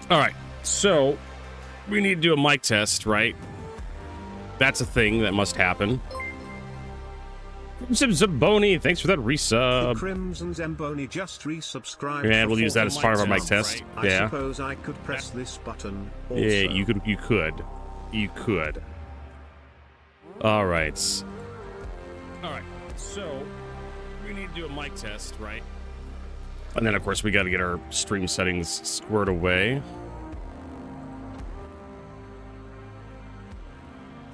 All right, so we need to do a mic test, right? That's a thing that must happen. Zamboni, thanks for that resub. Crimson Zamboni just resubscribed. And we'll use that as part of our mic test. Right? Yeah. I suppose I could press this button also. Yeah, you could. All right. All right. So we need to do a mic test, right? And then, of course, we got to get our stream settings squared away.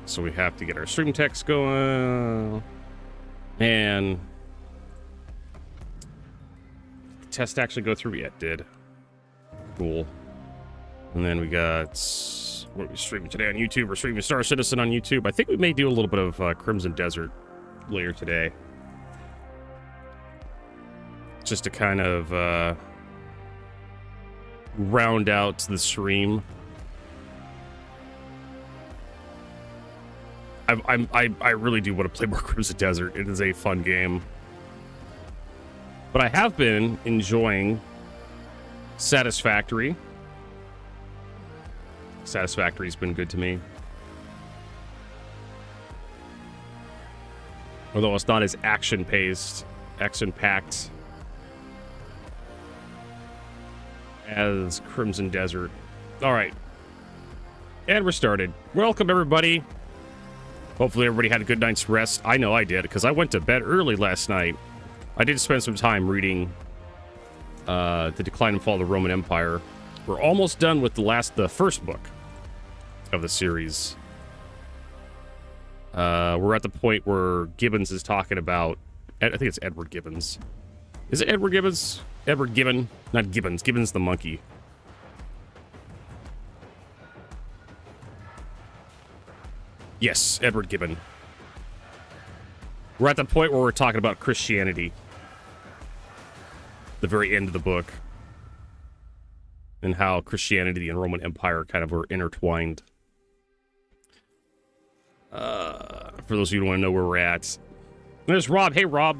So we have to get our stream text going. And the test actually go through? Yeah, it did. Cool. And then we got, what are we streaming today on YouTube? We're streaming Star Citizen on YouTube. I think we may do a little bit of Crimson Desert later today. Just to kind of round out the stream. I really do want to play more Crimson Desert. It is a fun game. But I have been enjoying Satisfactory. Satisfactory's been good to me. Although it's not as action-paced, action-packed as Crimson Desert. All right. And we're started. Welcome, everybody. Hopefully everybody had a good night's rest. I know I did, because I went to bed early last night. I did spend some time reading The Decline and Fall of the Roman Empire. We're almost done with the first book of the series. We're at the point where Gibbons is talking about... I think it's Edward Gibbons. Is it Edward Gibbons? Edward Gibbon? Not Gibbons. Gibbons the monkey. Yes, Edward Gibbon. We're at the point where we're talking about Christianity. The very end of the book. And how Christianity and Roman Empire kind of were intertwined. For those of you who want to know where we're at. There's Rob. Hey, Rob.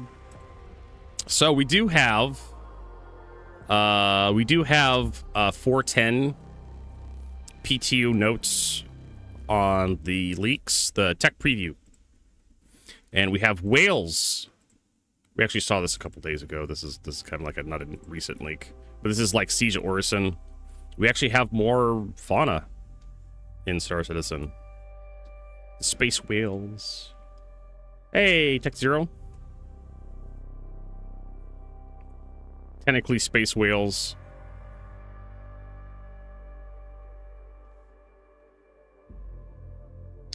So we do have 410 PTU notes on the leaks, the tech preview. And we have whales. We actually saw this a couple days ago. This is kind of like not a recent leak. But this is like Siege of Orison. We actually have more fauna in Star Citizen. Space whales. Hey, Tech Zero. Technically space whales.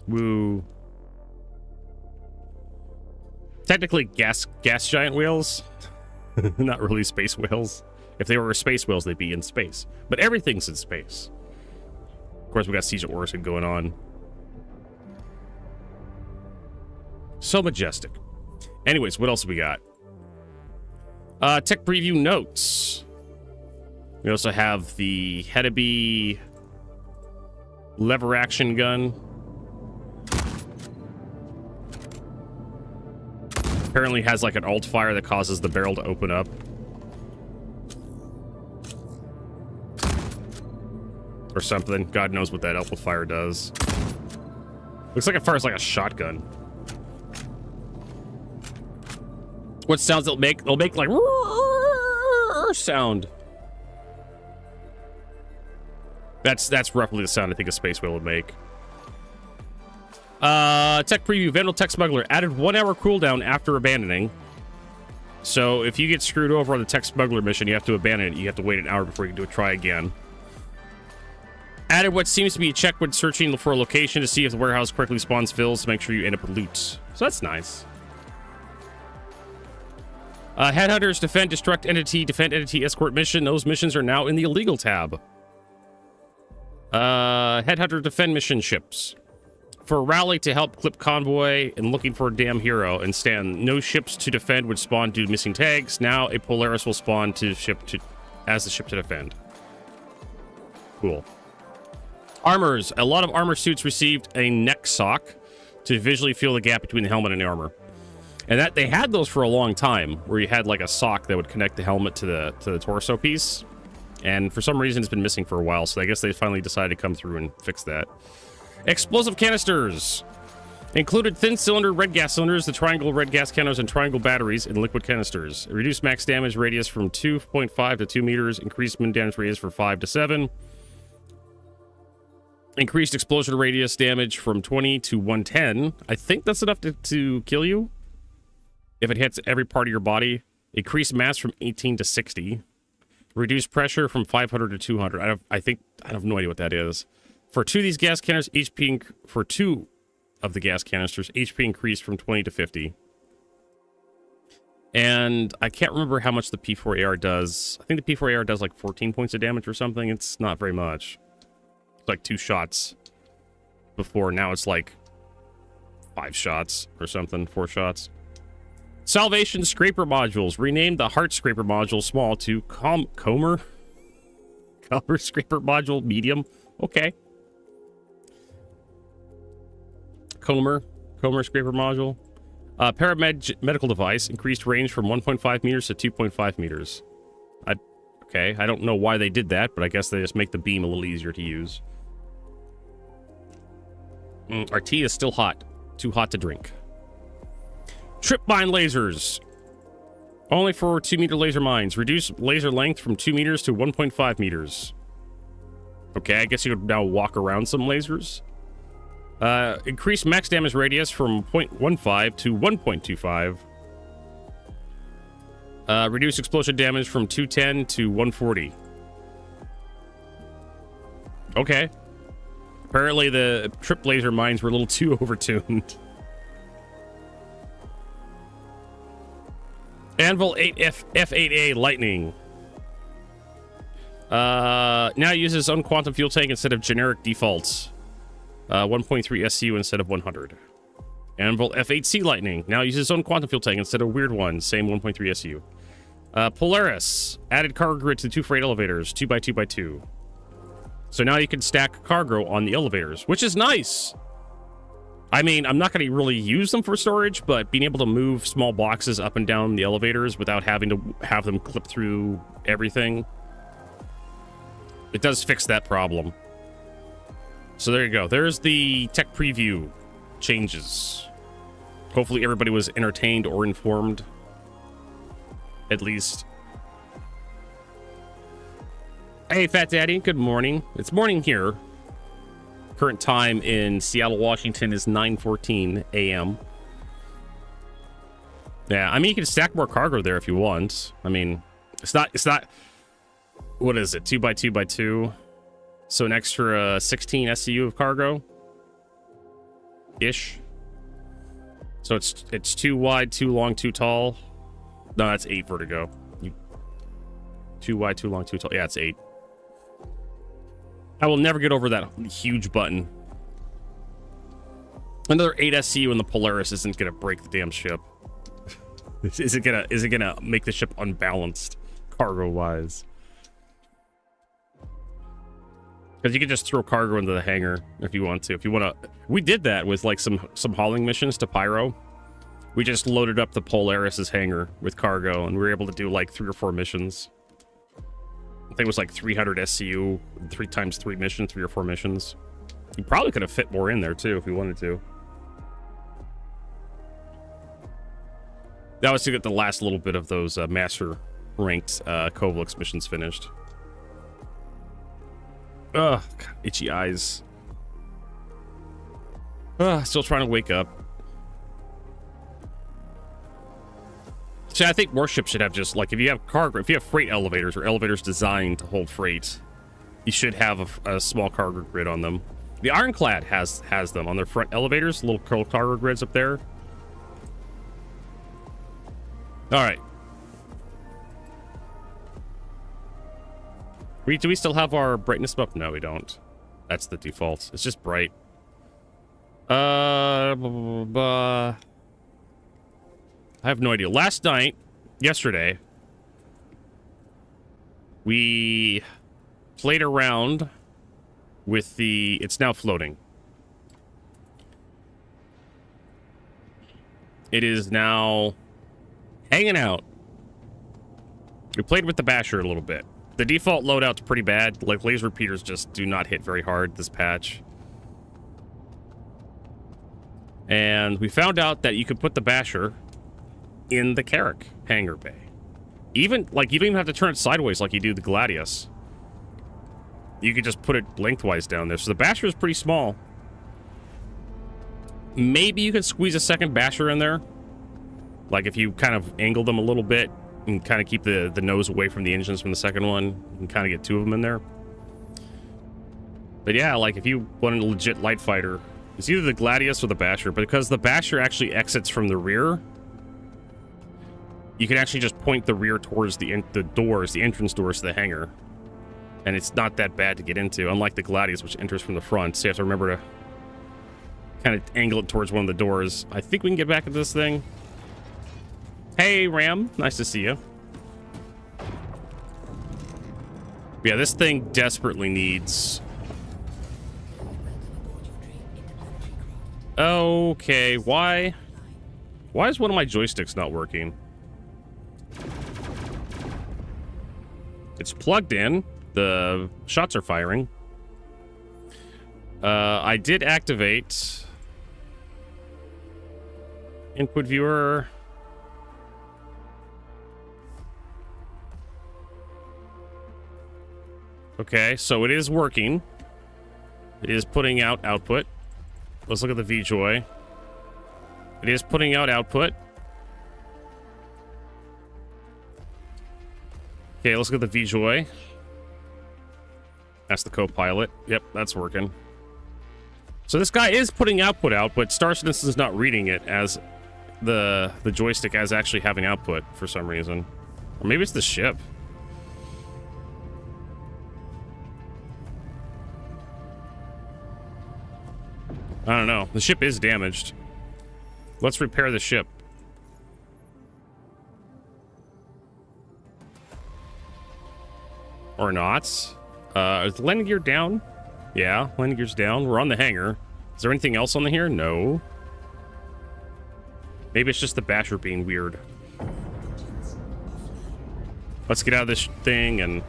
Woo. Technically gas giant whales. Not really space whales. If they were space whales, they'd be in space. But everything's in space. Of course, we got Siege of Orison going on. So majestic. Anyways, what else we got? Tech preview notes. We also have the Hedeby lever action gun. Apparently has like an alt fire that causes the barrel to open up. Or something. God knows what that alt fire does. Looks like it fires like a shotgun. What sounds it'll make? It'll make like sound. That's roughly the sound I think a space whale would make. Tech preview. Vandal Tech Smuggler added 1 hour cooldown after abandoning. So if you get screwed over on the Tech Smuggler mission, you have to abandon it. You have to wait an hour before you can do a try again. Added what seems to be a check when searching for a location to see if the warehouse correctly spawns fills to make sure you end up with loot. So that's nice. Headhunters, defend, destruct entity, defend entity, escort mission. Those missions are now in the illegal tab. Headhunter, defend mission ships. For a rally to help clip convoy and looking for a damn hero and stand. No ships to defend would spawn due to missing tags. Now a Polaris will spawn to ship to as the ship to defend. Cool. Armors. A lot of armor suits received a neck sock to visually feel the gap between the helmet and the armor. And that they had those for a long time, where you had like a sock that would connect the helmet to the torso piece. And for some reason, it's been missing for a while, so I guess they finally decided to come through and fix that. Explosive canisters. Included thin cylinder red gas cylinders, the triangle red gas canisters, and triangle batteries in liquid canisters. Reduced max damage radius from 2.5 to 2 meters. Increased min damage radius from 5 to 7. Increased explosion radius damage from 20 to 110. I think that's enough to kill you if it hits every part of your body. Increased mass from 18 to 60. Reduced pressure from 500 to 200. I have no idea what that is. For two of these gas canisters, for two of the gas canisters, HP increased from 20 to 50. And I can't remember how much the P4AR does. I think the P4AR does like 14 points of damage or something. It's not very much. It's like 2 shots before. Now it's like 5 shots or something, 4 shots. Salvation Scraper Modules. Renamed the Heart Scraper Module small to Comer Scraper Module medium. Okay. Comer Scraper Module. Medical device. Increased range from 1.5 meters to 2.5 meters. Okay, I don't know why they did that, but I guess they just make the beam a little easier to use. Our tea is still hot. Too hot to drink. Trip mine lasers. Only for 2-meter laser mines. Reduce laser length from 2 meters to 1.5 meters. Okay, I guess you could now walk around some lasers. Increase max damage radius from 0.15 to 1.25. Reduce explosion damage from 210 to 140. Okay. Apparently the trip laser mines were a little too overtuned. Anvil 8 F8A Lightning. Now uses its own quantum fuel tank instead of generic defaults. 1.3 SU instead of 100. Anvil F8C Lightning. Now uses its own quantum fuel tank instead of weird one. Same 1.3 SU. Polaris. Added cargo grid to 2 freight elevators. 2x2x2. So now you can stack cargo on the elevators, which is nice. I mean, I'm not going to really use them for storage, but being able to move small boxes up and down the elevators without having to have them clip through everything, it does fix that problem. So there you go. There's the tech preview changes. Hopefully everybody was entertained or informed, at least. Hey, Fat Daddy. Good morning. It's morning here. Current time in Seattle, Washington is 9:14 a.m. Yeah, I mean, you can stack more cargo there if you want. I mean, it's not, what is it, 2x2x2? So an extra 16 SCU of cargo? Ish. So it's 2 wide, 2 long, 2 tall. No, that's 8 vertigo. 2 wide, 2 long, 2 tall. Yeah, it's 8. I will never get over that huge button. Another 8 SCU in the Polaris isn't gonna break the damn ship. Is it gonna make the ship unbalanced cargo wise? Because you can just throw cargo into the hangar if you want to. If you want to, we did that with like some hauling missions to Pyro. We just loaded up the Polaris's hangar with cargo, and we were able to do like 3 or 4 missions. I think it was like 300 SCU, 3 times 3 missions, 3 or 4 missions. You probably could have fit more in there too if you wanted to. That was to get the last little bit of those master ranked Kovlux missions finished. Ugh, God, itchy eyes. Still trying to wake up. See, I think more ships should have just, like, if you have cargo, if you have freight elevators or elevators designed to hold freight, you should have a small cargo grid on them. The Ironclad has them on their front elevators, little cargo grids up there. All right. Do we still have our brightness up? No, we don't. That's the default. It's just bright. I have no idea. Last night, yesterday, we played around with the... It's now floating. It is now hanging out. We played with the basher a little bit. The default loadout's pretty bad. Like, laser repeaters just do not hit very hard this patch. And we found out that you could put the basher in the Carrack hangar bay. Even, like, you don't even have to turn it sideways like you do the Gladius. You could just put it lengthwise down there. So the basher is pretty small. Maybe you could squeeze a second basher in there. Like, if you kind of angle them a little bit and kind of keep the nose away from the engines from the second one, you can kind of get two of them in there. But yeah, like, if you want a legit light fighter, it's either the Gladius or the basher. But because the basher actually exits from the rear, you can actually just point the rear towards the entrance doors to the hangar. And it's not that bad to get into, unlike the Gladius, which enters from the front. So you have to remember to kind of angle it towards one of the doors. I think we can get back into this thing. Hey, Ram. Nice to see you. Yeah, this thing desperately needs... Okay, why? Why is one of my joysticks not working? It's plugged in. The shots are firing. I did activate input viewer. Okay, so it is working. It is putting out output. Let's look at the VJoy. It is putting out output. Okay, let's look at the VJoy. That's the co-pilot. Yep, that's working. So this guy is putting output out, but Star Citizen is not reading it as the joystick as actually having output for some reason. Or maybe it's the ship. I don't know. The ship is damaged. Let's repair the ship. Or not. Is the landing gear down? Yeah, landing gear's down. We're on the hangar. Is there anything else on the here? No. Maybe it's just the basher being weird. Let's get out of this thing and...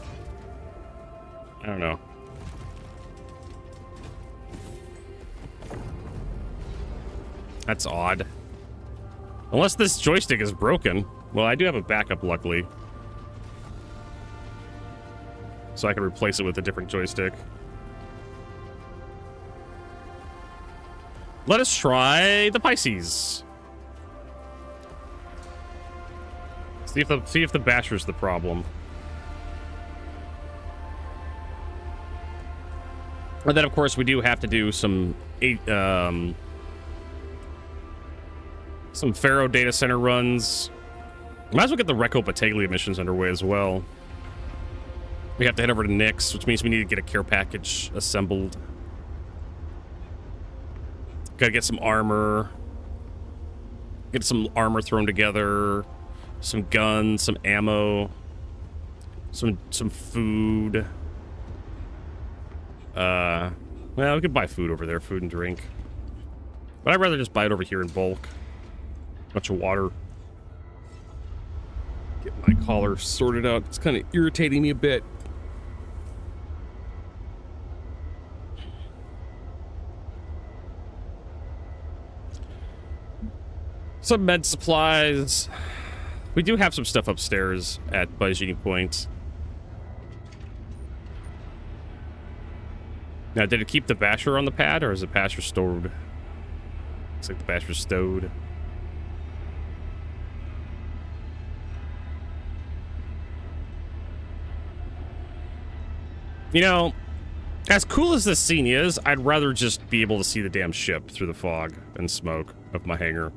I don't know. That's odd. Unless this joystick is broken. Well, I do have a backup, luckily. So I can replace it with a different joystick. Let us try the Pisces. See if the basher's the problem. And then, of course, we do have to do some Pharaoh data center runs. Might as well get the Recco Battaglia missions underway as well. We have to head over to Nyx, which means we need to get a care package assembled. Gotta get some armor. Get some armor thrown together. Some guns, some ammo. Some food. Well, we could buy food over there, food and drink. But I'd rather just buy it over here in bulk. Bunch of water. Get my collar sorted out. It's kind of irritating me a bit. Some med supplies. We do have some stuff upstairs at budgeting points. Now, did it keep the basher on the pad, or is the basher stowed? Looks like the basher's stowed. You know, as cool as this scene is, I'd rather just be able to see the damn ship through the fog and smoke of my hangar.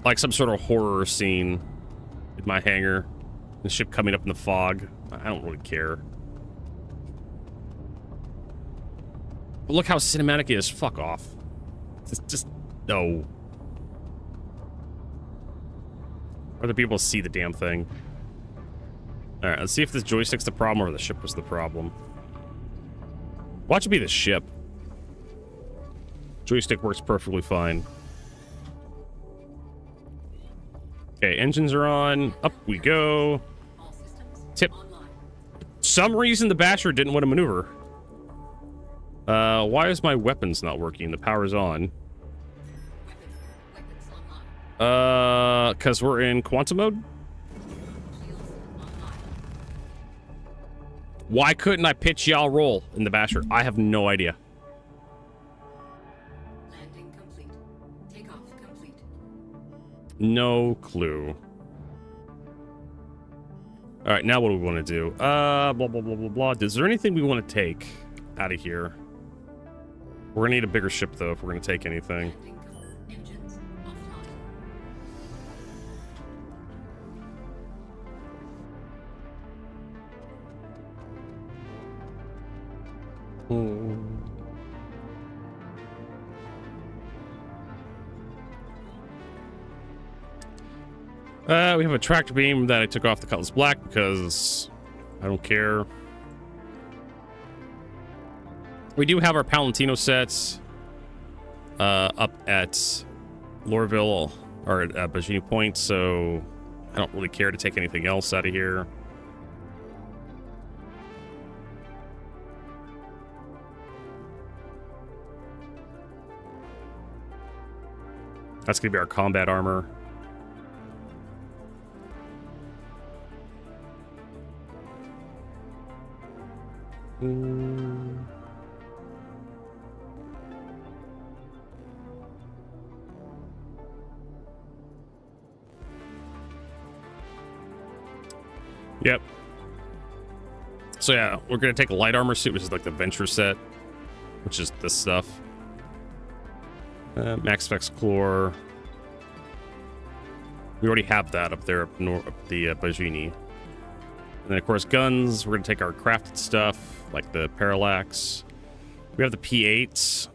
Like some sort of horror scene in my hangar. The ship coming up in the fog. I don't really care. But look how cinematic it is. Fuck off. Just no. Or the people see the damn thing. Alright, let's see if this joystick's the problem or the ship was the problem. Watch it be the ship. Joystick works perfectly fine. Okay, engines are on. Up we go. Tip. Some reason the Basher didn't want to maneuver. Why is my weapons not working? The power's on. Because we're in quantum mode? Why couldn't I pitch y'all roll in the Basher? I have no idea. Landing complete. Takeoff complete. No clue. All right, now what do we want to do? Blah, blah, blah, blah, blah. Is there anything we want to take out of here? We're going to need a bigger ship, though, if we're going to take anything. Engines offline. We have a tractor beam that I took off the Cutlass Black because I don't care. We do have our Palantino sets up at Lorville or at Bajini Point, so I don't really care to take anything else out of here. That's going to be our combat armor. Yep. So yeah, we're gonna take a light armor suit, which is like the Venture set, which is this stuff. Max Vex Chlor. We already have that up there up the Bajini. And then of course guns, we're gonna take our crafted stuff, like the Parallax. We have the P8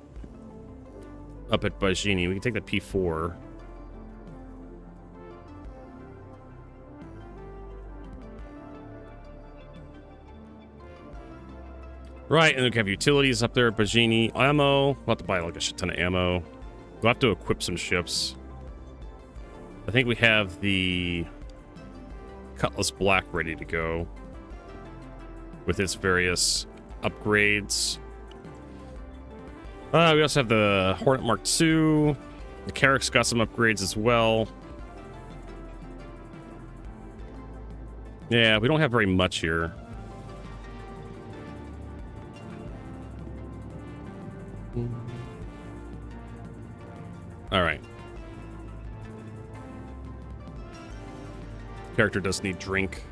up at Bajini. We can take the P4. Right, and then we have utilities up there at Bajini. Ammo. We'll have to buy like a shit ton of ammo. We'll have to equip some ships. I think we have the Cutlass Black ready to go with its various upgrades. We also have the Hornet Mark II. The Carrack's got some upgrades as well. Yeah, we don't have very much here. All right. Character does need drink.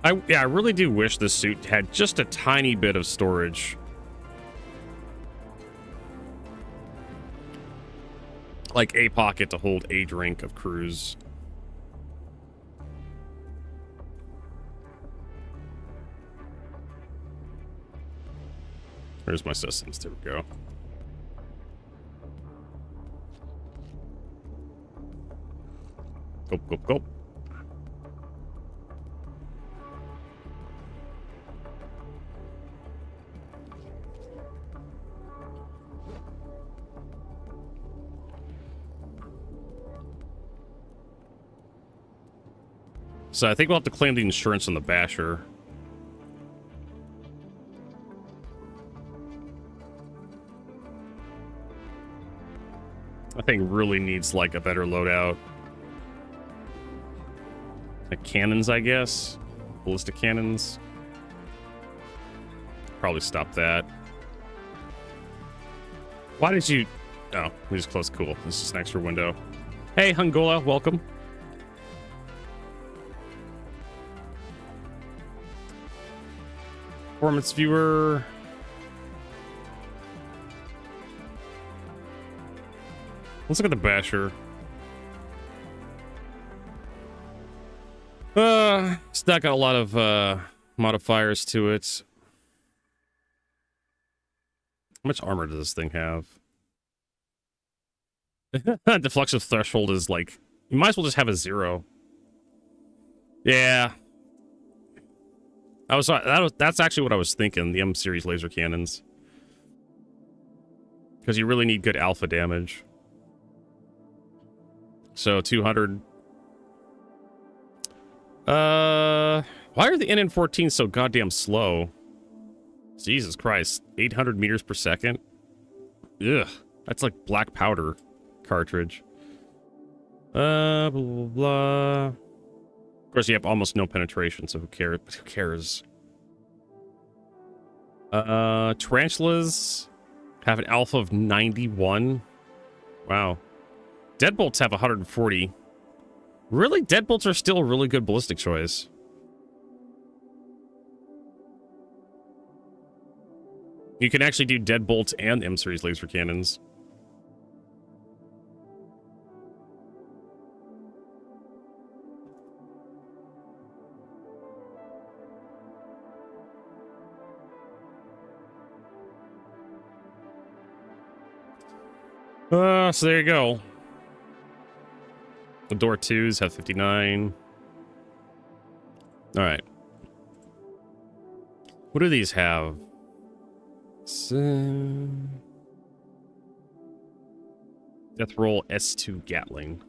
I really do wish this suit had just a tiny bit of storage. Like a pocket to hold a drink of cruise. There's my systems. There we go. Go, go, go. So I think we'll have to claim the insurance on the Basher. I think really needs like a better loadout. Like cannons, I guess. Ballistic cannons. Probably stop that. Why did you... Oh, we just closed. Cool. This is an extra window. Hey, Hungola, welcome. Performance viewer. Let's look at the Basher. It's not got a lot of modifiers to it. How much armor does this thing have? Deflection threshold is like... You might as well just have a 0. Yeah. That's actually what I was thinking, the M-series laser cannons. Because you really need good alpha damage. So 200. Why are the NN14 so goddamn slow? Jesus Christ. 800 meters per second? Ugh. That's like black powder cartridge. Blah, blah, blah. Of course, you have almost no penetration, so who cares? Who cares? Tarantulas have an alpha of 91. Wow. Deadbolts have 140. Really? Deadbolts are still a really good ballistic choice. You can actually do deadbolts and M-series laser cannons. So there you go. The door 2s have 59. All right. What do these have? So... Death roll S2 Gatling.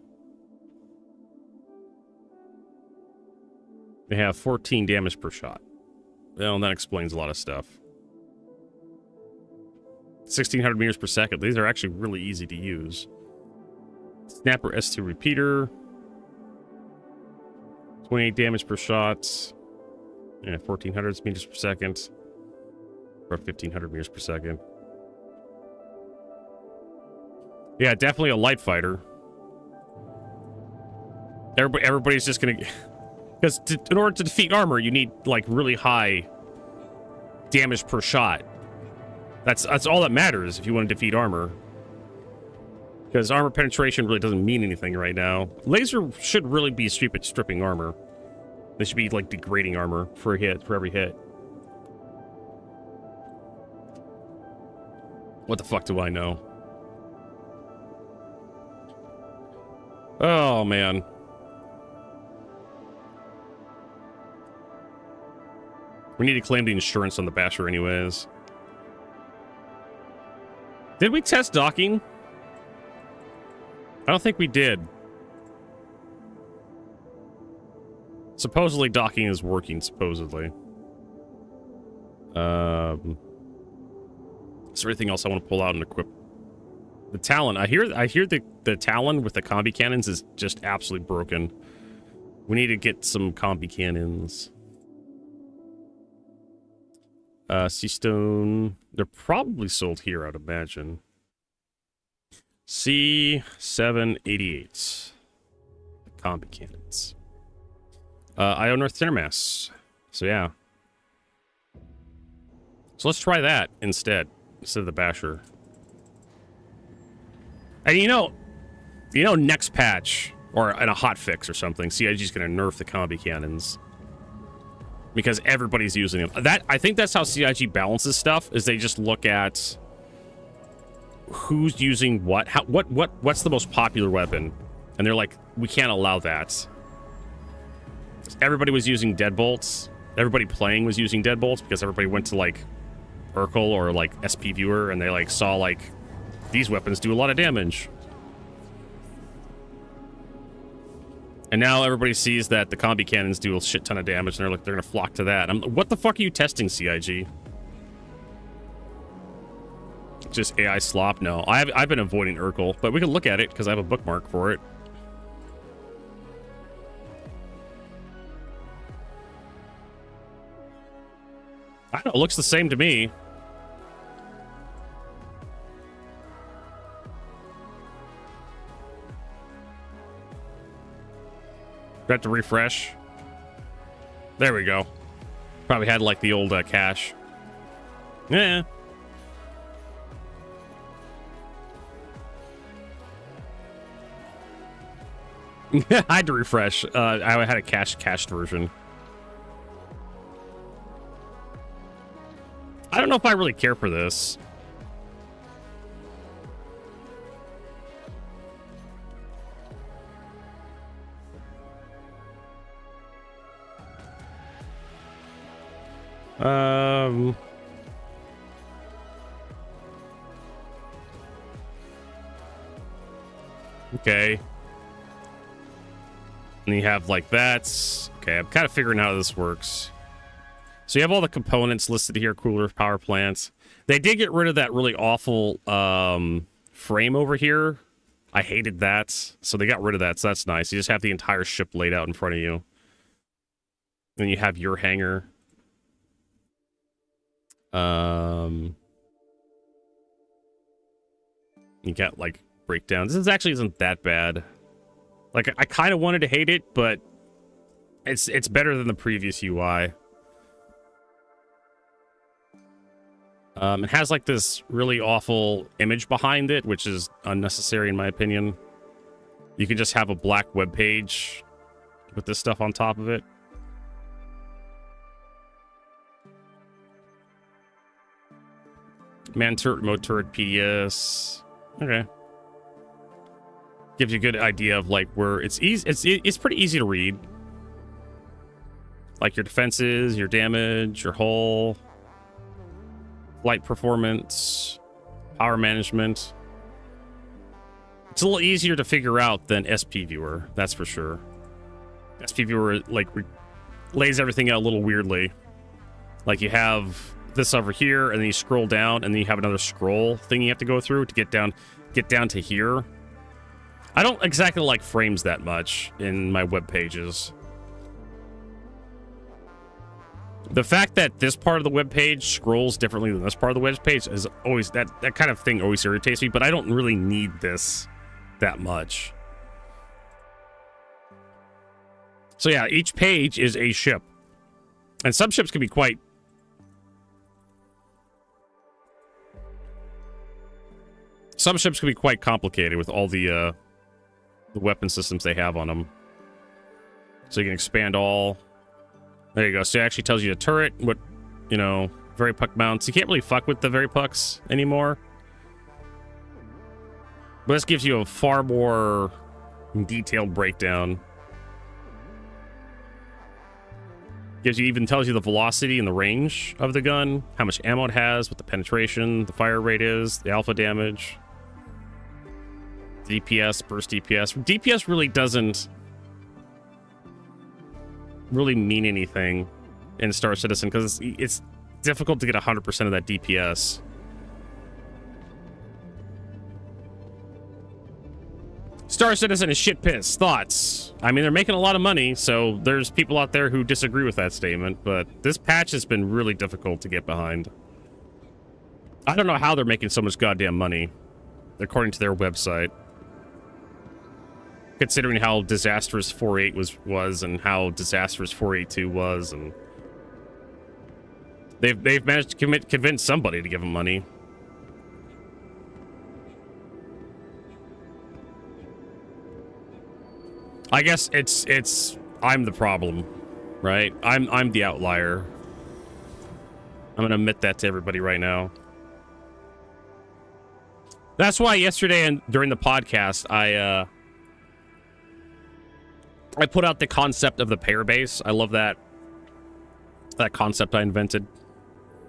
They have 14 damage per shot. Well, that explains a lot of stuff. 1600 meters per second. These are actually really easy to use. Snapper S2 repeater. 28 damage per shot. Yeah, 1400 meters per second. Or 1500 meters per second. Yeah, definitely a light fighter. Everybody's just gonna... Because in order to defeat armor, you need, like, really high damage per shot. That's all that matters if you want to defeat armor. Because armor penetration really doesn't mean anything right now. Laser should really be stripping armor. They should be, like, degrading armor for a hit, for every hit. What the fuck do I know? Oh, man. We need to claim the insurance on the Basher anyways. Did we test docking? I don't think we did. Supposedly docking is working, supposedly. Is there anything else I want to pull out and equip? The Talon. I hear the Talon with the combi cannons is just absolutely broken. We need to get some combi cannons. Sea Stone. They're probably sold here, I'd imagine. C788. Combi cannons. IO North Center Mass. So yeah. So let's try that instead of the Basher. And you know, next patch or in a hotfix or something, CIG's gonna nerf the combi cannons. Because everybody's using them. I think that's how CIG balances stuff, is they just look at who's using what, what's the most popular weapon, and they're like, we can't allow that. Everybody was using deadbolts. Everybody playing was using deadbolts because everybody went to like Urkel or like SP Viewer, and they like saw like these weapons do a lot of damage. And now everybody sees that the combi cannons do a shit ton of damage, and they're gonna flock to that. What the fuck are you testing, CIG? Just AI slop? No, I've been avoiding Urkel, but we can look at it because I have a bookmark for it. I don't know, it looks the same to me. Got to refresh. There we go. Probably had like the old cache. Yeah. I had to refresh. I had a cached version. I don't know if I really care for this. Okay. And you have like that. Okay, I'm kind of figuring out how this works. So you have all the components listed here, cooler, power plants. They did get rid of that really awful frame over here. I hated that. So they got rid of that, so that's nice. You just have the entire ship laid out in front of you. Then you have your hangar. You got like breakdowns. This actually isn't that bad. Like I kind of wanted to hate it, but it's better than the previous UI. It has like this really awful image behind it, which is unnecessary in my opinion. You can just have a black web page with this stuff on top of it. Man turret, remote turret, PDS. Okay. Gives you a good idea of like where it's easy. It's pretty easy to read. Like your defenses, your damage, your hull, flight performance, power management. It's a little easier to figure out than SP Viewer, that's for sure. SP Viewer like lays everything out a little weirdly. Like you have this over here, and then you scroll down, and then you have another scroll thing you have to go through to get down to here. I don't exactly like frames that much in my web pages. The fact that this part of the web page scrolls differently than this part of the web page is always that kind of thing always irritates me, but I don't really need this that much. So yeah, each page is a ship. And some ships can be quite complicated with all the weapon systems they have on them. So you can expand all. There you go. So it actually tells you the turret, what, you know, Veripuck mounts. You can't really fuck with the Veripucks anymore. But this gives you a far more detailed breakdown. Even tells you the velocity and the range of the gun, how much ammo it has, what the penetration, the fire rate is, the alpha damage, DPS, burst DPS. DPS really doesn't really mean anything in Star Citizen because it's difficult to get 100% of that DPS. Star Citizen is shit pissed. Thoughts? I mean, they're making a lot of money, so there's people out there who disagree with that statement, but this patch has been really difficult to get behind. I don't know how they're making so much goddamn money, according to their website. Considering how disastrous 4.8 was and how disastrous 4.8.2 was, and they've managed to convince somebody to give them money. I guess it's I'm the problem, right? I'm the outlier. I'm gonna admit that to everybody right now. That's why yesterday and during the podcast I put out the concept of the player base. I love that concept I invented.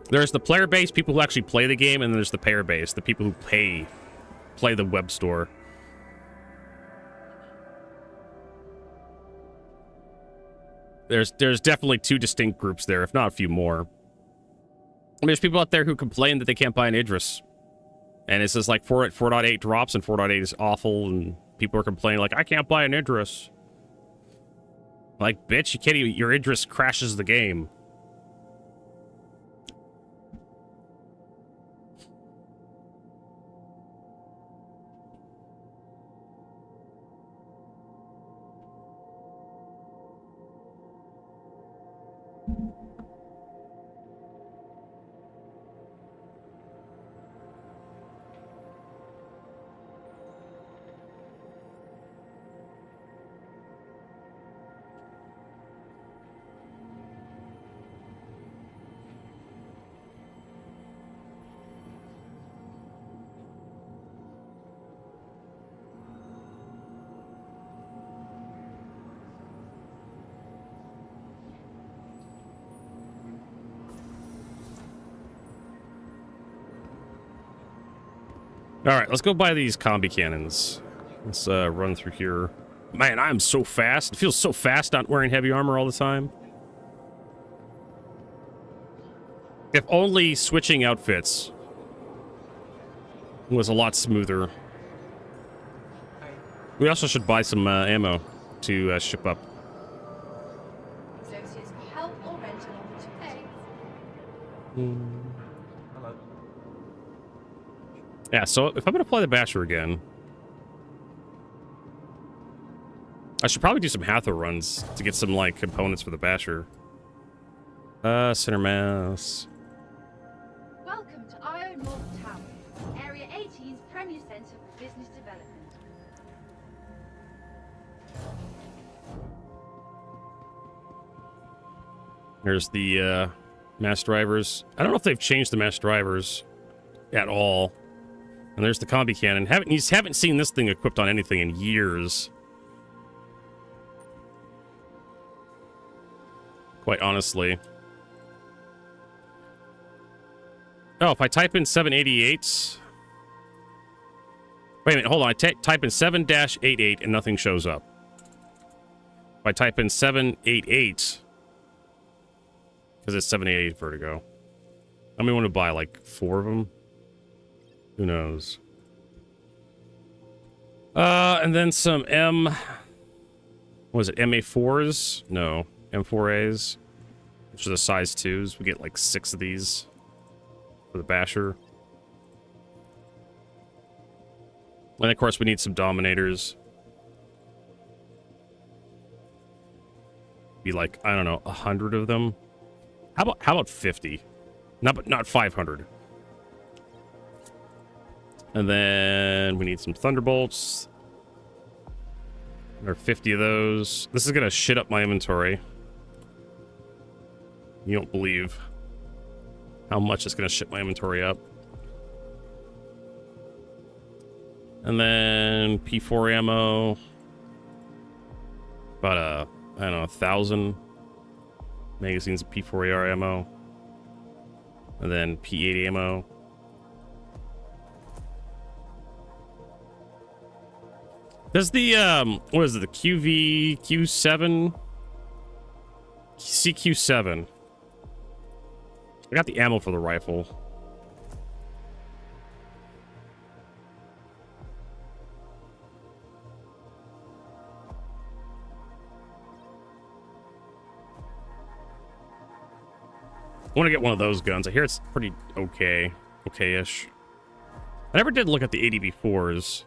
There's the player base, people who actually play the game, and there's the player base, the people who play the web store. There's definitely two distinct groups there, if not a few more. I mean, there's people out there who complain that they can't buy an Idris. And it says like 4.8 drops and 4.8 is awful, and people are complaining like, I can't buy an Idris. Like, bitch, you can't even, your Idris crashes the game. All right, let's go buy these combi cannons. Let's run through here. Man, I'm so fast. It feels so fast not wearing heavy armor all the time. If only switching outfits was a lot smoother. We also should buy some ammo to ship up. Associates for help or rental on to pay. Hello. Yeah, so if I'm going to play the Basher again, I should probably do some Hathor runs to get some, like, components for the Basher. Center mass. Welcome to Io North Tower, Area 18's premier centre for business development. There's the mass drivers. I don't know if they've changed the mass drivers at all. And there's the combi cannon. You haven't seen this thing equipped on anything in years. Quite honestly. Oh, if I type in 788... Wait a minute, hold on. I type in 7-88 and nothing shows up. If I type in 788... Because it's 788 Vertigo. I may want to buy like 4 of them. Who knows? And then some what was it, MA4s? No, M4As. Which are the size 2s. We get like 6 of these for the Basher. And of course we need some Dominators. Be like, I don't know, 100 of them. How about 50? Not 500. And then we need some Thunderbolts. There are 50 of those. This is gonna shit up my inventory. You don't believe how much it's gonna shit my inventory up. And then P4 ammo. About I don't know, 1,000 magazines of P4AR ammo. And then P8 ammo. Does the what is it, the Q7? CQ7. I got the ammo for the rifle. I want to get one of those guns. I hear it's pretty okay-ish. I never did look at the ADB4s.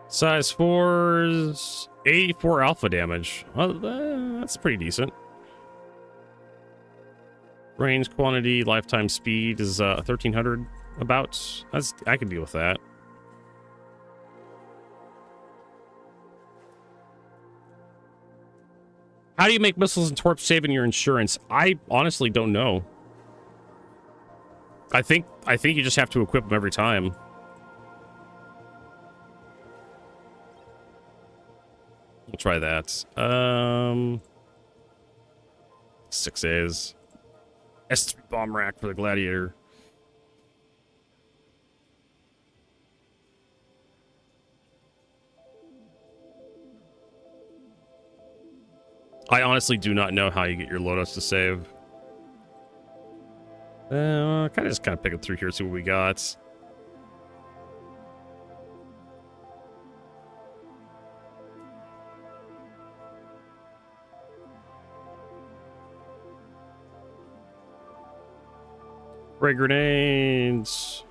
Size 4s, 84 alpha damage. Well, that's pretty decent. Range, quantity, lifetime speed is 1,300 about. I can deal with that. How do you make missiles and torps save in your insurance? I honestly don't know. I think you just have to equip them every time. We'll try that. 6As. S3 bomb rack for the Gladiator. I honestly do not know how you get your loadouts to save. Kind of pick it through here, see what we got. Ray grenades.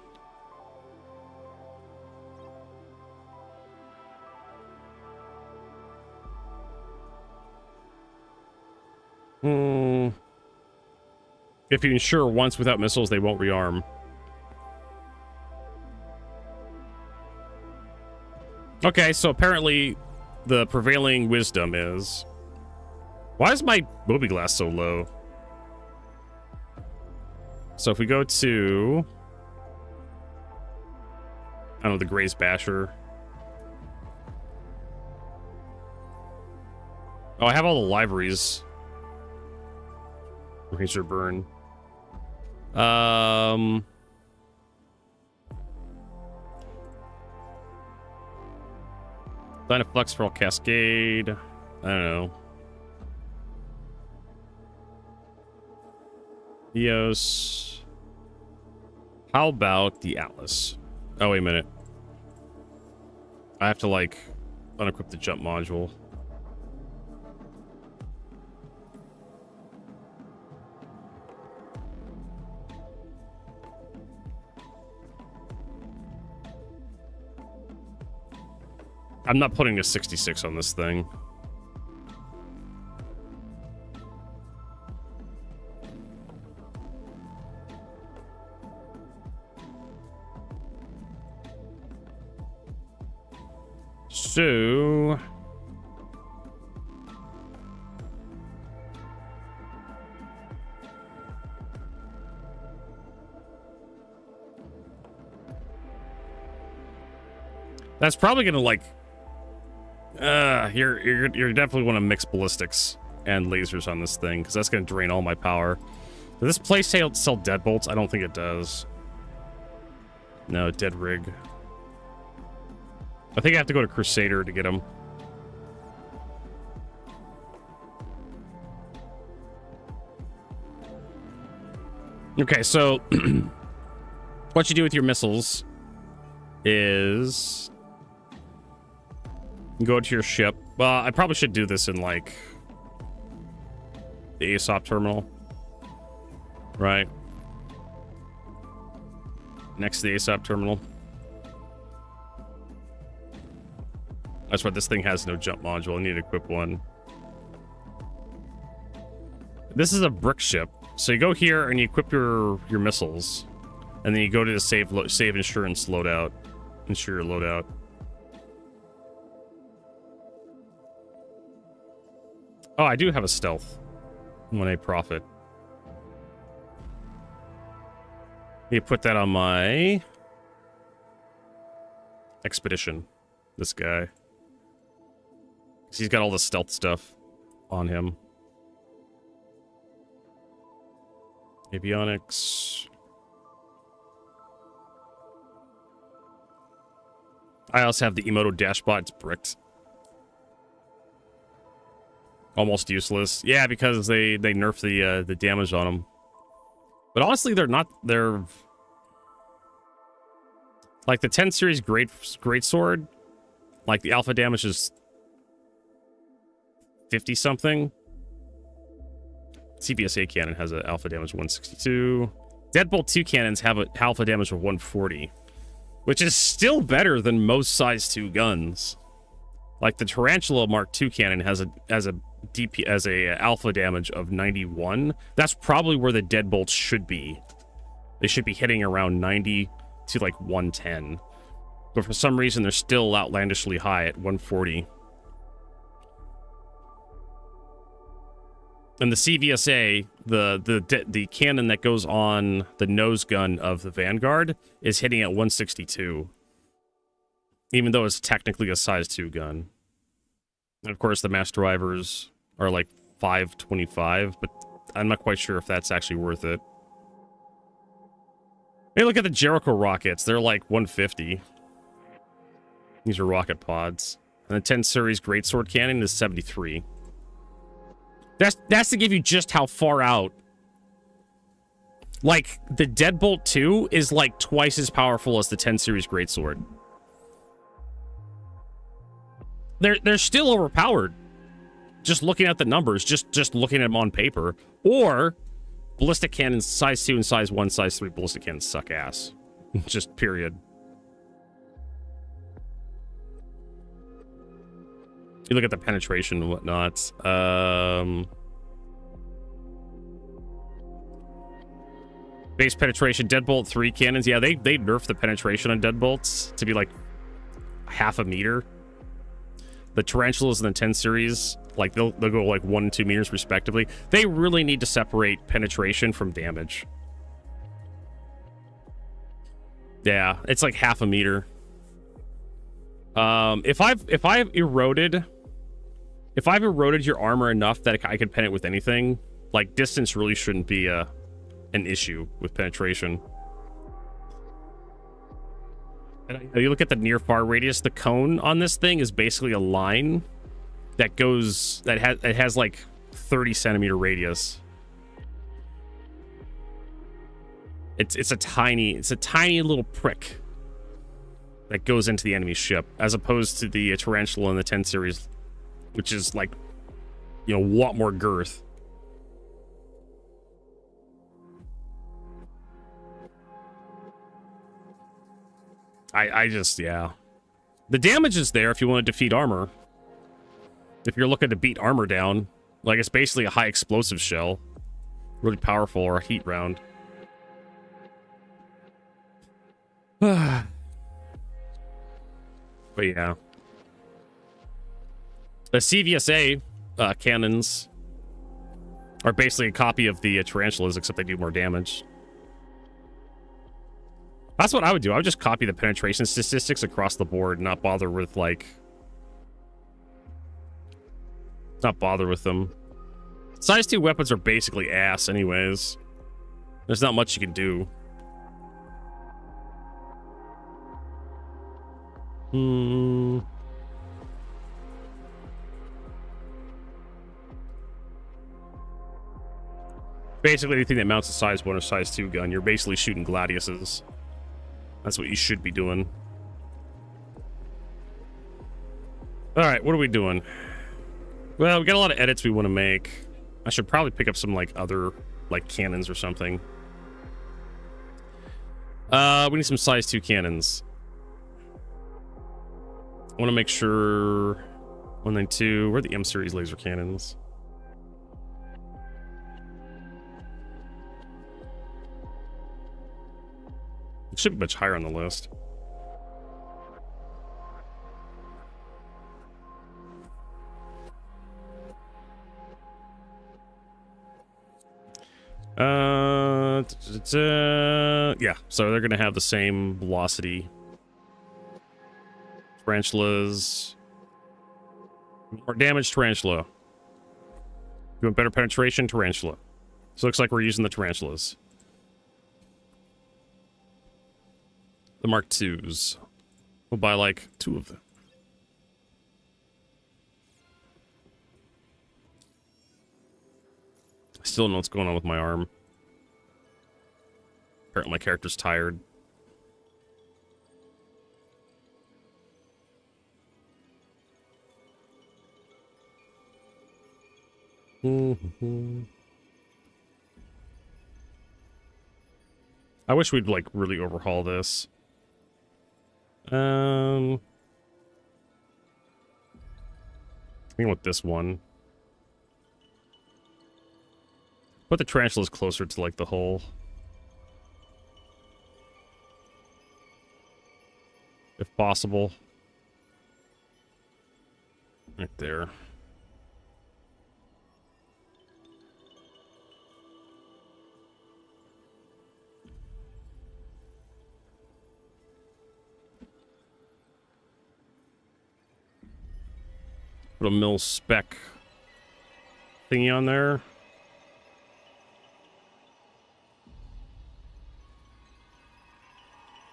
If you insure once without missiles, they won't rearm. Okay, so apparently the prevailing wisdom is... Why is my mobiGlass so low? So if we go to... I don't know, the Gray's Basher. Oh, I have all the liveries. Razor burn. Line of flux for all cascade. I don't know. Eos. How about the Atlas? Oh, wait a minute. I have to, like, unequip the jump module. I'm not putting a 66 on this thing. So... that's probably gonna, like... you're definitely want to mix ballistics and lasers on this thing, because that's going to drain all my power. Does this place sell deadbolts? I don't think it does. No, dead rig. I think I have to go to Crusader to get them. Okay, so what you do with your missiles is you go to your ship. Well, I probably should do this in, like, the ASOP terminal. Right. Next to the ASOP terminal. That's why this thing has no jump module. I need to equip one. This is a brick ship. So you go here and you equip your missiles. And then you go to the save insurance loadout. Insure your loadout. Oh, I do have a stealth. 1A profit. You put that on my expedition. This guy. He's got all the stealth stuff on him. Avionics. I also have the Emoto Dashbot. It's bricked. Almost useless. Yeah, because they nerf the damage on them. But honestly, they're like the 10 series great sword. Like the alpha damage is 50 something. CBSA cannon has an alpha damage of 162. Deadbolt 2 cannons have an alpha damage of 140, which is still better than most size 2 guns. Like the Tarantula Mark II cannon has a alpha damage of 91. That's probably where the deadbolts should be. They should be hitting around 90 to like 110. But for some reason they're still outlandishly high at 140. And the CVSA, the cannon that goes on the nose gun of the Vanguard is hitting at 162. Even though it's technically a size 2 gun. And of course the mass drivers are like 525, but I'm not quite sure if that's actually worth it. Hey, look at the Jericho rockets. They're like 150. These are rocket pods. And the 10 series greatsword cannon is 73. That's to give you just how far out. Like, the Deadbolt 2 is like twice as powerful as the 10 series greatsword. They're still overpowered. Just looking at the numbers, just looking at them on paper. Or ballistic cannons size 2 and size 1, size 3 ballistic cannons suck ass. Just period. You look at the penetration and whatnot. Base penetration, Deadbolt 3 cannons. Yeah, they nerfed the penetration on Deadbolts to be like half a meter. The Tarantulas in the 10 series, like they'll go like 1 and 2 meters respectively. They really need to separate penetration from damage. Yeah, it's like half a meter. If I've eroded your armor enough that I could pen it with anything, Like, distance really shouldn't be an issue with penetration. And you look at the near far radius, the cone on this thing is basically a line that goes, it has like 30 centimeter radius. It's a tiny little prick that goes into the enemy ship, as opposed to the tarantula in the 10 series, which is like, you know, a lot more girth. I just, yeah. The damage is there if you want to defeat armor. If you're looking to beat armor down, like, it's basically a high explosive shell. Really powerful, or a heat round. But yeah. The CVSA cannons are basically a copy of the tarantulas, except they do more damage. That's what I would do. I would just copy the penetration statistics across the board and not bother with, like... Not bother with them. Size 2 weapons are basically ass anyways. There's not much you can do. Basically anything that mounts a size 1 or size 2 gun, you're basically shooting gladiuses. That's what you should be doing. Alright, what are we doing? Well, we got a lot of edits we want to make. I should probably pick up some, like, other, like, cannons or something. We need some size 2 cannons. I want to make sure... 192... Where are the M-series laser cannons? It should be much higher on the list. Yeah, so they're gonna have the same velocity. Tarantulas. More damage, tarantula. You want better penetration, tarantula. So it looks like we're using the tarantulas. The Mark IIs. We'll buy like 2 of them. I still don't know what's going on with my arm. Apparently my character's tired. I wish we'd like really overhaul this. I think with this one. Put the tarantulas closer to like the hull. If possible. Right there. Put a mil spec thingy on there.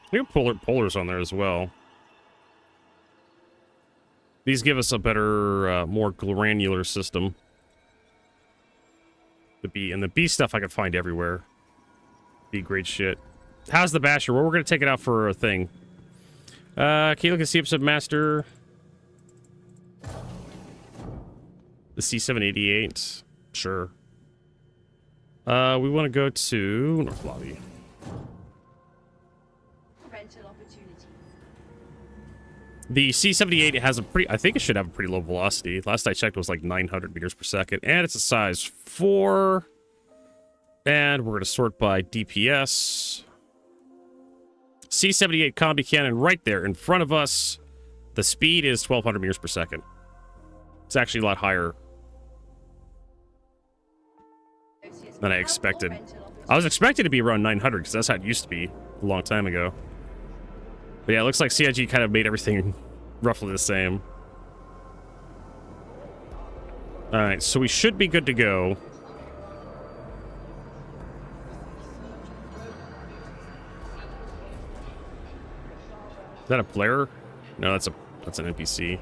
We have polars on there as well. These give us a better, more granular system. The B and the B stuff I can find everywhere. Be great shit. How's the Basher? Well, we're gonna take it out for a thing. Can you look at CF Submaster? The C788. Sure. We want to go to North Lobby. Rental opportunities. The C78 has a pretty... I think it should have a pretty low velocity. Last I checked, it was like 900 meters per second. And it's a size 4. And we're going to sort by DPS. C78 combi cannon right there in front of us. The speed is 1200 meters per second. It's actually a lot higher than I expected. I was expecting to be around 900 because that's how it used to be a long time ago. But yeah, it looks like CIG kind of made everything roughly the same. Alright, so we should be good to go. Is that a player? No, that's an NPC.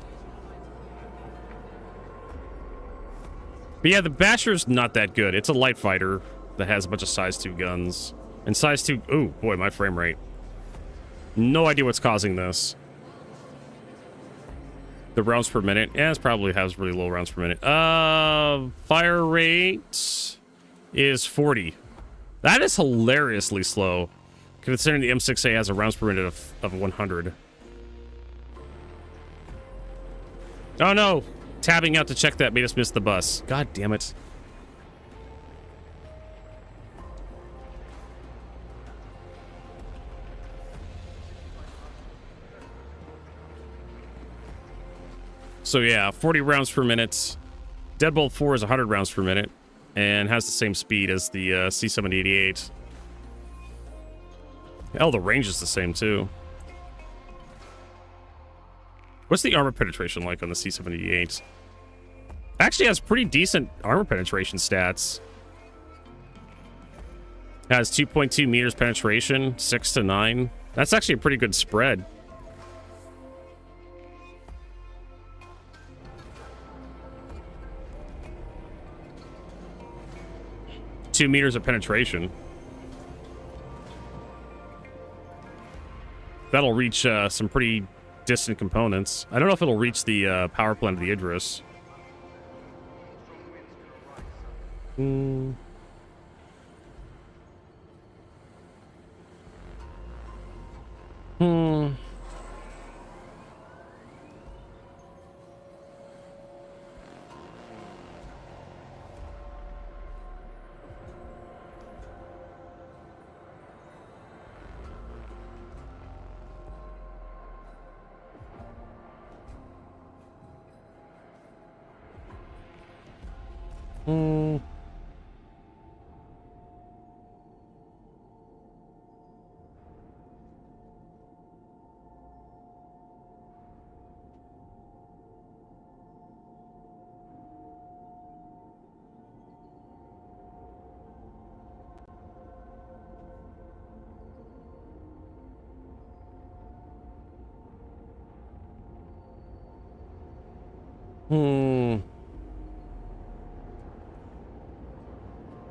But yeah, the Basher's not that good. It's a light fighter that has a bunch of size 2 guns. And size 2... Oh, boy, my frame rate. No idea what's causing this. The rounds per minute. Yeah, it probably has really low rounds per minute. Fire rate is 40. That is hilariously slow, considering the M6A has a rounds per minute of 100. Oh no! Tabbing out to check that made us miss the bus. God damn it. So yeah, 40 rounds per minute. Deadbolt 4 is 100 rounds per minute and has the same speed as the C-788. Hell, the range is the same too. What's the armor penetration like on the C-788? Actually has pretty decent armor penetration stats. Has 2.2 meters penetration, 6 to 9. That's actually a pretty good spread. Two meters of penetration. That'll reach some pretty distant components. I don't know if it'll reach the power plant of the Idris. Hmm.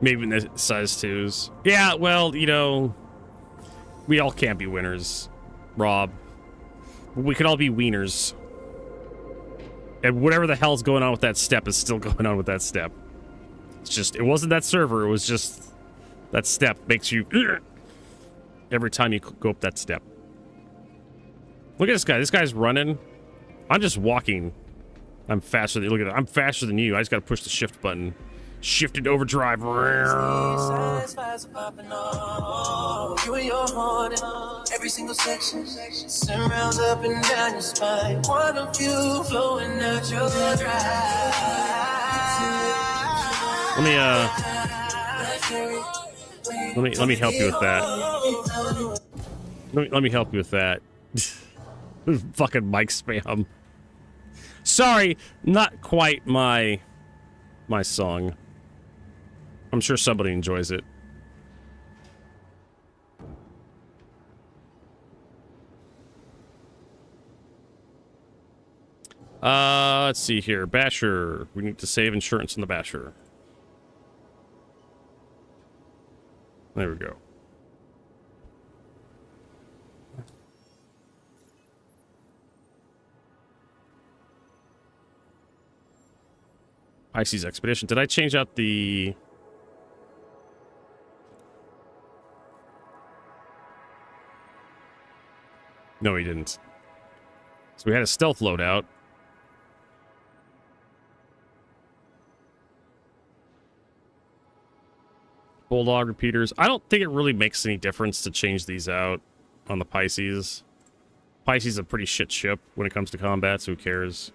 Maybe in the size 2s. Yeah, well, you know, we all can't be winners, Rob. We could all be wieners. And whatever the hell's going on with that step is still going on with that step. It's just, it wasn't that server, it was just that step makes you every time you go up that step. Look at this guy. This guy's running. I'm just walking. I'm faster than, look at that. I'm faster than you. I just got to push the shift button. Shifted overdrive. Every single section surrounds up and down your spine. Quantum fuel flowing out your drive. Let me help you with that. Let me help you with that. Fucking mic spam. Sorry, not quite my song. I'm sure somebody enjoys it. Let's see here. Basher. We need to save insurance on the Basher. There we go. Pisces Expedition. Did I change out the... No, he didn't. So we had a stealth loadout. Bulldog repeaters. I don't think it really makes any difference to change these out on the Pisces. Pisces is a pretty shit ship when it comes to combat, so who cares?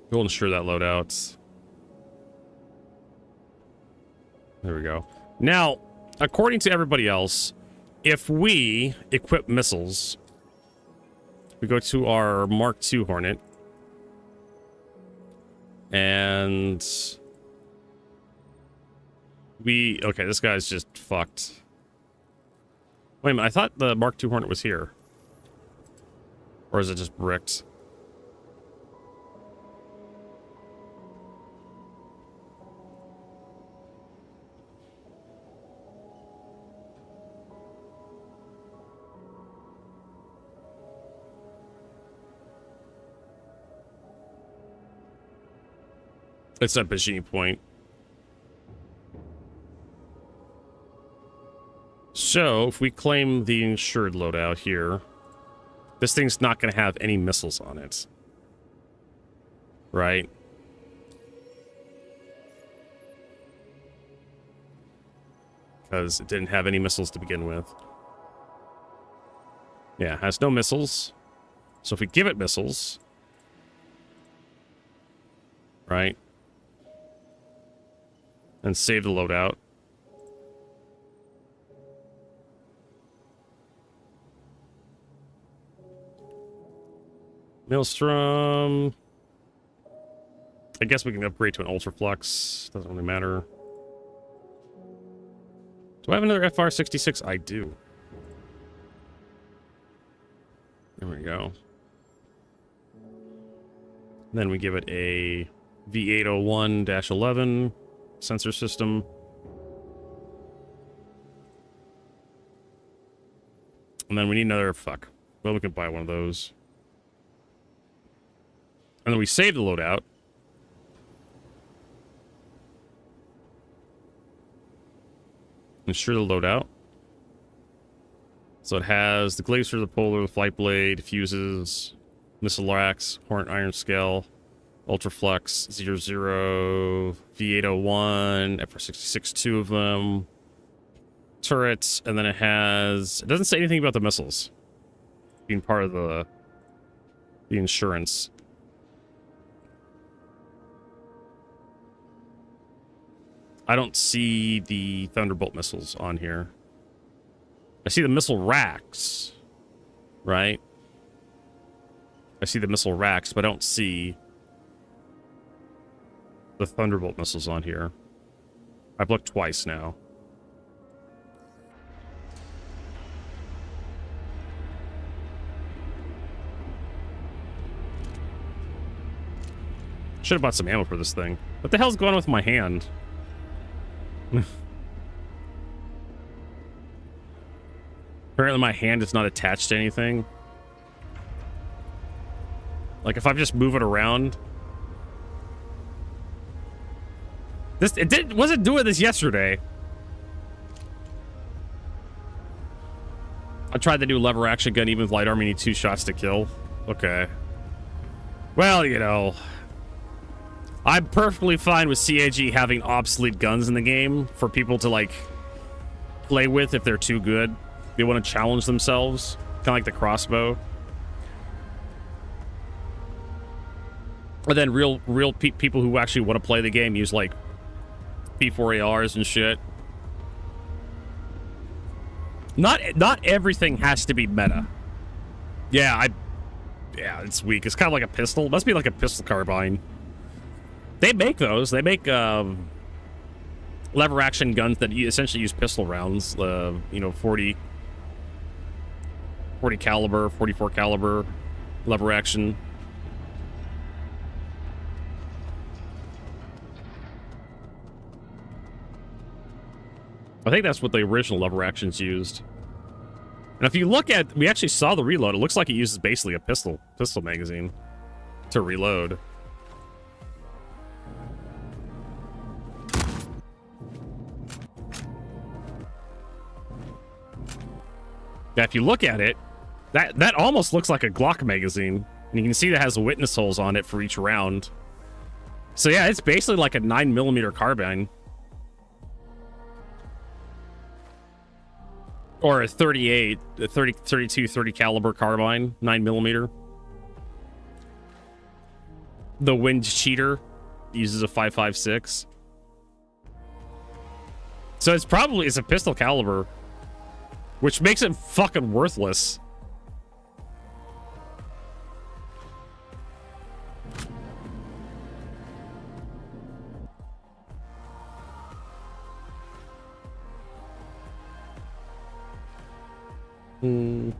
We'll ensure that loadouts. There we go. Now, according to everybody else, if we equip missiles, we go to our Mark II Hornet, and Okay, this guy's just fucked. Wait a minute, I thought the Mark II Hornet was here. Or is it just bricked? It's at Bajini Point. So, if we claim the insured loadout here, this thing's not going to have any missiles on it. Right? Because it didn't have any missiles to begin with. Yeah, it has no missiles. So if we give it missiles... Right? And save the loadout. Maelstrom. I guess we can upgrade to an Ultraflux. Doesn't really matter. Do I have another FR66? I do. There we go. Then we give it a V801-11 sensor system. And then we need another... Fuck. Well, we can buy one of those. And then we save the loadout. Ensure the loadout. So it has the Glacier, the Polar, the Flight Blade, fuses, missile racks, Hornet Iron Scale, Ultraflux, 00, V801, FR66, 2 of them, turrets, and then it has... It doesn't say anything about the missiles being part of the insurance. I don't see the Thunderbolt missiles on here. I see the missile racks, right? I see the missile racks, but I don't see the Thunderbolt missiles on here. I've looked twice now. Should have bought some ammo for this thing. What the hell's going on with my hand? Apparently my hand is not attached to anything. Like if I just move it around. Wasn't doing this yesterday. I tried the new lever action gun, even with light armor, you need 2 shots to kill. Okay. Well, you know, I'm perfectly fine with CAG having obsolete guns in the game for people to, like, play with if they're too good. They want to challenge themselves. Kind of like the crossbow. And then real people who actually want to play the game use, like, P4ARs and shit. Not everything has to be meta. Yeah, it's weak. It's kind of like a pistol. It must be like a pistol carbine. They make those. They make lever action guns that essentially use pistol rounds. You know, 40 caliber, 44 caliber lever action. I think that's what the original lever actions used. And if you look at, we actually saw the reload. It looks like it uses basically a pistol magazine to reload. Yeah, if you look at it, that almost looks like a Glock magazine. And you can see that has witness holes on it for each round. So yeah, it's basically like a 9mm carbine. Or a 38, a 32, 30 caliber carbine, 9mm. The Wind Cheater uses a 5.56. So it's a pistol caliber, which makes it fucking worthless. Hmm.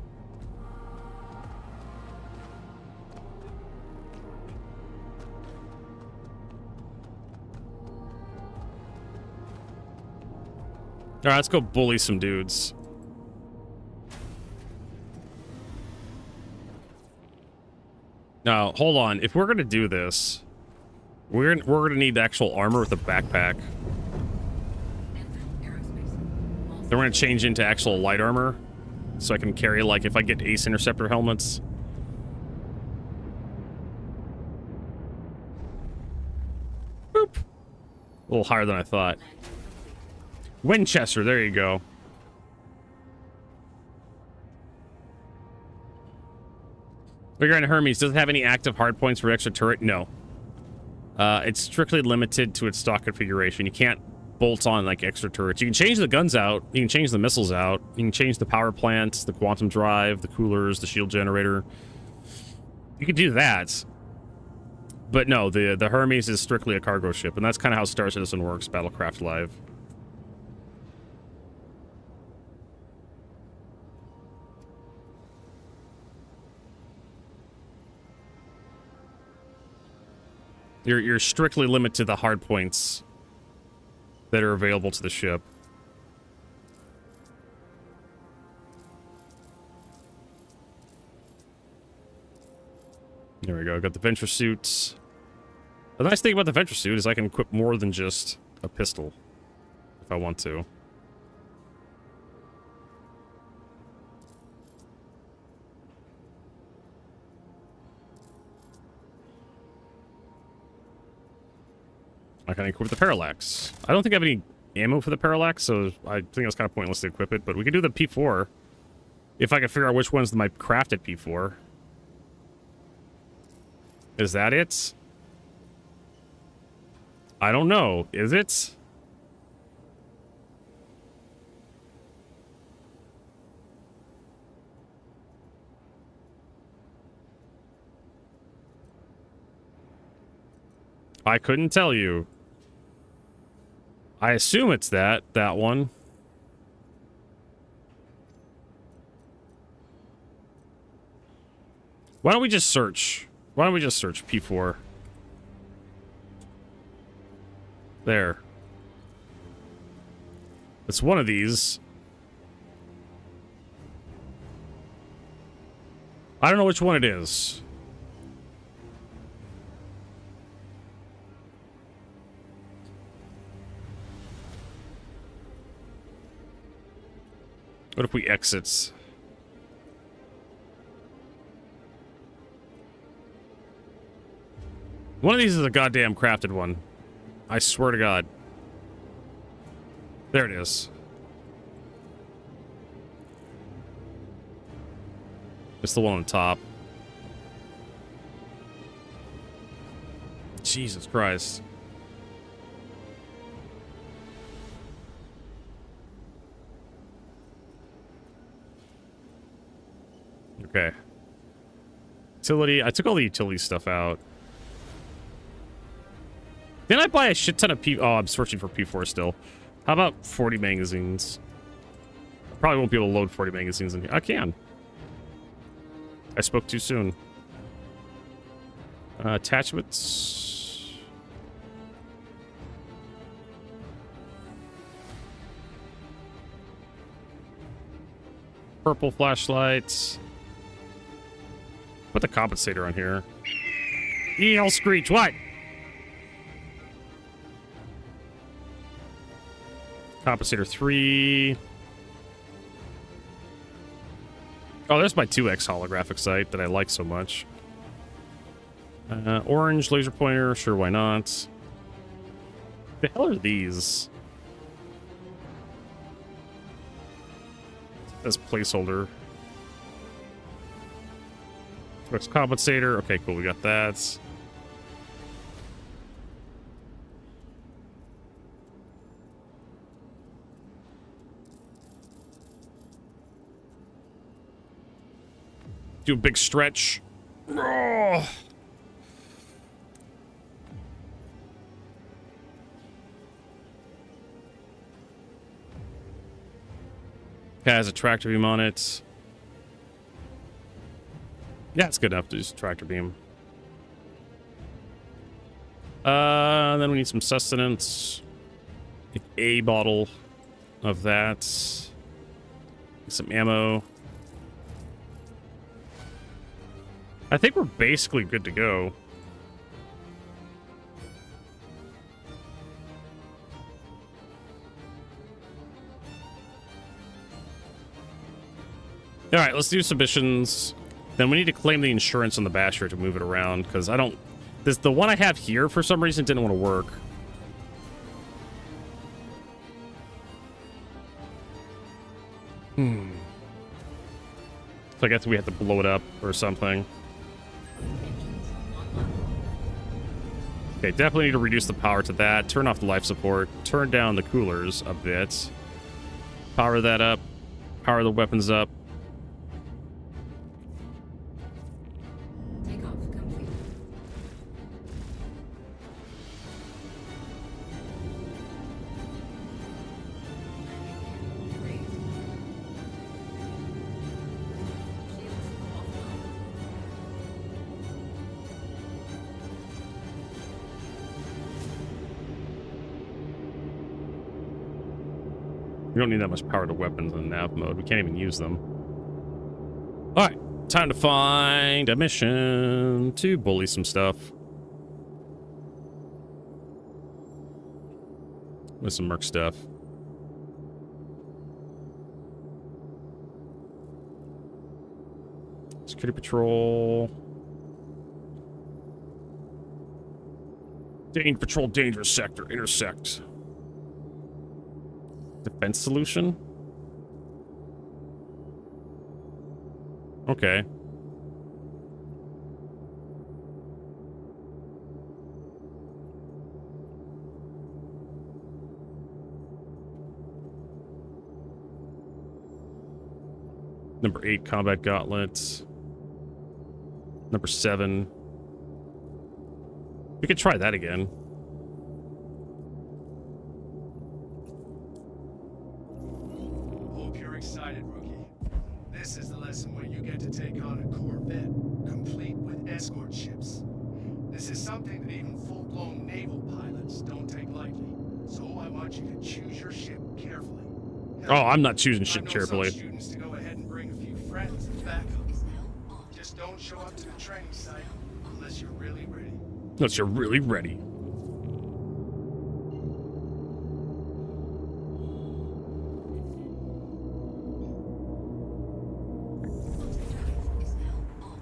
All right, let's go bully some dudes. Now, hold on. If we're gonna do this, we're gonna need actual armor with a backpack. Then we're gonna change into actual light armor, so I can carry, like, if I get Ace Interceptor helmets. Boop. A little higher than I thought. Winchester, there you go. Regarding Hermes, does it have any active hardpoints for extra turret? No. It's strictly limited to its stock configuration. You can't bolt on, like, extra turrets. You can change the guns out. You can change the missiles out. You can change the power plants, the quantum drive, the coolers, the shield generator. You can do that. But no, the Hermes is strictly a cargo ship, and that's kind of how Star Citizen works, Battlecraft Live. You're strictly limited to the hard points that are available to the ship. There we go. Got the Venture suits. The nice thing about the Venture suit is I can equip more than just a pistol if I want to. I can equip the Parallax. I don't think I have any ammo for the Parallax, so I think it's kind of pointless to equip it, but we can do the P4 if I can figure out which one's my crafted P4. Is that it? I don't know. Is it? I couldn't tell you. I assume it's that one. Why don't we just search? Why don't we just search P4? There. It's one of these. I don't know which one it is. What if we exit? One of these is a goddamn crafted one. I swear to God. There it is. It's the one on top. Jesus Christ. Okay. Utility. I took all the utility stuff out. Didn't I buy a shit ton of P... Oh, I'm searching for P4 still. How about 40 magazines? I probably won't be able to load 40 magazines in here. I can. I spoke too soon. Attachments. Purple flashlights. Put the compensator on here. Hell screech, what? Compensator 3. Oh, there's my 2x holographic sight that I like so much. Orange laser pointer, sure, why not? The hell are these? This placeholder. 2x compensator. Okay, cool, we got that. Do a big stretch. Oh. Has a tractor beam on it. Yeah, it's good enough to use tractor beam. Then we need some sustenance. Get a bottle of that. Some ammo. I think we're basically good to go. All right, let's do submissions. Then we need to claim the insurance on the basher to move it around, because I don't... the one I have here, for some reason, didn't want to work. So I guess we have to blow it up or something. Okay, definitely need to reduce the power to that. Turn off the life support. Turn down the coolers a bit. Power that up. Power the weapons up. Takeoff complete. Raise. Shields offline. We don't need that much power to weapons in nav mode. We can't even use them. Alright, time to find a mission to bully some stuff. With some merc stuff. Security patrol. Patrol dangerous sector. Intersect. Defense solution? Okay. Number 8, combat gauntlets. Number 7. We could try that again. Hope you're excited, rookie. This is the lesson where you get to take on a Corvette, complete with escort ships. This is something that even full-blown naval pilots don't take lightly. So I want you to choose your ship carefully. Oh, I'm not choosing shit I know carefully. some students to go ahead and bring a few friends as backup. Just don't show up to the training site unless you're really ready. Unless you're really ready. Is now on.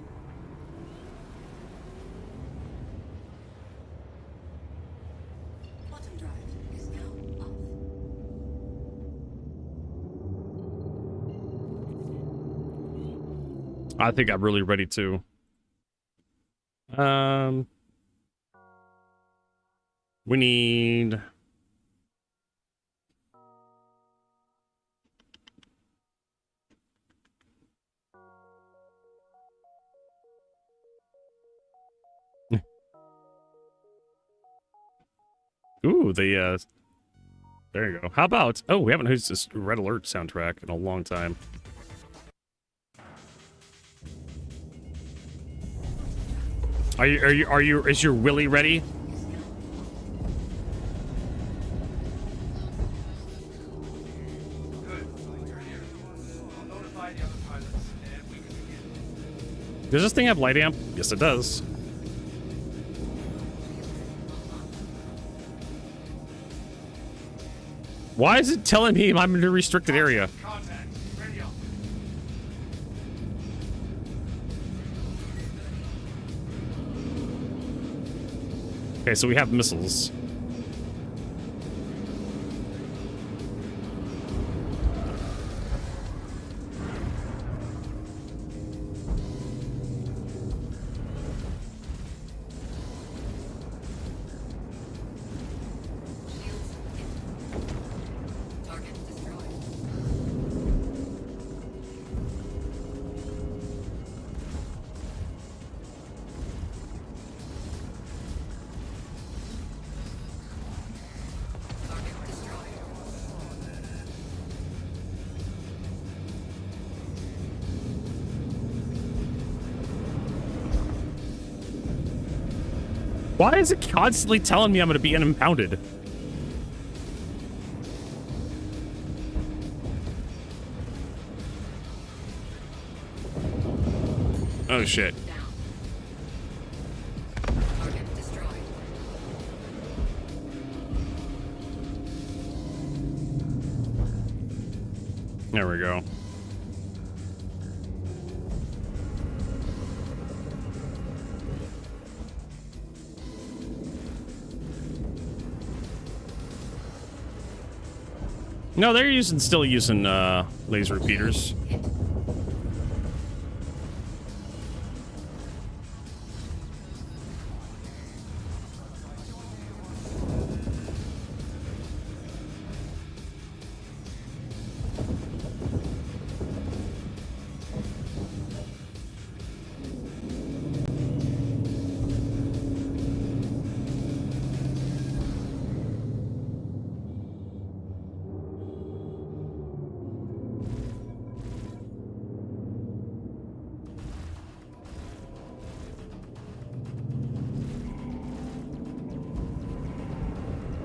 Bottom drive is now off. I think I'm really ready to. We need... Ooh, the, there you go. How about... Oh, we haven't used this Red Alert soundtrack in a long time. Is your Willy ready? Good. You're here. I'll notify the other pilots and we can begin. Does this thing have light amp? Yes, it does. Why is it telling me I'm in a restricted area? Contact. Radio. Okay, so we have missiles. Shields hit. Target destroyed. Why is it constantly telling me I'm gonna be impounded? Oh shit. Down. Target destroyed. There we go. No, they're still using laser repeaters. Hit.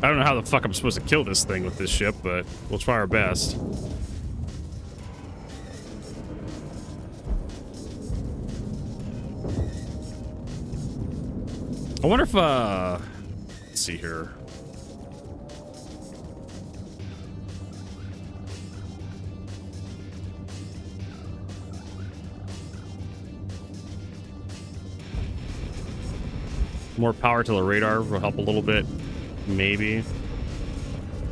I don't know how the fuck I'm supposed to kill this thing with this ship, but we'll try our best. I wonder if, let's see here. More power to the radar will help a little bit. Maybe.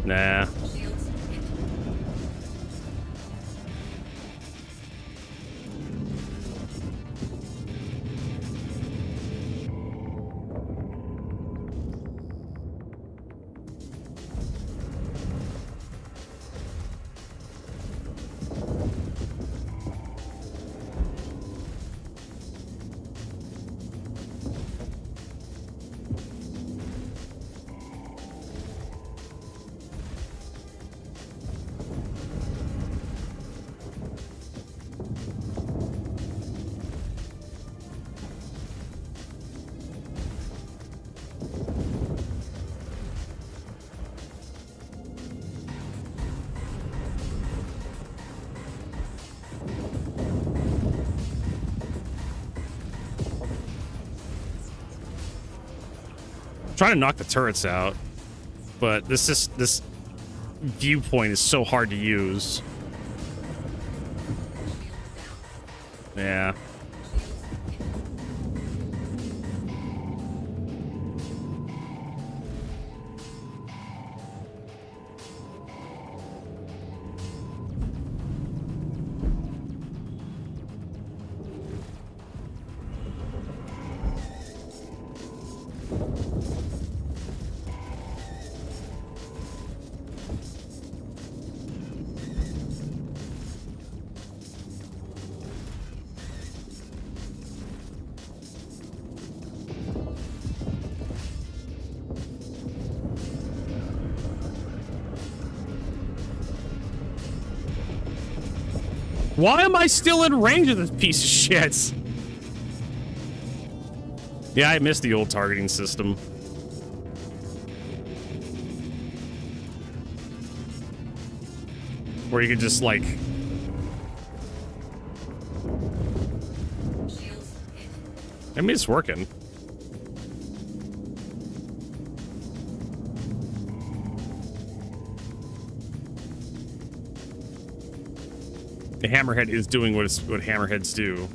Nah. Shields hit. Trying to knock the turrets out, but this viewpoint is so hard to use. Yeah. Why am I still in range of this piece of shit? Yeah, I missed the old targeting system. Where you could just, like... Shields hit. I mean, it's working. The hammerhead is doing what hammerheads do.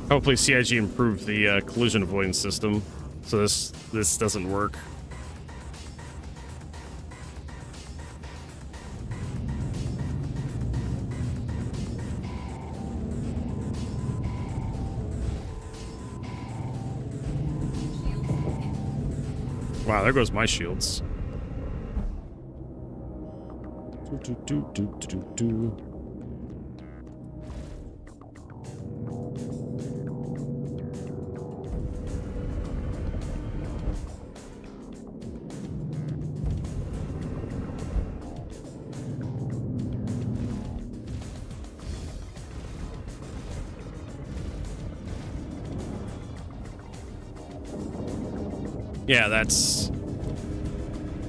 Hopefully CIG improved the collision avoidance system, so this doesn't work. Wow, there goes my shields. Yeah, that's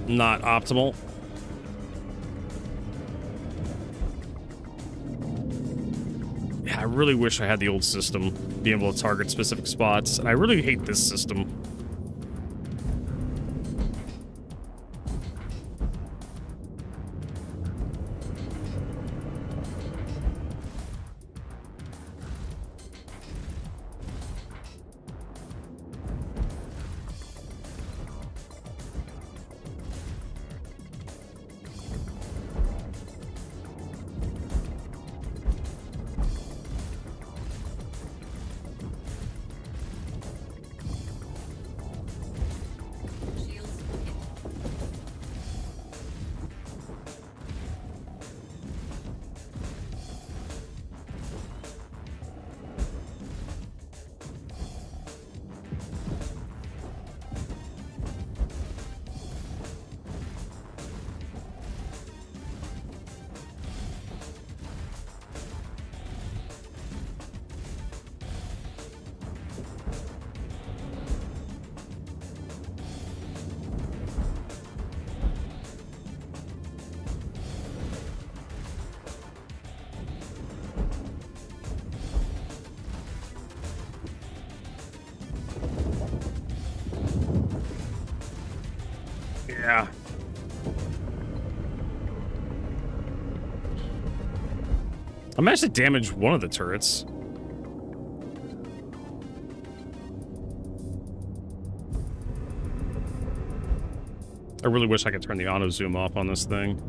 not optimal. Yeah, I really wish I had the old system, being able to target specific spots, and I really hate this system. Shields hit. Yeah. I managed to damage one of the turrets. I really wish I could turn the auto zoom off on this thing.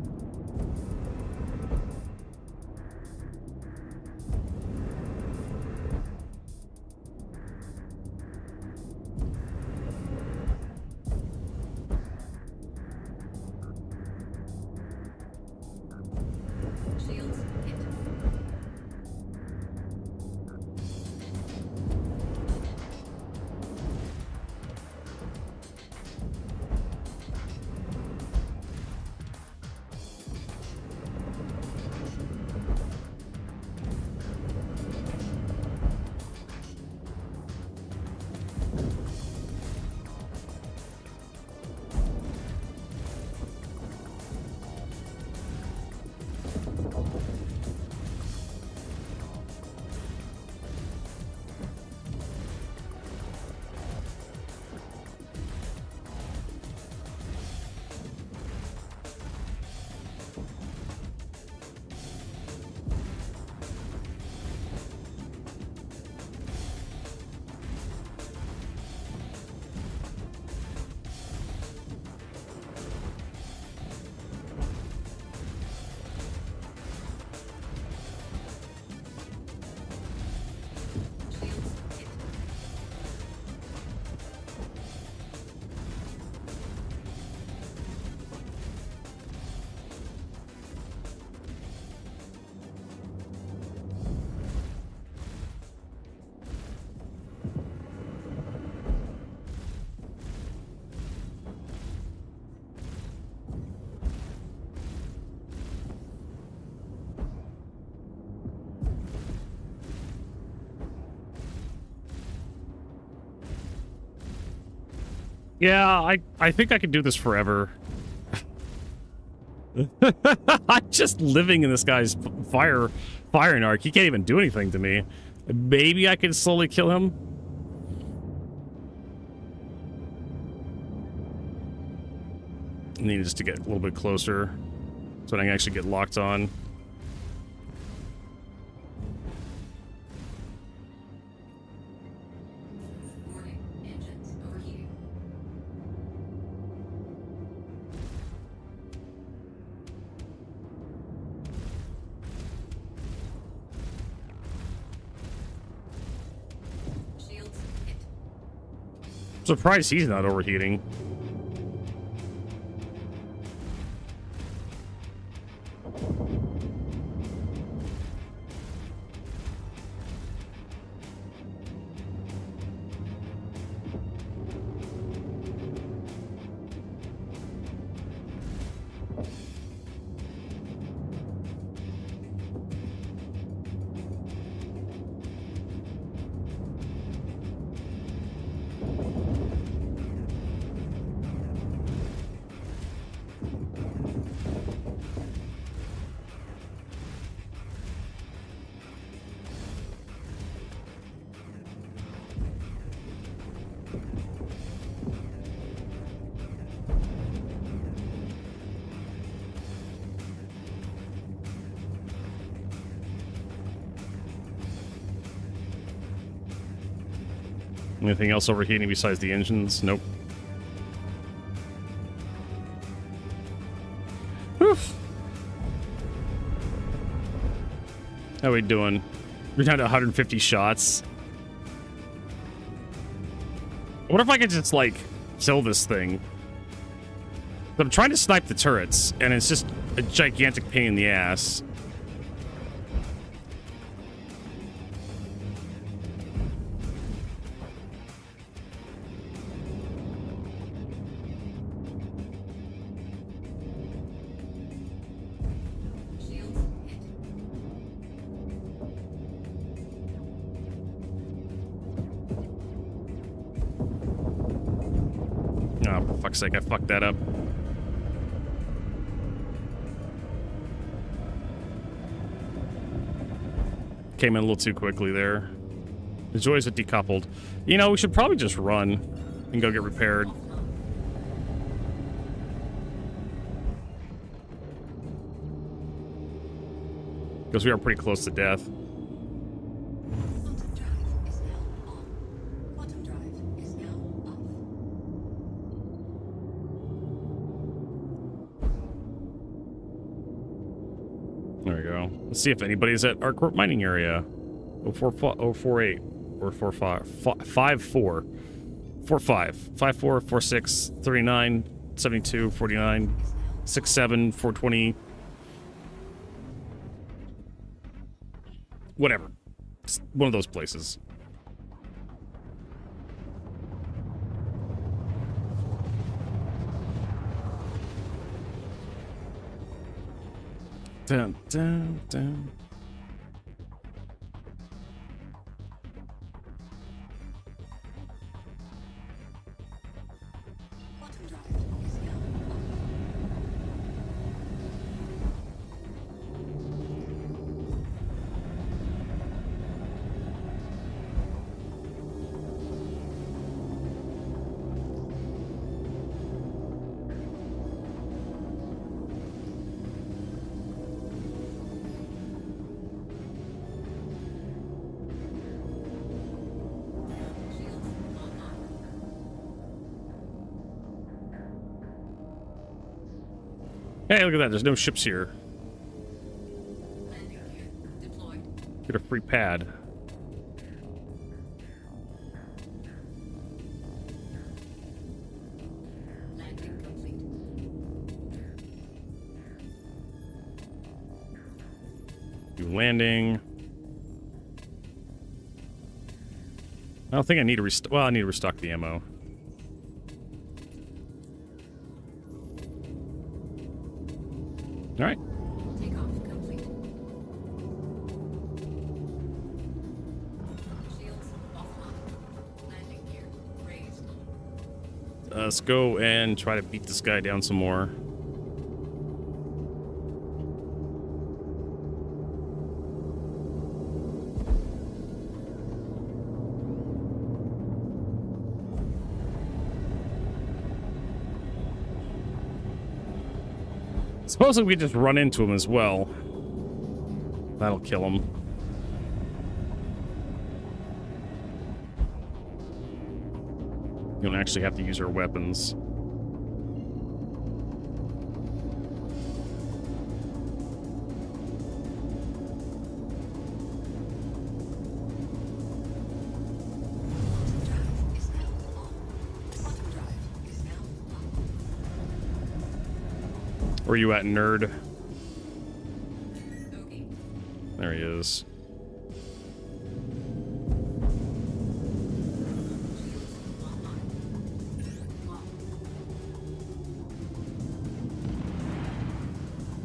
Shields hit. Shields hit. Yeah, I think I could do this forever. I'm just living in this guy's firing arc. He can't even do anything to me. Maybe I can slowly kill him. I need just to get a little bit closer so I can actually get locked on. Warning. Engines overheating. Shields hit. I'm surprised he's not overheating. Anything else overheating besides the engines? Nope. Whew. How we doing? We're down to 150 shots. What if I could just, like, kill this thing? I'm trying to snipe the turrets, and it's just a gigantic pain in the ass. Shields hit. Oh, for fuck's sake, I fucked that up. Came in a little too quickly there. The joys it decoupled. You know, we should probably just run and go get repaired. Because we are pretty close to death. Quantum drive is now on. Quantum drive is now off. There we go. Let's see if anybody's at our court mining area. 048 or 45 54 45 54 46 39 72 49 67 420. Whatever. It's one of those places. Dun, dun, dun. Quantum drive is now on. Shields online. Hey, look at that. There's no ships here. Landing gear deployed. Get a free pad. Landing complete. Do landing. I don't think I need to restock. Well, I need to restock the ammo. All right. Takeoff complete. Shields offline. Landing gear raised. Let's go and try to beat this guy down some more. Supposedly we just run into him as well. That'll kill him. You don't actually have to use our weapons. Quantum drive is now on. Quantum drive is now on. Where are you at, nerd? Bogey. There he is.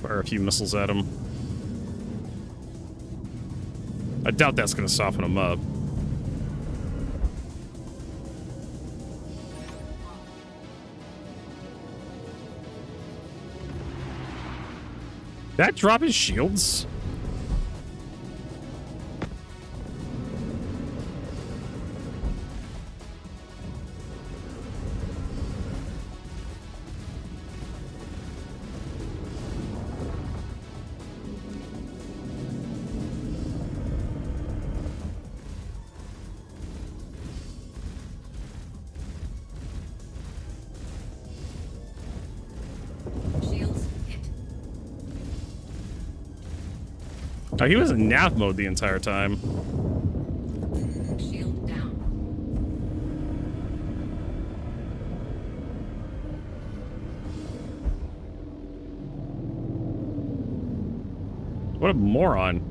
Fire a few missiles at him. I doubt that's going to soften him up. That drop his shields? Oh, he was in nav mode the entire time. Shield down. What a moron.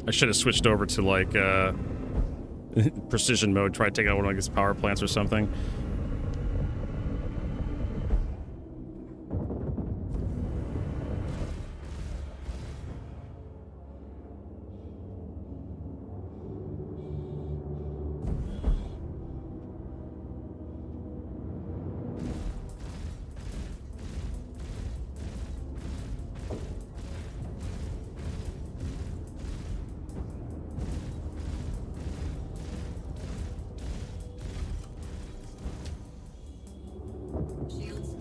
I should have switched over to, like, precision mode, try to take out one of his power plants or something. Shields hit.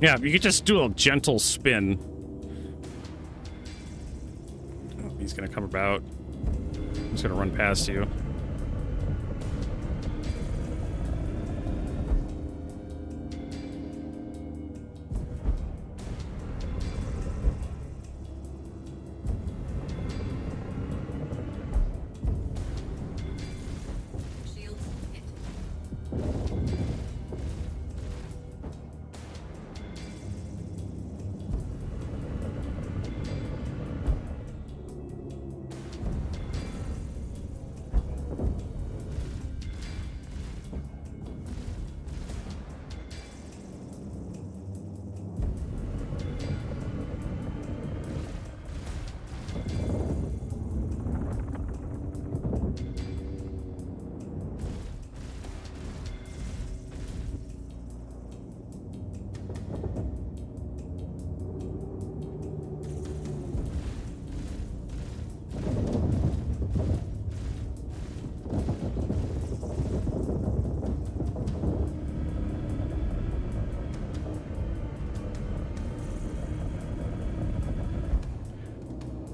Yeah, you could just do a gentle spin. Oh, he's gonna come about. He's gonna run past you. Shields hit.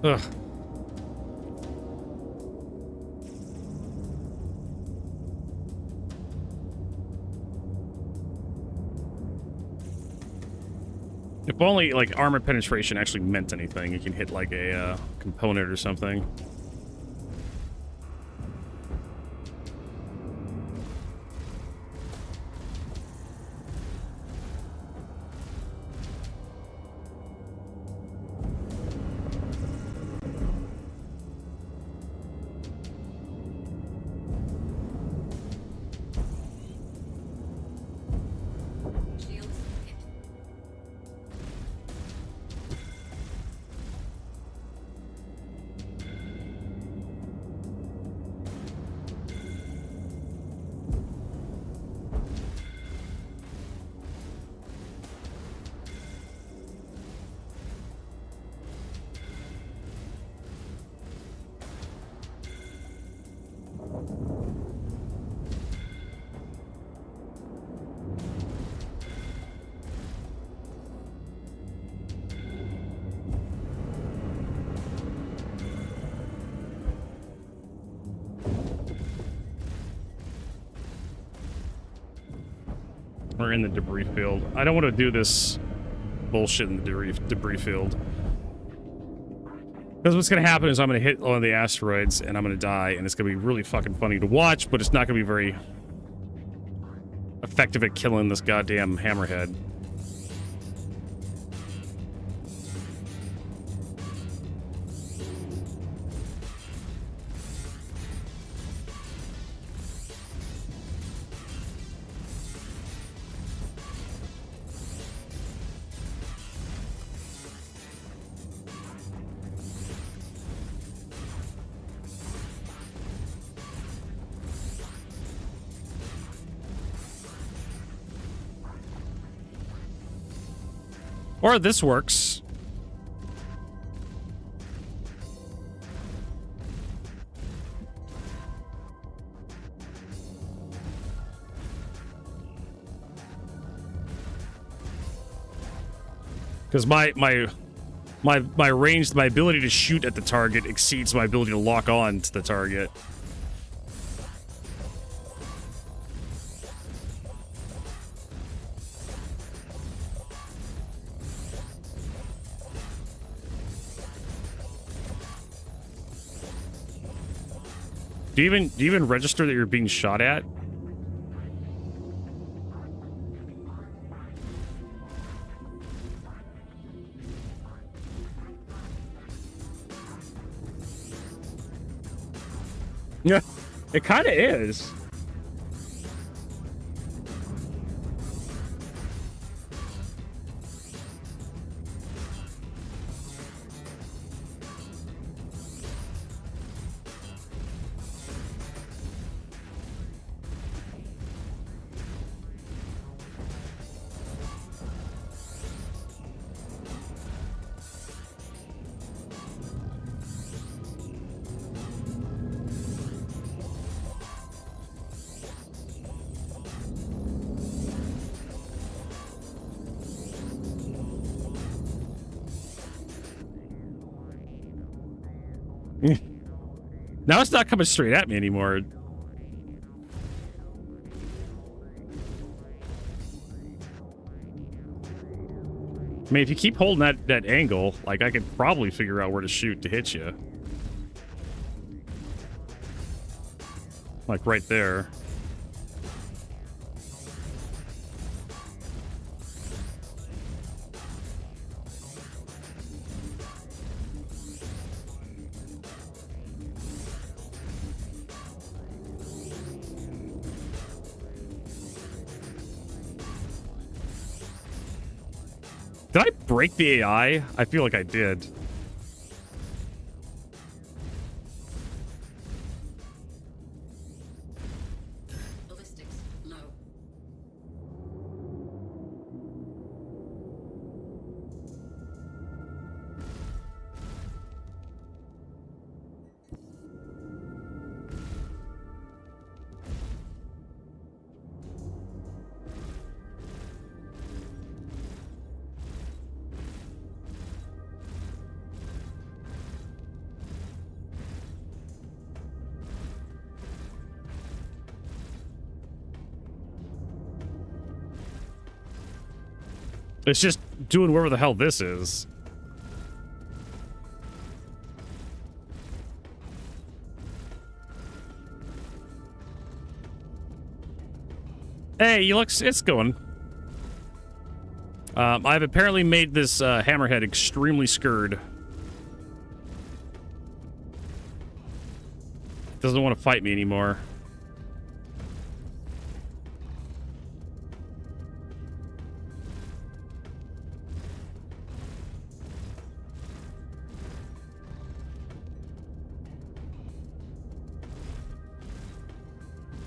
Ugh. If only, like, armor penetration actually meant anything. You can hit, like, a component or something. Shields hit. We're in the debris field. I don't want to do this bullshit in the debris field. Because what's going to happen is I'm going to hit one of the asteroids and I'm going to die, and it's going to be really fucking funny to watch, but it's not going to be very effective at killing this goddamn hammerhead. Or this works. Because my range, my ability to shoot at the target exceeds my ability to lock on to the target. Do you even register that you're being shot at? Yeah, it kind of is. Now it's not coming straight at me anymore. I mean, if you keep holding that angle, like, I could probably figure out where to shoot to hit you. Like, right there. Did I break the AI? I feel like I did. Ballistics low. It's just doing wherever the hell this is. Hey, it's going. I've apparently made this hammerhead extremely scurred. Doesn't want to fight me anymore.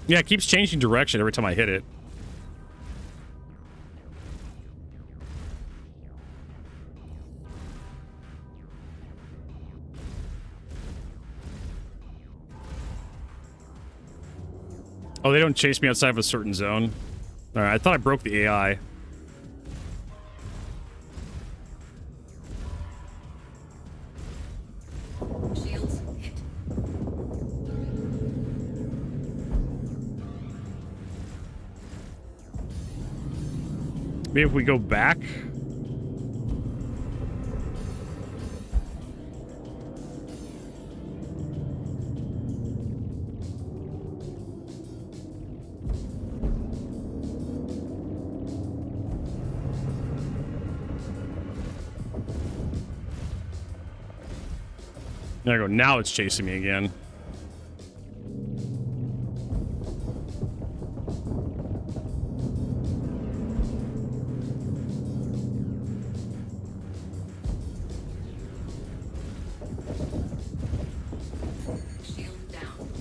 Yeah, it keeps changing direction every time I hit it. Oh, they don't chase me outside of a certain zone? Alright, I thought I broke the AI. Shields hit. Maybe if we go back. There I go. Now it's chasing me again. Shield down.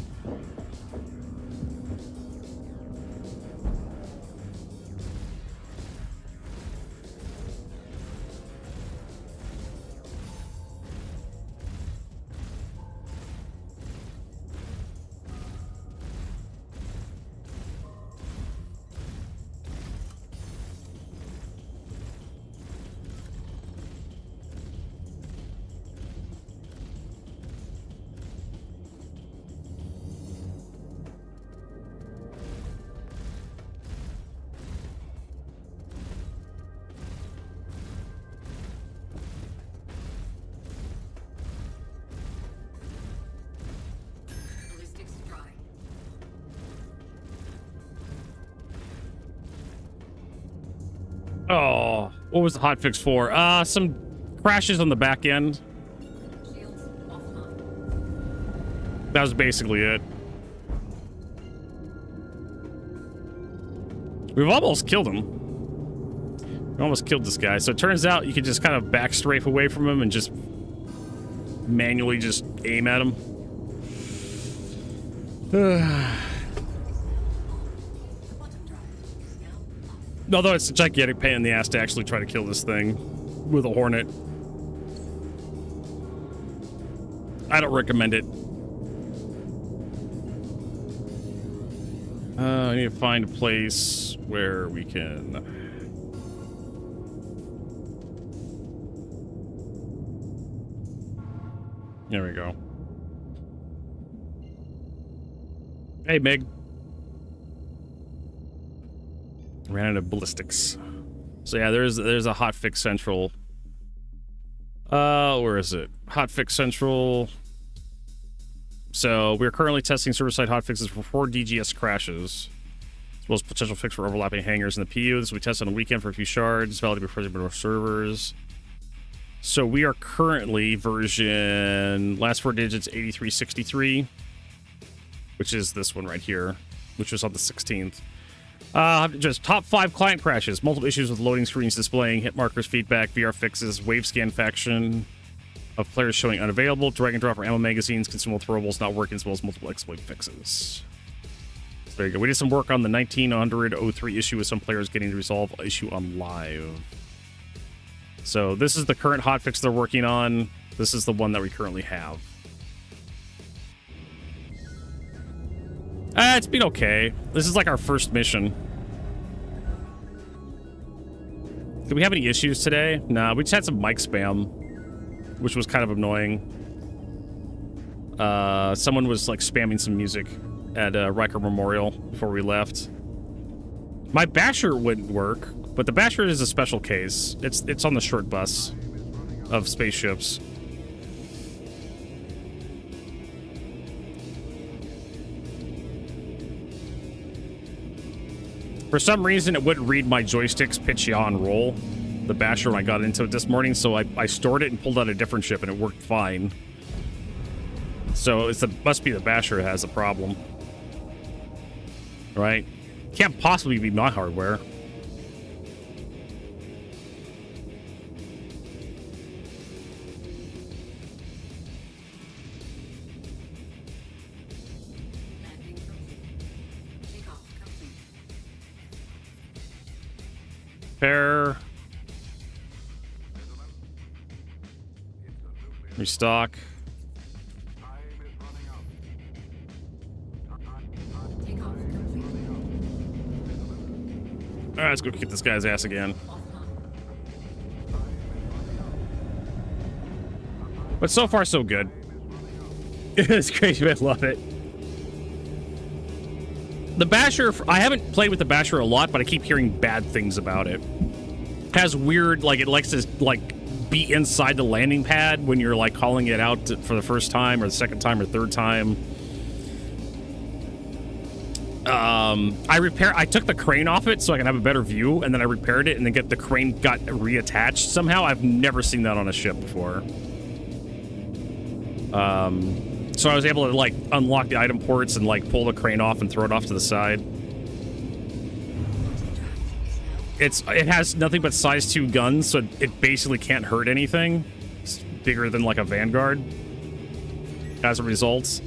Oh, what was the hotfix for? Some crashes on the back end. Shields offline. That was basically it. We've almost killed him. We almost killed this guy. So it turns out you can just kind of back strafe away from him and just manually just aim at him. Although it's a gigantic pain in the ass to actually try to kill this thing with a Hornet. I don't recommend it. I need to find a place where we can... There we go. Hey, Mig. Ran out of ballistics. So yeah, there's a hotfix central. Where is it? Hotfix central. So we're currently testing server-side hotfixes for 4 DGS crashes, as well as potential fix for overlapping hangars in the PU. This will be tested on the weekend for a few shards, validated before more servers. So we are currently version, last 4 digits, 8363, which is this one right here, which was on the 16th. Just top 5 client crashes, multiple issues with loading screens displaying, hit markers, feedback, VR fixes, wave scan faction of players showing unavailable, drag and drop for ammo magazines, consumable throwables not working, as well as multiple exploit fixes. So there you go. We did some work on the 1903 issue with some players getting to resolve issue on live. So this is the current hotfix they're working on. This is the one that we currently have. It's been okay. This is like our first mission. Did we have any issues today? Nah, we just had some mic spam, which was kind of annoying. Someone was like spamming some music at Riker Memorial before we left. My basher wouldn't work, but the basher is a special case. It's on the short bus of spaceships. For some reason, it wouldn't read my joystick's pitch yaw and roll, the basher, when I got into it this morning, so I stored it and pulled out a different ship, and it worked fine. So must be the basher that has a problem. Right? Can't possibly be my hardware. Landing complete. Takeoff complete. Repair. Restock. Takeoff complete. Alright, let's go kick this guy's ass again. But so far, so good. It's crazy, I love it. The basher, I haven't played with the basher a lot, but I keep hearing bad things about it. It has weird, like, it likes to, like, be inside the landing pad when you're, like, calling it out for the first time or the second time or third time. I took the crane off it so I can have a better view, and then I repaired it, and then the crane got reattached somehow. I've never seen that on a ship before. So I was able to, like, unlock the item ports and, like, pull the crane off and throw it off to the side. It has nothing but size 2 guns, so it basically can't hurt anything. It's bigger than, like, a Vanguard as a result.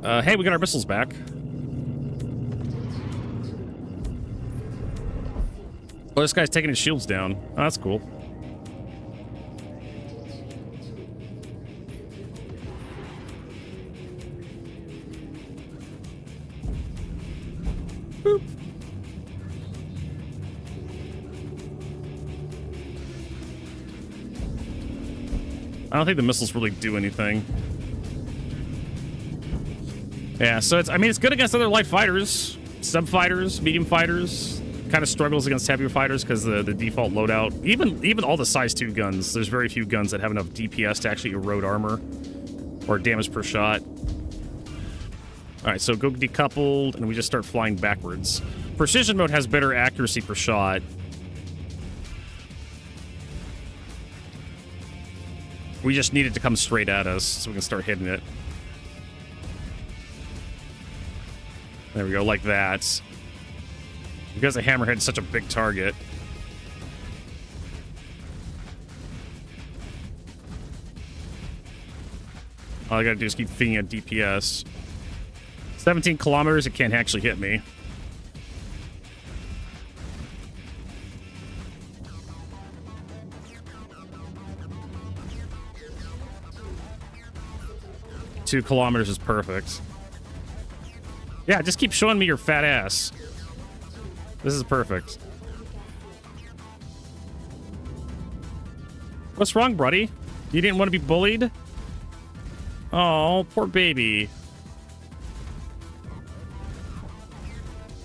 Hey, we got our missiles back. Oh, this guy's taking his shields down. Oh, that's cool. Boop. I don't think the missiles really do anything. Yeah, so it's good against other light fighters, sub fighters, medium fighters. Kind of struggles against heavier fighters because the default loadout, even all the size 2 guns, there's very few guns that have enough DPS to actually erode armor or damage per shot. All right, so go decoupled, and we just start flying backwards. Precision mode has better accuracy per shot. We just need it to come straight at us so we can start hitting it. There we go, like that. Because the hammerhead's such a big target. All I gotta do is keep feeding at DPS. 17 kilometers, it can't actually hit me. Two kilometers is perfect. Yeah, just keep showing me your fat ass. This is perfect. What's wrong, buddy? You didn't want to be bullied? Oh, poor baby.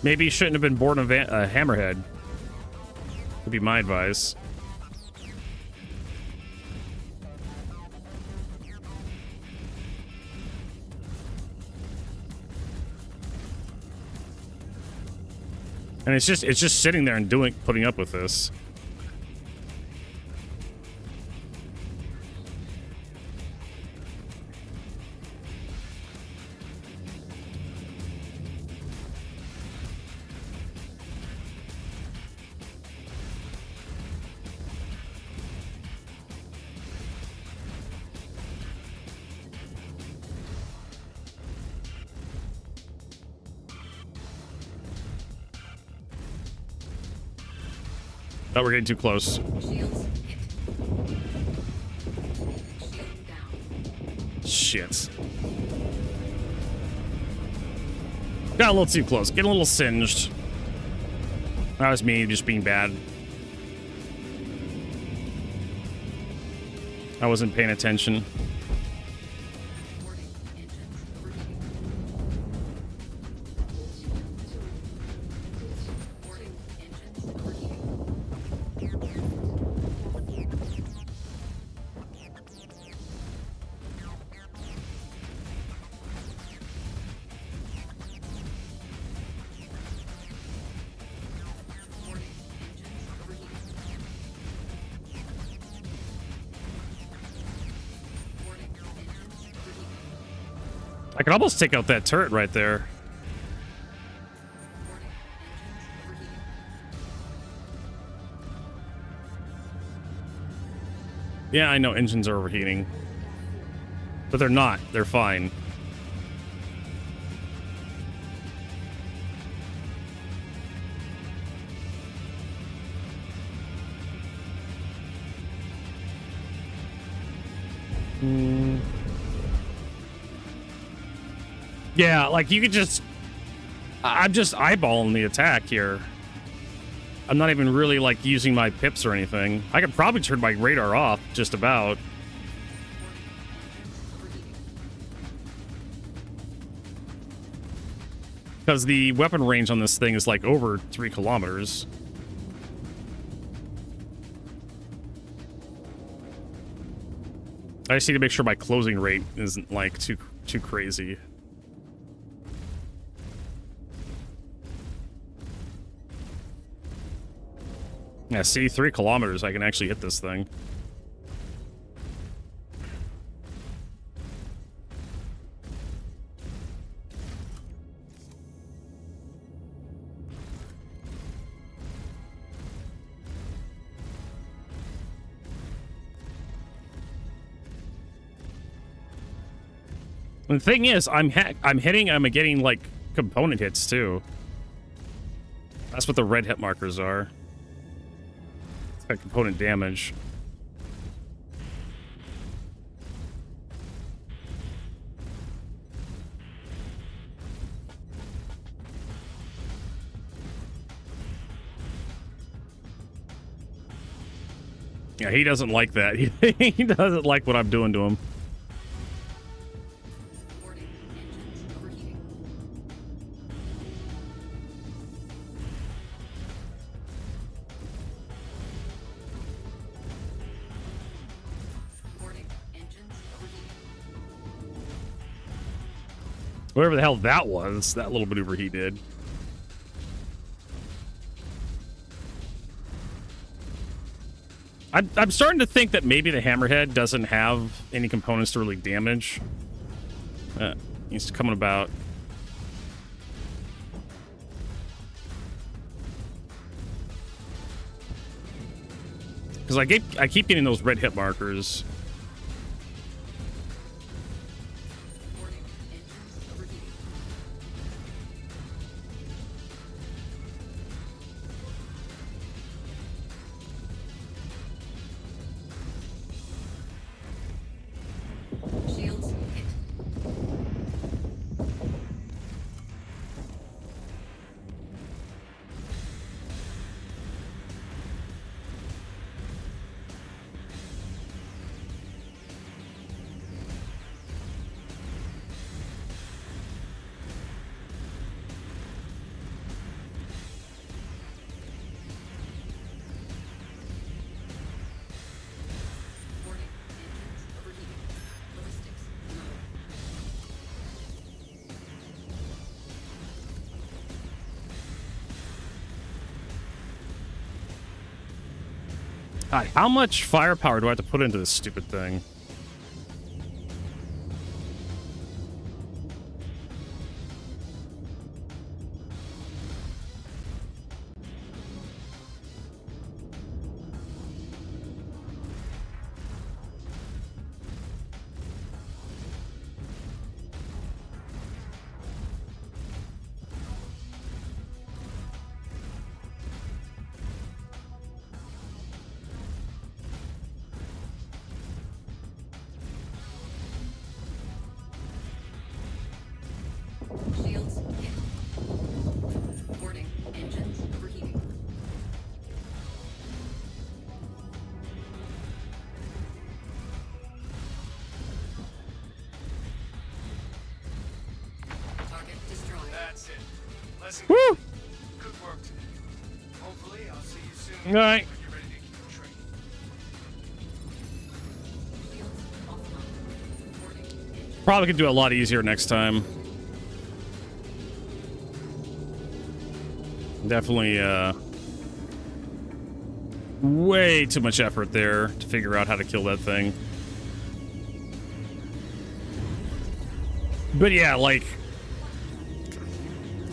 Maybe you shouldn't have been born a hammerhead. Would be my advice. And it's just sitting there and putting up with this. Oh, we're getting too close. Shields hit. Shield down. Shit. Got a little too close. Getting a little singed. That was me just being bad. I wasn't paying attention. Reporting engines overheating. Reporting engines overheating. Reporting engines overheating. Reporting engines overheating. I could almost take out that turret right there. Reporting engines overheating. Yeah, I know engines are overheating. But they're not. They're fine. Yeah, like you could just... I'm just eyeballing the attack here. I'm not even really like using my pips or anything. I could probably turn my radar off just about. Because the weapon range on this thing is like over 3 kilometers. I just need to make sure my closing rate isn't like too crazy. Yeah, see, 3 kilometers, I can actually hit this thing. And the thing is, I'm getting like component hits too. That's what the red hit markers are. It's got component damage. Yeah, he doesn't like that. He doesn't like what I'm doing to him. Reporting engines overheating. Reporting engines overheating. Whatever the hell that was, that little maneuver he did. I'm starting to think that maybe the hammerhead doesn't have any components to really damage. He's coming about. Because I keep getting those red hit markers. Warning, engines overheating. Shields hit. Warning, engines overheating. Ballistics low. God, how much firepower do I have to put into this stupid thing? Shields hit. Warning, engines overheating. Target destroyed. That's it. Lesson Woo! complete. Good work today. Hopefully, I'll see you soon. All right. When you're ready to keep training. Shields offline. Warning, engines. Probably could do it a lot easier next time. Definitely, way too much effort there to figure out how to kill that thing. But yeah, like,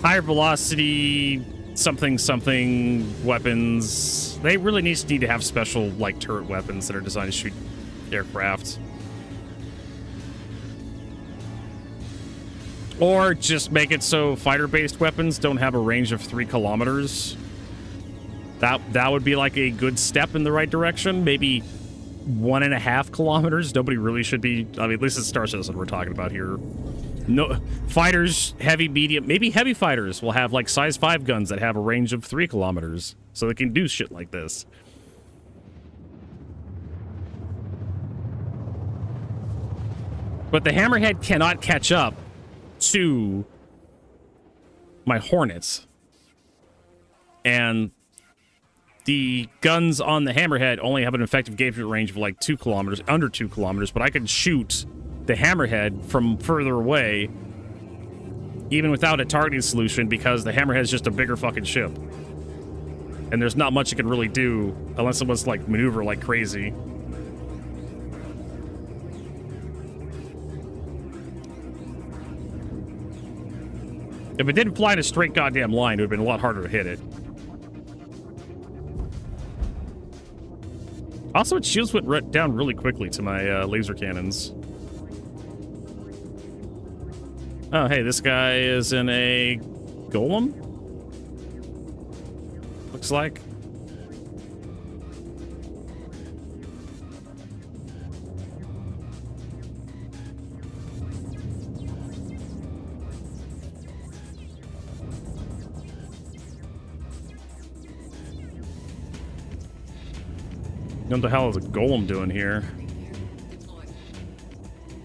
higher velocity, something weapons. They really need to have special, like, turret weapons that are designed to shoot aircraft. Or just make it so fighter-based weapons don't have a range of 3 kilometers. That would be like a good step in the right direction. Maybe 1.5 kilometers. Nobody really should be. I mean, at least it's Star Citizen we're talking about here. No fighters, heavy, medium, maybe heavy fighters will have like size 5 guns that have a range of 3 kilometers, so they can do shit like this. But the Hammerhead cannot catch up to my Hornets. And the guns on the Hammerhead only have an effective engagement range of like 2 kilometers, under 2 kilometers, but I can shoot the Hammerhead from further away even without a targeting solution because the Hammerhead is just a bigger fucking ship. And there's not much it can really do unless it was like maneuver like crazy. If it didn't fly in a straight goddamn line, it would have been a lot harder to hit it. Also, its shields went down really quickly to my laser cannons. Oh, hey, this guy is in a golem? Looks like. What the hell is a golem doing here? Deployed. Landing complete.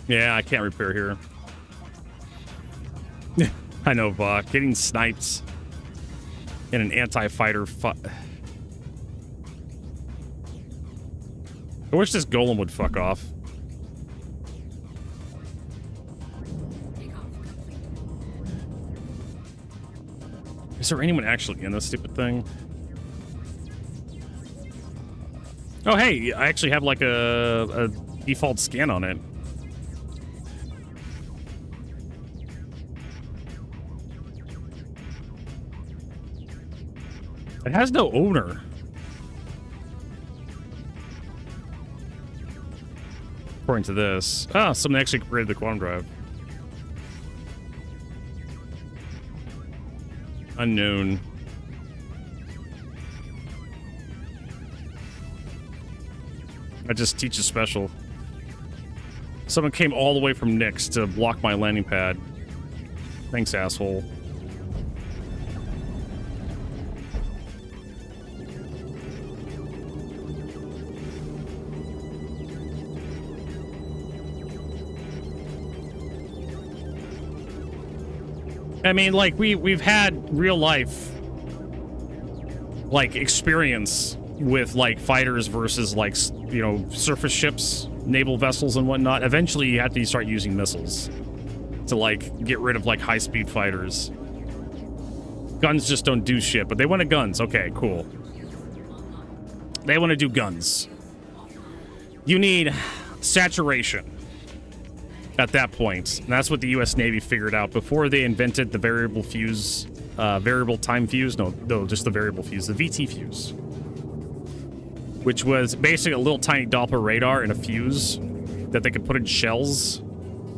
Yeah, I can't repair here. I know, Vok. Getting sniped in an anti-fighter I wish this golem would fuck off. Is there anyone actually in this stupid thing? Oh, hey, I actually have like a default scan on it. It has no owner. According to this. Ah, someone actually created the quantum drive. Unknown. I just teach a special. Someone came all the way from Nyx to block my landing pad. Thanks, asshole. I mean, like, we've had real life, like, experience with, like, fighters versus, like, you know, surface ships, naval vessels and whatnot. Eventually, you have to start using missiles to, like, get rid of, like, high-speed fighters. Guns just don't do shit, but they want guns. Okay, cool. They want to do guns. You need saturation. At that point, and that's what the U.S. Navy figured out before they invented the variable fuse, variable time fuse. No, just the variable fuse, the VT fuse, which was basically a little tiny Doppler radar and a fuse that they could put in shells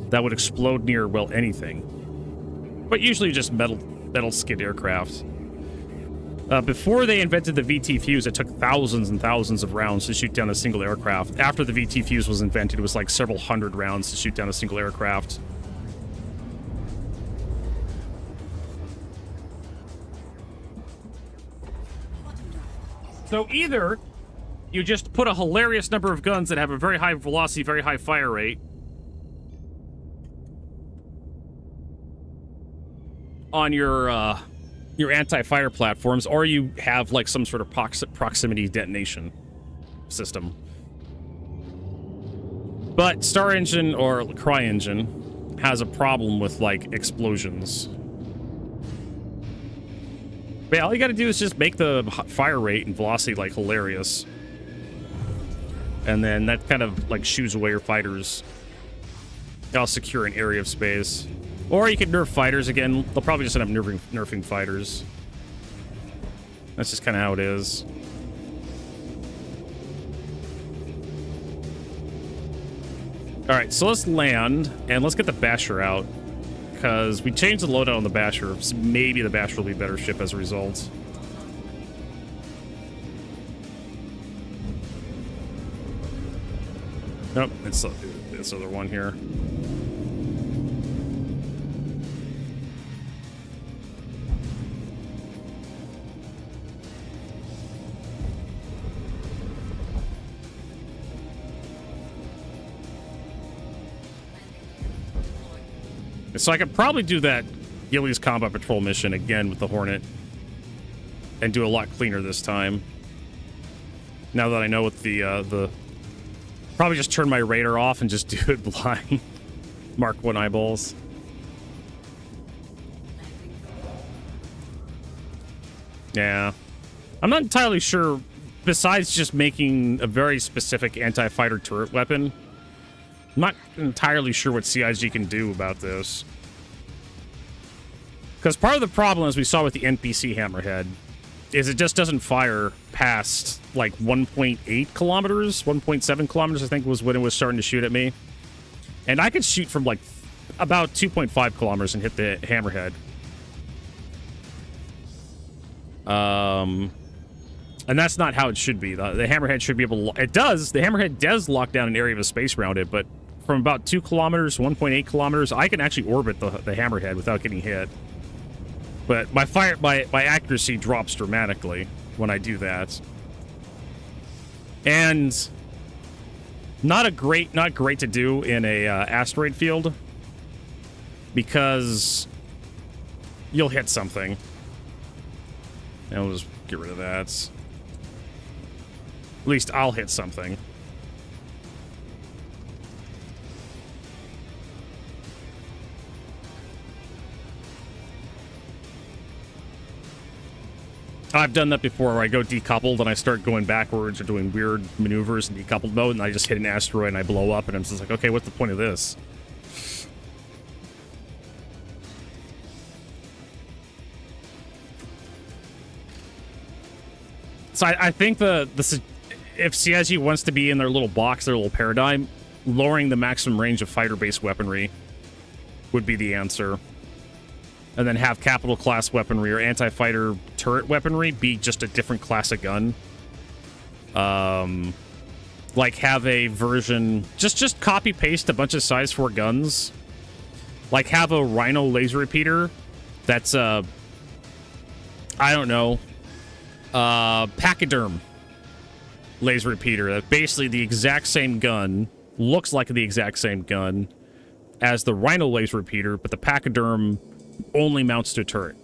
that would explode near, well, anything, but usually just metal skid aircraft. Before they invented the VT fuse, it took thousands and thousands of rounds to shoot down a single aircraft. After the VT fuse was invented, it was like several hundred rounds to shoot down a single aircraft. So either you just put a hilarious number of guns that have a very high velocity, very high fire rate on your anti-fire platforms, or you have like some sort of proximity detonation system. But Star Engine or CryEngine has a problem with like explosions. But yeah, all you gotta do is just make the fire rate and velocity like hilarious, and then that kind of like shoos away your fighters. That'll secure an area of space. Or you could nerf fighters again. They'll probably just end up nerfing fighters. That's just kind of how it is. Alright, so let's land, and let's get the Basher out. Because we changed the loadout on the Basher, so maybe the Basher will be a better ship as a result. Nope, it's this other one here. So I could probably do that Gilly's Combat Patrol mission again with the Hornet and do a lot cleaner this time. Now that I know what the probably just turn my radar off and just do it blind. Mark 1 eyeballs. Yeah. I'm not entirely sure, besides just making a very specific anti-fighter turret weapon, I'm not entirely sure what CIG can do about this. Because part of the problem, as we saw with the NPC Hammerhead, is it just doesn't fire past, like, 1.8 kilometers? 1.7 kilometers, I think, was when it was starting to shoot at me. And I could shoot from, like, about 2.5 kilometers and hit the Hammerhead. And that's not how it should be. The Hammerhead should be able to... It does. The Hammerhead does lock down an area of space around it, but from about 2 kilometers, 1.8 kilometers, I can actually orbit the Hammerhead without getting hit. But my accuracy drops dramatically when I do that. And not great to do in a asteroid field, because you'll hit something. And we'll just get rid of that. At least I'll hit something. I've done that before where I go decoupled and I start going backwards or doing weird maneuvers in decoupled mode and I just hit an asteroid and I blow up and I'm just like, okay, what's the point of this? So I think if CIG wants to be in their little box, their little paradigm, lowering the maximum range of fighter-based weaponry would be the answer. And then have capital class weaponry or anti-fighter turret weaponry be just a different class of gun. Like have a version, just copy paste a bunch of size 4 guns. Like have a Rhino laser repeater that's I don't know, pachyderm laser repeater. That's basically the exact same gun, looks like the exact same gun as the Rhino laser repeater, but the pachyderm only mounts to a turret.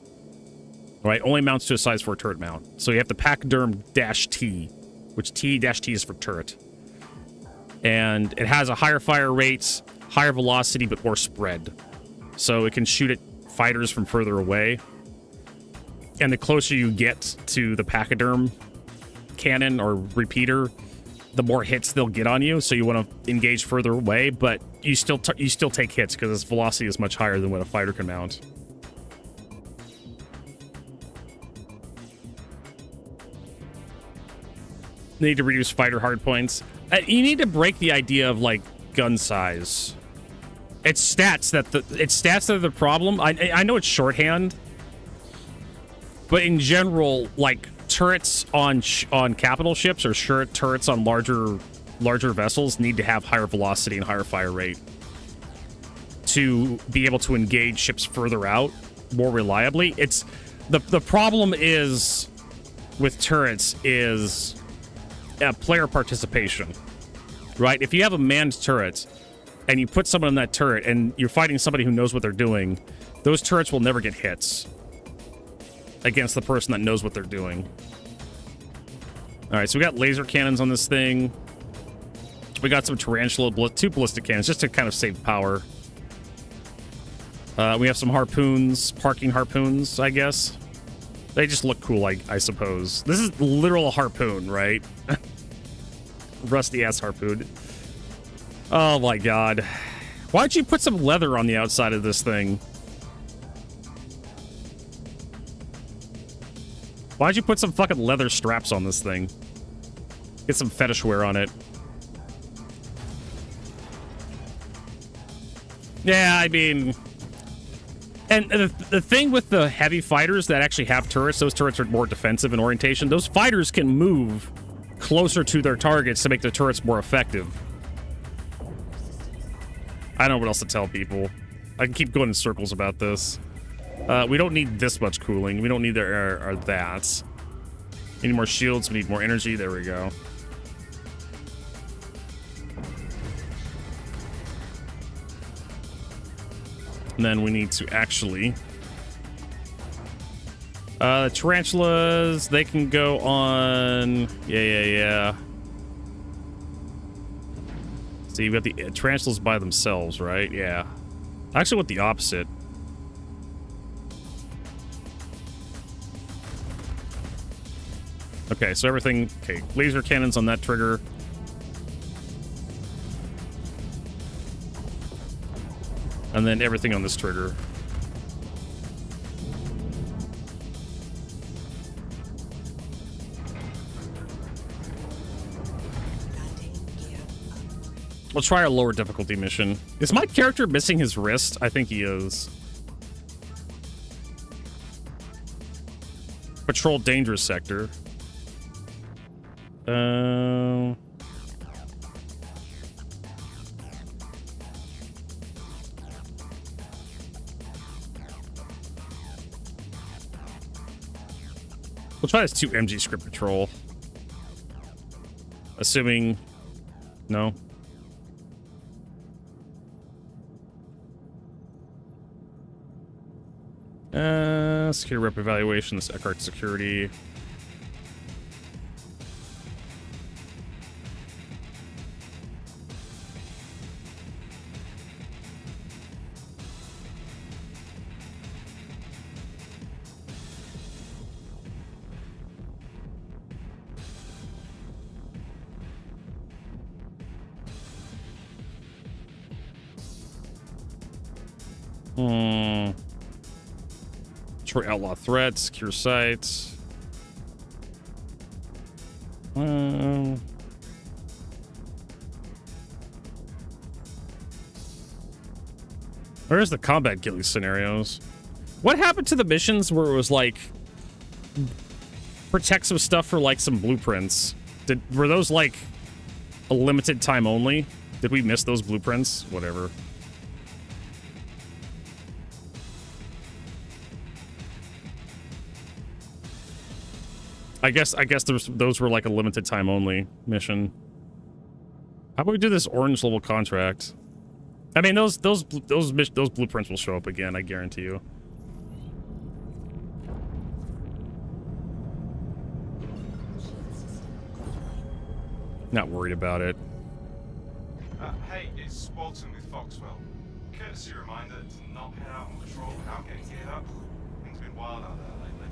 Right? Only mounts to a size 4 turret mount. So you have the pachyderm-T, which T-T is for turret. And it has a higher fire rate, higher velocity, but more spread. So it can shoot at fighters from further away. And the closer you get to the pachyderm cannon or repeater, the more hits they'll get on you. So you want to engage further away, but you still take hits because its velocity is much higher than what a fighter can mount. Need to reduce fighter hardpoints. You need to break the idea of like gun size. It's stats that are the problem. I know it's shorthand, but in general, like turrets on capital ships or turrets on larger vessels need to have higher velocity and higher fire rate to be able to engage ships further out more reliably. It's the problem is with turrets is player participation, right? If you have a manned turret and you put someone in that turret and you're fighting somebody who knows what they're doing, those turrets will never get hits against the person that knows what they're doing. All right, so we got laser cannons on this thing. We got some tarantula, 2 ballistic cannons just to kind of save power. We have some harpoons, parking harpoons, I guess. They just look cool, I suppose. This is literal harpoon, right? Rusty-ass harpoon. Oh, my God. Why'd you put some leather on the outside of this thing? Why'd you put some fucking leather straps on this thing? Get some fetish wear on it. Yeah, I mean... And the thing with the heavy fighters that actually have turrets, those turrets are more defensive in orientation. Those fighters can move closer to their targets to make their turrets more effective. I don't know what else to tell people. I can keep going in circles about this. We don't need this much cooling. We don't need that. We need more shields. We need more energy. There we go. And then we need to actually... tarantulas, they can go on... Yeah. So you've got the tarantulas by themselves, right? Yeah. I actually want the opposite. Okay, so everything... Okay, laser cannons on that trigger. And then everything on this trigger. We'll try a lower difficulty mission. Is my character missing his wrist? I think he is. Patrol dangerous sector. We'll try this 2 MG script patrol. Assuming... No. Security rep evaluation. This Eckhart security. Destroy outlaw threats, secure sites. Where's the combat ghillie scenarios? What happened to the missions where it was like protect some stuff for like some blueprints? Were those like a limited time only? Did we miss those blueprints? Whatever. I guess those were like a limited time only mission. How about we do this orange level contract? I mean, those blueprints will show up again, I guarantee you. Not worried about it. Hey, it's Walton with Foxwell. Courtesy reminder to not head out on patrol without getting geared up. Things have been wild out there lately.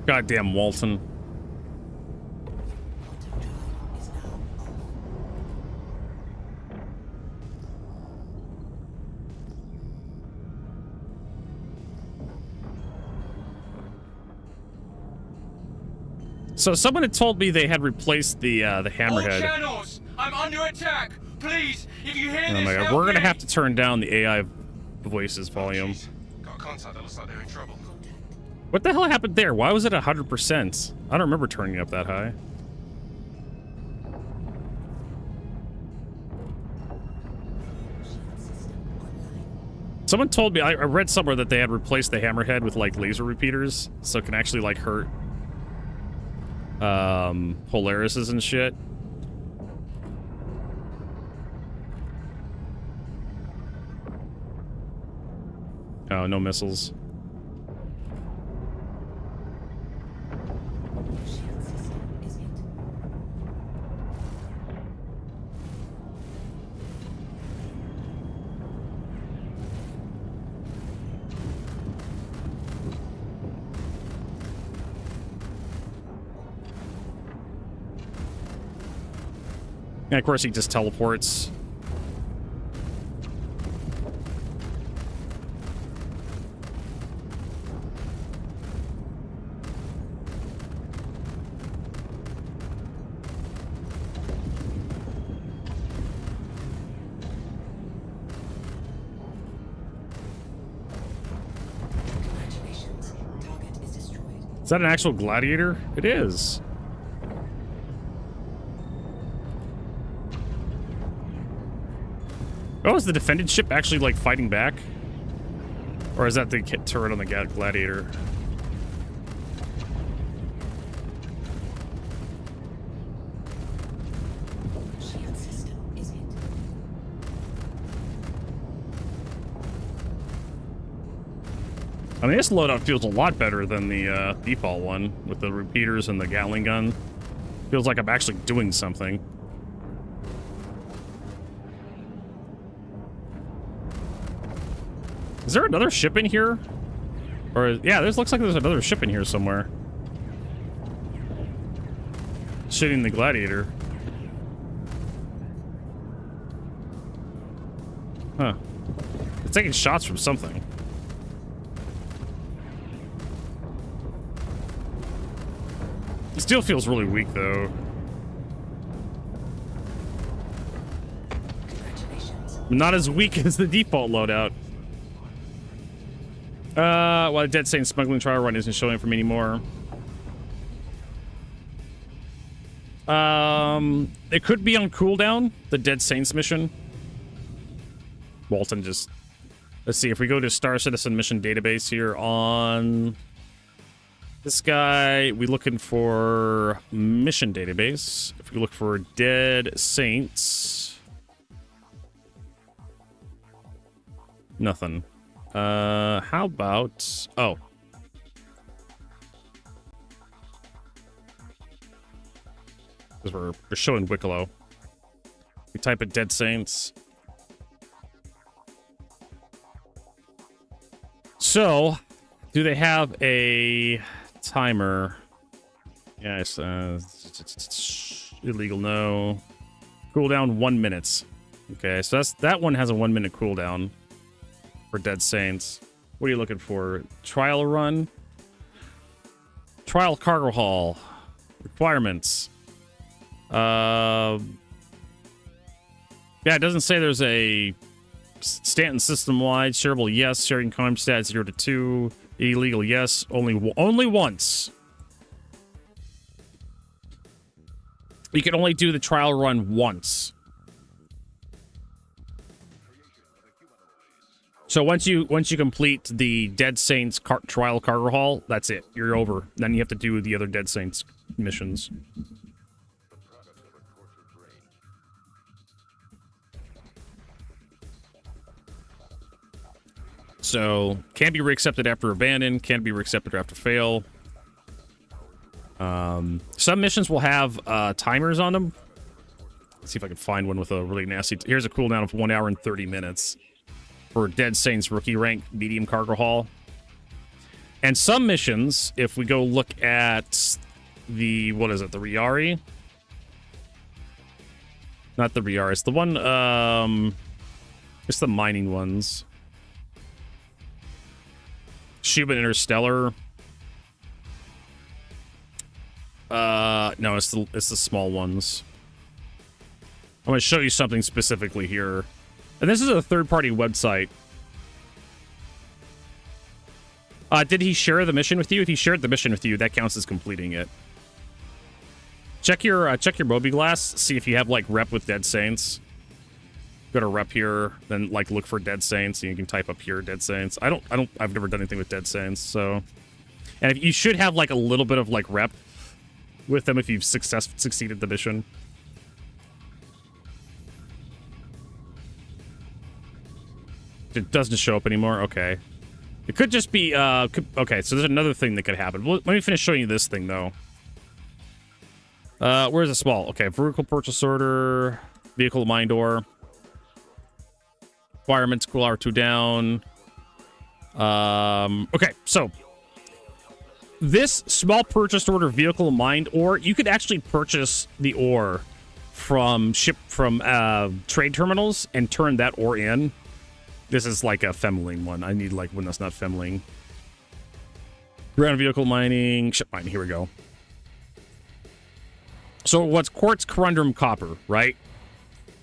Goddamn Walton. So someone had told me they had replaced the hammerhead. All channels, I'm under attack. Please, if you hear Oh this, my god, help we're gonna me. have to turn down the AI voices volume. Got a contact that looks like they're in trouble. What the hell happened there? Why was it 100%? I don't remember turning it up that high. Someone told me, I read somewhere that they had replaced the hammerhead with like laser repeaters, so it can actually like hurt Polarises and shit. Oh, no missiles. And of course he just teleports. Congratulations. Target is destroyed. Is that an actual gladiator? It is. Oh, is the defended ship actually, like, fighting back? Or is that the turret on the gladiator? Shield system is hit. I mean, this loadout feels a lot better than the default one, with the repeaters and the Gatling gun. Feels like I'm actually doing something. Is there another ship in here? Or, yeah, looks like there's another ship in here somewhere. Shooting the gladiator. Huh. It's taking shots from something. It still feels really weak, though. Congratulations. Not as weak as the default loadout. Well, the Dead Saint smuggling trial run isn't showing for me anymore. It could be on cooldown, the Dead Saints mission. Walton just... Let's see, if we go to Star Citizen mission database here on... This guy, we looking for mission database. If we look for Dead Saints... Nothing. How about... Oh. Because we're showing Wicklow. We type in Dead Saints. So, do they have a timer? Yes. Illegal, no. Cooldown 1 minute. Okay, so that one has a 1 minute cooldown for Dead Saints. What are you looking for? Trial run? Trial cargo haul. Requirements. Yeah, it doesn't say there's a Stanton system-wide. Shareable, yes. Sharing crime stats 0 to 2. Illegal, yes. Only once. You can only do the trial run once. So once you complete the Dead Saints trial cargo haul, that's it. You're over. Then you have to do the other Dead Saints missions. So can't be reaccepted after abandon. Can't be reaccepted after fail. Some missions will have timers on them. Let's see if I can find one with a really nasty... Here's a cooldown of 1 hour and 30 minutes for Dead Saints rookie rank medium cargo haul. And some missions, if we go look at the... What is it? The Riari? Not the Riari. It's the one... It's the mining ones. Schumann Interstellar. No, it's the small ones. I'm going to show you something specifically here. And this is a third-party website. Did he share the mission with you? If he shared the mission with you, that counts as completing it. Check your Moby Glass. See if you have like rep with Dead Saints. Go to rep here, then like look for Dead Saints, and you can type up here Dead Saints. I've never done anything with Dead Saints, so. And if you should have like a little bit of like rep with them if you've succeeded the mission. It doesn't show up anymore. Okay. It could just be okay, so there's another thing that could happen. Well, let me finish showing you this thing though. Where's the small? Okay, vertical purchase order, vehicle mine door. Requirements, cool hour 2 down. Okay, so this small purchase order vehicle mined ore, you could actually purchase the ore from trade terminals and turn that ore in. This is like a Femling one. I need like one that's not Femling. Ground vehicle mining, ship mining. Here we go. So what's quartz, corundum, copper, right?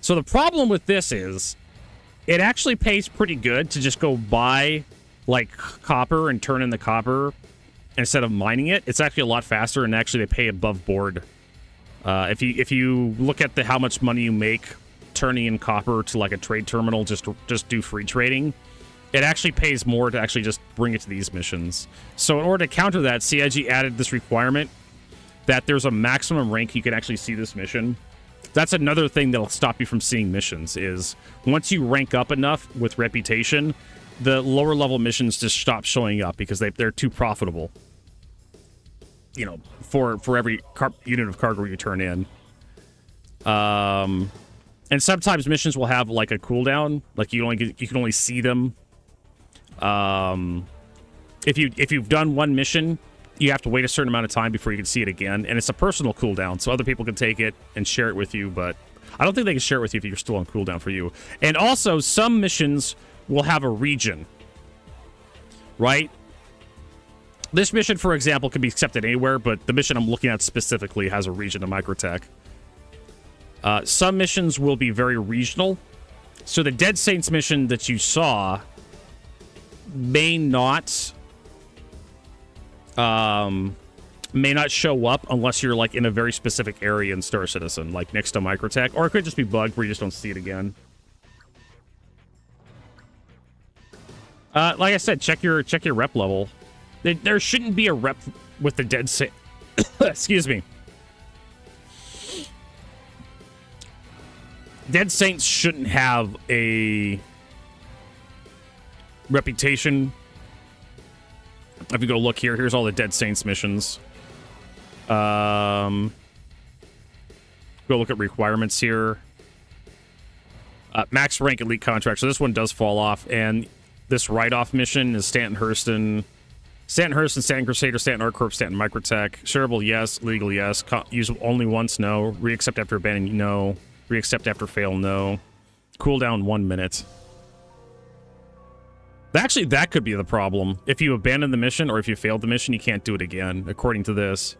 So the problem with this is it actually pays pretty good to just go buy like copper and turn in the copper instead of mining it. It's actually a lot faster, and actually they pay above board. If you look at how much money you make turning in copper to like a trade terminal, just do free trading, it actually pays more to actually just bring it to these missions. So in order to counter that, CIG added this requirement that there's a maximum rank you can actually see this mission. That's another thing that'll stop you from seeing missions, is once you rank up enough with reputation, the lower level missions just stop showing up because they're too profitable. You know, for every unit of cargo you turn in. And sometimes missions will have like a cooldown, like you can only see them. If you've done one mission, you have to wait a certain amount of time before you can see it again, and it's a personal cooldown, so other people can take it and share it with you, but I don't think they can share it with you if you're still on cooldown for you. And also, some missions will have a region, right? This mission, for example, can be accepted anywhere, but the mission I'm looking at specifically has a region of Microtech. Some missions will be very regional. So the Dead Saints mission that you saw may not show up unless you're like in a very specific area in Star Citizen, like next to Microtech, or it could just be bugged where you just don't see it again. Like I said, check your rep level. There shouldn't be a rep with the Dead Saint. Excuse me. Dead Saints shouldn't have a reputation. If you go look here, here's all the Dead Saints missions. Go look at requirements here. Max rank elite contract. So this one does fall off, and this write-off mission is Stanton Hurston, Stanton Crusader, Stanton Art Corp, Stanton Microtech. Shareable, yes. Legal, yes. Use only once, no. Reaccept after abandon, no. Reaccept after fail, no. Cooldown 1 minute. Actually, that could be the problem. If you abandon the mission or if you failed the mission, you can't do it again, according to this.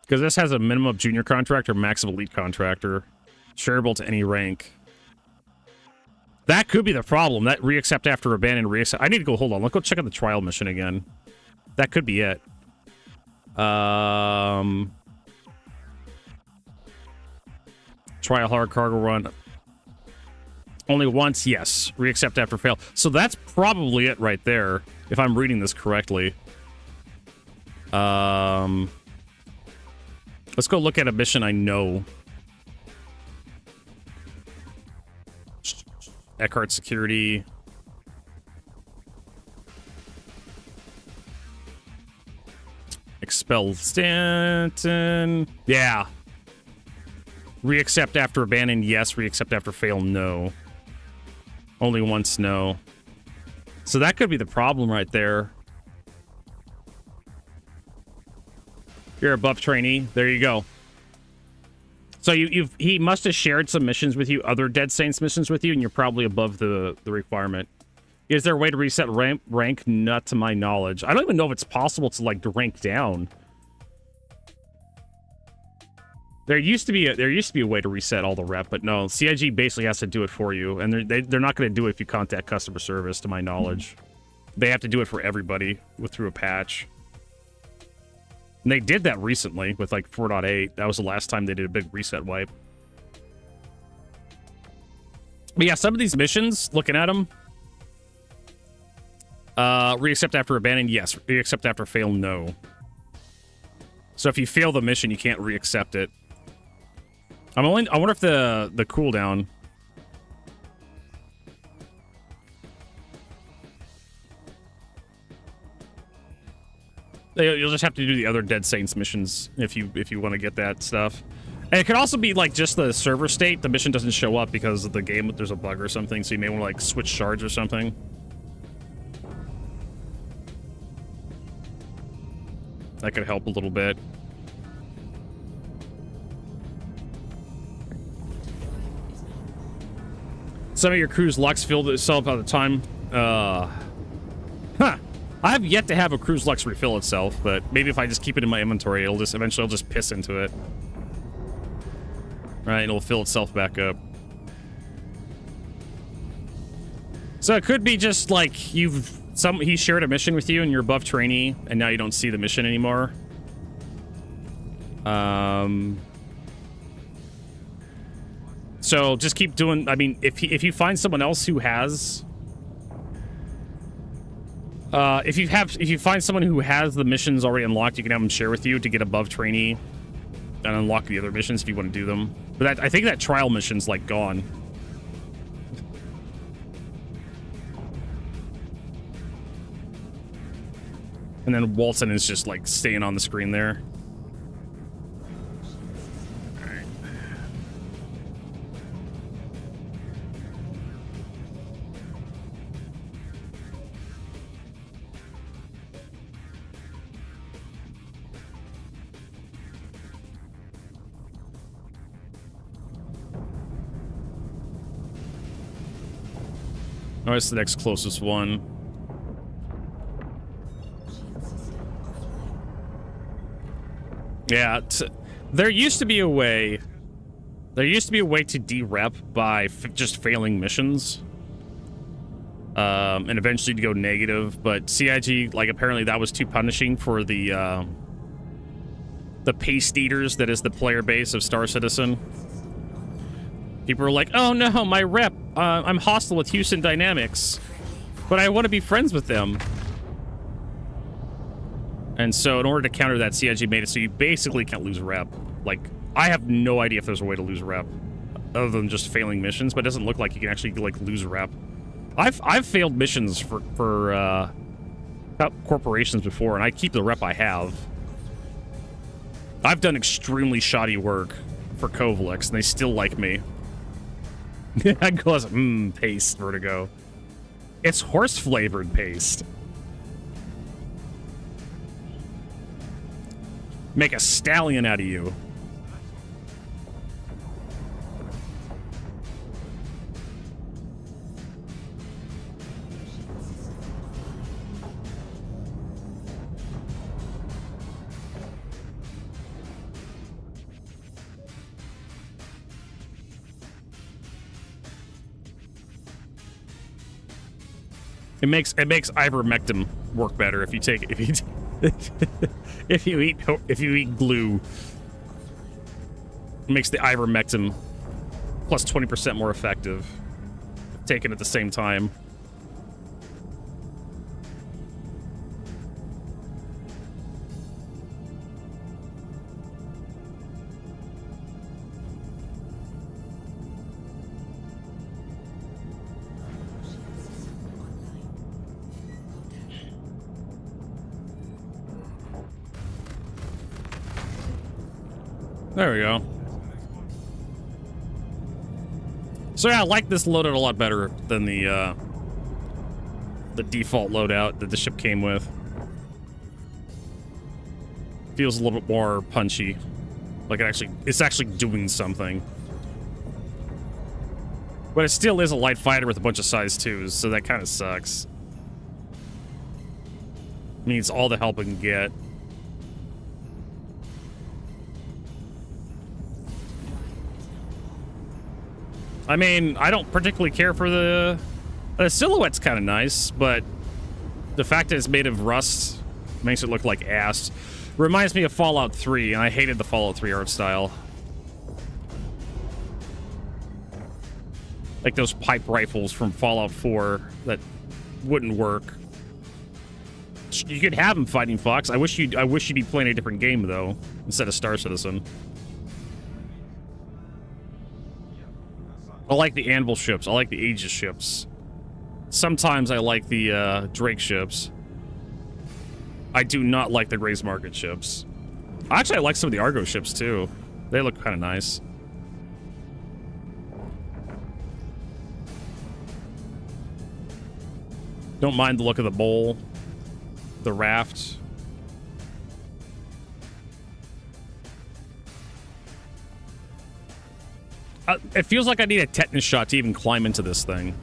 Because this has a minimum of junior contractor, max of elite contractor. Shareable to any rank. That could be the problem. That reaccept after abandon, reaccept. I need to go, hold on. Let's go check out the trial mission again. That could be it. Trial hard cargo run. Only once, yes. Reaccept after fail. So that's probably it right there, if I'm reading this correctly. Let's go look at a mission I know. Eckhart Security. Expel Stanton. Yeah. Reaccept after abandon, yes. Reaccept after fail, no. Only once, no. So that could be the problem right there. You're a buff trainee. There you go. So he must have shared some missions with you, other Dead Saints missions with you, and you're probably above the requirement. Is there a way to reset rank? Not to my knowledge. I don't even know if it's possible to like rank down. There used to be a way to reset all the rep, but no, CIG basically has to do it for you, and they're not going to do it if you contact customer service, to my knowledge. They have to do it for everybody through a patch. And they did that recently with like 4.8. That was the last time they did a big reset wipe. But yeah, some of these missions, looking at them, reaccept after abandon, yes. Reaccept after fail, no. So if you fail the mission, you can't reaccept it. I wonder if the cooldown. You'll just have to do the other Dead Saints missions if you want to get that stuff. And it could also be like just the server state. The mission doesn't show up because of the game. There's a bug or something, so you may want to like switch shards or something. That could help a little bit. Some of your crew's Lux filled itself at the time. I have yet to have a cruise Lux refill itself, but maybe if I just keep it in my inventory, eventually I'll just piss into it. Right, it'll fill itself back up. So it could be just like he shared a mission with you and you're above trainee, and now you don't see the mission anymore. So just keep doing. I mean, if you find someone else who has. If you find someone who has the missions already unlocked, you can have them share with you to get above trainee and unlock the other missions if you want to do them. But I think that trial mission's like gone. And then Walton is just like staying on the screen there. Oh, it's the next closest one. Yeah, there used to be a way. There used to be a way to de-rep by just failing missions. And eventually to go negative, but CIG, like, apparently that was too punishing for the paste eaters that is the player base of Star Citizen. People are like, oh no, my rep, I'm hostile with Houston Dynamics, but I want to be friends with them. And so in order to counter that, CIG made it so you basically can't lose rep. Like, I have no idea if there's a way to lose rep other than just failing missions, but it doesn't look like you can actually like lose rep. I've failed missions for corporations before, and I keep the rep I have. I've done extremely shoddy work for Kovalex, and they still like me. That goes, paste, Vertigo. It's horse-flavored paste. Make a stallion out of you. It makes ivermectin work better if you if you eat glue. It makes the ivermectin plus 20% more effective. Taken at the same time. There we go. So yeah, I like this loadout a lot better than the default loadout that the ship came with. Feels a little bit more punchy. Like it's actually doing something. But it still is a light fighter with a bunch of size 2s, so that kind of sucks. Needs all the help it can get. I mean, I don't particularly care for the silhouette's kind of nice, but the fact that it's made of rust makes it look like ass. Reminds me of Fallout 3, and I hated the Fallout 3 art style. Like those pipe rifles from Fallout 4 that wouldn't work. You could have them fighting Fox. I wish you'd be playing a different game though, instead of Star Citizen. I like the Anvil ships. I like the Aegis ships. Sometimes I like the Drake ships. I do not like the Grays Market ships. Actually, I like some of the Argo ships too. They look kind of nice. Don't mind the look of the bowl, the raft. It feels like I need a tetanus shot to even climb into this thing.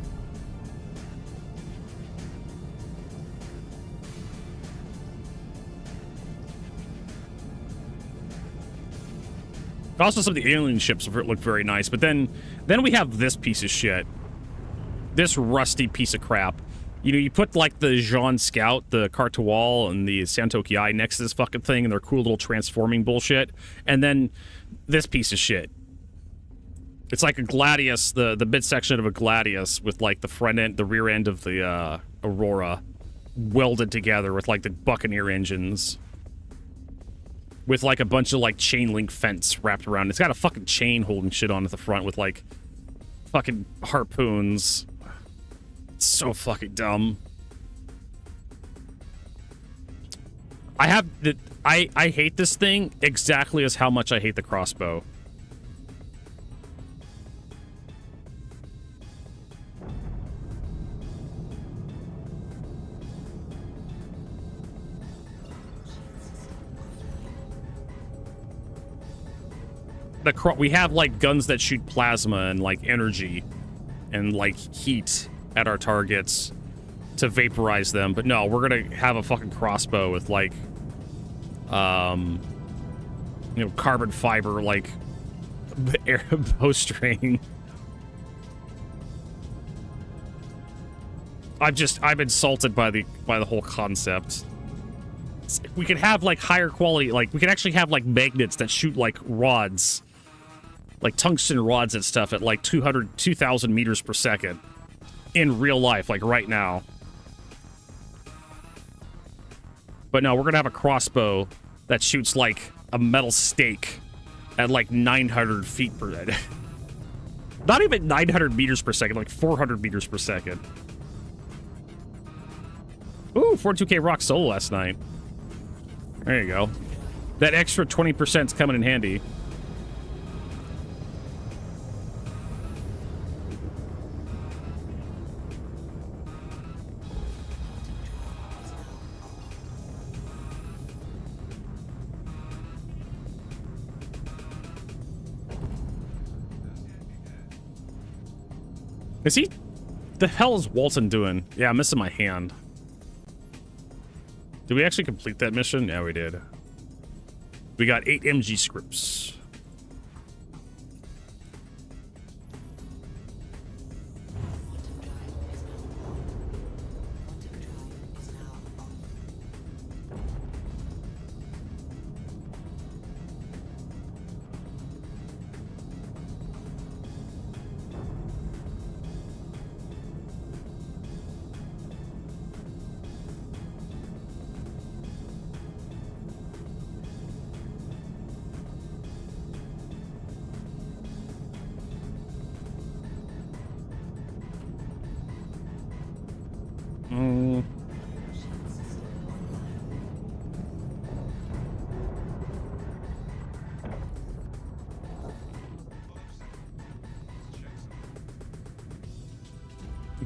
Also, some of the alien ships look very nice, but then we have this piece of shit. This rusty piece of crap. You know, you put like the Jean Scout, the Cartowal, and the Santoki Eye next to this fucking thing, and their cool little transforming bullshit, and then this piece of shit. It's like a Gladius, the midsection of a Gladius with like the front end, the rear end of the Aurora welded together with like the Buccaneer engines. With like a bunch of like chain link fence wrapped around. It's got a fucking chain holding shit on at the front with like fucking harpoons. It's so fucking dumb. I hate this thing exactly as how much I hate the crossbow. We have like guns that shoot plasma and like energy and like heat at our targets to vaporize them, but no, we're gonna have a fucking crossbow with like you know, carbon fiber like bowstring. I'm insulted by the whole concept. We could have like higher quality, like we could actually have like magnets that shoot like rods, like tungsten rods and stuff at like 2,000 meters per second in real life, like right now. But no, we're gonna have a crossbow that shoots like a metal stake at like 900 feet per second. Not even 900 meters per second, like 400 meters per second. Ooh, 42K rock solo last night. There you go. That extra 20% is coming in handy. Is he? The hell is Walton doing? Yeah, I'm missing my hand. Did we actually complete that mission? Yeah, we did. We got 8 MG scripts.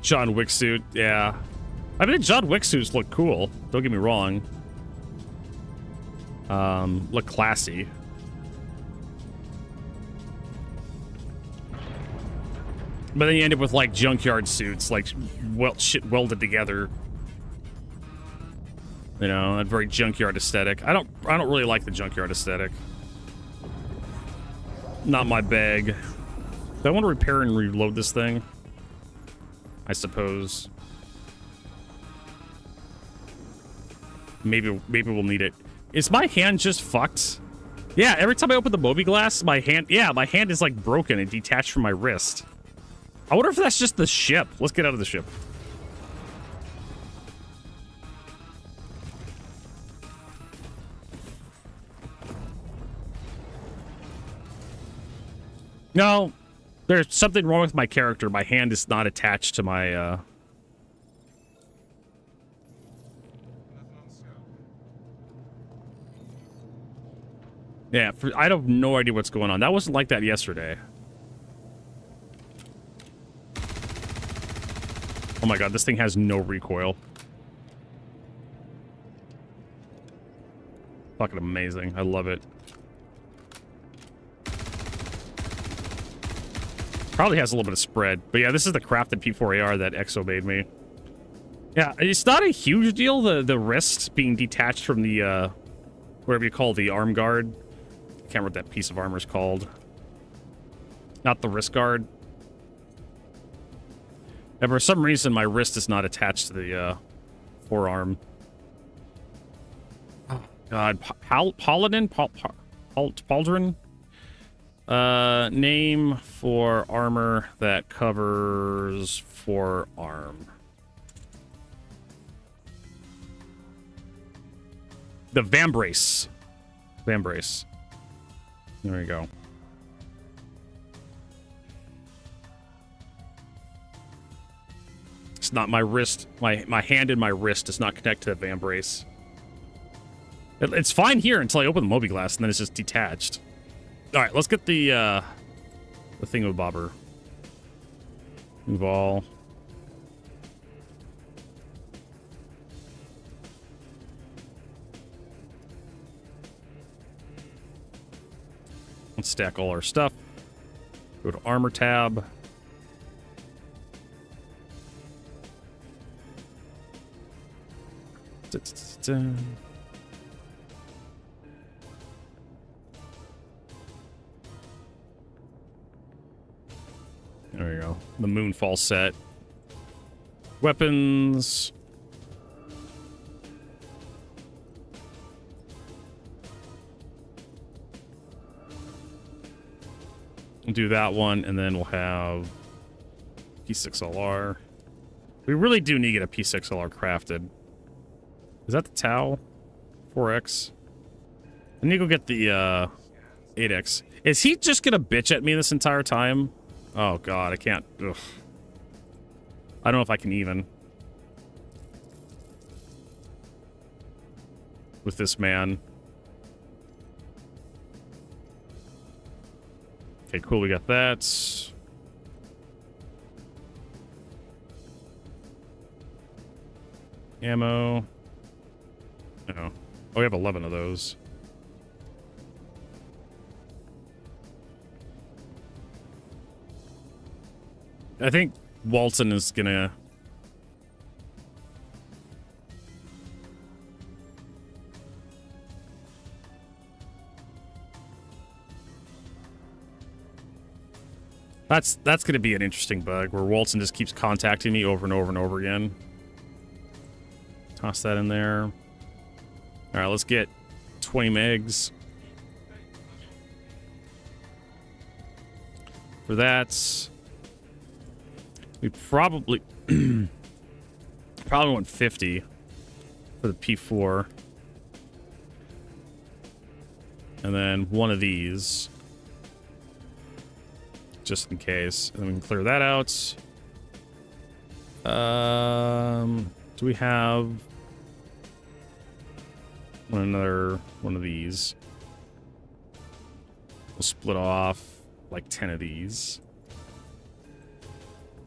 John Wick suit, yeah. I mean, John Wick suits look cool. Don't get me wrong. Look classy. But then you end up with like junkyard suits, like shit welded together. You know, a very junkyard aesthetic. I don't really like the junkyard aesthetic. Not my bag. Do I want to repair and reload this thing? I suppose. Maybe we'll need it. Is my hand just fucked? Yeah, every time I open the Moby glass, my hand is like broken and detached from my wrist. I wonder if that's just the ship. Let's get out of the ship. No, there's something wrong with my character. My hand is not attached to my, Yeah, I have no idea what's going on. That wasn't like that yesterday. Oh my god, this thing has no recoil. Fucking amazing. I love it. Probably has a little bit of spread. But yeah, this is the crafted P4AR that EXO made me. Yeah, it's not a huge deal, the wrist being detached from the, whatever you call the arm guard. I can't remember what that piece of armor is called. Not the wrist guard. And for some reason, my wrist is not attached to the, forearm. Oh, God. Paladin? Pauldron? Name for armor that covers forearm. The Vambrace. Vambrace. There we go. It's not my wrist. My hand and my wrist does not connect to the Vambrace. It's fine here until I open the Moby glass, and then it's just detached. All right, let's get the thingamabobber. Move all. Let's stack all our stuff. Go to armor tab. There we go. The Moonfall set. Weapons. We'll do that one, and then we'll have P6LR. We really do need to get a P6LR crafted. Is that the Tau? 4X? I need to go get the 8X. Is he just gonna bitch at me this entire time? Oh god, I can't. Ugh. I don't know if I can even. With this man. Okay, cool, we got that. Ammo. No. Oh, we have 11 of those. I think Walton is gonna... That's gonna be an interesting bug where Walton just keeps contacting me over and over and over again. Toss that in there. All right, let's get 20 megs. For that, we probably want 50 for the P4. And then one of these. Just in case. And then we can clear that out. Do we have another one of these? We'll split off like 10 of these.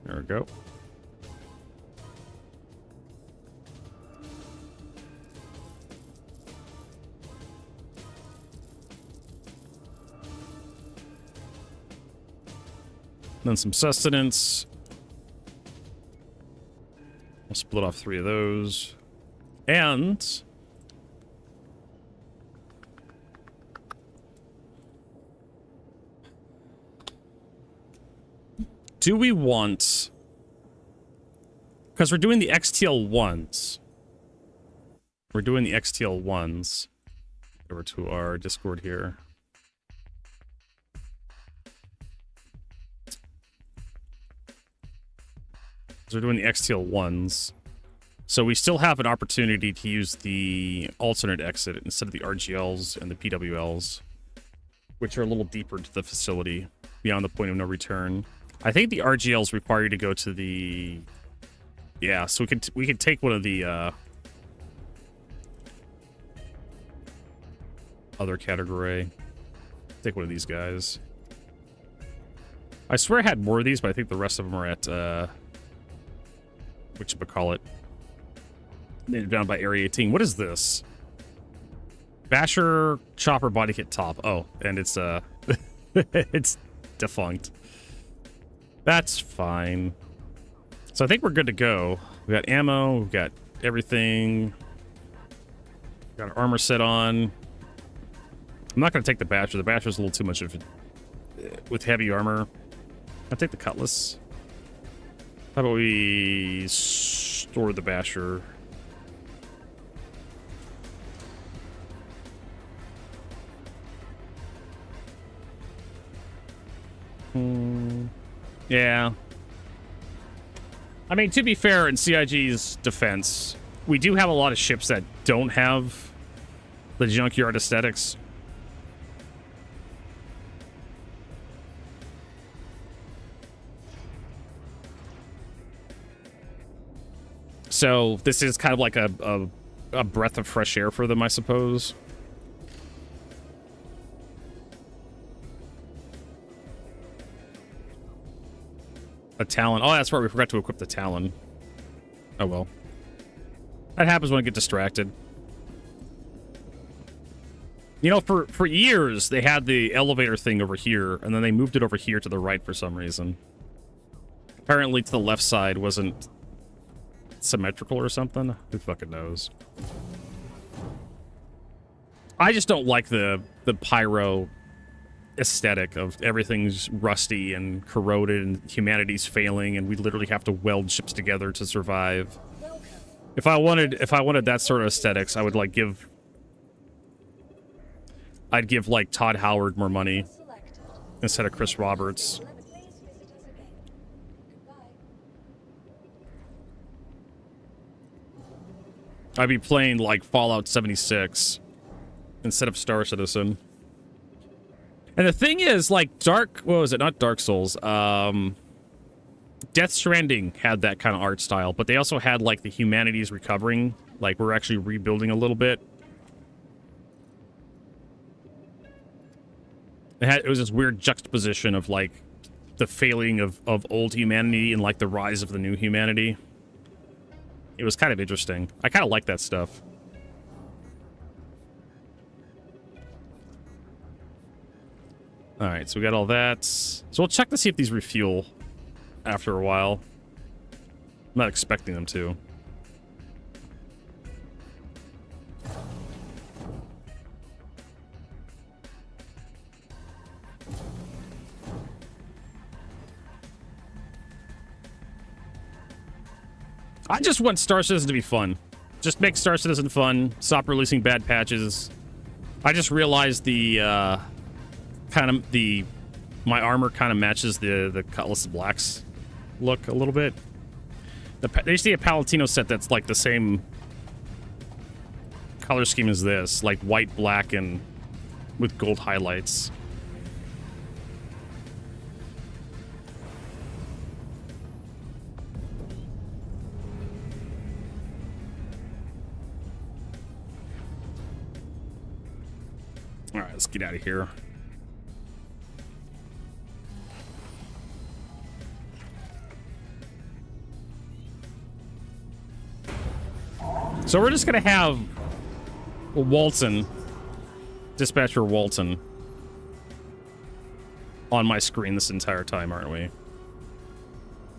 There we go. Then some sustenance. We'll split off 3 of those. And do we want, because we're doing the XTL ones. We're doing the XTL ones. Over to our Discord here. So we're doing the XTL ones. So we still have an opportunity to use the alternate exit instead of the RGLs and the PWLs, which are a little deeper into the facility beyond the point of no return. I think the RGLs require you to go to the... Yeah, so we could take one of the other category. Take one of these guys. I swear I had more of these, but I think the rest of them are at whatchamacallit. They're down by Area 18. What is this? Basher Chopper Body Kit Top. Oh, and it's it's defunct. That's fine. So I think we're good to go. We got ammo, we've got everything. Got our armor set on. I'm not gonna take the Basher. The Basher's a little too much of it with heavy armor. I'll take the Cutlass. How about we store the Basher? Yeah. I mean, to be fair, in CIG's defense, we do have a lot of ships that don't have the junkyard aesthetics. So this is kind of like a breath of fresh air for them, I suppose. A Talon. Oh, that's right. We forgot to equip the Talon. Oh, well. That happens when I get distracted. You know, for years, they had the elevator thing over here, and then they moved it over here to the right for some reason. Apparently, to the left side wasn't symmetrical or something. Who fucking knows? I just don't like the pyro aesthetic of everything's rusty and corroded and humanity's failing and we literally have to weld ships together to survive. If I wanted that sort of aesthetics, I would like I'd give like Todd Howard more money instead of Chris Roberts. I'd be playing like Fallout 76 instead of Star Citizen. And the thing is, like, what was it? Not Dark Souls. Death Stranding had that kind of art style, but they also had, like, the humanities recovering. Like, we're actually rebuilding a little bit. It was this weird juxtaposition of, like, the failing of old humanity and, like, the rise of the new humanity. It was kind of interesting. I kind of like that stuff. Alright, so we got all that. So we'll check to see if these refuel after a while. I'm not expecting them to. I just want Star Citizen to be fun. Just make Star Citizen fun. Stop releasing bad patches. I just realized my armor kind of matches the Cutlass Black's look a little bit. There used to be a Palatino set that's like the same color scheme as this, like white, black, and with gold highlights. All right, let's get out of here. So we're just gonna have Walton, Dispatcher Walton, on my screen this entire time, aren't we?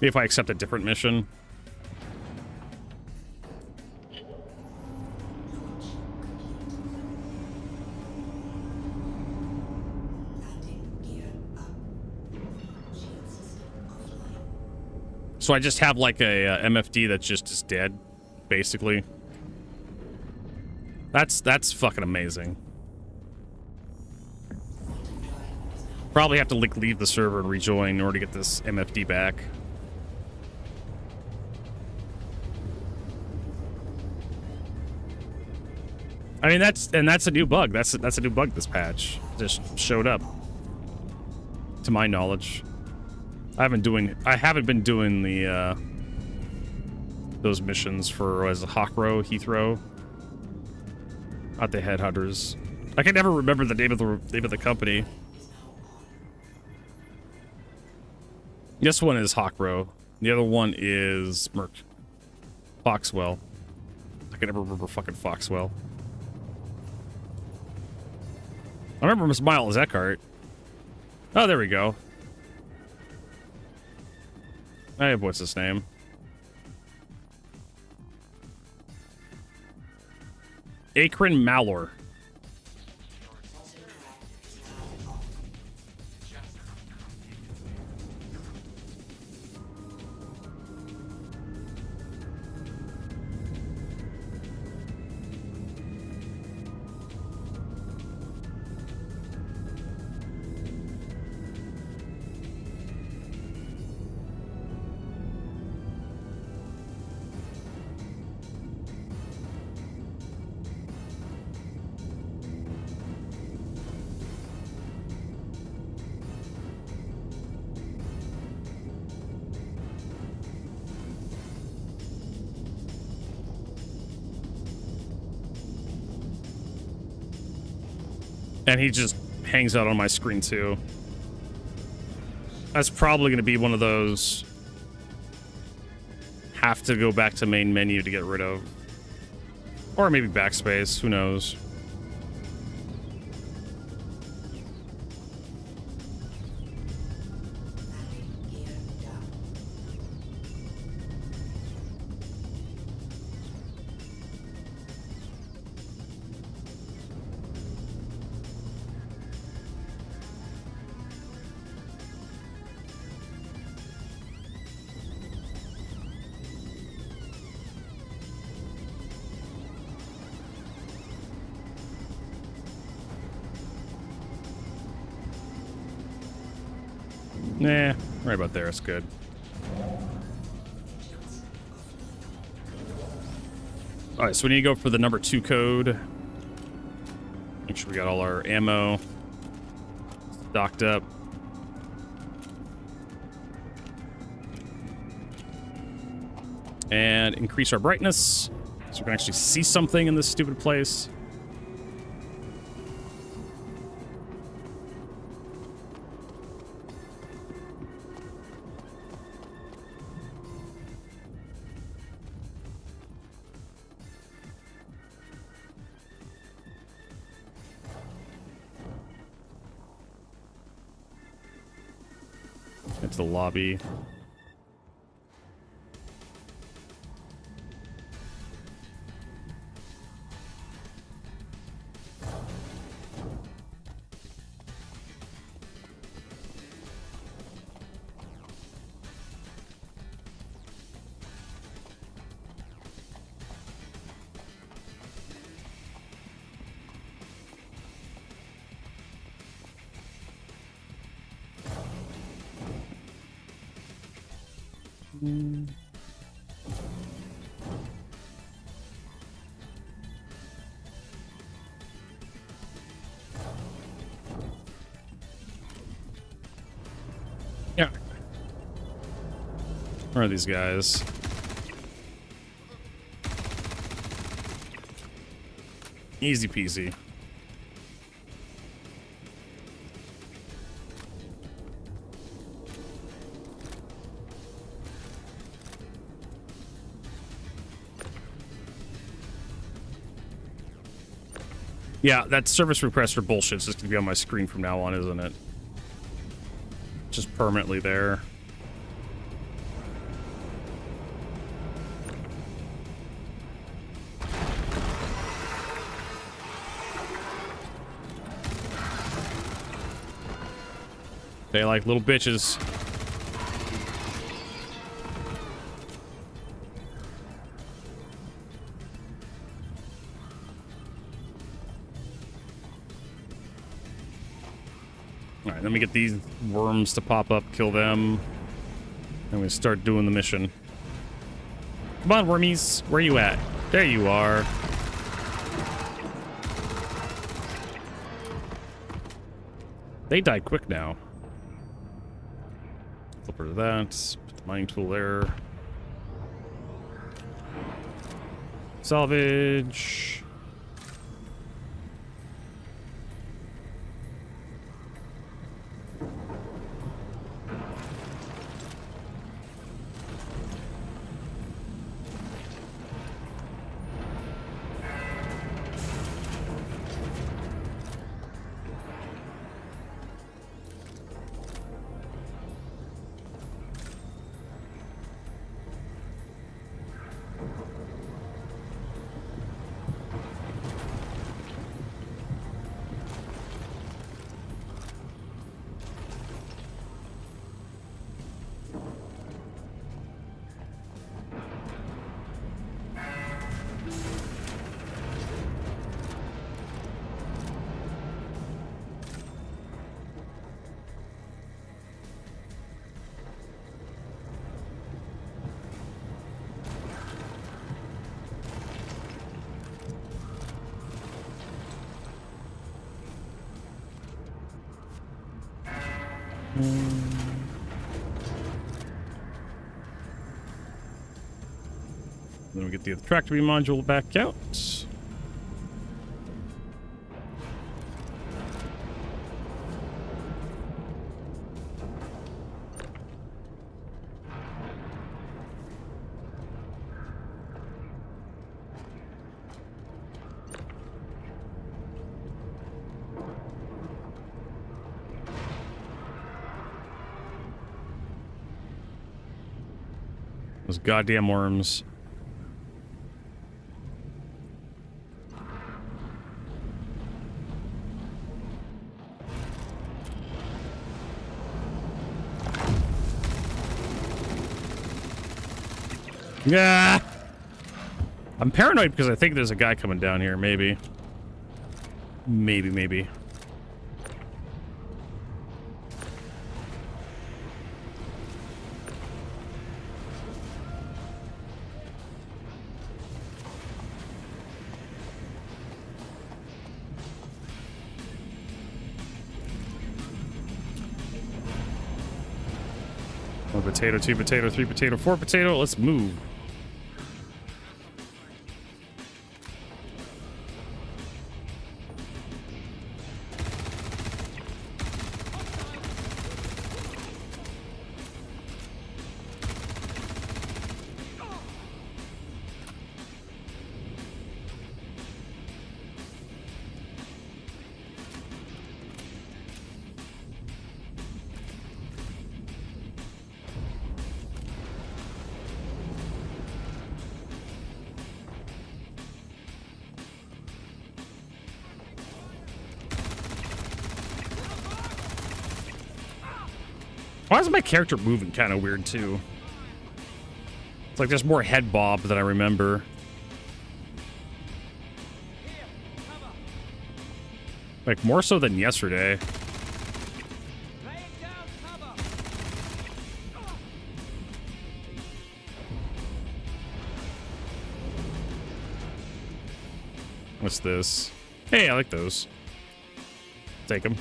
If I accept a different mission. So I just have like a MFD that just is dead, basically. That's fucking amazing. Probably have to like leave the server and rejoin in order to get this MFD back. I mean that's a new bug. That's a new bug this patch. Just showed up. To my knowledge. I haven't been doing the those missions for Heathrow. Not the Headhunters. I can never remember the name of the company. This one is Hawkrow. The other one is Foxwell. I can never remember fucking Foxwell. I remember Miss Miles Eckhart. Oh, there we go. Hey, what's his name? Akron Malor. And he just hangs out on my screen too. That's probably going to be one of those have to go back to main menu to get rid of. Or maybe backspace, who knows. Nah, right about there, it's good. Alright, so we need to go for the number 2 code. Make sure we got all our ammo. docked up. And increase our brightness so we can actually see something in this stupid place. Into the lobby. Yeah. Where are these guys? Easy peasy. Yeah, that service request for bullshit's just gonna be on my screen from now on, isn't it? Just permanently there. They like little bitches. Alright, let me get these worms to pop up, kill them. And we start doing the mission. Come on, wormies. Where you at? There you are. They die quick now. Flip her to that. Put the mining tool there. Salvage. Then we get the tractor beam module back out. Those goddamn worms. Yeah. I'm paranoid because I think there's a guy coming down here, maybe. Maybe. potato, 2 potato, 3 potato, 4 potato. Let's move. Why is my character moving kind of weird, too? It's like there's more head bob than I remember. Like, more so than yesterday. What's this? Hey, I like those. Take them.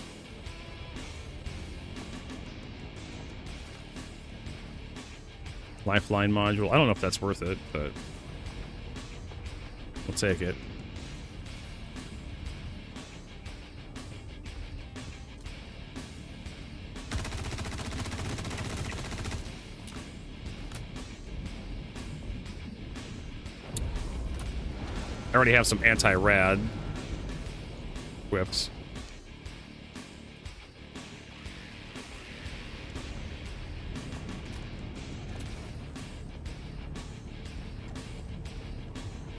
Lifeline module. I don't know if that's worth it, but we'll take it. I already have some anti-rad whips.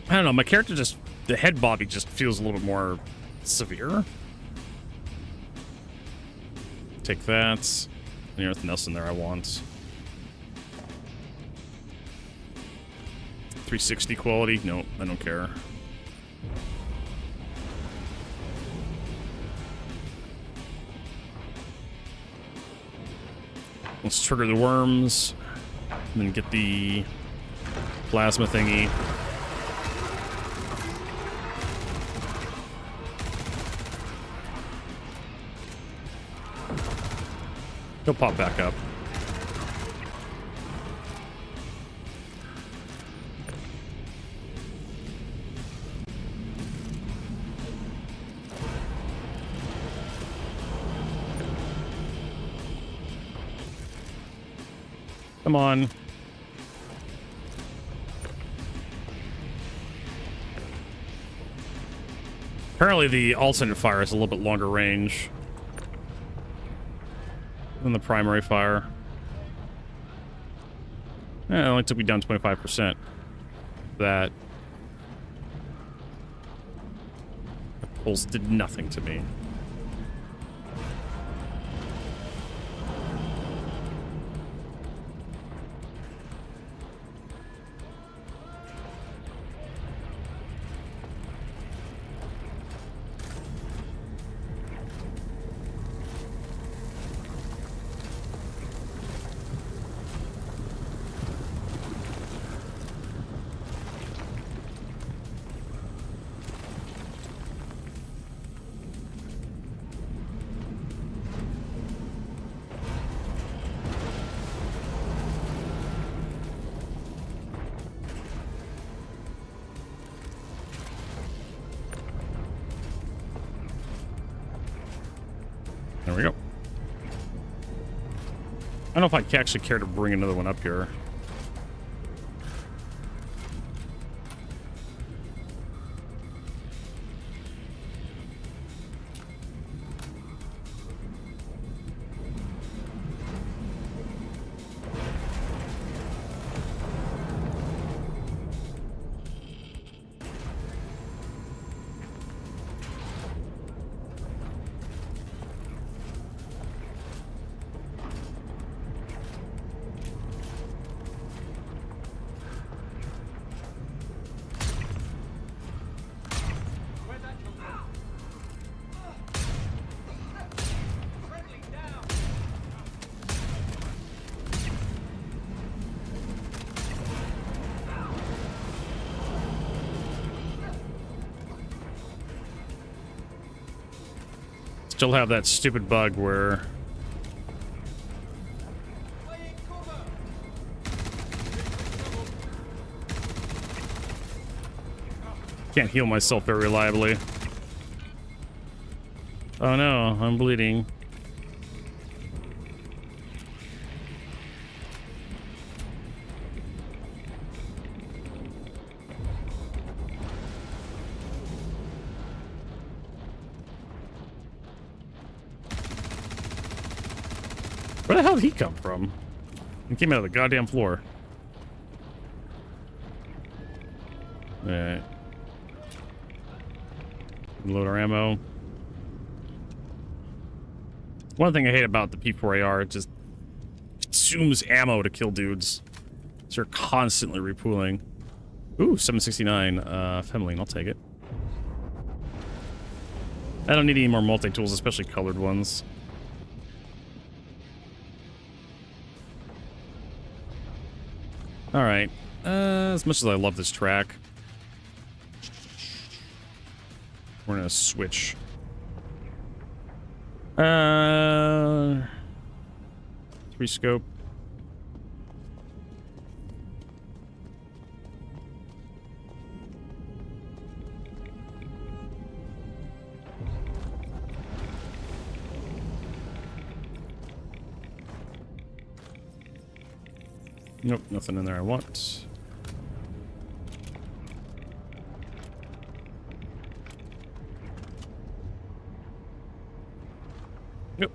I don't know, my character just, the head bobby just feels a little bit more severe. Take that. There's nothing else in there I want. 360 quality? No, I don't care. Let's trigger the worms. And then get the plasma thingy. He'll pop back up. Come on. Apparently the alternate fire is a little bit longer range than the primary fire. It only took me down 25%. That pulse did nothing to me. There we go. I don't know if I actually care to bring another one up here. Still have that stupid bug where Can't heal myself very reliably. Oh no, I'm bleeding. Where the hell did he come from? He came out of the goddamn floor. Alright. Load our ammo. One thing I hate about the P4AR, it just consumes ammo to kill dudes. So you're constantly repooling. Ooh, 769. Femeline, I'll take it. I don't need any more multi-tools, especially colored ones. Alright. As much as I love this track, we're gonna switch. 3 scope. Nope, nothing in there I want. Yep.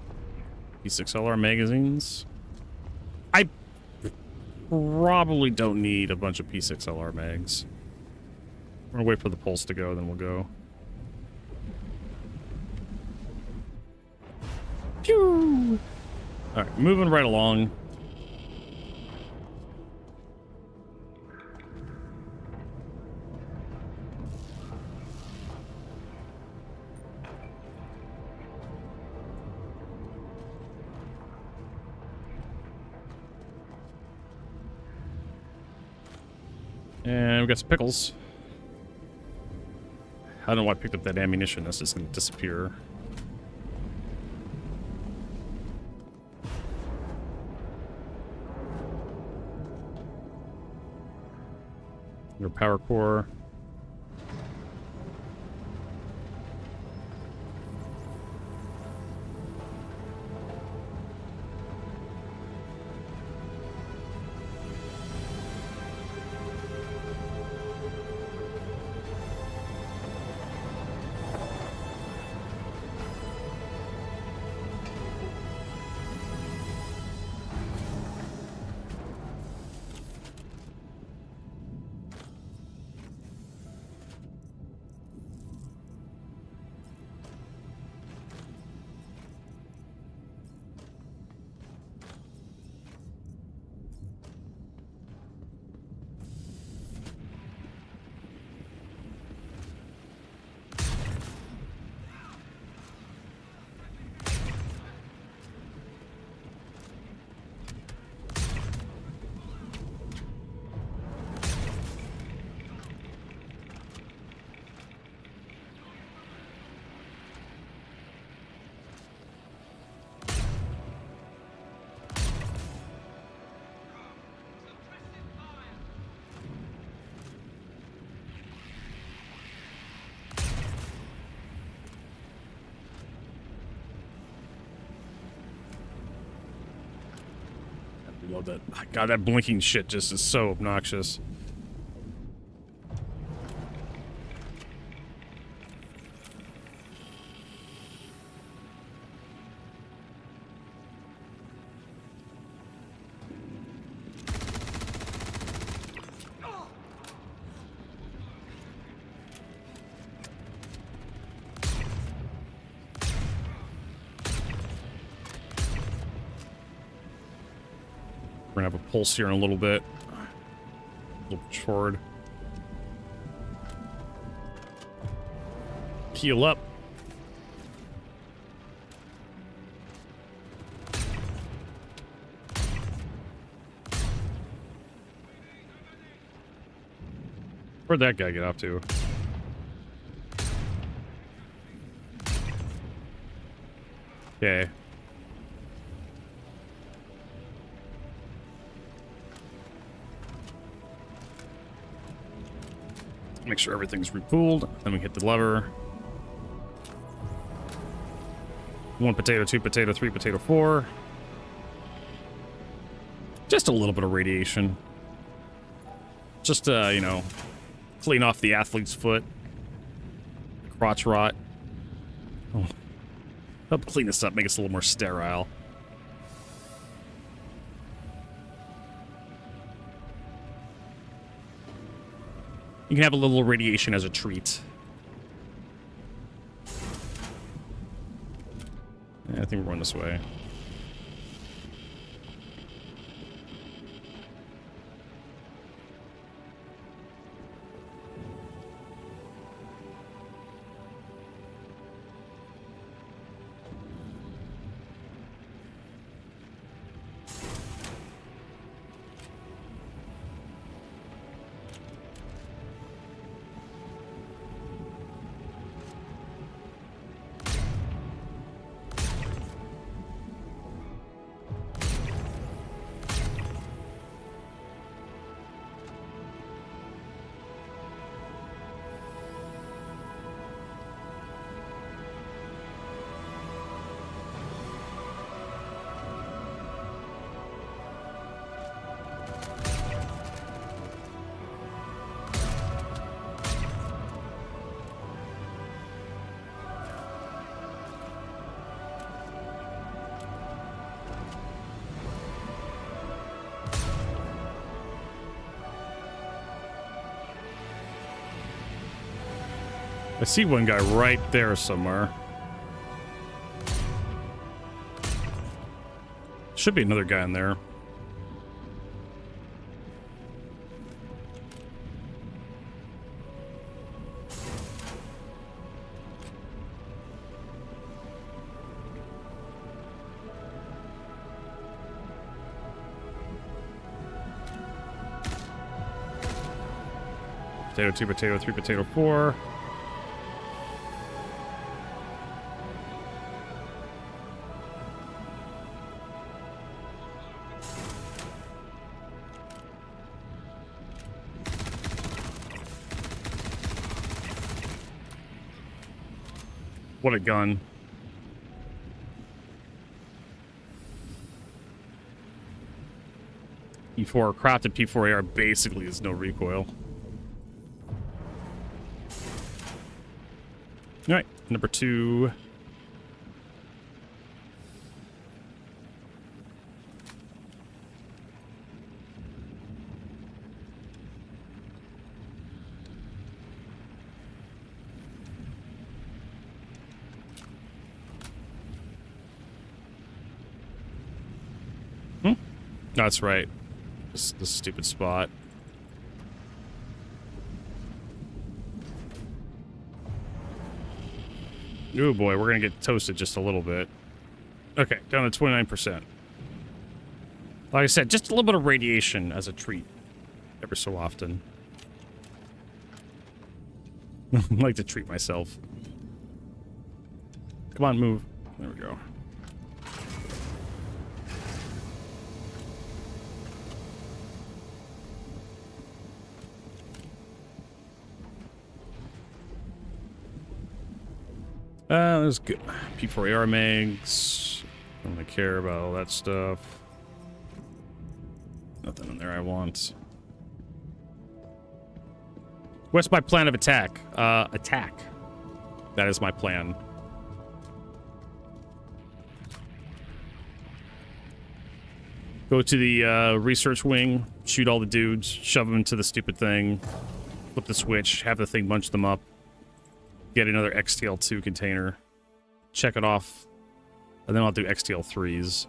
P6LR magazines. I probably don't need a bunch of P6LR mags. We're gonna wait for the pulse to go, then we'll go. Pew! Alright, moving right along. And we got some pickles. I don't know why I picked up that ammunition. That's just going to disappear. Your power core. Love that. God, that blinking shit just is so obnoxious. We're gonna have a pulse here in a little bit. A little push forward. Heal up. Where'd that guy get up to? Okay. Make sure everything's repooled. Then we hit the lever. 1 potato, 2 potato, 3 potato, 4. Just a little bit of radiation. Just, you know, clean off the athlete's foot. Crotch rot. Oh. Help clean this up, make us a little more sterile. You can have a little radiation as a treat. Yeah, I think we're going this way. I see one guy right there somewhere. Should be another guy in there. Potato, 2 potato, 3 potato, 4. What a gun. P4, crafted P4AR basically is no recoil. Alright, number 2. That's right. This stupid spot. Oh boy, we're gonna get toasted just a little bit. Okay, down to 29%. Like I said, just a little bit of radiation as a treat. Ever so often. I like to treat myself. Come on, move. There we go. There's good P4AR mags. Don't really care about all that stuff. Nothing in there I want. What's my plan of attack? Attack. That is my plan. Go to the research wing, shoot all the dudes, shove them into the stupid thing, flip the switch, have the thing bunch them up. Get another XTL2 container. Check it off. And then I'll do XTL3s.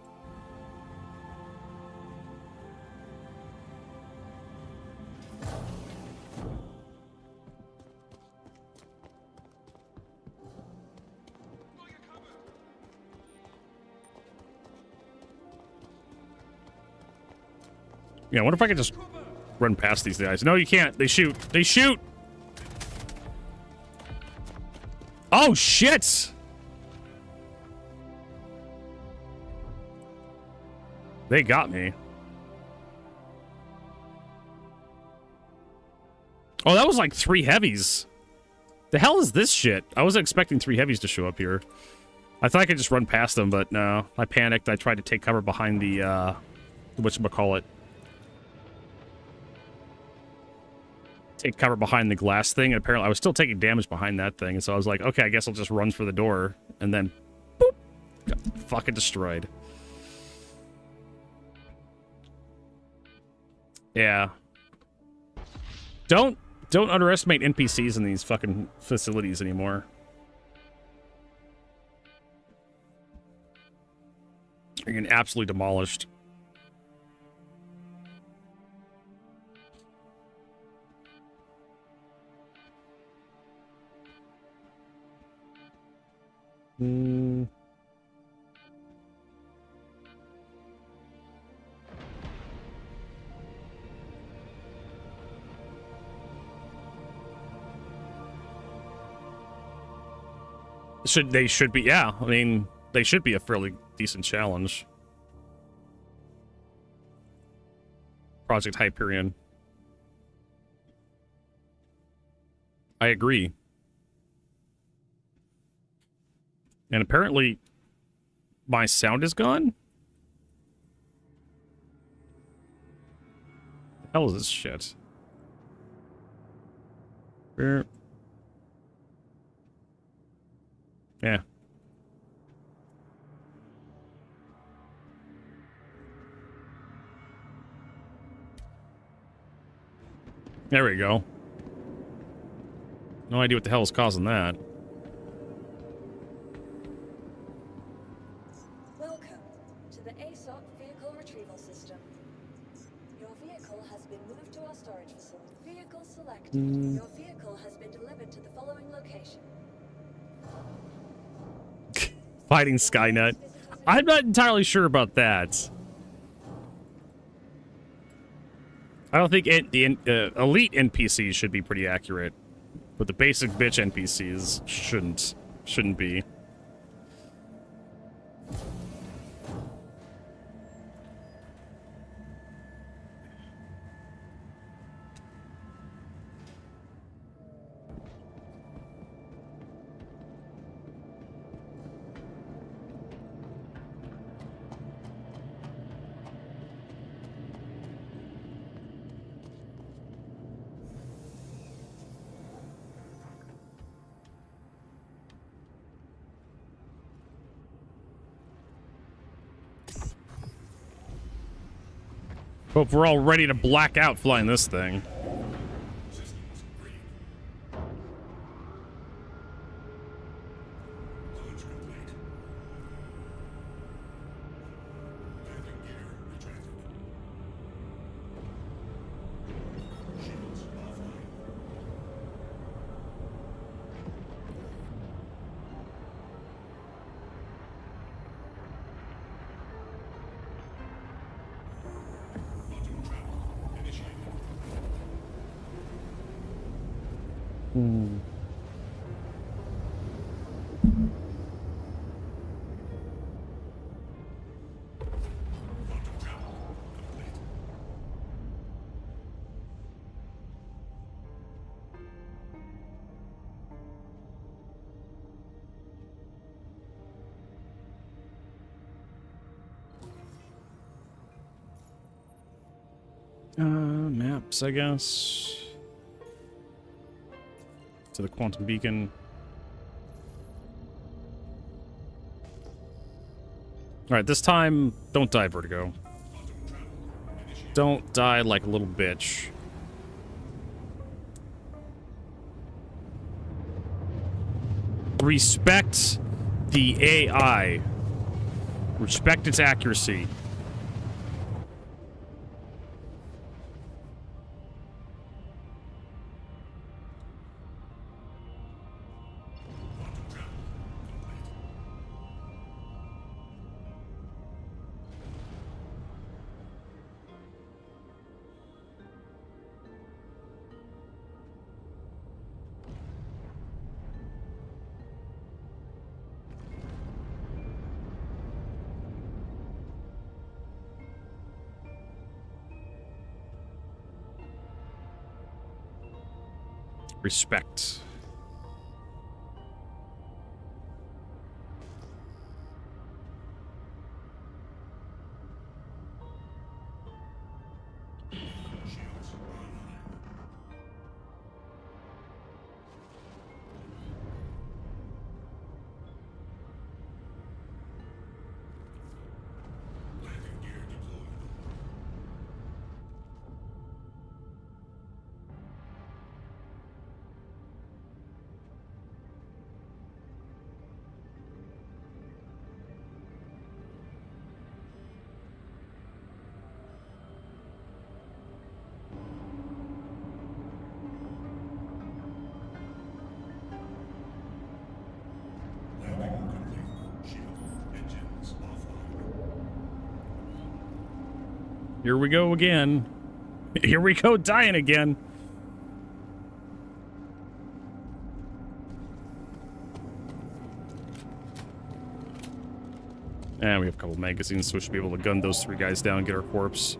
Yeah, I wonder if I could just run past these guys. No, you can't. They shoot. They shoot! Oh, shit! They got me. Oh, that was like 3 heavies. The hell is this shit? I wasn't expecting 3 heavies to show up here. I thought I could just run past them, but no. I panicked. I tried to take cover behind the, whatchamacallit. Take cover behind the glass thing, and apparently I was still taking damage behind that thing, and so I was like, okay, I guess I'll just run for the door, and then, boop, got fucking destroyed. Yeah. Don't underestimate NPCs in these fucking facilities anymore. You're getting absolutely demolished. Hmm. They should be, yeah. I mean, they should be a fairly decent challenge. Project Hyperion. I agree. And apparently, my sound is gone? The hell is this shit? Where? Yeah. There we go. No idea what the hell is causing that. Welcome to the ASOP vehicle retrieval system. Your vehicle has been moved to our storage facility. Vehicle selected. Your vehicle has been delivered to the following location. Fighting Skynet. I'm not entirely sure about that. I don't think the elite NPCs should be pretty accurate, but the basic bitch NPCs shouldn't be. Hope we're all ready to black out flying this thing. Maps, I guess. To the quantum beacon. Alright, this time, don't die, Vertigo. Don't die like a little bitch. Respect the AI. Respect its accuracy. Respect. Here we go again. Here we go, dying again. And we have a couple magazines, so we should be able to gun those 3 guys down and get our corpse.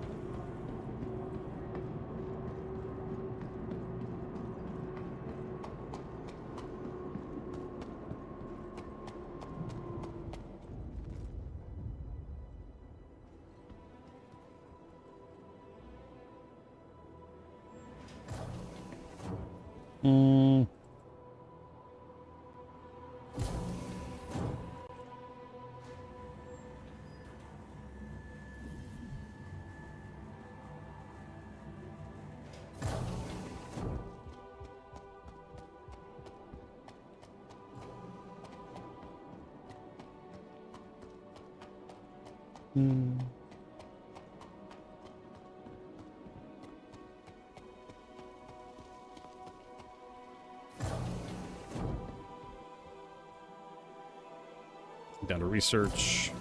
Down to research.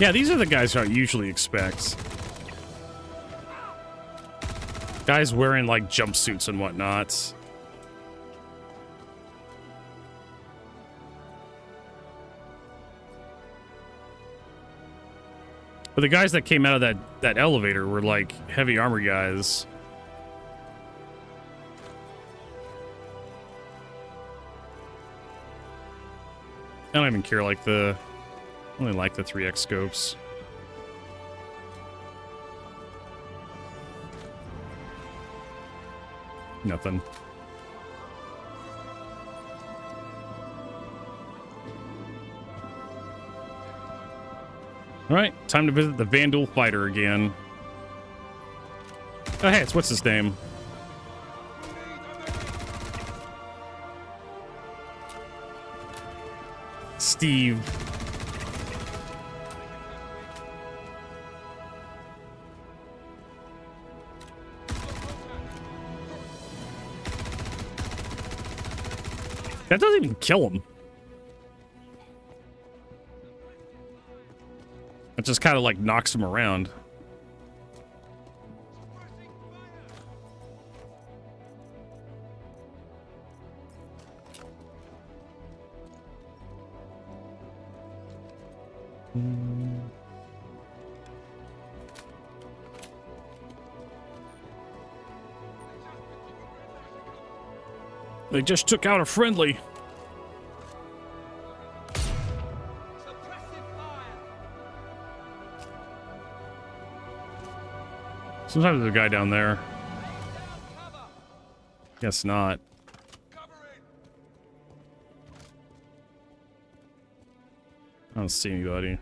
Yeah, these are the guys I usually expect. Guys wearing, like, jumpsuits and whatnot. But the guys that came out of that elevator were, like, heavy armor guys. I don't even care, like, I only like the 3x scopes. Nothing. Alright, time to visit the Vandal Fighter again. Oh, hey, it's what's his name? Steve. That doesn't even kill him. It just kind of like knocks him around. They just took out a friendly. Sometimes there's a guy down there. Guess not. I don't see anybody.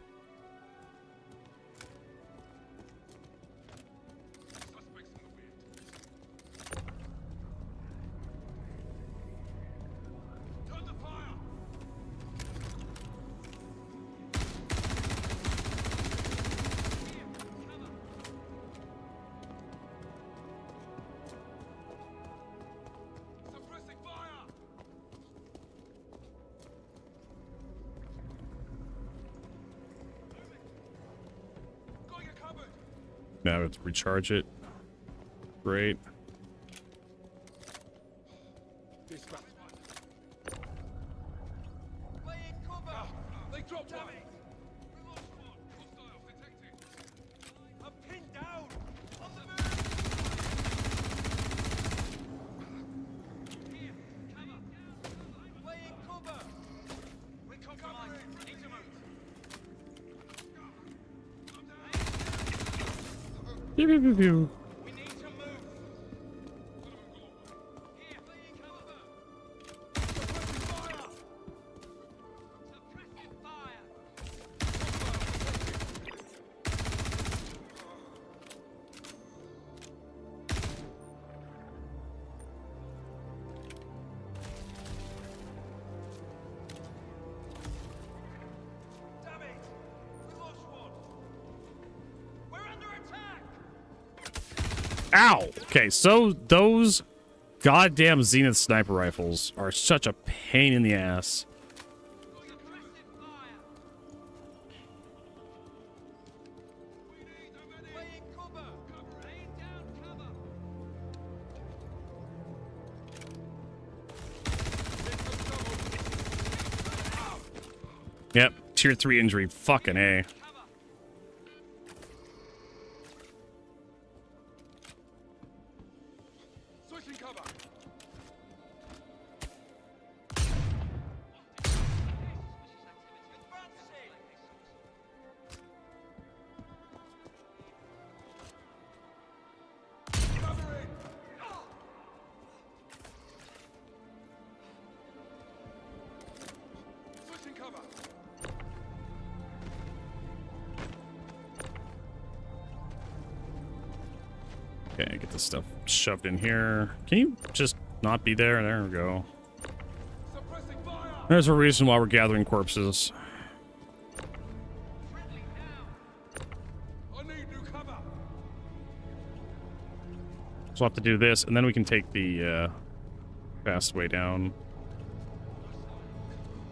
Now I have to recharge it. Great. They dropped one. We lost one. Hostiles detected. I'm pinned down. On the move. Here, cover. Laying cover. We're compromised. Need to move. Pew, pew, pew, pew. We need to move. Here, laying cover. Suppressing fire. Suppressing fire. Damn it! We lost one. We're under attack. Ow! Okay, so those goddamn Zenith sniper rifles are such a pain in the ass. Suppressing fire. We need a medic. Laying cover. Laying down cover. Yep, tier 3 injury. Fucking A. Cover. Switching cover. Advancing. Covering. Switching cover. Okay, get this stuff shoved in here. Can you just not be there? There we go. Suppressing fire. There's a reason why we're gathering corpses. Friendly now. I need new cover. So we'll have to do this, and then we can take the fast way down.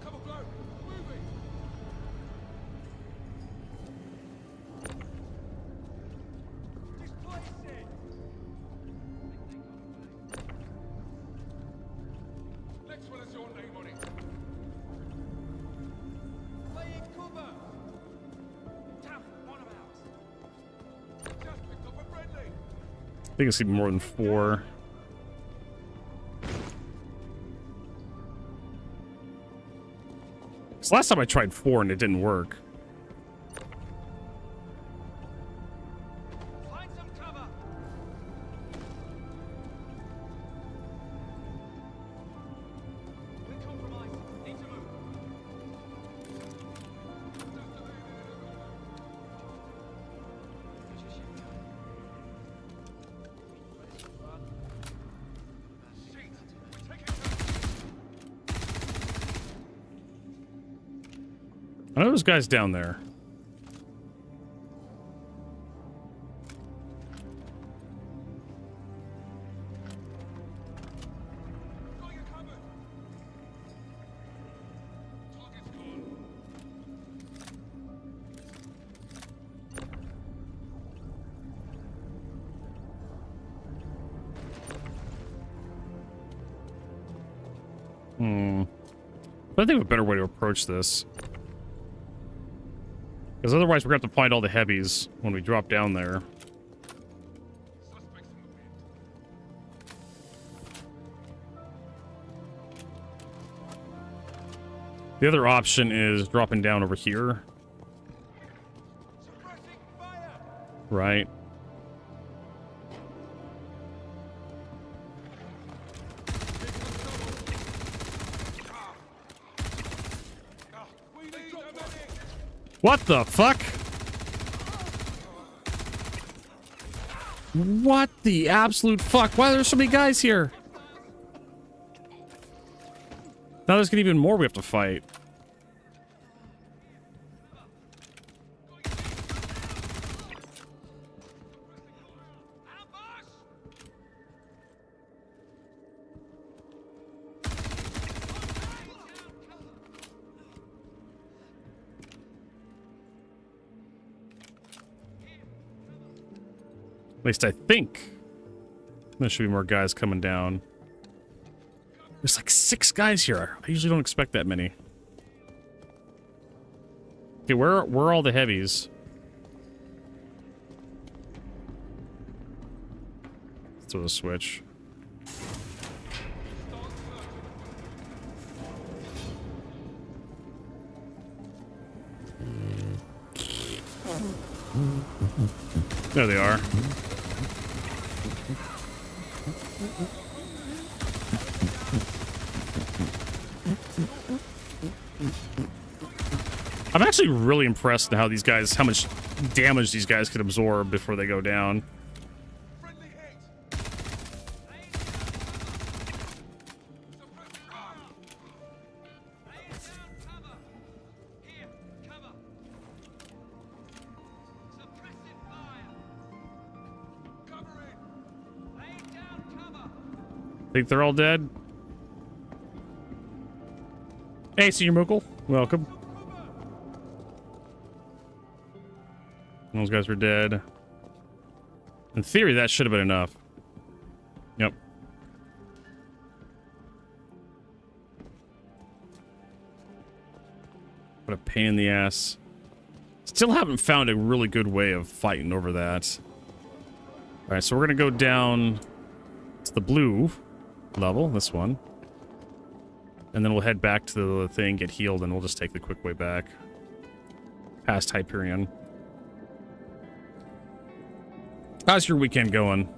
Cover blow. Moving. Displacing. Next one is your name on it. Laying cover. Damn, one of ours. Just picked up a friendly. I think it's gonna be more than 4. So last time I tried 4 and it didn't work. Find some cover. We're compromised. Need to move. Shit. We're taking I know those guys down there. Going a cover. Target's gone. But I think a better way to approach this. Because otherwise we're going to have to find all the heavies when we drop down there. Suspects in the wind. The other option is dropping down over here, Suppressing fire. right? We need a medic. What the fuck? What the absolute fuck? Why are there so many guys here? Now there's gonna be even more we have to fight. Ambush. At least I think There should be more guys coming down. There's like 6 guys here. I usually don't expect that many. Okay, where are all the heavies? Let's throw the switch. There they are. I'm actually really impressed in how much damage these guys can absorb before they go down. Friendly hit. Think they're all dead? Hey, Senior Mookle. Welcome. Those guys were dead. In theory, that should have been enough. Yep. What a pain in the ass. Still haven't found a really good way of fighting over that. Alright, so we're gonna go down to the blue level, this one. And then we'll head back to the thing, get healed, and we'll just take the quick way back. Past Hyperion. How's your weekend going?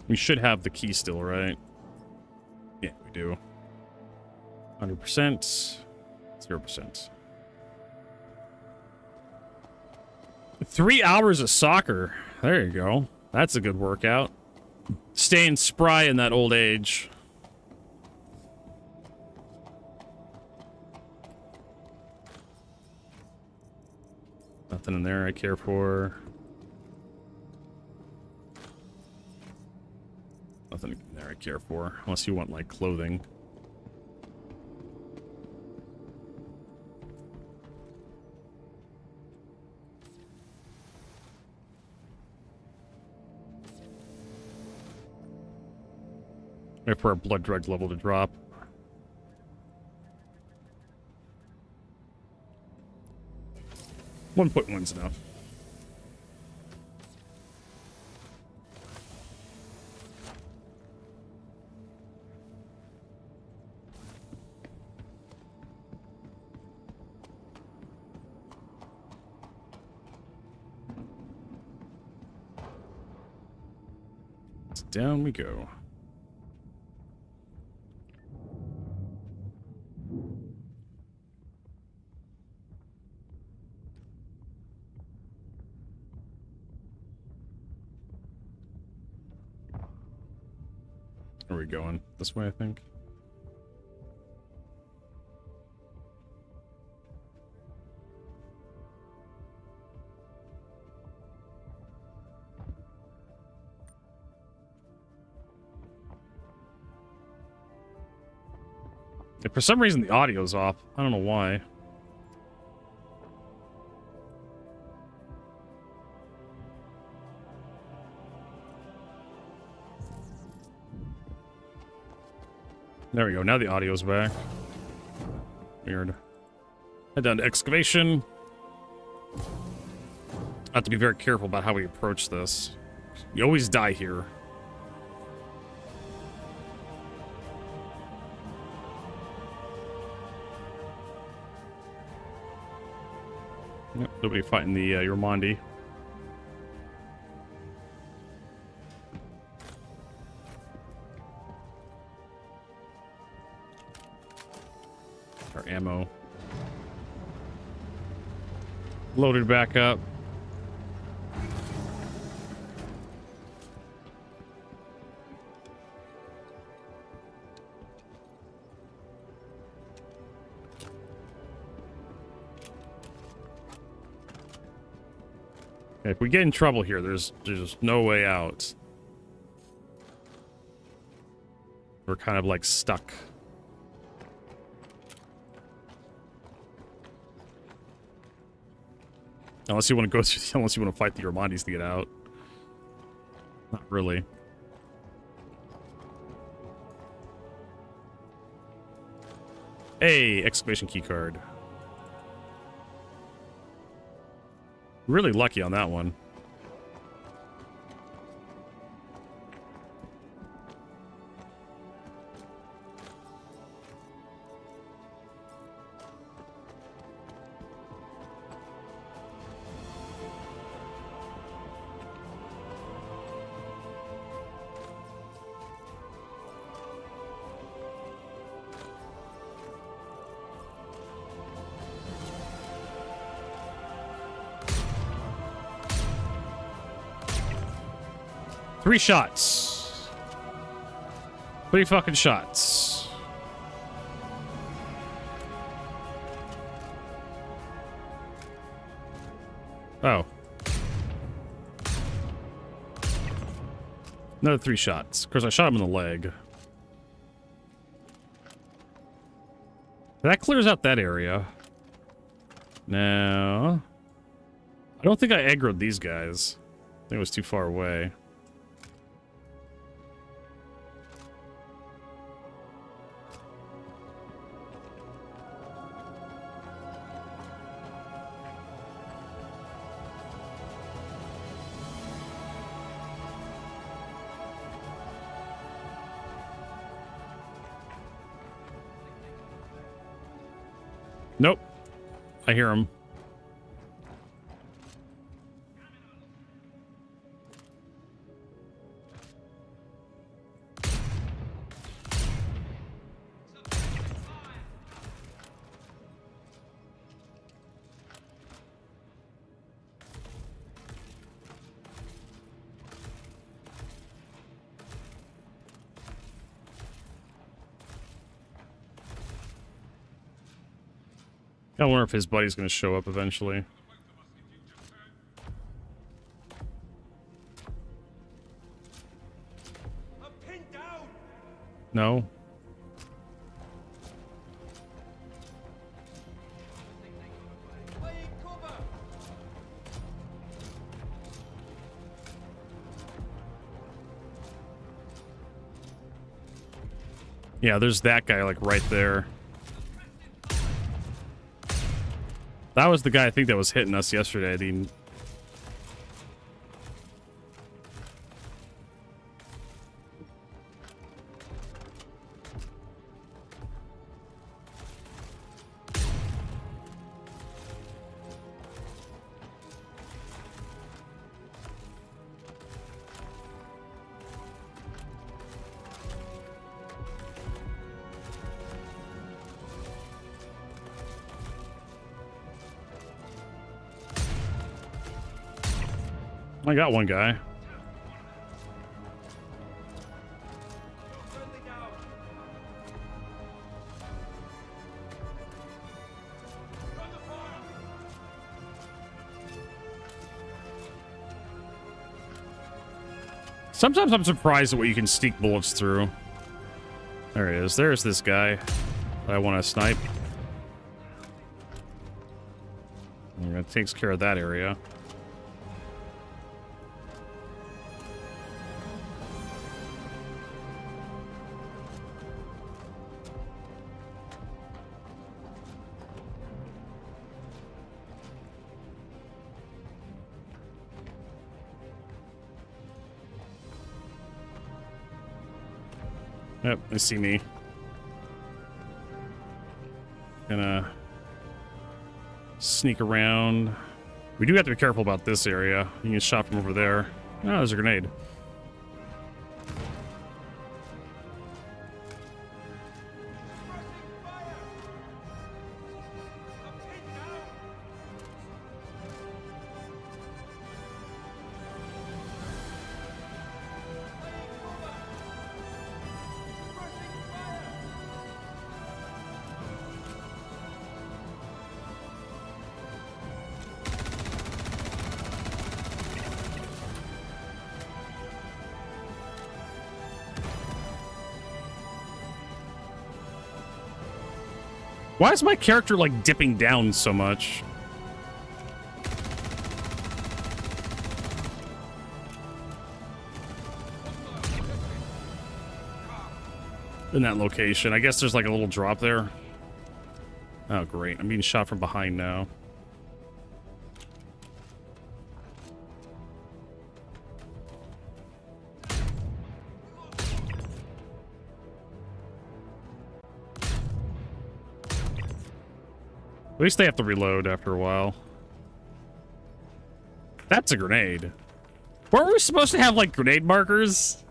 We should have the key still, right? Yeah, we do. 100%. 0%. 3 hours of soccer. There you go. That's a good workout. Staying spry in that old age. Nothing in there I care for. Nothing in there I care for. Unless you want, like, clothing. Wait for our blood drug level to drop. One point one's enough. Down we go. Where are we going? This way, I think. Yeah, for some reason, the audio's off. I don't know why. There we go. Now the audio's back. Weird. Head down to excavation. I have to be very careful about how we approach this. You always die here. Yep, nobody fighting the Yormandi. Our ammo. Loaded back up. If we get in trouble here, there's no way out. We're kind of like stuck. Unless you want to go through, unless you want to fight the Armandis to get out. Not really. Hey, exclamation key card. Really lucky on that one. Three shots. 3 fucking shots. Oh. Another 3 shots. Of course, I shot him in the leg. That clears out that area. Now, I don't think I aggroed these guys. I think it was too far away. Nope. I hear him. I wonder if his buddy's going to show up eventually. I'm pinned down. No? Laying cover. Yeah, there's that guy, like, right there. That was the guy I think that was hitting us yesterday. I got one guy. Friendly down. Under fire. Sometimes I'm surprised at what you can sneak bullets through. There he is. There's this guy that I want to snipe. And that takes care of that area. Yep, they see me. Gonna sneak around. We do have to be careful about this area. You can get shot from over there. Oh, there's a grenade. Why is my character, like, dipping down so much? In that location. I guess there's, like, a little drop there. Oh, great. I'm being shot from behind now. At least they have to reload after a while. That's a grenade. Weren't we supposed to have, like, grenade markers?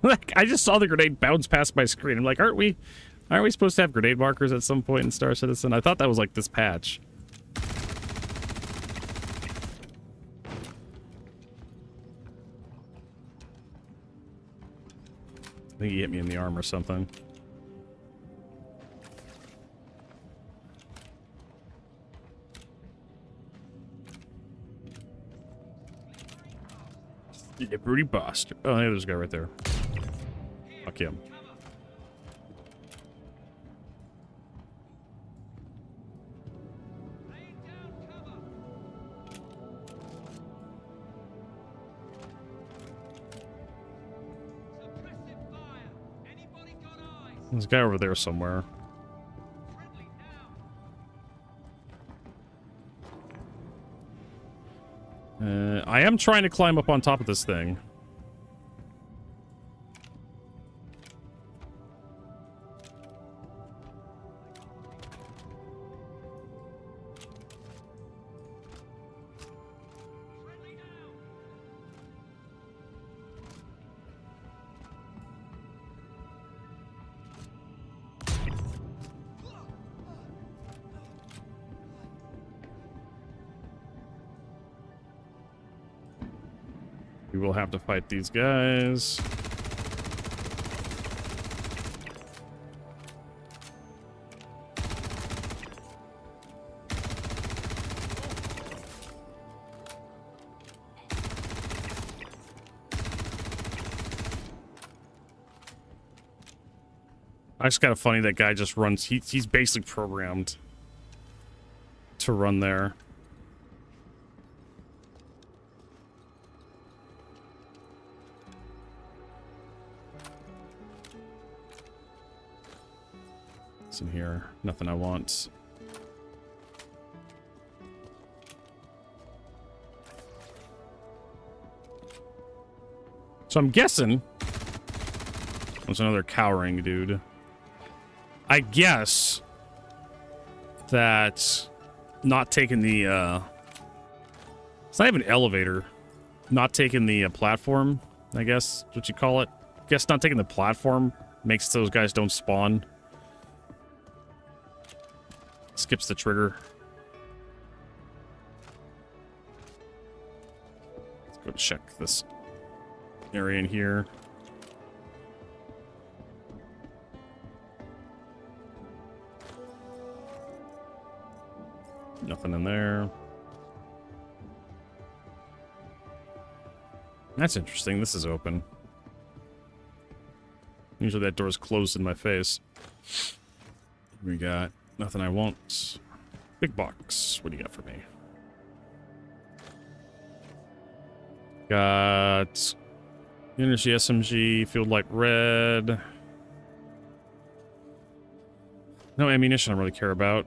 Like, I just saw the grenade bounce past my screen. I'm like, aren't we supposed to have grenade markers at some point in Star Citizen? I thought that was, like, this patch. I think he hit me in the arm or something. Yeah, Broody bastard. Oh, yeah, there's a guy right there. Fuck him. There's a guy over there somewhere. I am trying to climb up on top of this thing. We will have to fight these guys. I just kind of funny that guy just runs. He's basically programmed to run there. What's in here? Nothing I want. So I'm guessing there's another cowering dude. I guess that not taking the it's not even an elevator. Not taking the platform, I guess what you call it. Guess not taking the platform makes those guys don't spawn. Skips the trigger. Let's go check this area in here. Nothing in there. That's interesting. This is open. Usually that door's closed in my face. We got nothing I want. Big box. What do you got for me? Got energy SMG, field light red. No ammunition I really care about.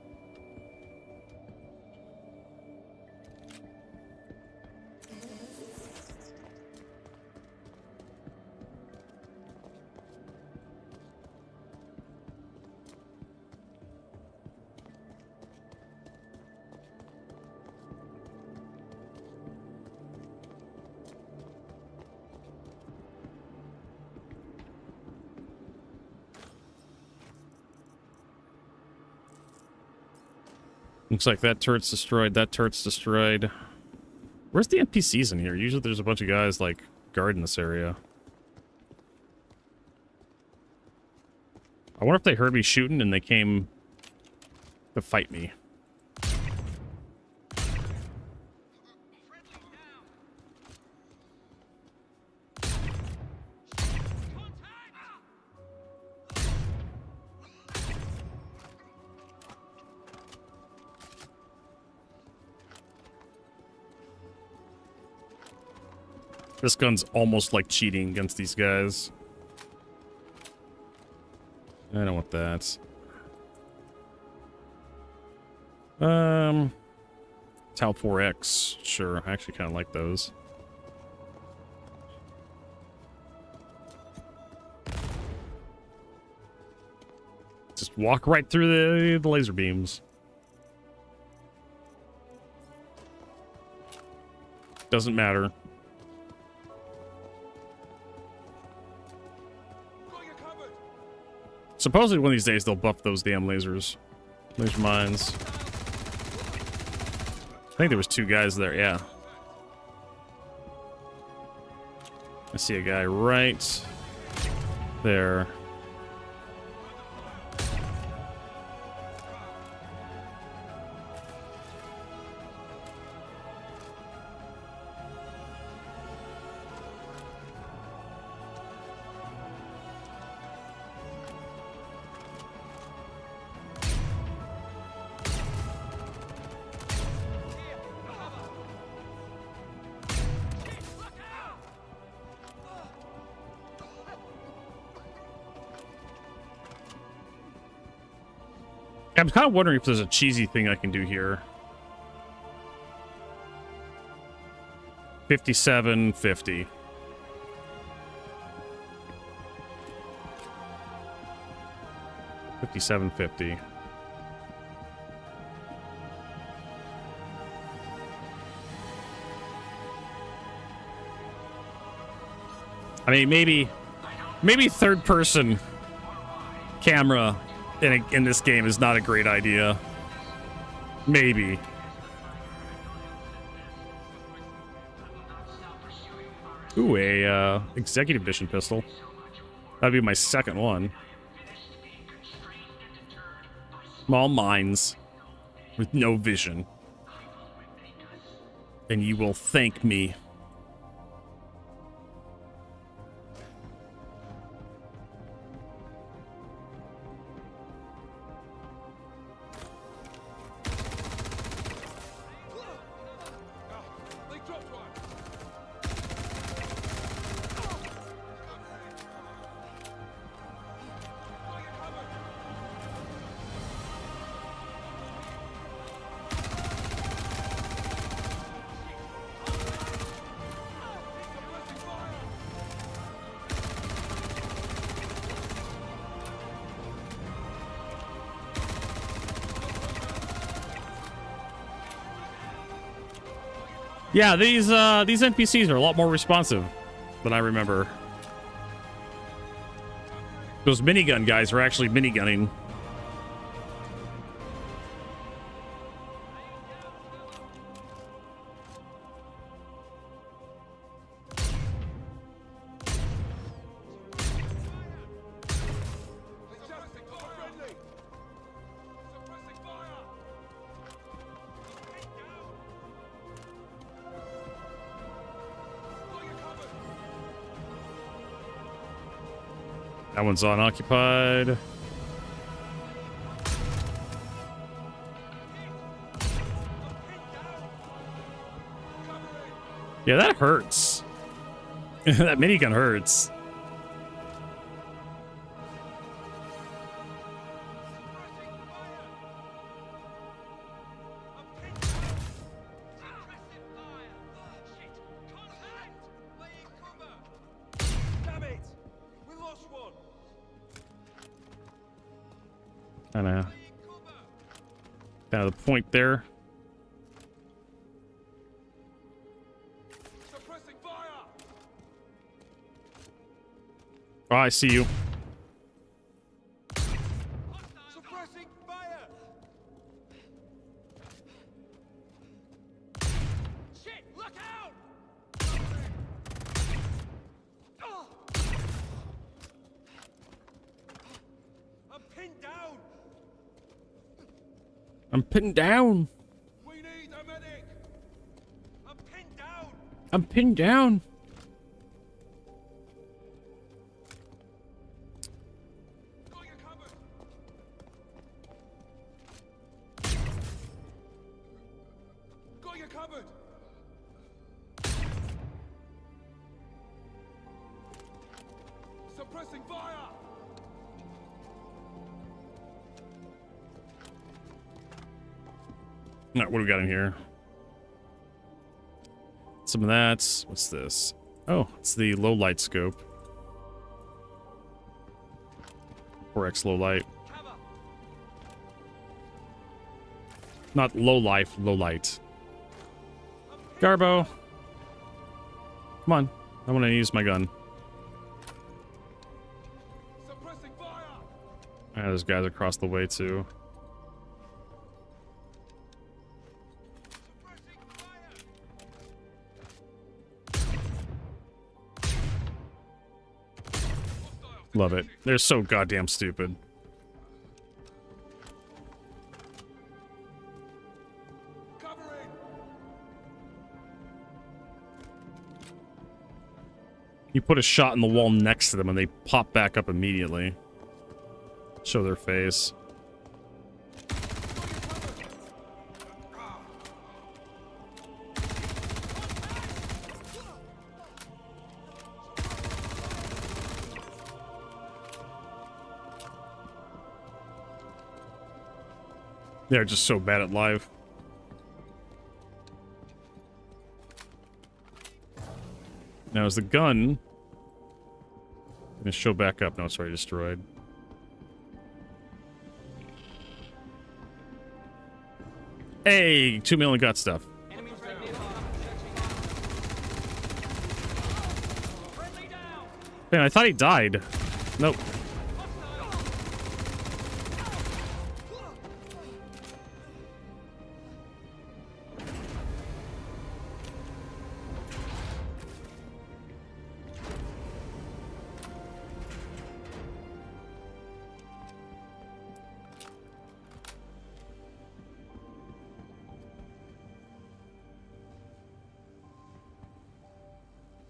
Looks like that turret's destroyed, that turret's destroyed. Where's the NPCs in here? Usually there's a bunch of guys, like, guarding this area. I wonder if they heard me shooting and they came to fight me. This gun's almost like cheating against these guys. I don't want that. Tau 4X. Sure, I actually kind of like those. Just walk right through the laser beams. Doesn't matter. Supposedly one of these days they'll buff those damn lasers. Laser mines. I think there was 2 guys there, yeah. I see a guy right there. I'm kind of wondering if there's a cheesy thing I can do here. 57.50. $57.50. I mean, maybe third person camera in this game is not a great idea. Maybe. Ooh, a executive edition pistol. That'd be my second one. Small mines with no vision. And you will thank me. Yeah, these NPCs are a lot more responsive than I remember. Those minigun guys are actually minigunning. That one's unoccupied. Yeah, that hurts. That minigun hurts. Kind of the point there. Oh, I see you. Suppressing fire! Shit, look out! I'm pinned down! I'm pinned down. We need a medic! I'm pinned down! I'm pinned down. Got your cupboard! Got your cupboard! Suppressing fire! All right, what do we got in here? Some of that. What's this? Oh, it's the low light scope. 4x low light. Cover! Not low life, low light. Garbo. Come on. I want to use my gun. Suppressing fire! Ah, there's guys across the way, too. Suppressing fire! Hostile Love it. They're so goddamn stupid. covering! You put a shot in the wall next to them and they pop back up immediately. Show their face. They're just so bad at live. Now is the gun gonna show back up? No, it's already destroyed. Hey, 2 million got stuff. Man, I thought he died. Nope.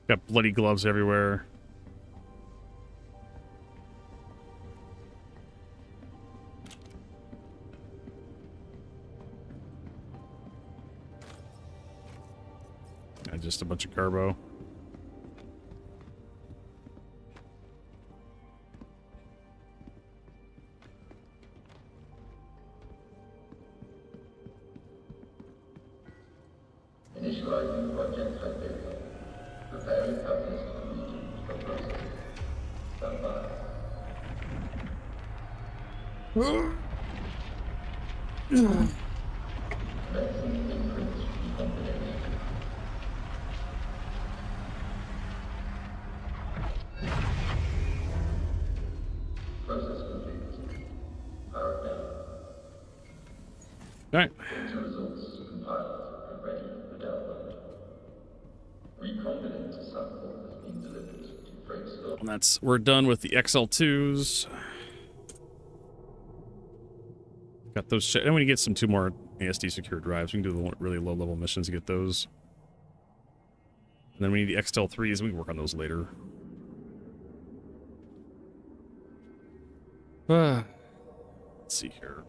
Got bloody gloves everywhere. And just a bunch of carbo. Initializing project Hotfix. Preparing copies for the region for processing. Stand by. Commencing inference recombination. Process complete. Power down. Alright. Data results compiled and ready for download. Recombinant sample has been delivered to freight store. And that's, we're done with the XL2s. Got those. And we get some 2 more ASD secure drives. We can do the really low level missions to get those. And then we need the XL3s. We can work on those later. Let's see here.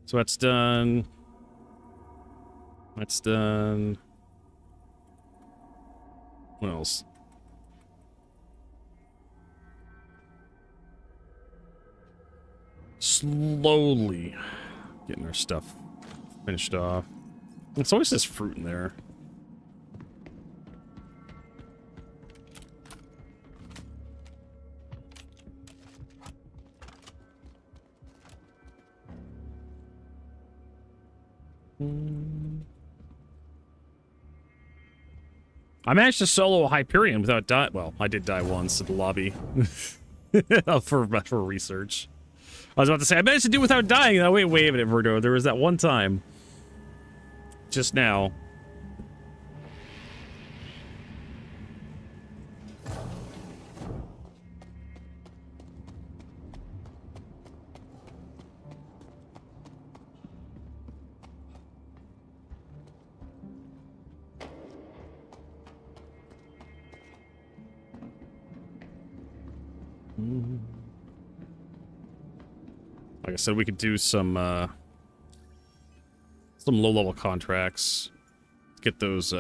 So that's done. That's done. What else? Slowly getting our stuff finished off. It's always this fruit in there. I managed to solo a Hyperion without dying. Well, I did die once at the lobby for research. I was about to say I managed to do without dying. Oh, wait a minute, Verdo. There was that one time just now. Like I said, we could do some low-level contracts. Get those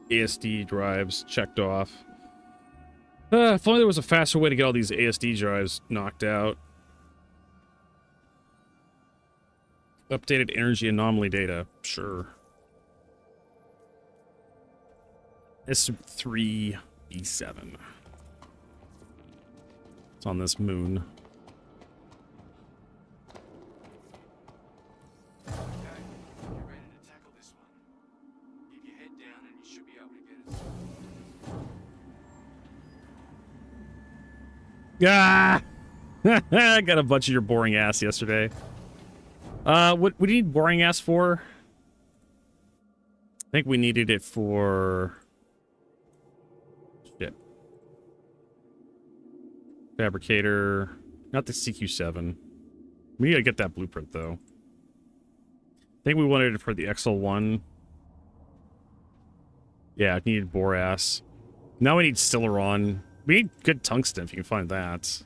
ASD drives checked off. If only there was a faster way to get all these ASD drives knocked out. Updated energy anomaly data. Sure. S3B7. It's on this moon. Okay, get ready to tackle this one. Keep your head down and you should be able to get it. Ah! I got a bunch of your boring ass yesterday. What do you need boring ass for? I think we needed it for... Shit. Fabricator. Not the CQ7. We need to get that blueprint, though. I think we wanted it for the XL1. Yeah, I needed borax. Now we need Stellaron. We need good tungsten if you can find that.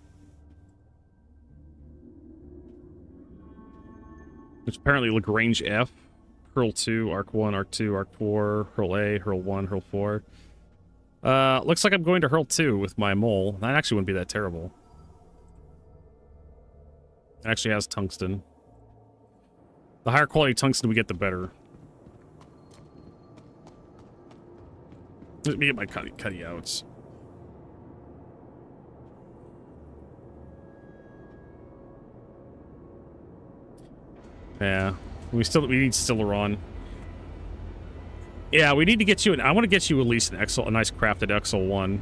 Which apparently Lagrange F, Hurl 2, Arc 1, Arc 2, Arc 4, Hurl A, Hurl 1, Hurl 4. Looks like I'm going to Hurl 2 with my mole. That actually wouldn't be that terrible. It actually has tungsten. The higher quality tungsten we get, the better. Let me get my cutty outs. Yeah, we need Stellaron. Yeah, we need to get you I want to get you at least a nice crafted XL1.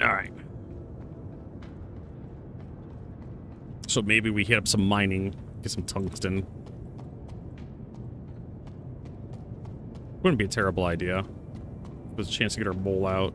Alright. So maybe we hit up some mining, get some tungsten. Wouldn't be a terrible idea. There's a chance to get our mole out.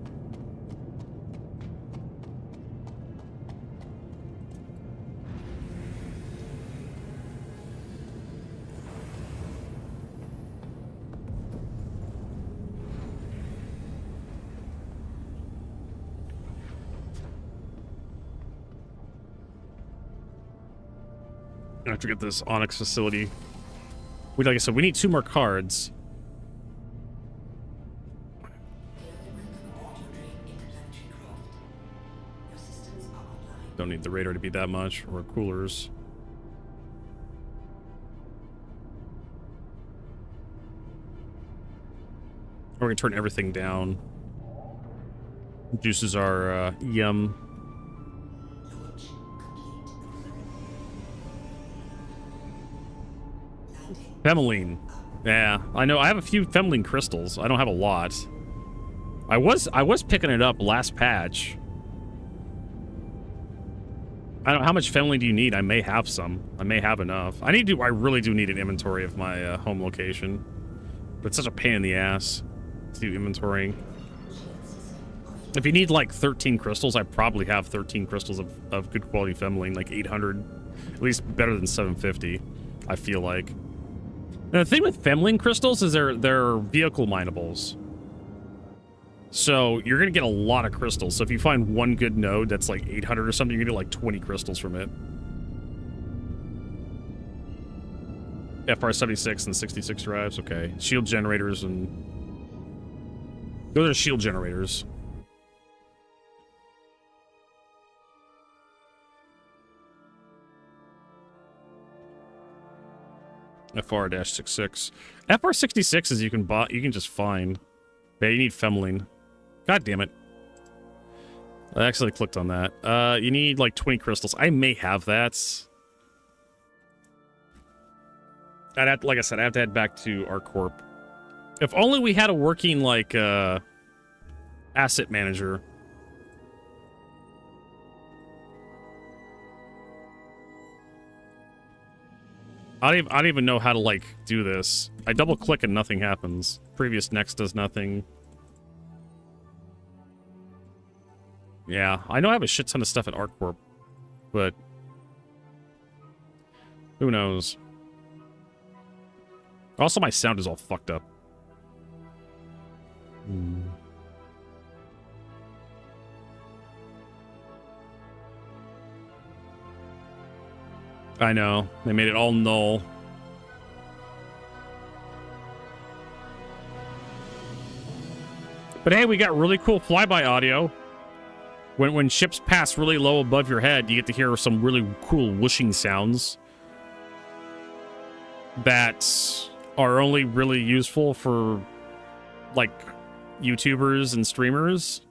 I have to get this Onyx facility. Like I said, we need 2 more cards. Don't need the radar to be that much, or coolers. Or we can turn everything down. Juices are yum. Femeline. Yeah, I know. I have a few Femeline crystals. I don't have a lot. I was picking it up last patch. I don't know how much Femeline do you need? I may have some. I may have enough. I really do need an inventory of my home location. But it's such a pain in the ass to do inventorying. If you need like 13 crystals, I probably have 13 crystals of good quality Femeline, like 800. At least better than 750, I feel like. Now, the thing with Femeline crystals is they're vehicle minables. So you're going to get a lot of crystals. So if you find one good node that's like 800 or something, you're going to get like 20 crystals from it. FR76 and 66 drives, okay. Shield generators and... Those are shield generators. FR-66. FR-66 is you can just find. Yeah, you need Femeline. God damn it. I actually clicked on that. You need like 20 crystals. I may have that. I'd have, like I said, I have to head back to our corp. If only we had a working like asset manager. I don't even know how to like do this. I double click and nothing happens. Previous next does nothing. Yeah, I know I have a shit ton of stuff at ArtCorp, but who knows? Also, my sound is all fucked up. I know. They made it all null. But hey, we got really cool flyby audio. When ships pass really low above your head, you get to hear some really cool whooshing sounds that are only really useful for, like, YouTubers and streamers.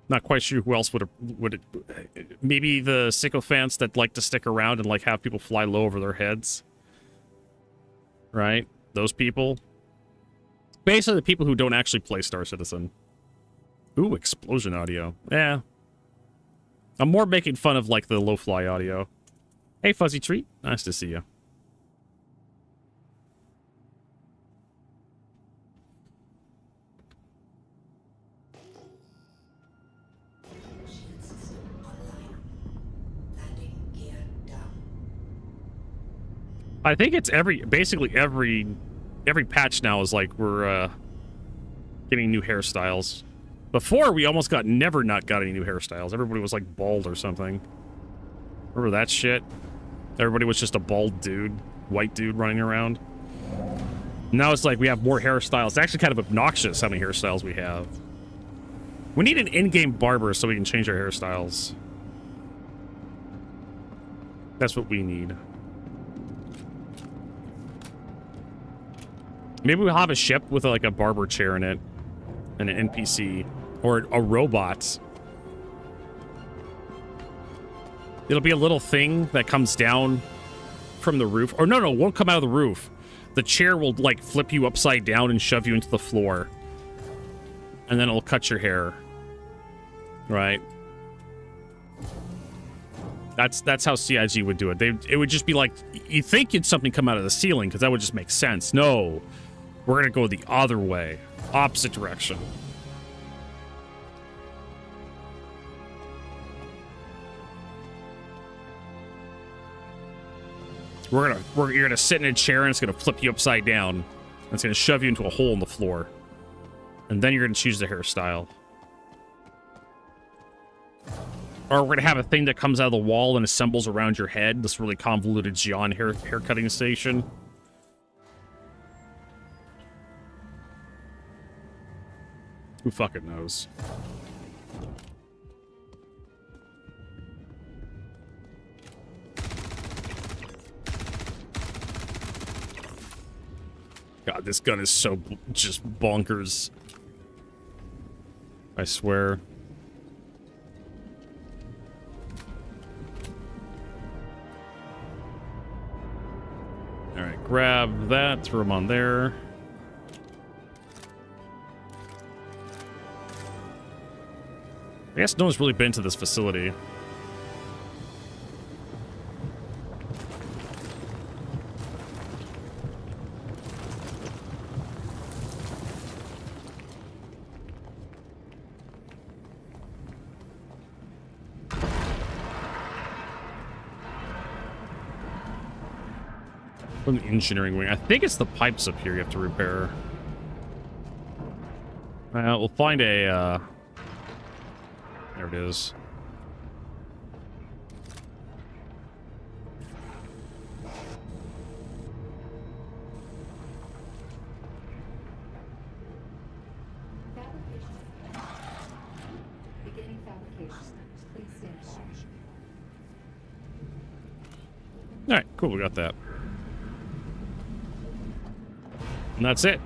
Not quite sure who else would it, maybe the sycophants that like to stick around and like have people fly low over their heads. Right? Those people. Basically the people who don't actually play Star Citizen. Ooh, explosion audio. Yeah. I'm more making fun of like the low fly audio. Hey Fuzzy Treat, nice to see you. I think it's basically every patch now is like we're getting new hairstyles. Before we almost never not got any new hairstyles. Everybody was like bald or something. Remember that shit? Everybody was just a bald dude, white dude running around. Now it's like we have more hairstyles. It's actually kind of obnoxious how many hairstyles we have. We need an in-game barber so we can change our hairstyles. That's what we need. Maybe we'll have a ship with like a barber chair in it, and an NPC, or a robot. It'll be a little thing that comes down from the roof. Or no, it won't come out of the roof. The chair will like flip you upside down and shove you into the floor. And then it'll cut your hair. Right? That's how CIG would do it. It would just be like, you think you'd something come out of the ceiling, because that would just make sense. No. We're gonna go the other way. Opposite direction. You're gonna sit in a chair and it's gonna flip you upside down. And it's gonna shove you into a hole in the floor. And then you're gonna choose the hairstyle. Or we're gonna have a thing that comes out of the wall and assembles around your head. This really convoluted Gion hair cutting station. Who fucking knows? God, this gun is so just bonkers. I swear. Alright, grab that, throw them on there. I guess no one's really been to this facility. From the engineering wing. I think it's the pipes up here you have to repair. We'll find a, there it is. Fabrication. Beginning fabrication. Please stand by. Alright, cool, we got that. And that's it.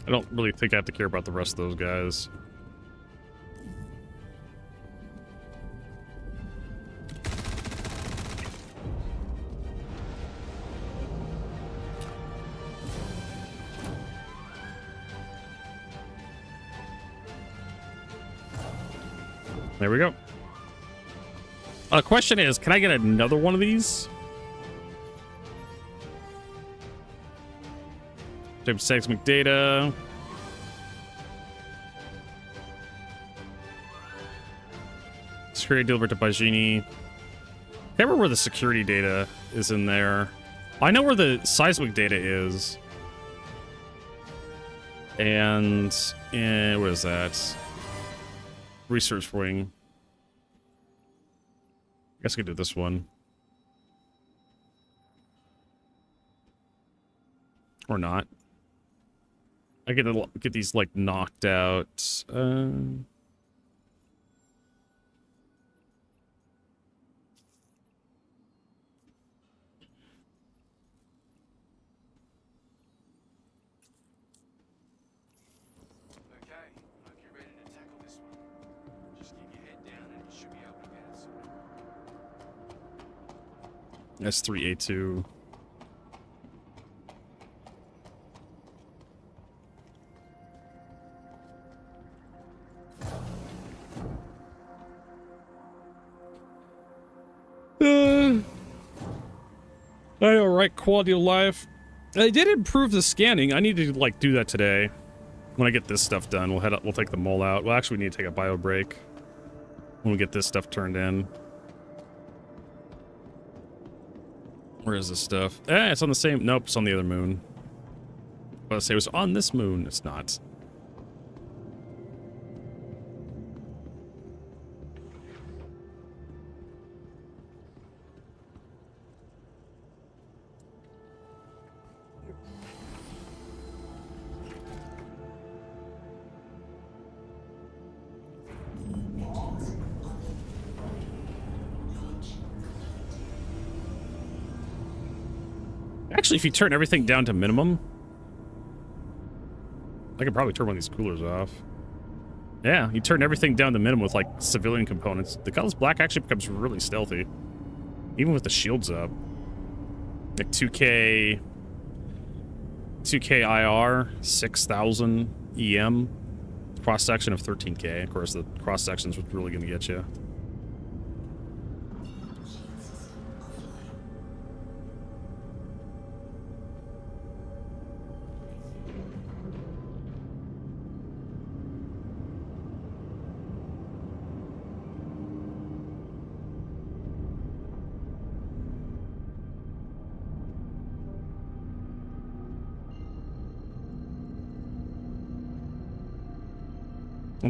I don't really think I have to care about the rest of those guys. There we go. The question is, can I get another one of these? Type seismic data. Security delivered to Bajini. Can't remember where the security data is in there. I know where the seismic data is. And what is that? Research wing. I guess I could do this one. Or not. I get these like knocked out. S3A2. I know, right? Quality of life. I did improve the scanning. I need to like do that today. When I get this stuff done, we'll head up. We'll take the mole out. Well, actually, we need to take a bio break when we get this stuff turned in. Where is this stuff? It's on the same... Nope, it's on the other moon. I was say it was on this moon. It's not. Actually, if you turn everything down to minimum, I could probably turn one of these coolers off. Yeah, you turn everything down to minimum with like civilian components. The colorless black actually becomes really stealthy, even with the shields up. Like 2K IR, 6,000 EM, cross section of 13K. Of course, the cross section's what's really going to get you.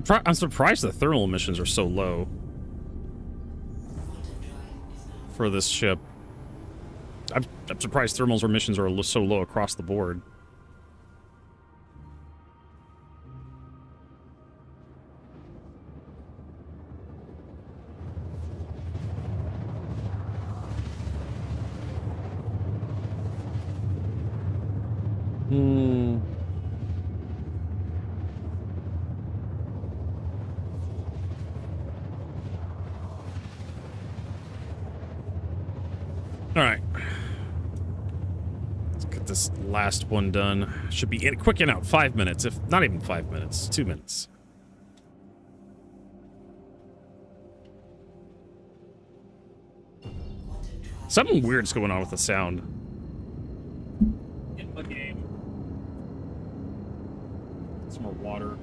I'm surprised the thermal emissions are so low for this ship. I'm surprised thermal emissions are so low across the board. Alright. Let's get this last one done. Should be quick and out. 5 minutes. If not even 5 minutes. 2 minutes. Something weird's going on with the sound. In the game. Some more water.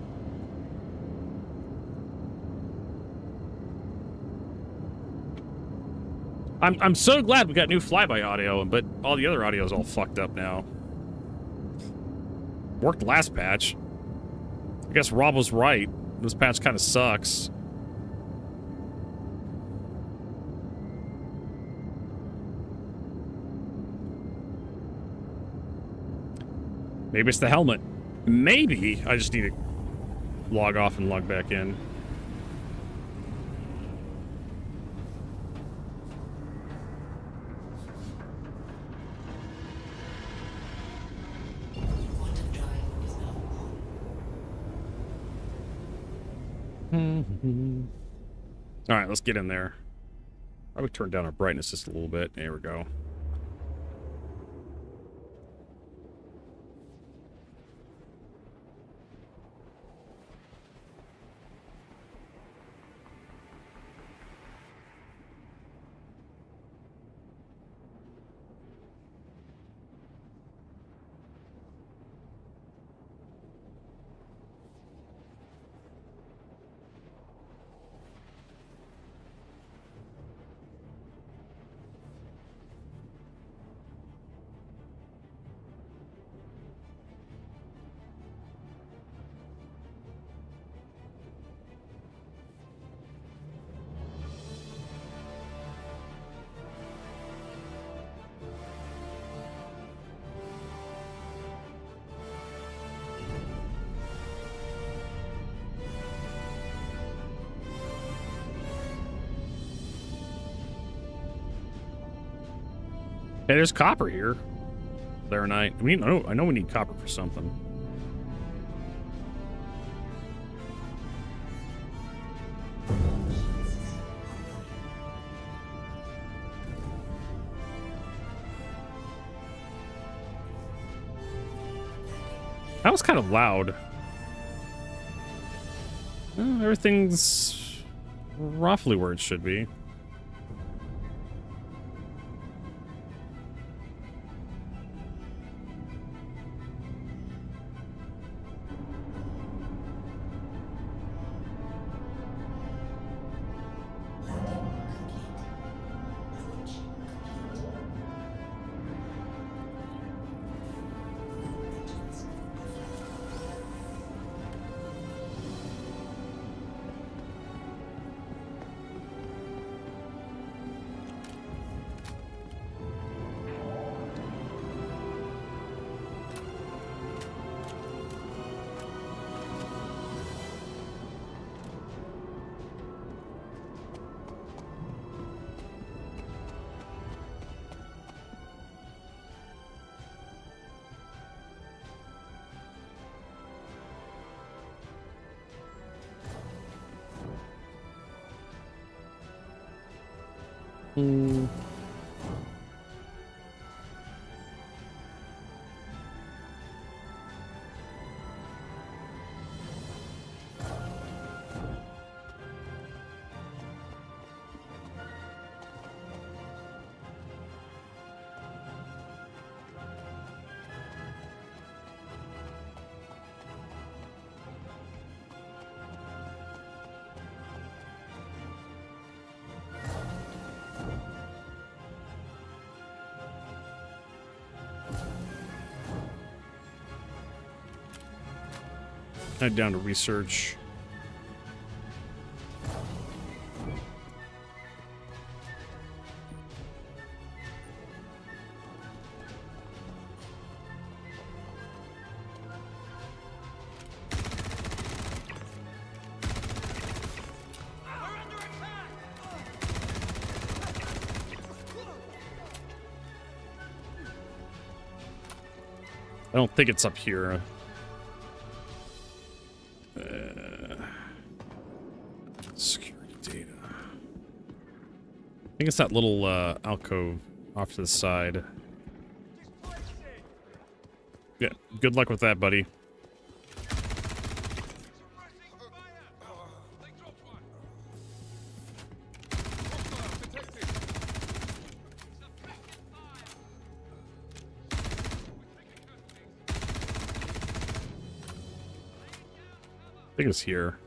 I'm so glad we got new flyby audio, but all the other audio is all fucked up now. Worked last patch. I guess Rob was right. This patch kind of sucks. Maybe it's the helmet. Maybe I just need to log off and log back in. All right, let's get in there. I would turn down our brightness just a little bit. There we go. Hey, there's copper here. There, I mean, I know we need copper for something. That was kind of loud. Everything's roughly where it should be. Head down to research. I don't think it's up here. Security data. I think it's that little alcove off to the side. Yeah, good luck with that, buddy. I think it's here.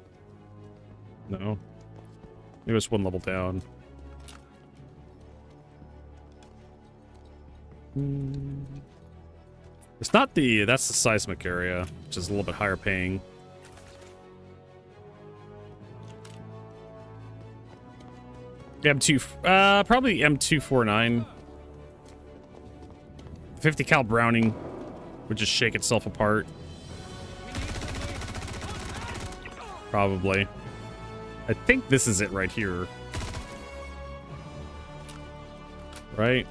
No. Maybe it's one level down. It's not the... That's the seismic area, which is a little bit higher paying. M2... probably M249. 50 cal Browning would just shake itself apart. Probably. I think this is it right here. Right?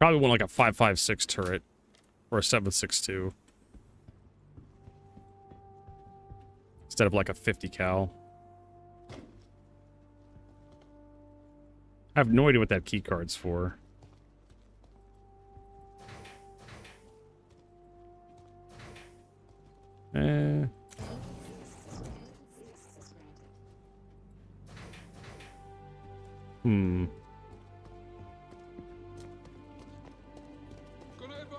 Probably want like a 5.56 turret or a 7.62 instead of like a 50 cal. I have no idea what that key card's for. Hmm. Gonna advance.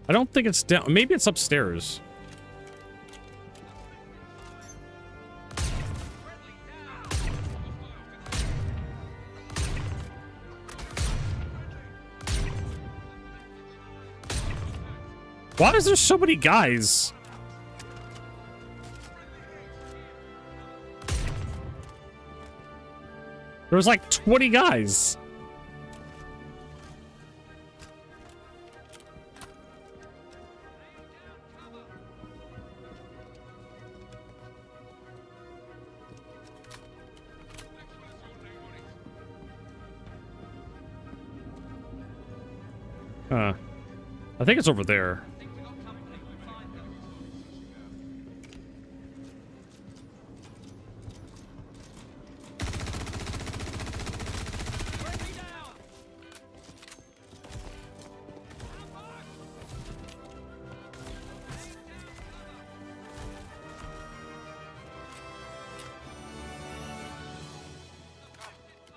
I don't think it's down. Maybe it's upstairs. Why is there so many guys? There was like 20 guys. Huh. I think it's over there.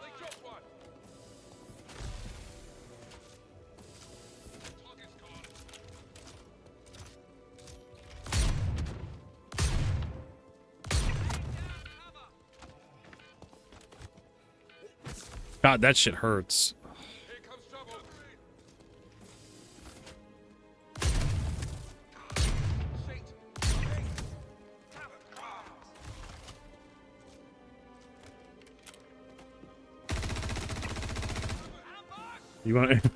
They dropped one. Target's gone. God, that shit hurts. Here comes trouble. Shit. You want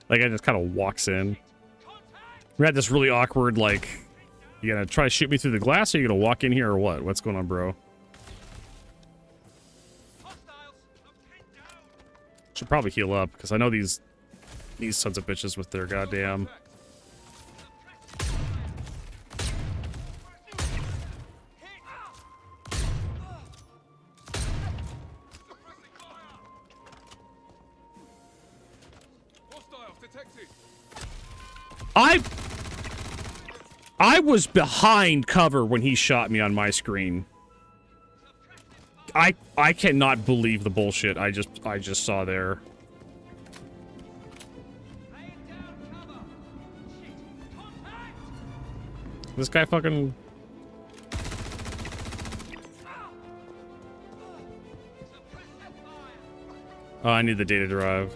like I just kind of walks in. We had this really awkward like, you gonna try to shoot me through the glass, or you gonna walk in here, or what? What's going on, bro? Should probably heal up because I know these sons of bitches with their goddamn. Hostiles detected. I was behind cover when he shot me on my screen. I cannot believe the bullshit I just saw there. This guy fucking. Oh, I need the data drive.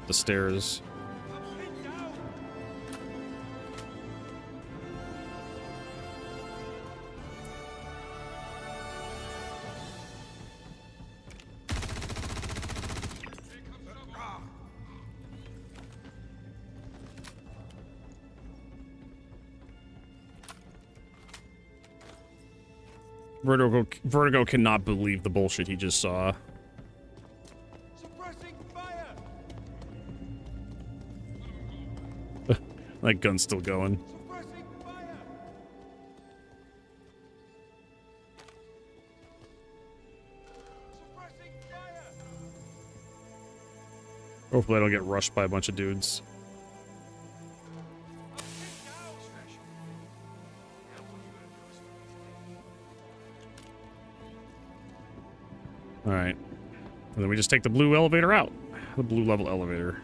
The stairs. Vertigo cannot believe the bullshit he just saw. Suppressing fire. That gun's still going. Suppressing fire. Suppressing fire. Hopefully I don't get rushed by a bunch of dudes. Alright. And then we just take the blue elevator out. The blue level elevator.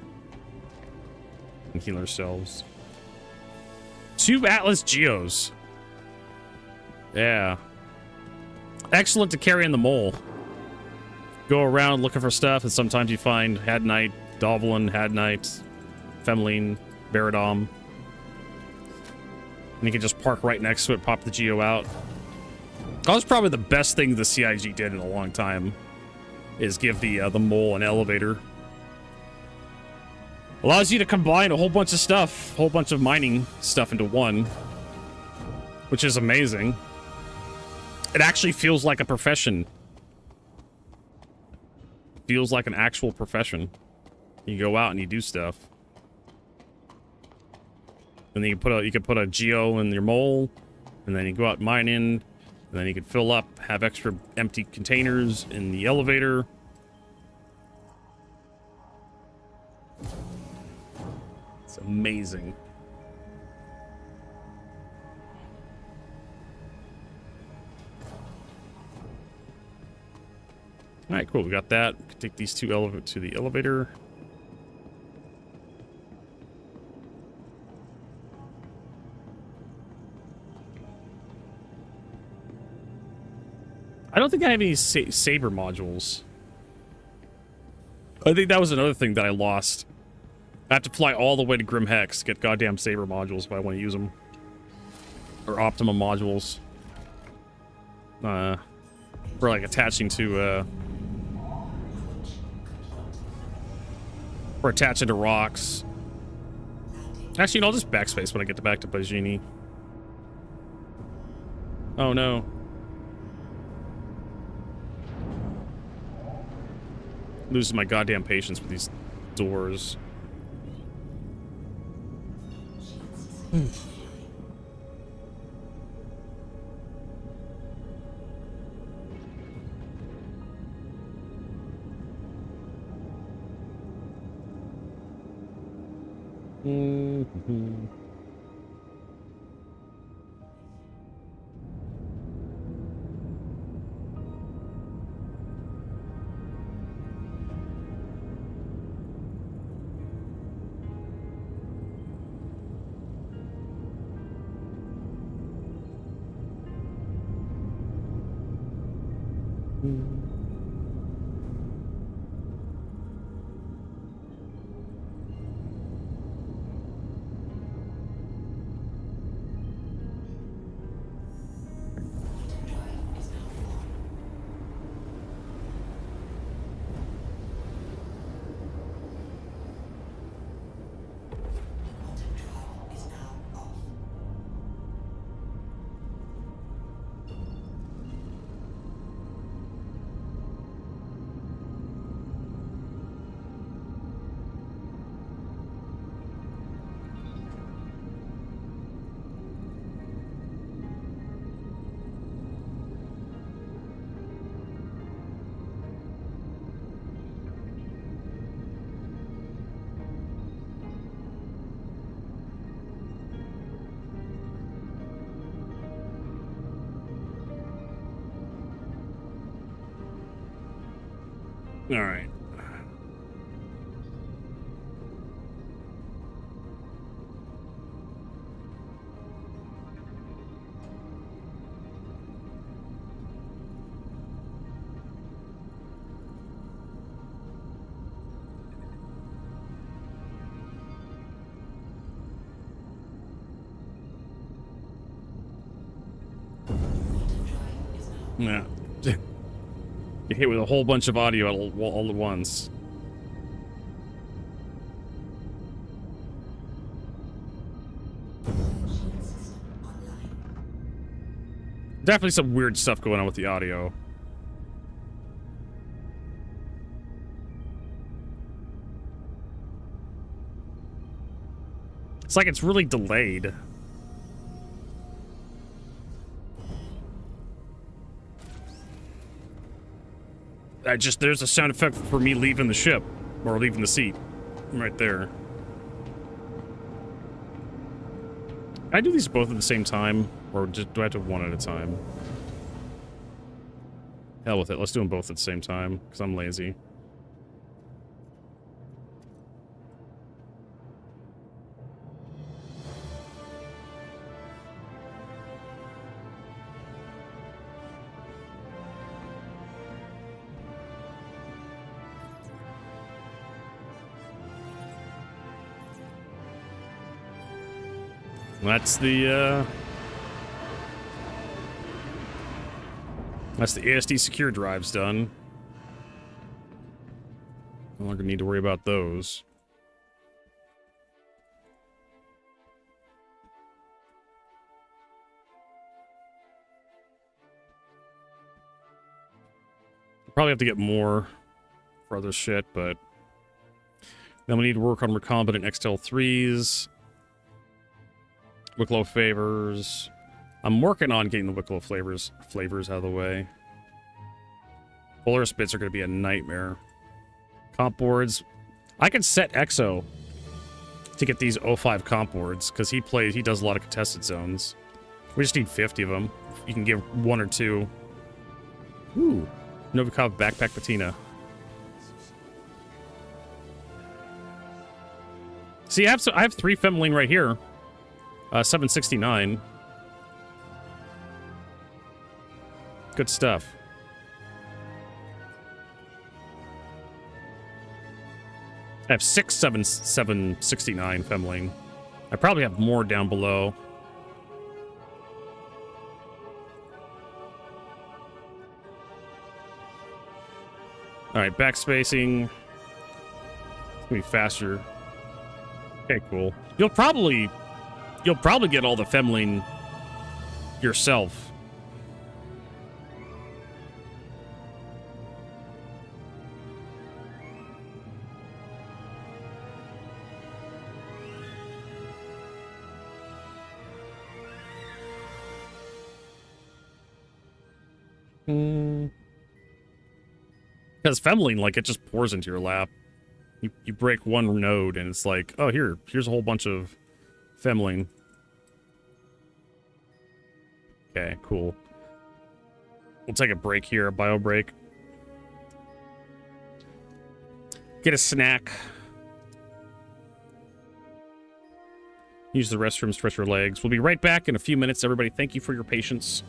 And heal ourselves. 2 Atlas Geos. Yeah. Excellent to carry in the mole. Go around looking for stuff, and sometimes you find Hadnite, Dovlin, Hadnite, Femline, Baradom. And you can just park right next to it, pop the Geo out. That was probably the best thing the CIG did in a long time. Is give the mole an elevator. Allows you to combine a whole bunch of stuff, a whole bunch of mining stuff into one, which is amazing. It actually feels like a profession. Feels like an actual profession. You go out and you do stuff. And then you could put a geo in your mole, and then you go out mining, and then you could fill up, have extra empty containers in the elevator. It's amazing. All right, cool. We got that. We can take these two to the elevator. I don't think I have any saber modules. I think that was another thing that I lost. I have to fly all the way to Grim Hex to get goddamn saber modules if I want to use them. Or Optima modules. For like attaching to, or attaching to rocks. Actually, I'll just backspace when I get back to Bajini. Oh no. Losing my goddamn patience with these doors. All right. Yeah. Get hit with a whole bunch of audio all at once. Definitely some weird stuff going on with the audio. It's like it's really delayed. There's a sound effect for me leaving the ship, or leaving the seat, right there. Can I do these both at the same time, or do I have to one at a time? Hell with it, let's do them both at the same time, because I'm lazy. That's the ASD secure drives done. No longer need to worry about those. Probably have to get more for other shit, but then we need to work on recombinant XTL3s. Wicklow favors. I'm working on getting the Wicklow flavors out of the way. Polaris bits are going to be a nightmare. Comp boards. I can set EXO to get these O5 comp boards because he does a lot of contested zones. We just need 50 of them. You can give 1 or 2. Ooh. Novikov backpack patina. See, I have 3 Femling right here. 769. Good stuff. I have 769 Femling. I probably have more down below. Alright, backspacing. It's gonna be faster. Okay, cool. You'll probably get all the Femling yourself. Because Femling, like, it just pours into your lap. You break one node, and it's like, oh, here's a whole bunch of Femling. Okay, cool. We'll take a break here, a bio break. Get a snack. Use the restroom, stretch your legs. We'll be right back in a few minutes, everybody. Thank you for your patience.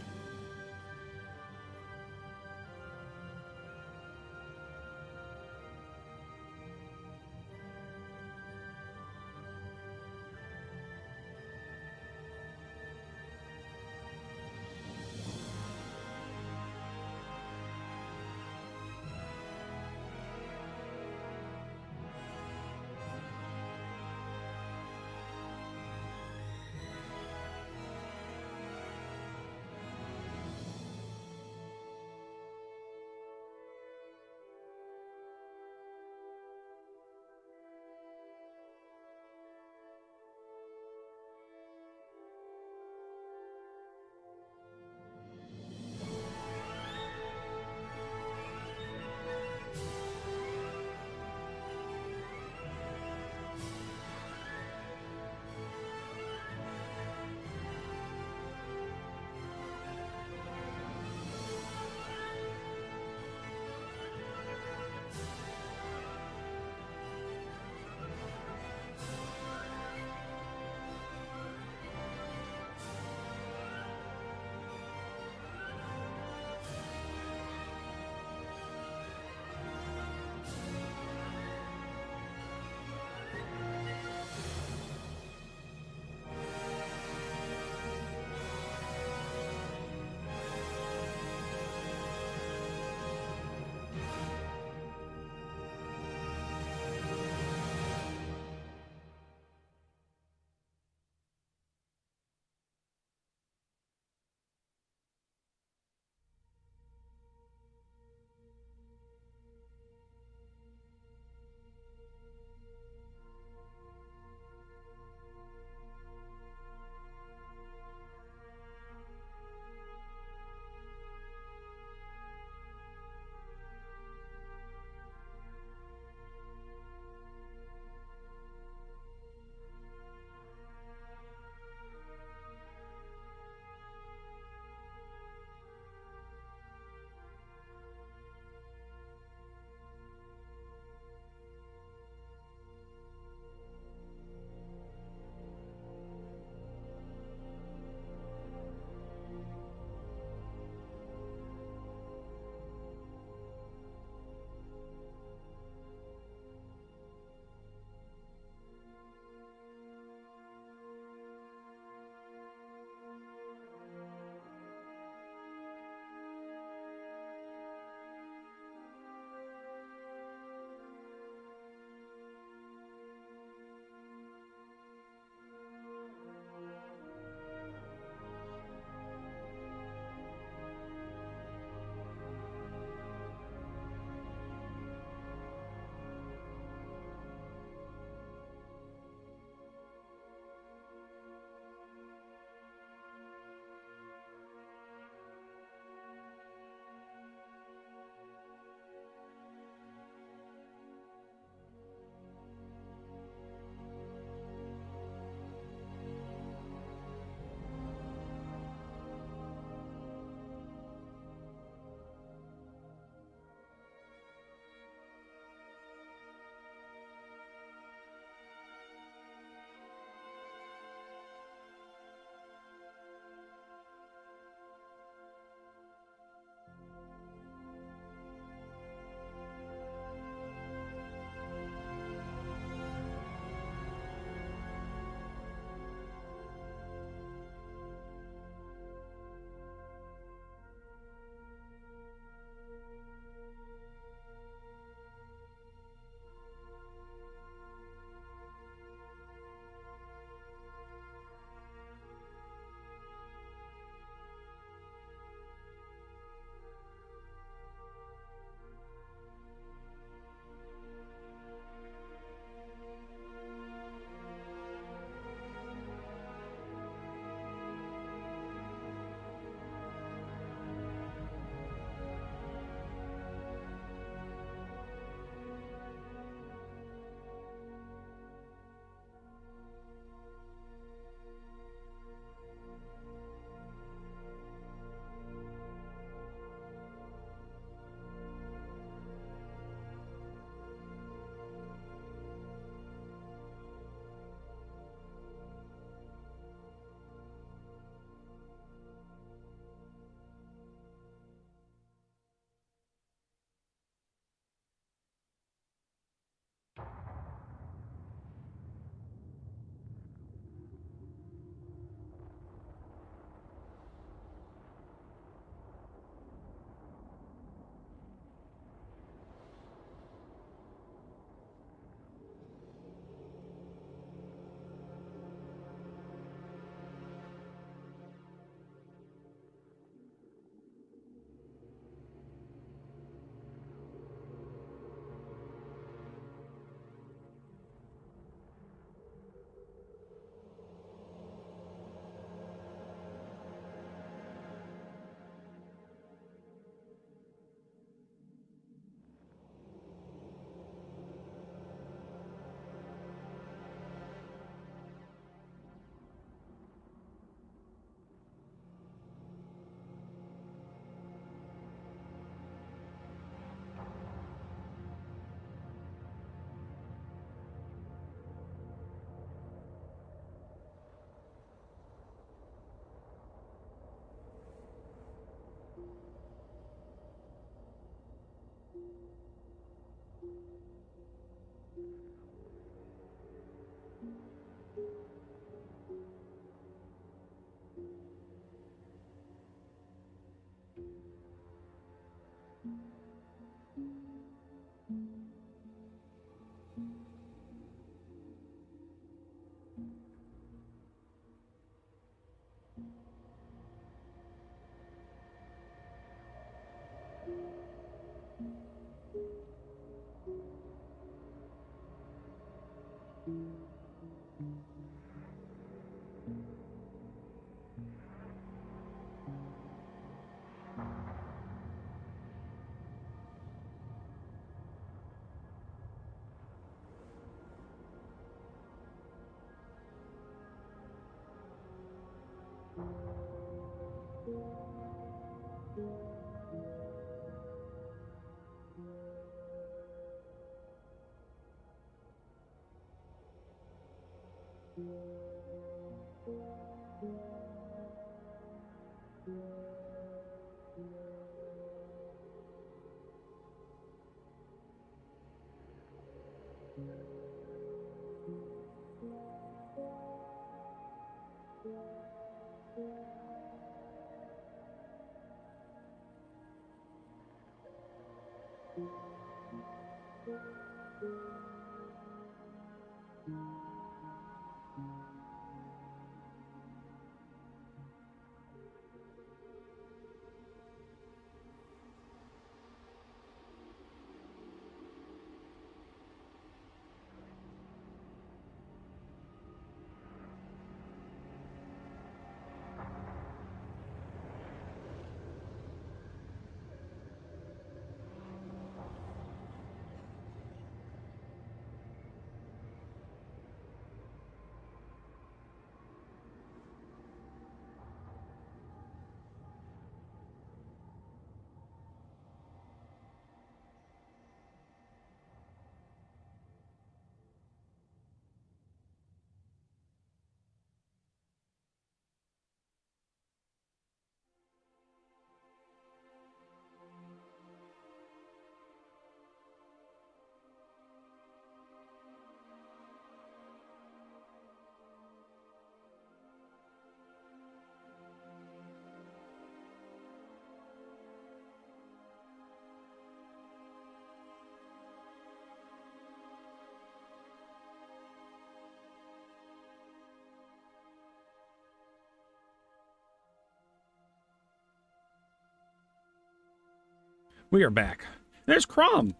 We are back. There's Crom.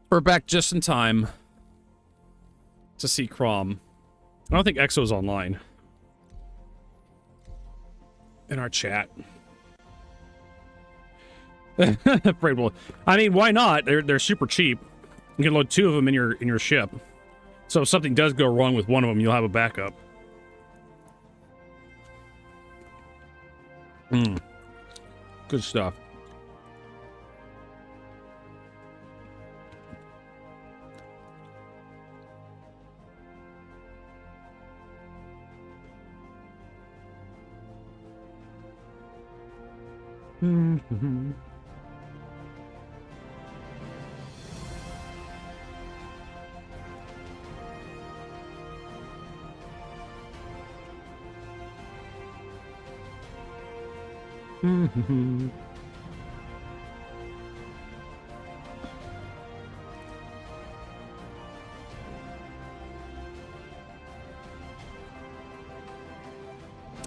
We're back just in time to see Crom. I don't think Exo's online in our chat. Preivew. I mean, why not? They're super cheap. You can load 2 of them in your ship. So if something does go wrong with one of them, you'll have a backup. Good stuff.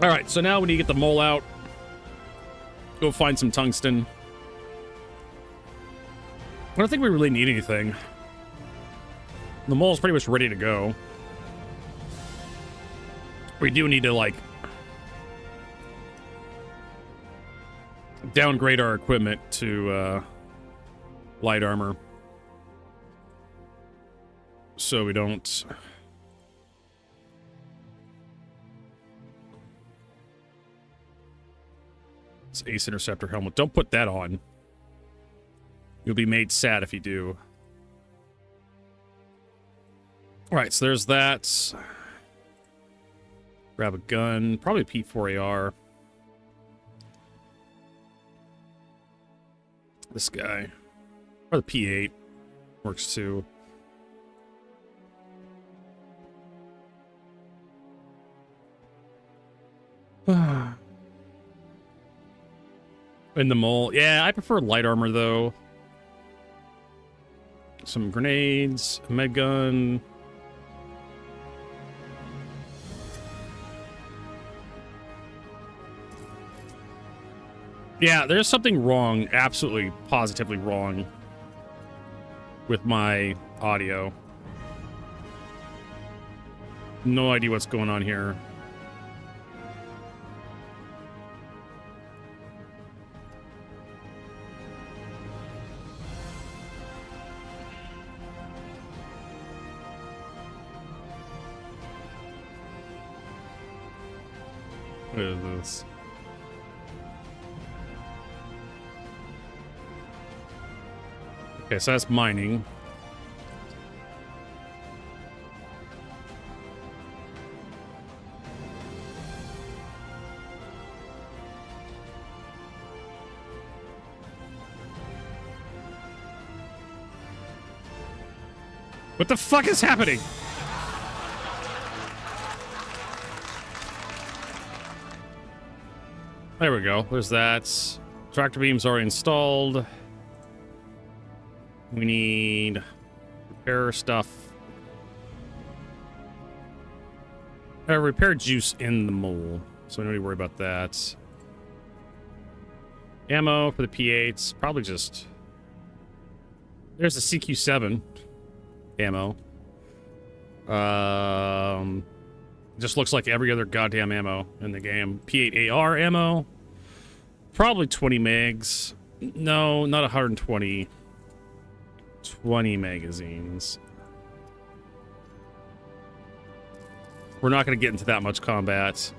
All right, so now we need to get the mole out. Go find some tungsten. I don't think we really need anything. The mole's pretty much ready to go. We do need to, like, downgrade our equipment to light armor. So we don't... It's Ace Interceptor helmet. Don't put that on. You'll be made sad if you do. Alright, so there's that. Grab a gun. Probably P4AR. This guy. Or the P8. Works too. In the mole. Yeah, I prefer light armor, though. Some grenades. A med gun. Yeah, there's something wrong. Absolutely, positively wrong with my audio. No idea what's going on here. What is this? Okay, so that's mining. What the fuck is happening? There we go. There's that. Tractor beams already installed. We need repair stuff. Repair juice in the mole. So we don't need to worry about that. Ammo for the P8s. Probably just... There's the CQ7 ammo. Just looks like every other goddamn ammo in the game. P8AR ammo. Probably 20 megs. No, not 120. 20 magazines. We're not going to get into that much combat.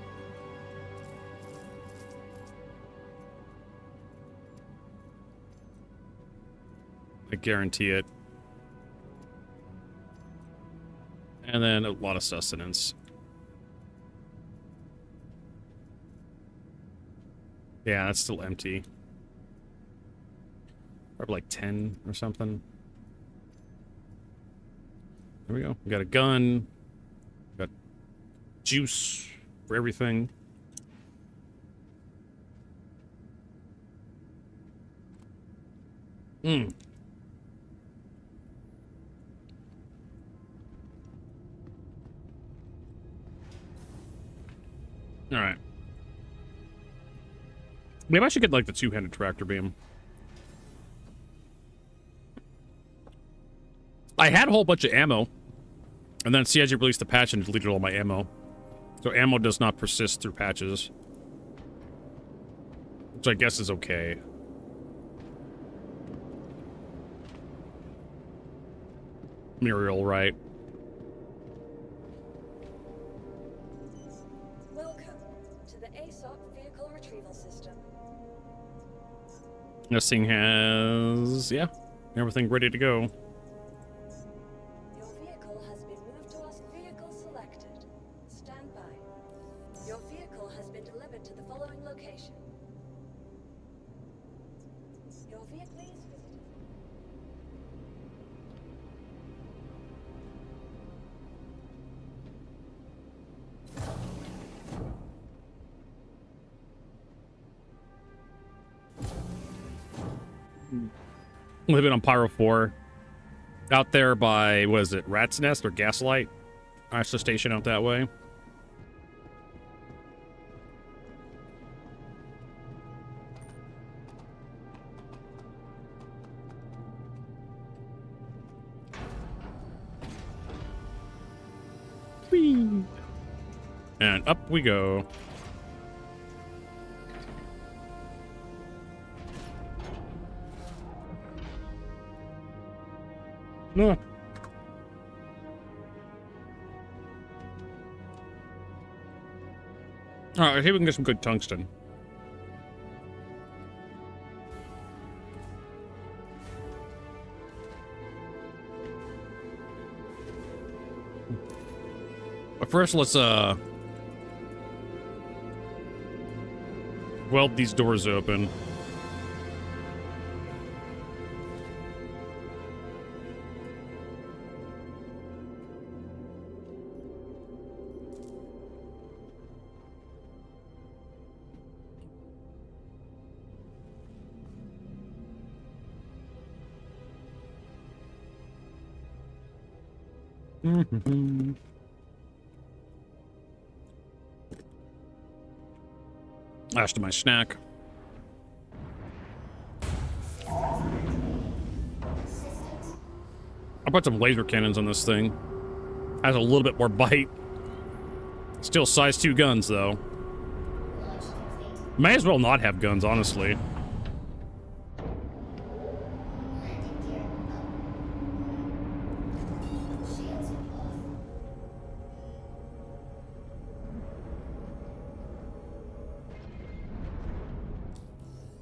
I guarantee it. And then a lot of sustenance. Yeah, that's still empty. Probably like 10 or something. There we go. We got a gun. We got juice for everything. All right. Maybe I should get like the two-handed tractor beam. I had a whole bunch of ammo, and then CIG released the patch and deleted all my ammo. So ammo does not persist through patches. Which I guess is okay. Muriel, right? Welcome to the ASOC vehicle retrieval system. This thing has, yeah, everything ready to go. Your vehicle has been moved to us. Vehicle selected. Stand by. Your vehicle has been delivered to the following location. Your vehicle, please visit. Living on Pyro 4. Out there by, what is it, Rat's Nest or Gaslight? That's the station out that way. Whee! And up we go. No. Alright, I think we can get some good tungsten. But first, let's weld these doors open. Ash to my snack. I'll put some laser cannons on this thing. Has a little bit more bite. Still size 2 guns, though. May as well not have guns, honestly.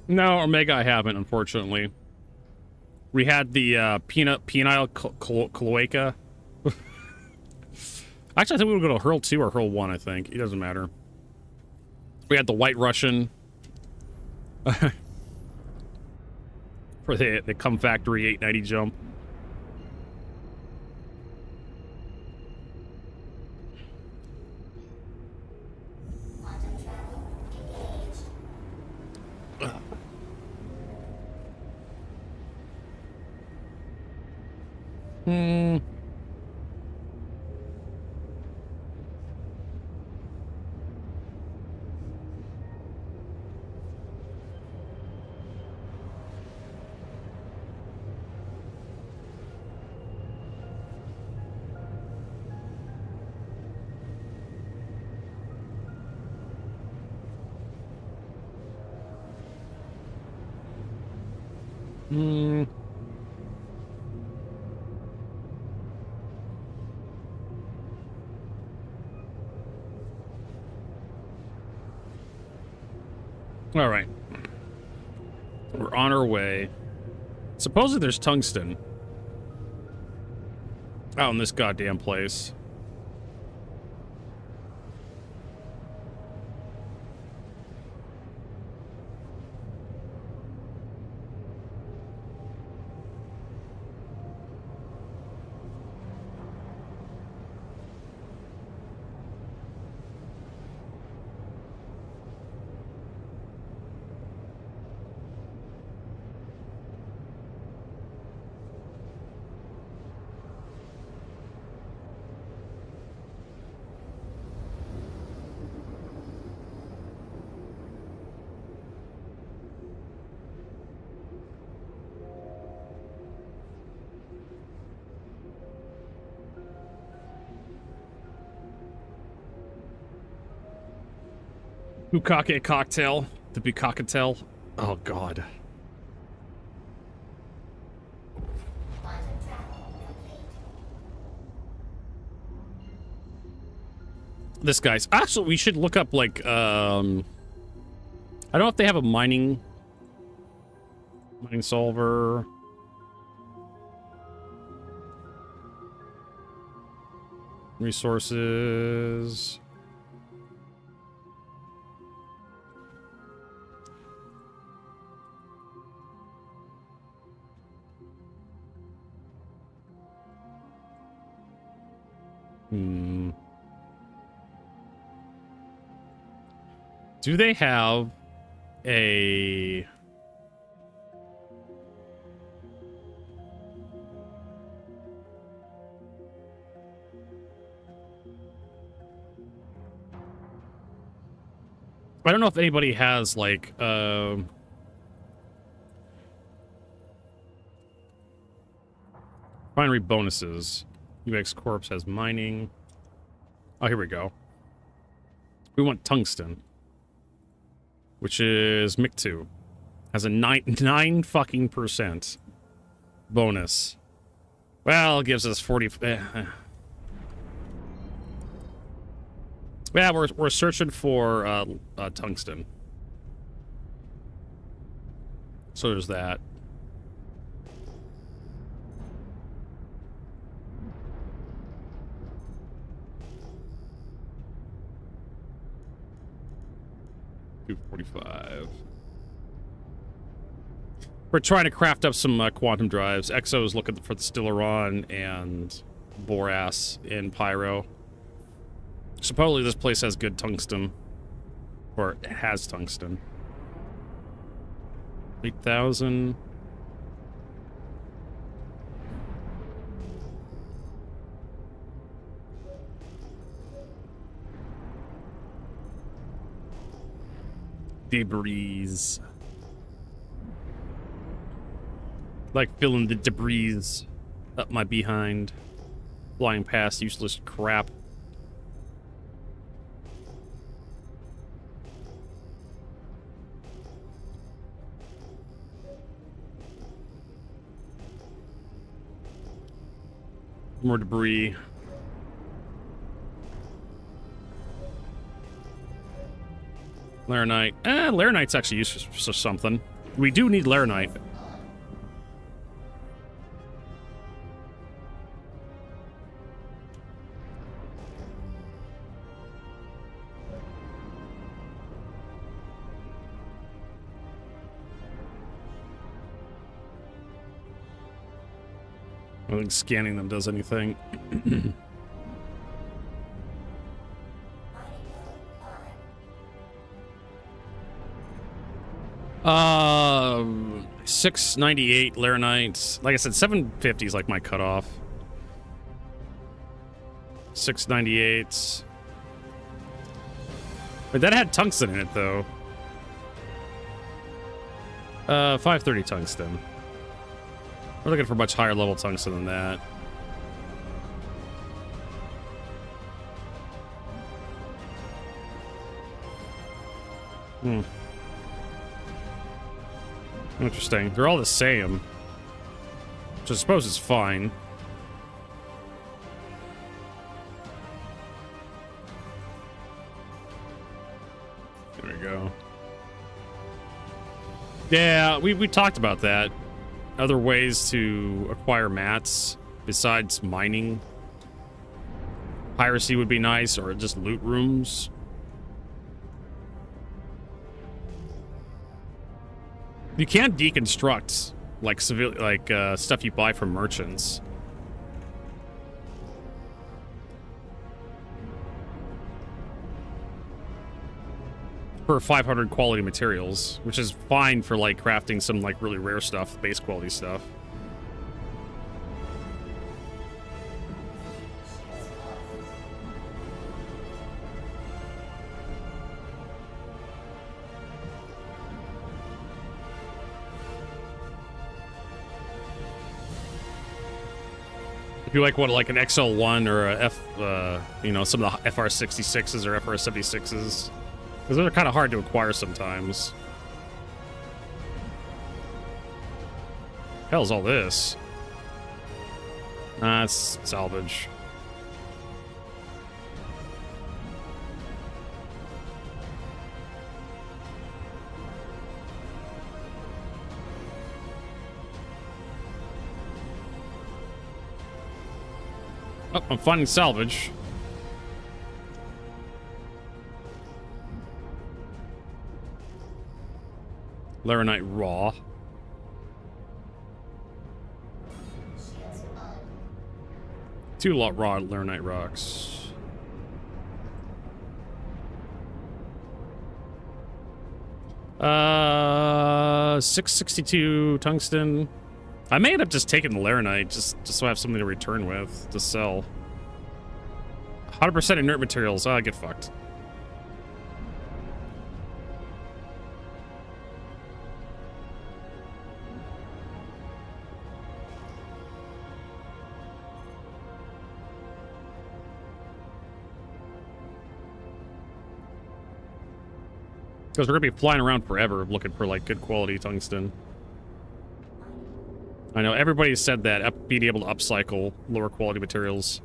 No, Omega I haven't, unfortunately. We had the penile cloaca. Actually, I think we would go to Hurl 2 or Hurl 1, I think. It doesn't matter. We had the White Russian. For the Cum Factory 890 jump. All right. We're on our way. Supposedly there's tungsten. Out in this goddamn place. Bukake cocktail. The Bukakatel. Oh, God. This guy's... Actually, we should look up, like, I don't know if they have a mining solver. Resources... Do they have a... I don't know if anybody has, like, Refinery bonuses. UX Corp has mining. Oh, here we go. We want tungsten. Which is MIC2. Has a 9 fucking % bonus. Well, it gives us 40... Yeah, we're searching for tungsten. So there's that. $245. We're trying to craft up some quantum drives. Exo is looking for the Stellaron and Boras in Pyro. Supposedly this place has good tungsten. Or it has tungsten. 8,000. Debris. Like filling the debris up my behind. Flying past useless crap. More debris. Laranite. Laranite's actually useful for something. We do need Laranite. I don't think scanning them does anything. 698 Laranite. Like I said, 750 is like my cutoff. 698. But that had tungsten in it, though. 530 tungsten. We're looking for much higher level tungsten than that. Interesting. They're all the same. Which I suppose is fine. There we go. Yeah, we talked about that. Other ways to acquire mats besides mining. Piracy would be nice, or just loot rooms. You can't deconstruct like stuff you buy from merchants. For 500 quality materials, which is fine for like crafting some like really rare stuff, base quality stuff. If you like what, like an XL1 or a some of the FR66s or FR76s, because those are kind of hard to acquire sometimes. Hell's all this? It's salvage. Oh, I'm finding salvage. Laranite raw. Two lot raw Laranite rocks. Uh, 662 tungsten. I may end up just taking the Laranite just so I have something to return with to sell. 100% inert materials. I get fucked. Because we're gonna be flying around forever looking for like good quality tungsten. I know everybody said that being able to upcycle lower quality materials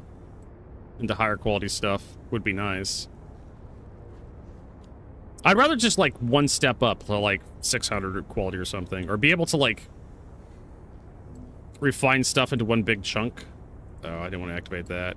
into higher quality stuff would be nice. I'd rather just like one step up to like 600 quality or something, or be able to like refine stuff into one big chunk. Oh, I didn't want to activate that.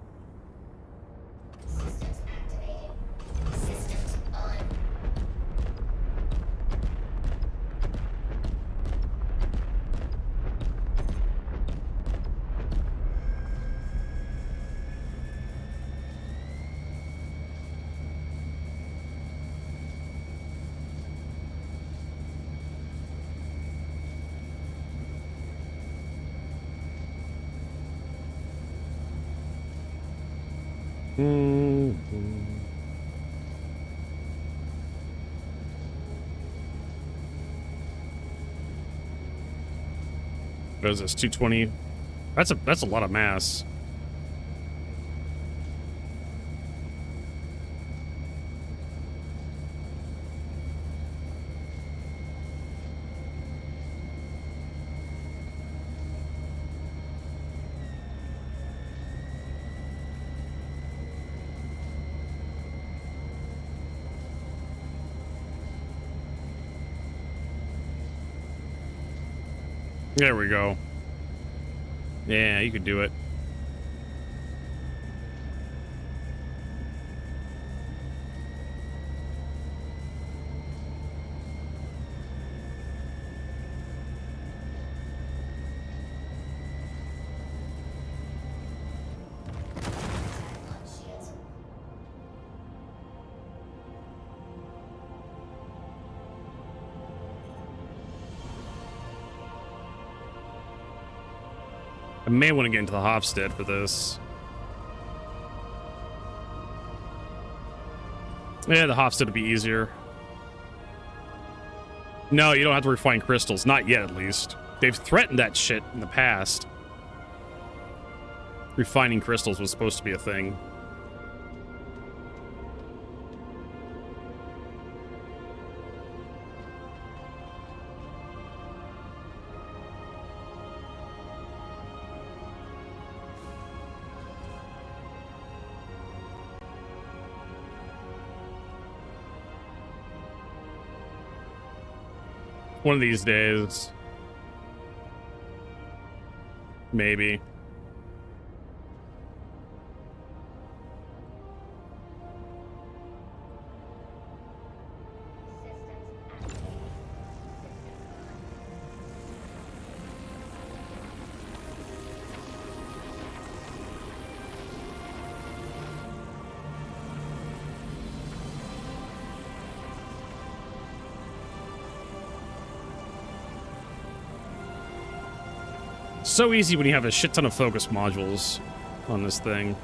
What is this? 220. That's a lot of mass. There we go. Yeah, you could do it. I may want to get into the Hofstede for this. Yeah, the Hofstede would be easier. No, you don't have to refine crystals. Not yet, at least. They've threatened that shit in the past. Refining crystals was supposed to be a thing. One of these days. Maybe. So easy when you have a shit ton of focus modules on this thing.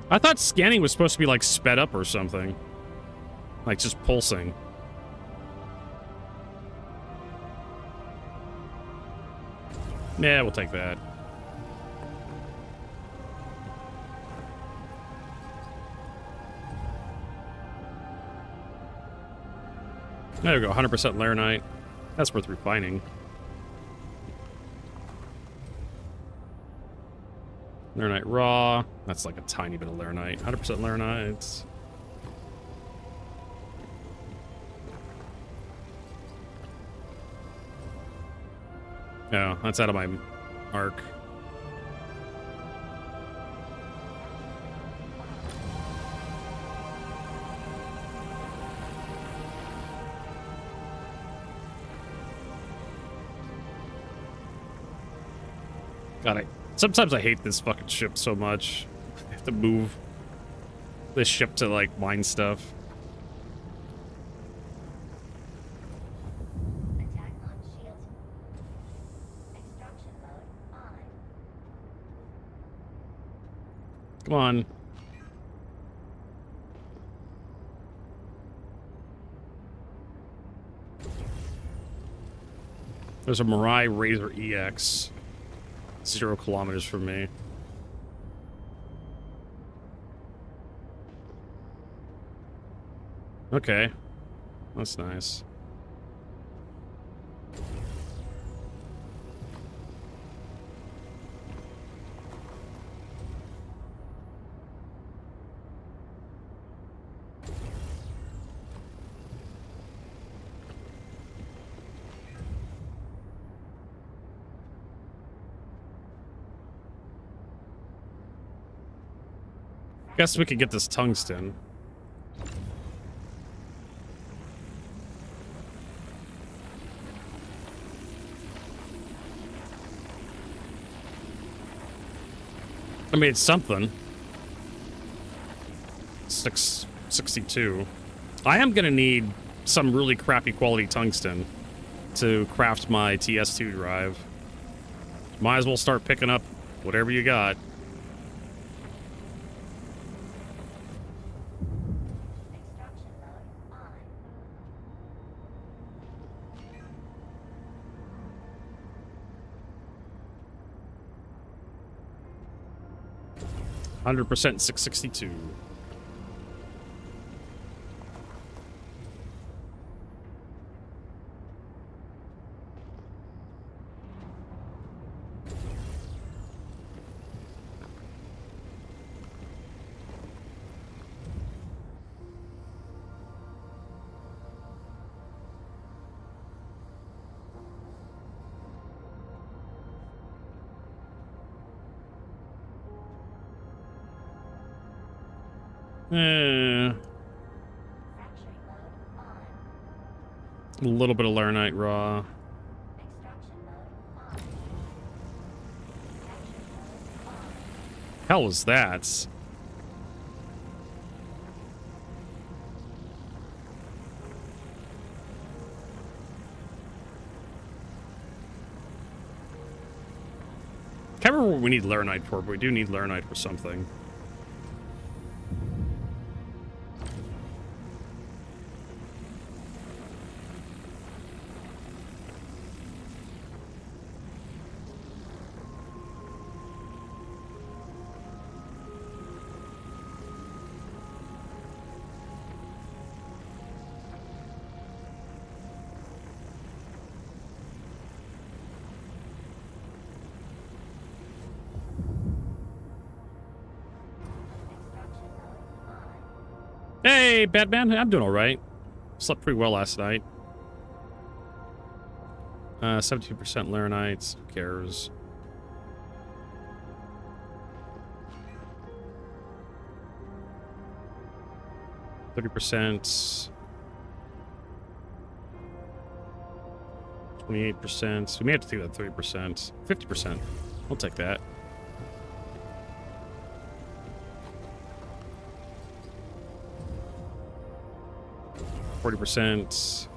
I thought scanning was supposed to be like sped up or something. Like just pulsing. Yeah, we'll take that. There we go, 100% Laranite. That's worth refining. Laranite raw. That's like a tiny bit of Laranite. 100% Laranite. No, that's out of my arc. God, sometimes I hate this fucking ship so much. I have to move this ship to, like, mine stuff. Attack on shield. Extraction mode on. Come on. There's a Mirai Razor EX. 0 kilometers from me. Okay. That's nice. Guess we could get this tungsten. I mean, it's something. 662. I am gonna need some really crappy quality tungsten to craft my TS2 drive. Might as well start picking up whatever you got. Extraction mode on. 100% 662. A little bit of Laranite raw. Hell was that? Can't remember what we need Laranite for, but we do need Laranite for something. Hey, Batman. I'm doing all right. Slept pretty well last night. 17% Laranites. Who cares? %. 28%. We may have to take that 30%. 50%. I'll take that. %.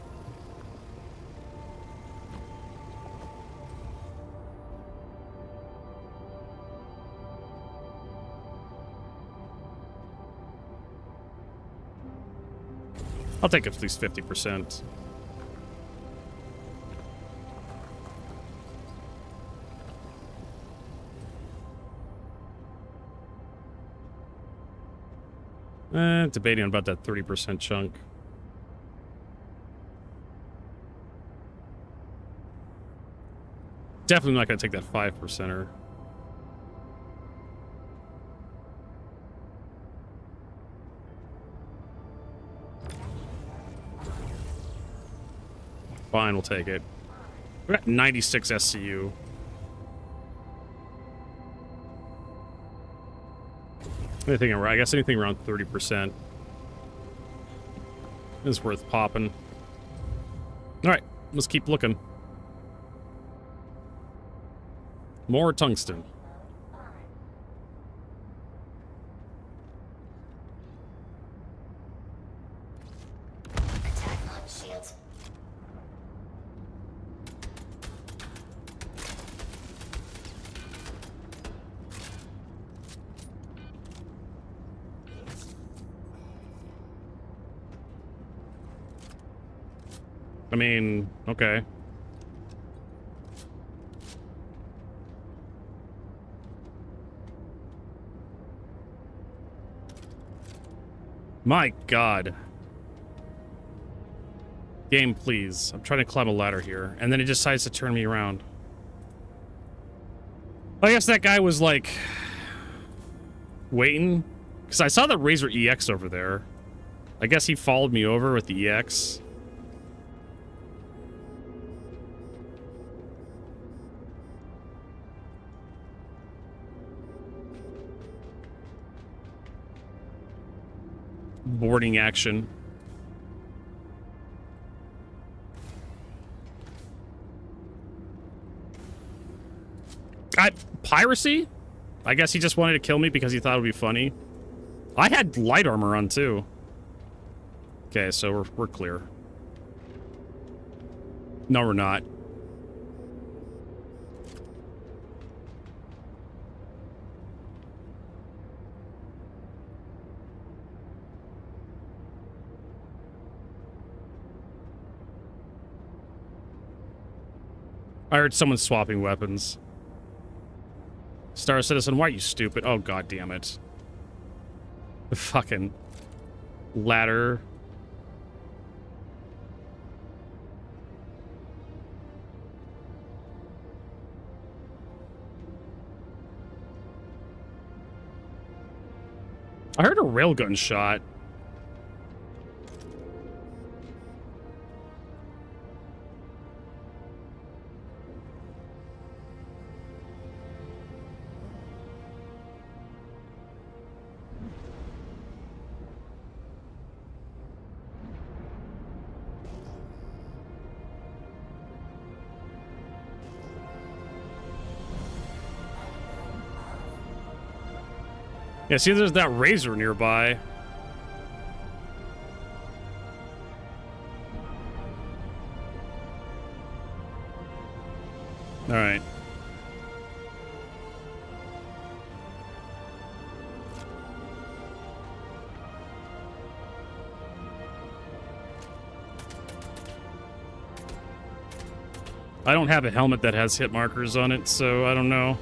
I'll take at least 50%. Debating about that 30% chunk. Definitely not going to take that 5%er. Fine, we'll take it. We got 96 SCU. Anything around, I guess anything around 30% is worth popping. Alright, let's keep looking. More tungsten. Attack launch shields. I mean, okay. My God. Game, please. I'm trying to climb a ladder here, and then it decides to turn me around. I guess that guy was, like, waiting. Because I saw the Razor EX over there. I guess he followed me over with the EX. Boarding action. Piracy? I guess he just wanted to kill me because he thought it would be funny. I had light armor on too. Okay, so we're clear. No, we're not. I heard someone swapping weapons. Star Citizen, why are you stupid? Oh, god damn it. The fucking ladder. I heard a railgun shot. Yeah, see, there's that razor nearby. All right. I don't have a helmet that has hit markers on it, so I don't know.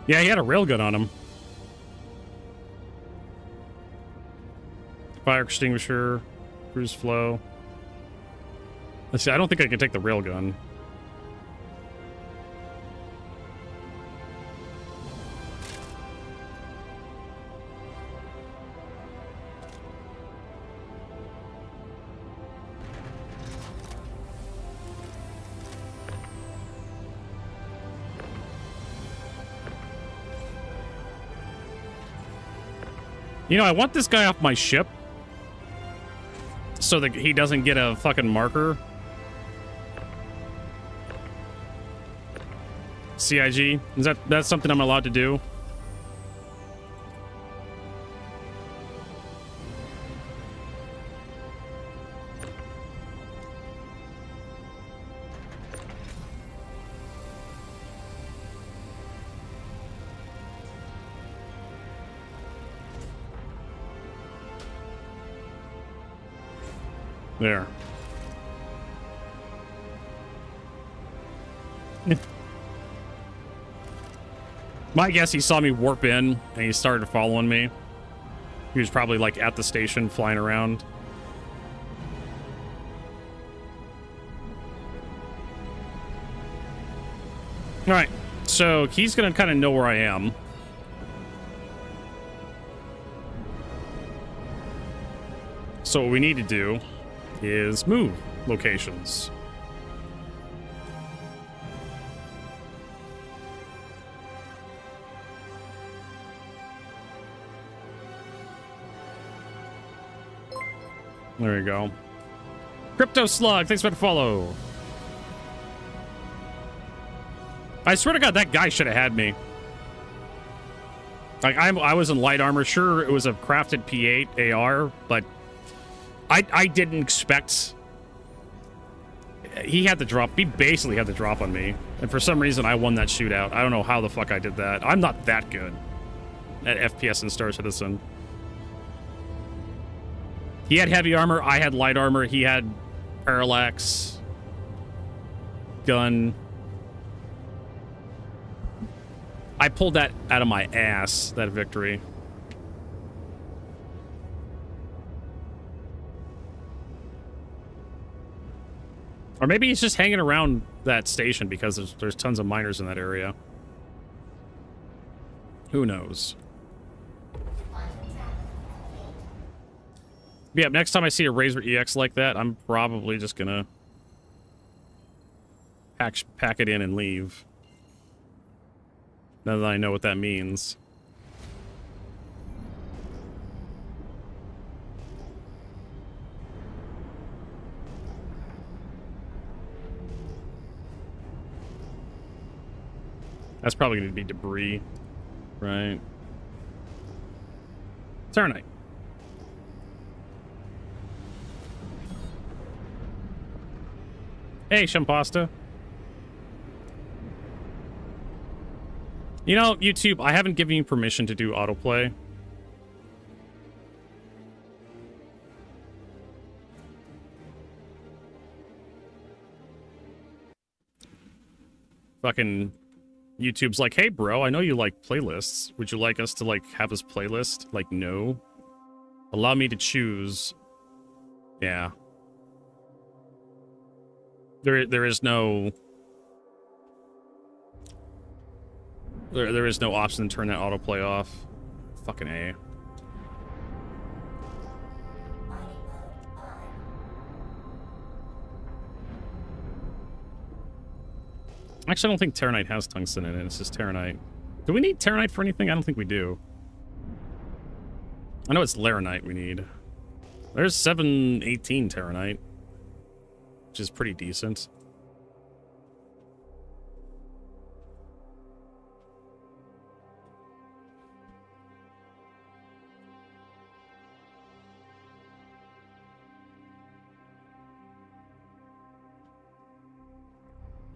Yeah, he had a railgun on him. Fire extinguisher, cruise flow. Let's see, I don't think I can take the railgun. You know, I want this guy off my ship so that he doesn't get a fucking marker. CIG? That's something I'm allowed to do? There. My guess, he saw me warp in and he started following me. He was probably like at the station flying around. All right, so he's gonna kind of know where I am. So what we need to do is move locations. There we go. Crypto Slug, thanks for the follow. I swear to God, that guy should have had me. Like, I was in light armor. Sure, it was a crafted P8 AR, but I didn't expect... He had the drop. He basically had the drop on me. And for some reason, I won that shootout. I don't know how the fuck I did that. I'm not that good at FPS and Star Citizen. He had heavy armor. I had light armor. He had parallax. Gun. I pulled that out of my ass, that victory. Or maybe he's just hanging around that station because there's tons of miners in that area. Who knows? Yeah, next time I see a Razor EX like that, I'm probably just gonna pack it in and leave. Now that I know what that means. That's probably going to be debris, right? Ternite. Hey, Shampasta. You know, YouTube, I haven't given you permission to do autoplay. Fucking YouTube's like, hey, bro, I know you like playlists. Would you like us to, like, have this playlist? Like, no. Allow me to choose. Yeah. There is no... There is no option to turn that autoplay off. Fucking A. Actually, I don't think Terranite has tungsten in it. It's just Terranite. Do we need Terranite for anything? I don't think we do. I know it's Laranite we need. There's 718 Terranite, which is pretty decent.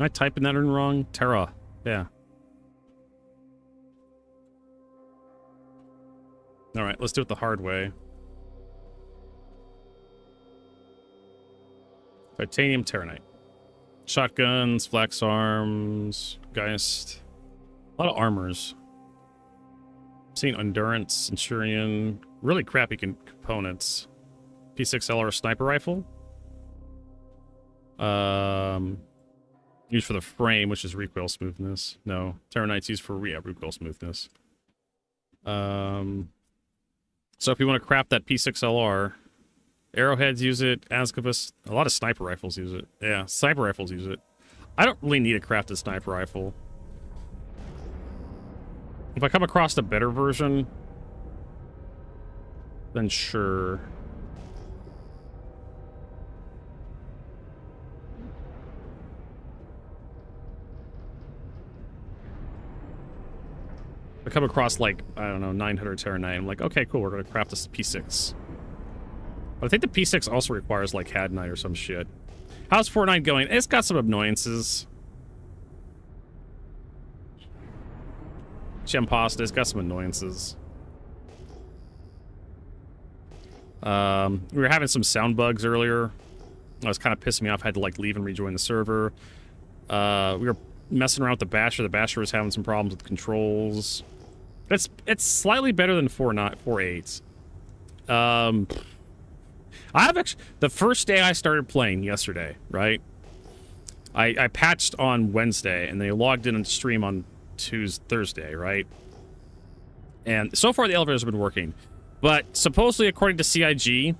Am I typing that in wrong? Terra. Yeah. All right, let's do it the hard way. Titanium Terranite. Shotguns, flex arms, Geist. A lot of armors. I'm seeing Endurance, Centurion. Really crappy components. P6LR sniper rifle. Used for the frame, which is recoil smoothness. No, Terranite's used for recoil smoothness. So if you want to craft that P6LR, arrowheads use it, Ascovus, a lot of sniper rifles use it. Yeah, sniper rifles use it. I don't really need a crafted sniper rifle. If I come across a better version, then sure. I come across, like, I don't know, 900 Terranite. I'm like, okay, cool, we're going to craft this P6. But I think the P6 also requires, like, Hadnite or some shit. How's Fortnite going? It's got some annoyances. Pasta's got some annoyances. We were having some sound bugs earlier. That was kind of pissing me off. I had to, like, leave and rejoin the server. We were messing around with the Basher. The Basher was having some problems with controls. It's slightly better than 4.8. I have actually, the first day I started playing yesterday, right? I patched on Wednesday and they logged in on stream on Thursday, right? And so far the elevators have been working, but supposedly according to CIG,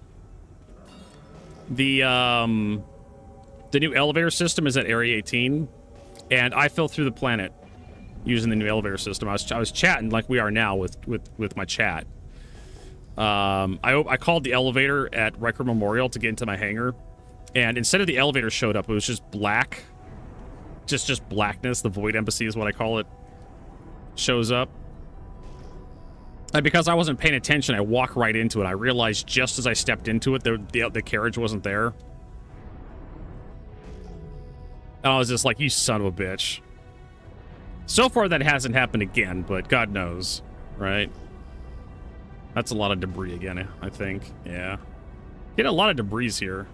the new elevator system is at Area 18, and I fell through the planet using the new elevator system. I was chatting like we are now with my chat. I called the elevator at Riker Memorial to get into my hangar, and instead of the elevator showed up, it was just black. Just blackness. The Void Embassy is what I call it. Shows up. And because I wasn't paying attention, I walked right into it. I realized just as I stepped into it, the carriage wasn't there. And I was just like, you son of a bitch. So far, that hasn't happened again, but God knows, right? That's a lot of debris again, I think. Yeah. Get a lot of debris here.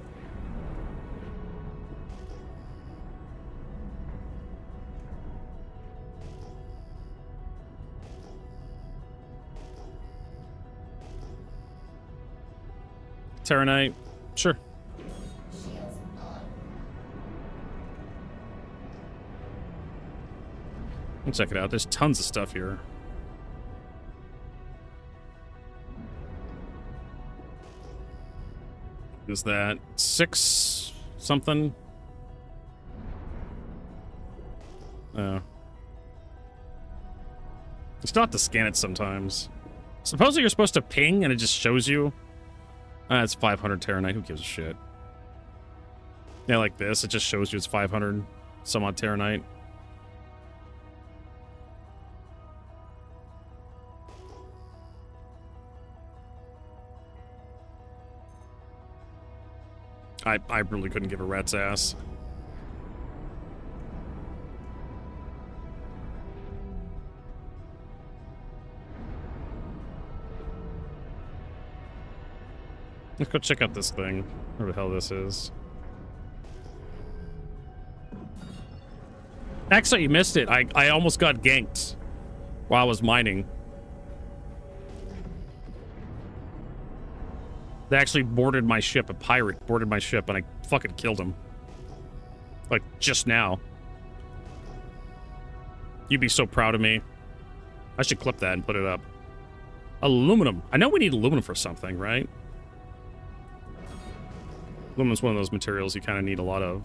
Terranite, sure. I'll check it out. There's tons of stuff here. Is that 6 something? Oh. You still have to scan it sometimes. Supposedly you're supposed to ping and it just shows you. It's 500 Terranite. Who gives a shit? Yeah, like this. It just shows you it's 500 some odd Terranite. I really couldn't give a rat's ass. Let's go check out this thing. Where the hell this is. Actually, you missed it. I almost got ganked while I was mining. They actually boarded my ship. A pirate boarded my ship, and I fucking killed him. Like, just now. You'd be so proud of me. I should clip that and put it up. Aluminum. I know we need aluminum for something, right? Aluminum's one of those materials you kind of need a lot of,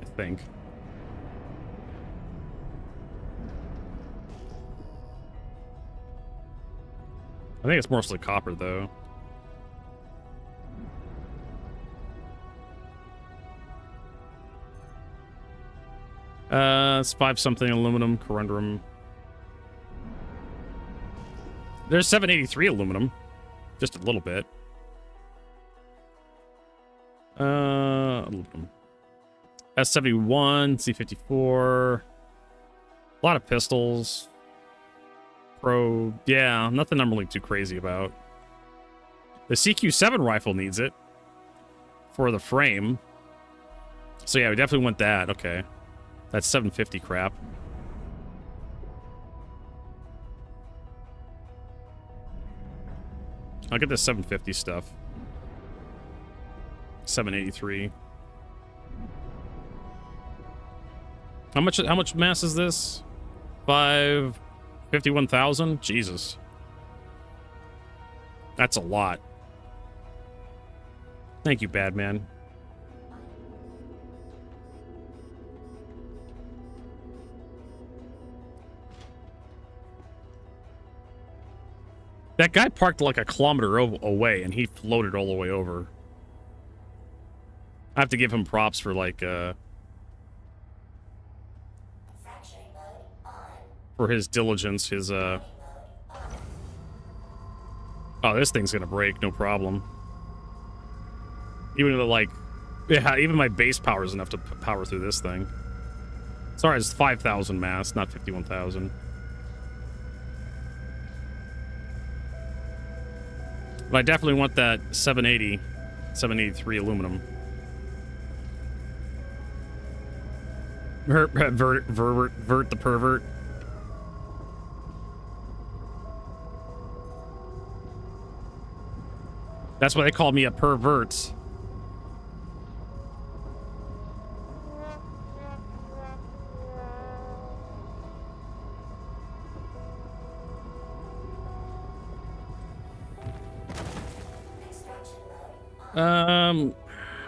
I think. I think it's mostly copper, though. It's 5 something aluminum, corundum. There's 783 aluminum. Just a little bit. Aluminum. S71, C54. A lot of pistols. Pro. Yeah, nothing I'm really too crazy about. The CQ7 rifle needs it for the frame. So yeah, we definitely want that. Okay. That's 750 crap. I'll get the 750 stuff. 783. How much mass is this? 51,000? Jesus. That's a lot. Thank you, Badman. That guy parked like a kilometer away, and he floated all the way over. I have to give him props for, like, for his diligence, his, Oh, this thing's gonna break, no problem. Even though, like, yeah, even my base power is enough to power through this thing. Sorry, it's 5,000 mass, not 51,000. But I definitely want that 780, 783 aluminum. Vert the pervert. That's why they call me a pervert.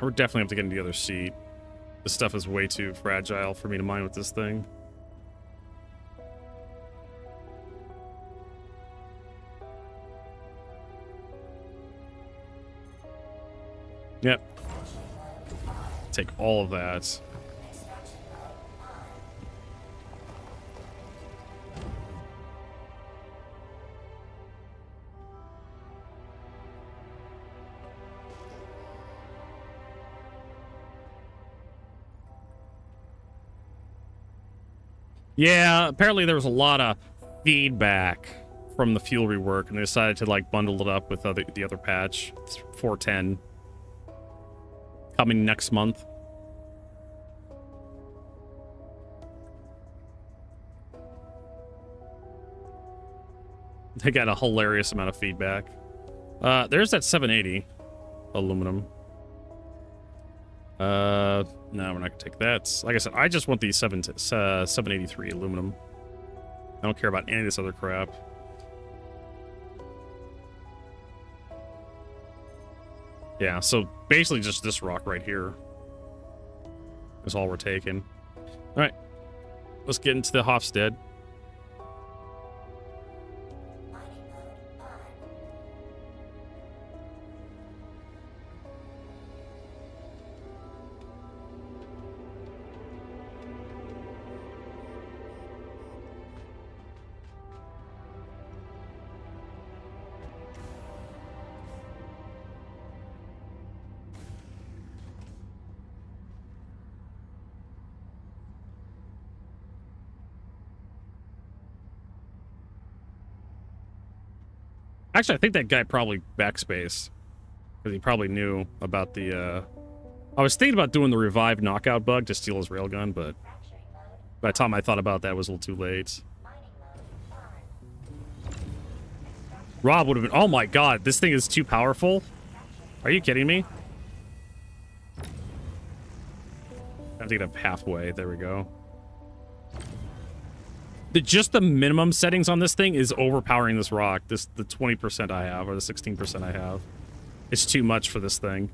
We're definitely have to get into the other seat. This stuff is way too fragile for me to mine with this thing. Yep. Take all of that. Yeah, apparently there was a lot of feedback from the fuel rework, and they decided to like bundle it up with the other patch. It's 410 coming next month. They got a hilarious amount of feedback. There's that 780 aluminum. No, we're not gonna take that. Like I said, I just want the 783 aluminum. I don't care about any of this other crap. Yeah, so basically just this rock right here is all we're taking. All right, let's get into the Hofstede. Actually, I think that guy probably backspace because he probably knew about the. I was thinking about doing the revived knockout bug to steal his railgun, but by the time I thought about that, it was a little too late. Rob would have been. Oh my god, this thing is too powerful. Are you kidding me? I have to get up halfway. There we go. Just the minimum settings on this thing is overpowering this rock. The 20% I have, or the 16% I have. It's too much for this thing.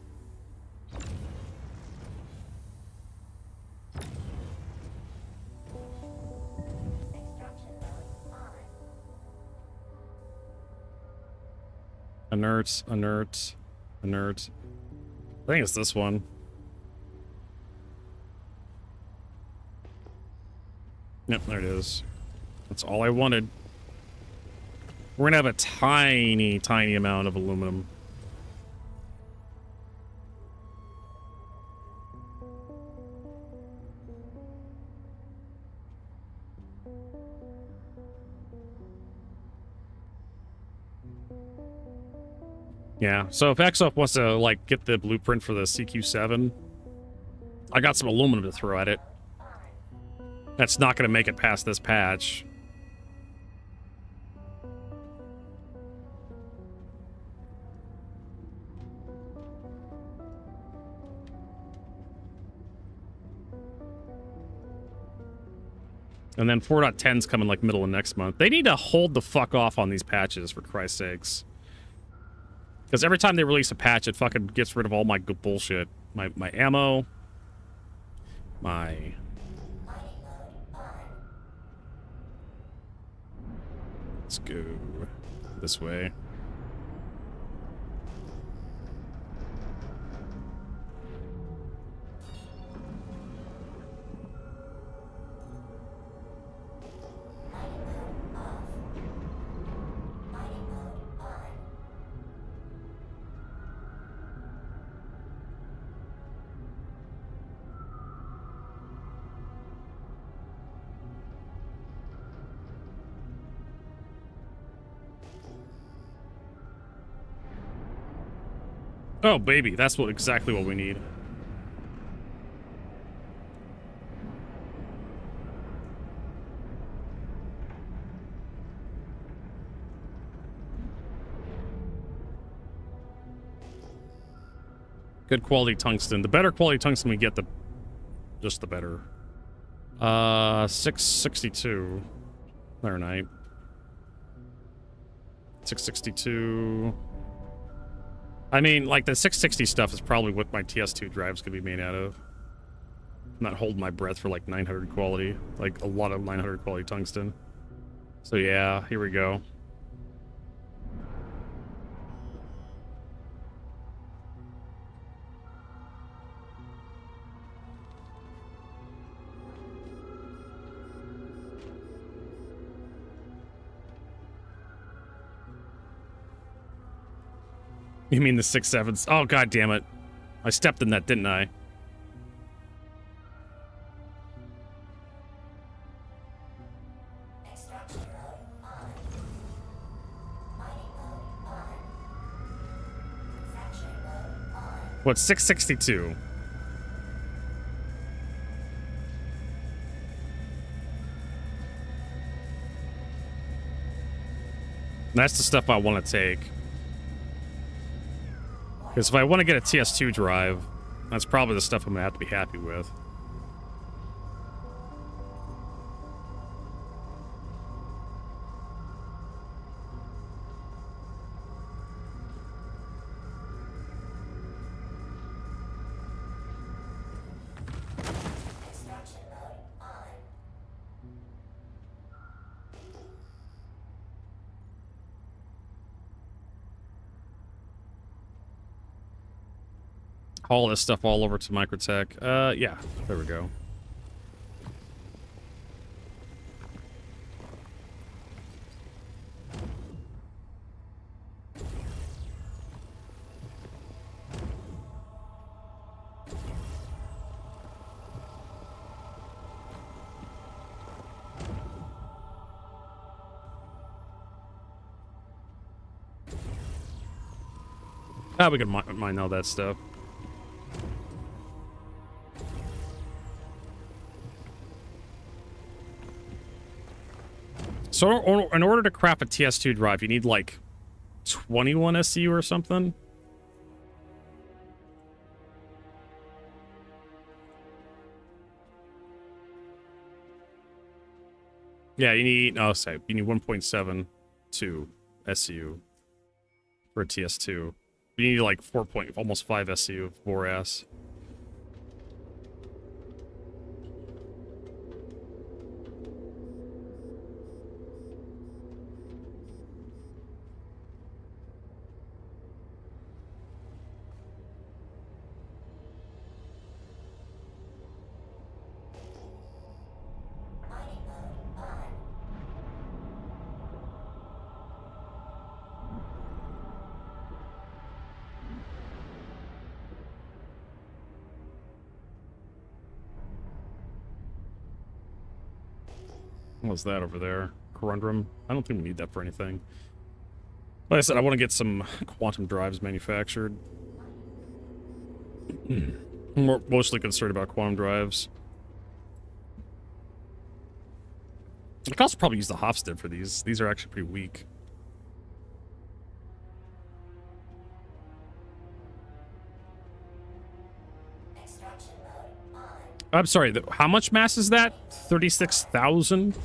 Inert, inert, inert. I think it's this one. Yep, there it is. That's all I wanted. We're gonna have a tiny, tiny amount of aluminum. Yeah, so if XOF wants to, like, get the blueprint for the CQ7, I got some aluminum to throw at it. That's not going to make it past this patch. And then 4.10's coming, like, middle of next month. They need to hold the fuck off on these patches, for Christ's sakes. Because every time they release a patch, it fucking gets rid of all my good bullshit. My ammo. My... Let's go this way. Oh, baby, that's exactly what we need. Good quality tungsten. The better quality tungsten we get, the better. 662. Laranite. 662. I mean, like, the 660 stuff is probably what my TS2 drive's gonna be made out of. I'm not holding my breath for, like, 900 quality. Like, a lot of 900 quality tungsten. So, yeah, here we go. You mean the 6.7s? Oh, god damn it. I stepped in that, didn't I? What, 662? That's the stuff I want to take. Because if I want to get a TS2 drive, that's probably the stuff I'm going to have to be happy with. Haul this stuff all over to Microtech. Yeah, there we go. Ah, we can mine all that stuff. So in order to craft a TS2 drive, you need like 21 SCU or something? Yeah, you need, oh, sorry, you need 1.72 SCU for a TS2. You need like almost 5 SCU of Boras. What was that over there? Corundum? I don't think we need that for anything. Like I said, I want to get some quantum drives manufactured. I'm mostly concerned about quantum drives. I could also probably use the Hofstede for these. These are actually pretty weak. I'm sorry, how much mass is that? 36,000?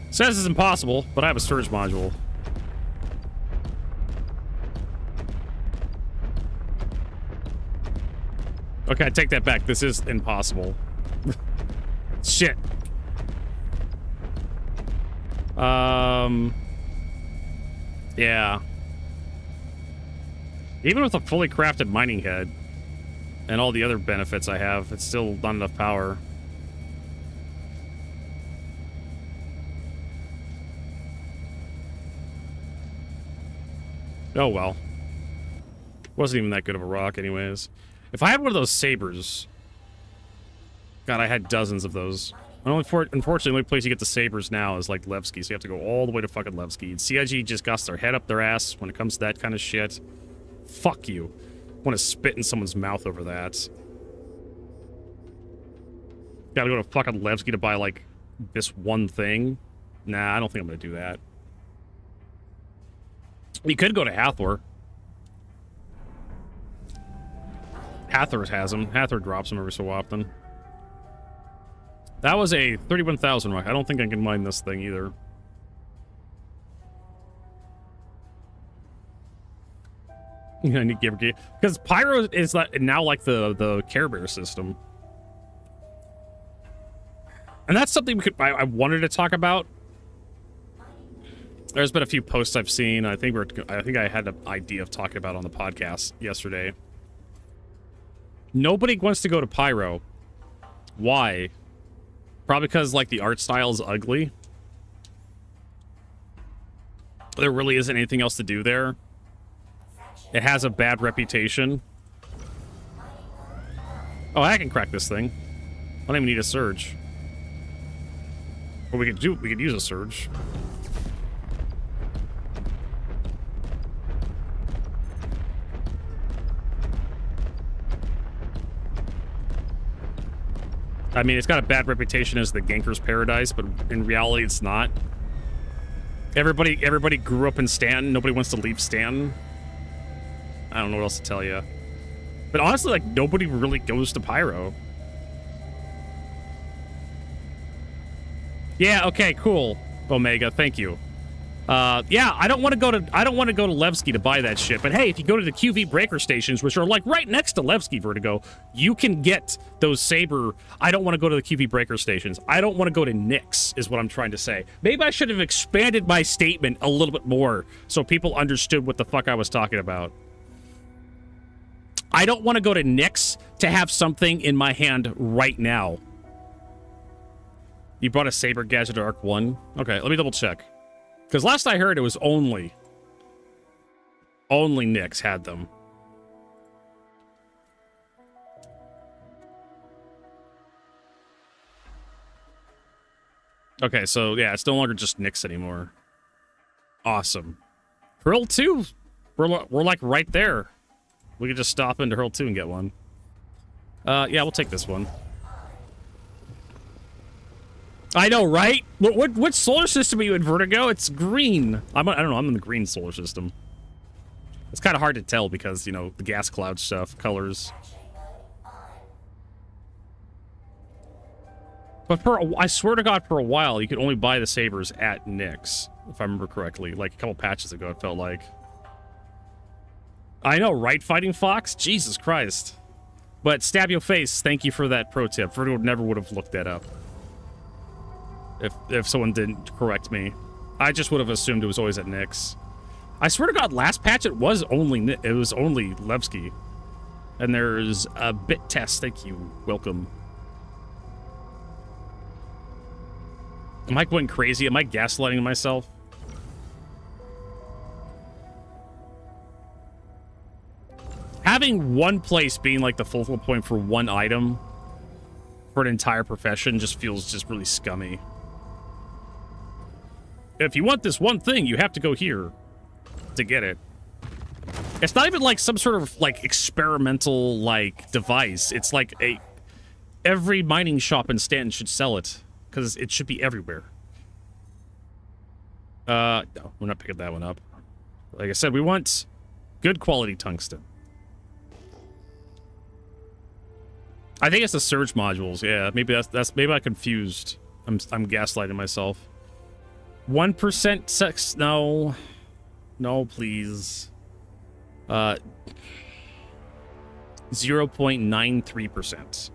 Says it's impossible, but I have a surge module. Okay, I take that back. This is impossible. Shit. Yeah. Even with a fully crafted mining head and all the other benefits I have, it's still not enough power. Oh well. Wasn't even that good of a rock anyways. If I had one of those sabers... God, I had dozens of those. Unfortunately, the only place you get the sabers now is like Levski, so you have to go all the way to fucking Levski. And CIG just got their head up their ass when it comes to that kind of shit. Fuck you. I want to spit in someone's mouth over that. Gotta go to fucking Levski to buy, like, this one thing? Nah, I don't think I'm gonna do that. You could go to Hathor. Hathor has them. Hathor drops them every so often. That was a 31,000 rock. I don't think I can mine this thing either. I need to give because Pyro is now like the Care Bear system, and that's something I wanted to talk about. There's been a few posts I've seen. I think I had an idea of talking about on the podcast yesterday. Nobody wants to go to Pyro. Why? Probably because, like, the art style is ugly. There really isn't anything else to do there. It has a bad reputation. Oh, I can crack this thing. I don't even need a surge. What we could use a surge. I mean, it's got a bad reputation as the Ganker's Paradise, but in reality, it's not. Everybody grew up in Stanton. Nobody wants to leave Stanton. I don't know what else to tell you. But honestly, like, nobody really goes to Pyro. Yeah, okay, cool. Omega, thank you. Yeah, I don't want to go to Levski to buy that shit. But hey, if you go to the QV breaker stations, which are like right next to Levski Vertigo, you can get those Saber. I don't want to go to the QV breaker stations. I don't want to go to Nyx, is what I'm trying to say. Maybe I should have expanded my statement a little bit more so people understood what the fuck I was talking about. I don't want to go to Nyx to have something in my hand right now. You brought a Saber Gadget Arc 1? Okay, let me double check. Because last I heard, it was only Nyx had them. Okay, so yeah, it's no longer just Nyx anymore. Awesome. Hurl 2, we're like right there. We could just stop into Hurl 2 and get one. Yeah, we'll take this one. I know, right? What solar system are you in, Vertigo? It's green. I don't know. I'm in the green solar system. It's kind of hard to tell because, you know, the gas cloud stuff, colors. But I swear to God, for a while, you could only buy the sabers at Nyx, if I remember correctly. Like a couple patches ago, it felt like. I know, right, Fighting Fox? Jesus Christ. But Stab Your Face, thank you for that pro tip. Vertigo never would have looked that up. If someone didn't correct me. I just would have assumed it was always at Nyx. I swear to God, last patch it was only Levski. And there's a bit test. Thank you. Welcome. Am I going crazy? Am I gaslighting myself? having one place being like the focal point for one item for an entire profession just feels just really scummy. If you want this one thing, you have to go here to get it. It's not even like some sort of like experimental like device. It's like every mining shop in Stanton should sell it because it should be everywhere. No, we're not picking that one up. Like I said, we want good quality tungsten. I think it's the surge modules. Yeah, maybe that's maybe I confused. I'm gaslighting myself. 1% sex. No, please. 0.93%.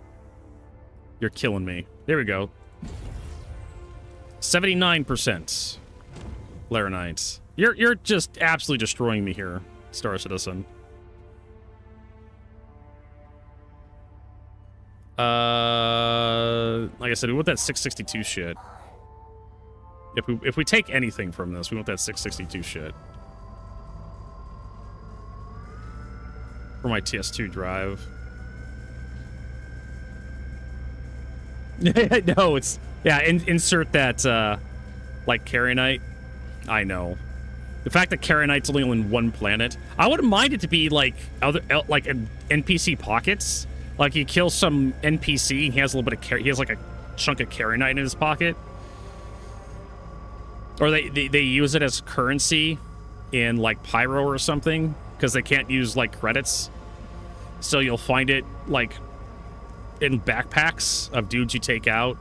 You're killing me. There we go. 79%. Laranite. You're just absolutely destroying me here, Star Citizen. Like I said, we want that 662 shit. If we take anything from this, we want that 662 shit. For my TS2 drive. No, it's... Yeah, insert that, like, Carionite. I know. The fact that Carionite's only on one planet. I wouldn't mind it to be, like, like NPC pockets. Like, you kill some NPC, he has a little bit of... He has, like, a chunk of Carionite in his pocket. Or they use it as currency in, like, Pyro or something. Because they can't use, like, credits. So you'll find it, like, in backpacks of dudes you take out.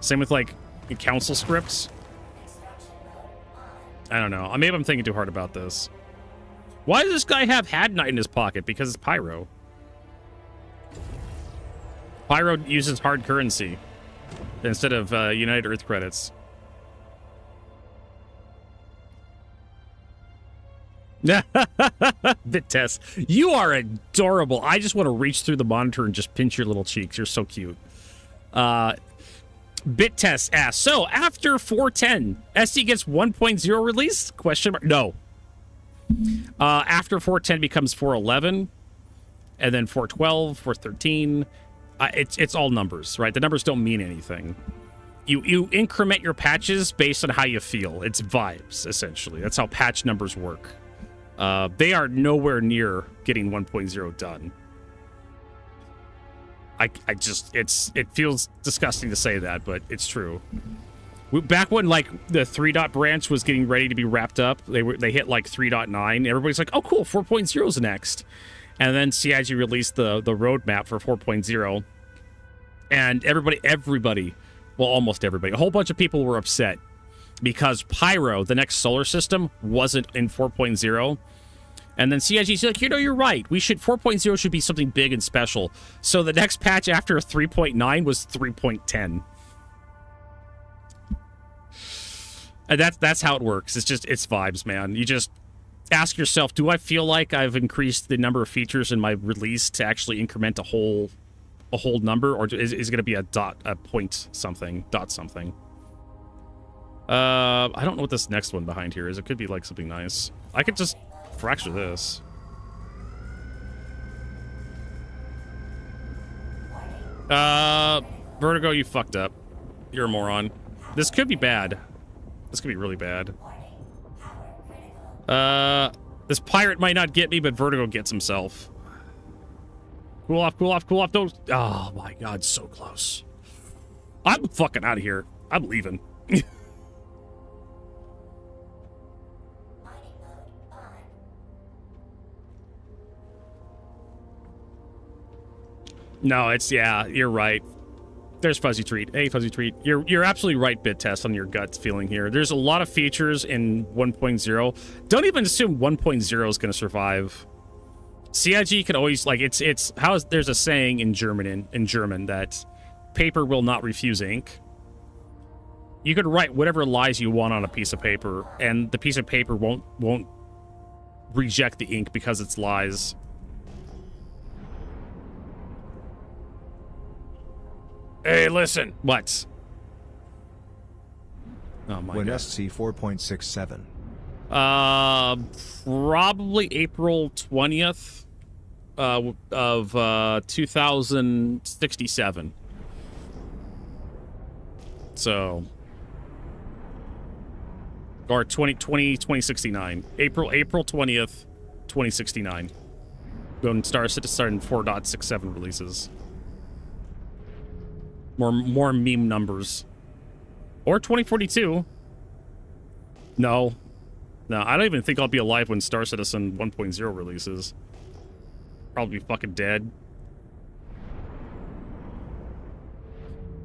Same with, like, council scripts. I don't know. Maybe I'm thinking too hard about this. Why does this guy have Hadnite in his pocket? Because it's Pyro. Pyro uses hard currency instead of United Earth credits. Bit test. You are adorable. I just want to reach through the monitor and just pinch your little cheeks. You're so cute. Bit test asks, so after 410, SC gets 1.0 release? Question mark. No. After 410 becomes 411, and then 412, 413. It's all numbers, right? The numbers don't mean anything. You increment your patches based on how you feel. It's vibes, essentially. That's how patch numbers work. They are nowhere near getting 1.0 done. It feels disgusting to say that, but it's true. Back when, like, the 3. branch was getting ready to be wrapped up, they hit, like, 3.9. Everybody's like, oh, cool, 4.0 is next. And then CIG released the roadmap for 4.0. And everybody, well, almost everybody, a whole bunch of people were upset because Pyro, the next solar system, wasn't in 4.0. And then CIG's like, you're right. 4.0 should be something big and special. So the next patch after 3.9 was 3.10. And that's how it works. It's vibes, man. You just ask yourself, do I feel like I've increased the number of features in my release to actually increment a whole number, or is it going to be a point something, dot something? I don't know what this next one behind here is. It could be like something nice. I could just fracture this. Vertigo, you fucked up. You're a moron. This could be bad. This could be really bad. This pirate might not get me, but Vertigo gets himself. Cool off, cool off, cool off. Don't. Oh my god, so close. I'm fucking out of here. I'm leaving. No, yeah, you're right. There's Fuzzy Treat. Hey, Fuzzy Treat. You're absolutely right, Bit Test, on your gut feeling here. There's a lot of features in 1.0. Don't even assume 1.0 is going to survive. CIG can always, like, there's a saying in German that paper will not refuse ink. You could write whatever lies you want on a piece of paper, and the piece of paper won't reject the ink because it's lies. Hey, listen. What? Oh my when god. SC 4.67. Probably April 20th. of 2067. So, or 2069. April 20th, 2069. When Star Citizen 4.67 releases. More meme numbers. Or 2042. No, I don't even think I'll be alive when Star Citizen 1.0 releases. Probably fucking dead.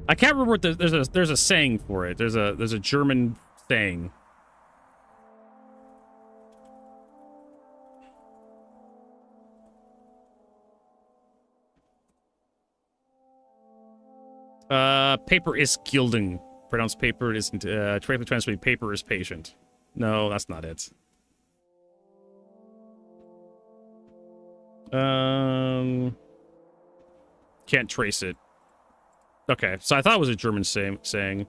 I can't remember what there's a saying for it. There's a German saying. Paper is gilding. Pronounced paper isn't, directly translated paper is patient. No, that's not it. Can't trace it. Okay, so I thought it was a German saying.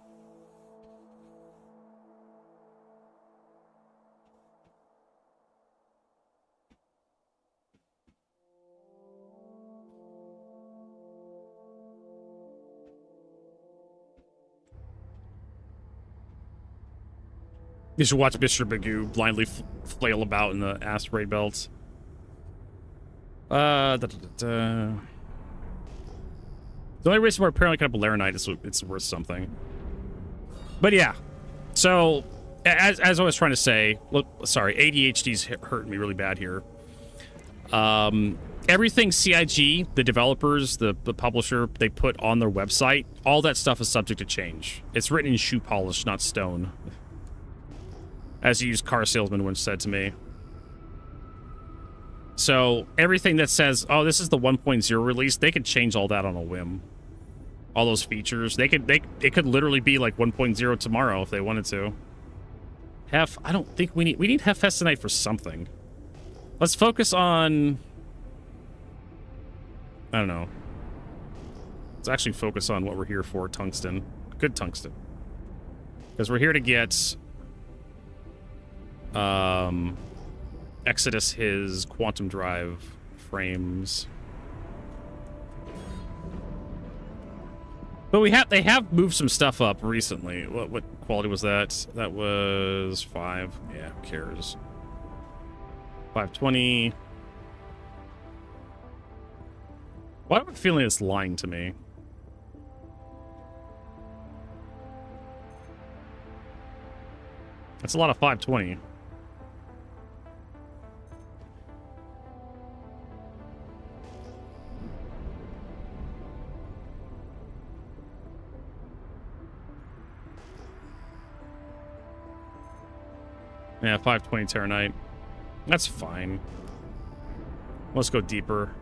You should watch Mr. Magoo blindly flail about in the asteroid belt. The only reason we're apparently kind of Laranite is it's worth something. But yeah, so as I was trying to say, look, sorry, ADHD's hurting me really bad here. Everything CIG, the developers, the publisher, they put on their website, all that stuff is subject to change. It's written in shoe polish, not stone. As a used car salesman once said to me. So everything that says, oh, this is the 1.0 release, they could change all that on a whim. All those features. It could literally be like 1.0 tomorrow if they wanted to. I don't think we need Hephaestonite for something. Let's focus on, I don't know. Let's actually focus on what we're here for, tungsten. Good tungsten. Because we're here to get Exodus his quantum drive frames. But they have moved some stuff up recently. What quality was that? That was 5. Yeah, who cares? 520. Why do I have a feeling it's lying to me? That's a lot of 520. Yeah, 520 Terranite. That's fine. Let's go deeper.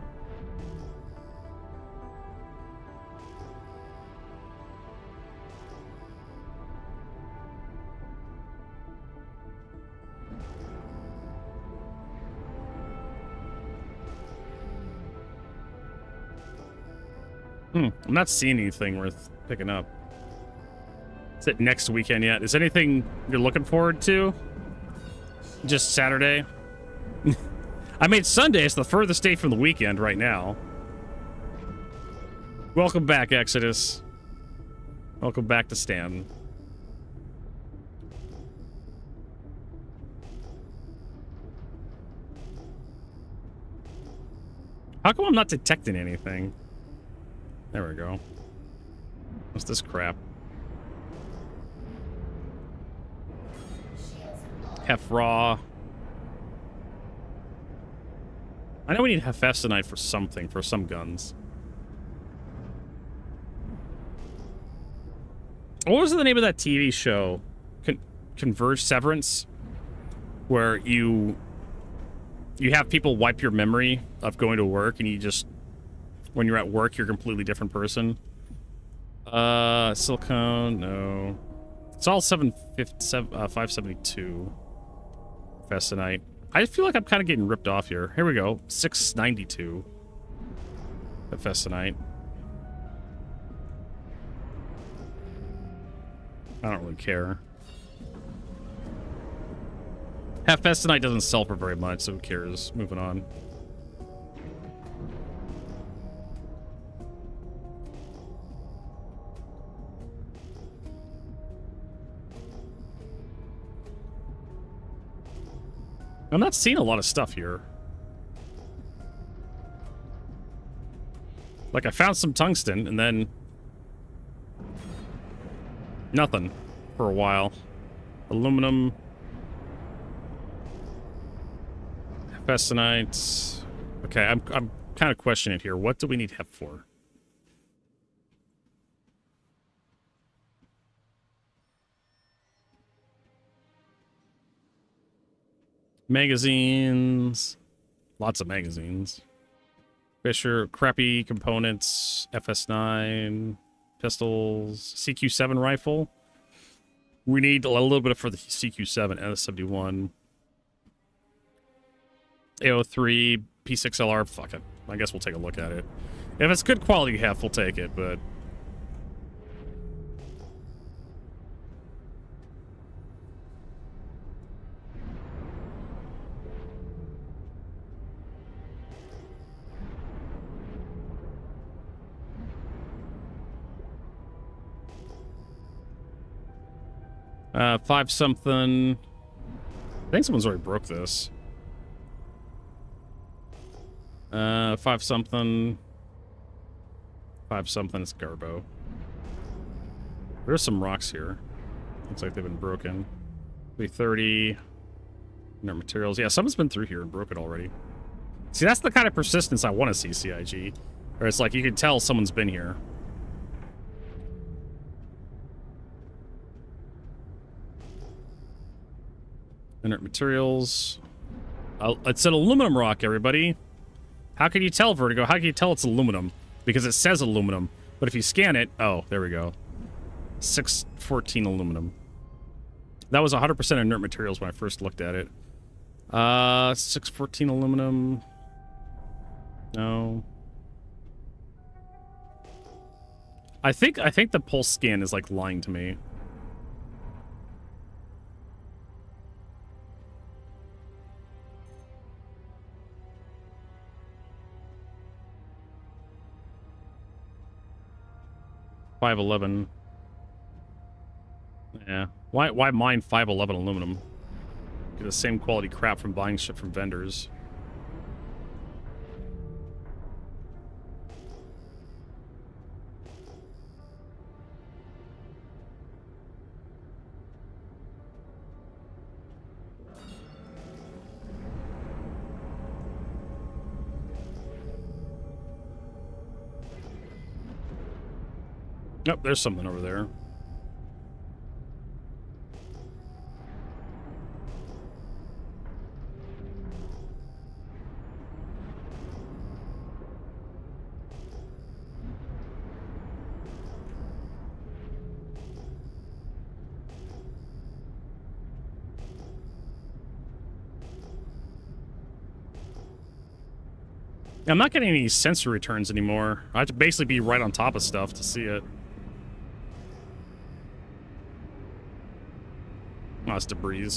I'm not seeing anything worth picking up. Is it next weekend yet? Is anything you're looking forward to? Just Saturday? I mean, Sunday is the furthest day from the weekend right now. Welcome back, Exodus. Welcome back to Stanton. How come I'm not detecting anything? There we go. What's this crap? Hef-Raw. I know we need Hephaestonite for something, for some guns. What was the name of that TV show? Converge Severance? Where you have people wipe your memory of going to work and you just, when you're at work, you're a completely different person. Silicone, no. It's all 572. Hephaestonite. I feel like I'm kind of getting ripped off here. Here we go. 692. Hephaestonite. I don't really care. Hephaestonite doesn't sell for very much, so who cares? Moving on. I'm not seeing a lot of stuff here. Like, I found some tungsten, and then... nothing for a while. Aluminum. Festonite. Okay, I'm kind of questioning it here. What do we need hep for? Magazines. Lots of magazines. Fisher, crappy components, FS9, pistols, CQ7 rifle. We need a little bit for the CQ7, NS71. AO3, P6LR, fuck it. I guess we'll take a look at it. If it's good quality hef, we'll take it, but... five something. I think someone's already broke this. Five something. Five something. It's Garbo. There's some rocks here. Looks like they've been broken. 330. Inert materials. Yeah, someone's been through here and broke it already. See, that's the kind of persistence I want to see, CIG. Or it's like you can tell someone's been here. Inert materials. It's an aluminum rock, everybody. How can you tell, Vertigo? How can you tell it's aluminum? Because it says aluminum. But if you scan it... oh, there we go. 614 aluminum. That was 100% inert materials when I first looked at it. 614 aluminum. No. I think the pulse scan is like lying to me. $511. Yeah. Why mine 511 aluminum? Get the same quality crap from buying shit from vendors. Nope, there's something over there. I'm not getting any sensor returns anymore. I have to basically be right on top of stuff to see it. Oh, it's debris.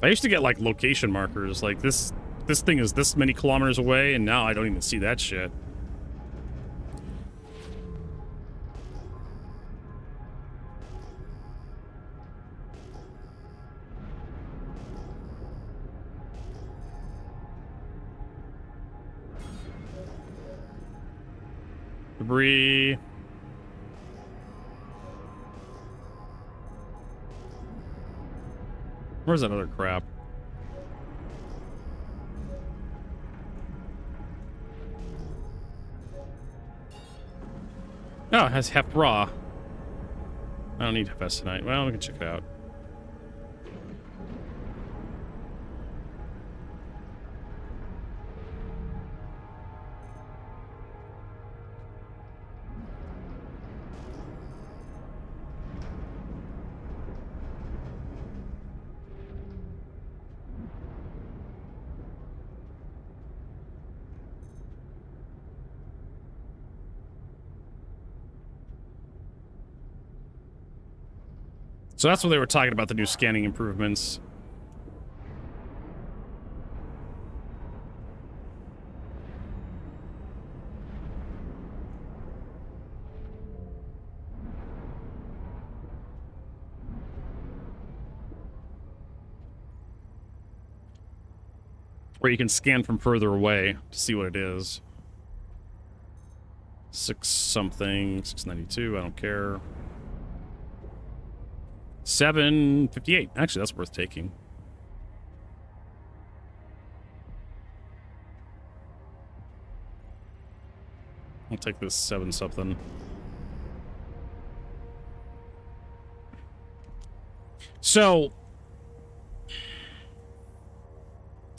I used to get like location markers, like this thing is this many kilometers away, and now I don't even see that shit. Debris. Where's that other crap? Oh, it has hep raw. I don't need Hephaestus tonight. Well, we can check it out. So that's what they were talking about, the new scanning improvements. Where you can scan from further away to see what it is. 6 something, 692, I don't care. 758. Actually, that's worth taking. I'll take this 7 something. So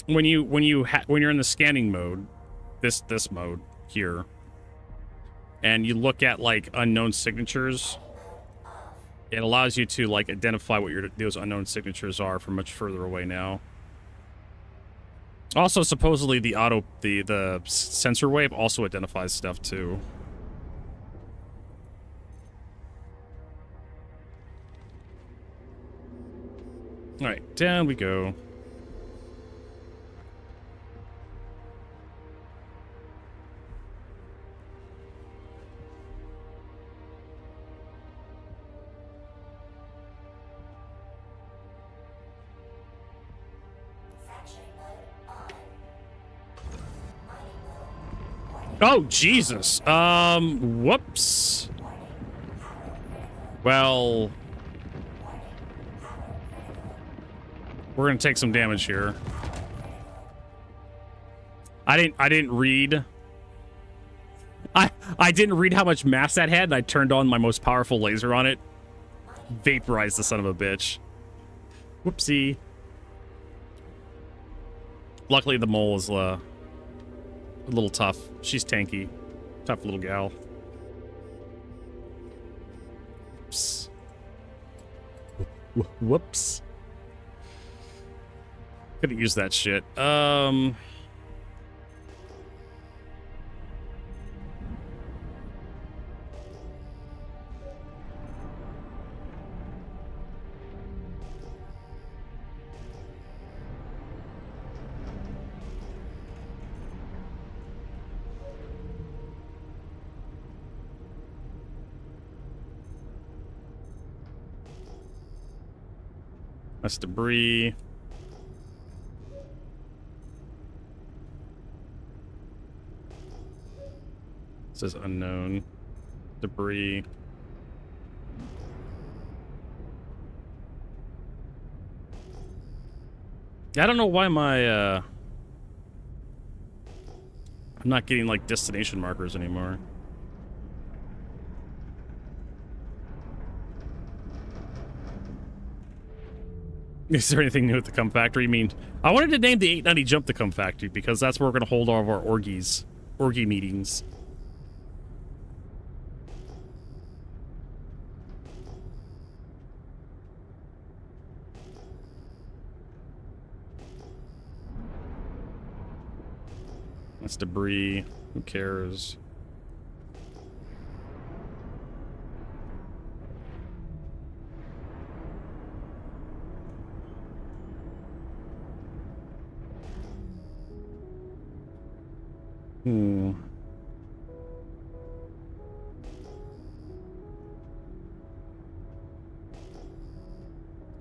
when you're in the scanning mode, this mode here, and you look at like unknown signatures, it allows you to like identify what those unknown signatures are from much further away now. Also, supposedly the sensor wave also identifies stuff too. All right, down we go. Oh, Jesus. Whoops. Well, we're going to take some damage here. I didn't read. I didn't read how much mass that had, and I turned on my most powerful laser on it. Vaporized the son of a bitch. Whoopsie. Luckily, the mole is a little tough. She's tanky. Tough little gal. Whoops. Whoops. Could've used that shit. That's debris. It says unknown. Debris. I don't know why my I'm not getting like destination markers anymore. Is there anything new at the Cum Factory? I mean, I wanted to name the 890 Jump the Cum Factory because that's where we're going to hold all of our orgy meetings. That's debris. Who cares?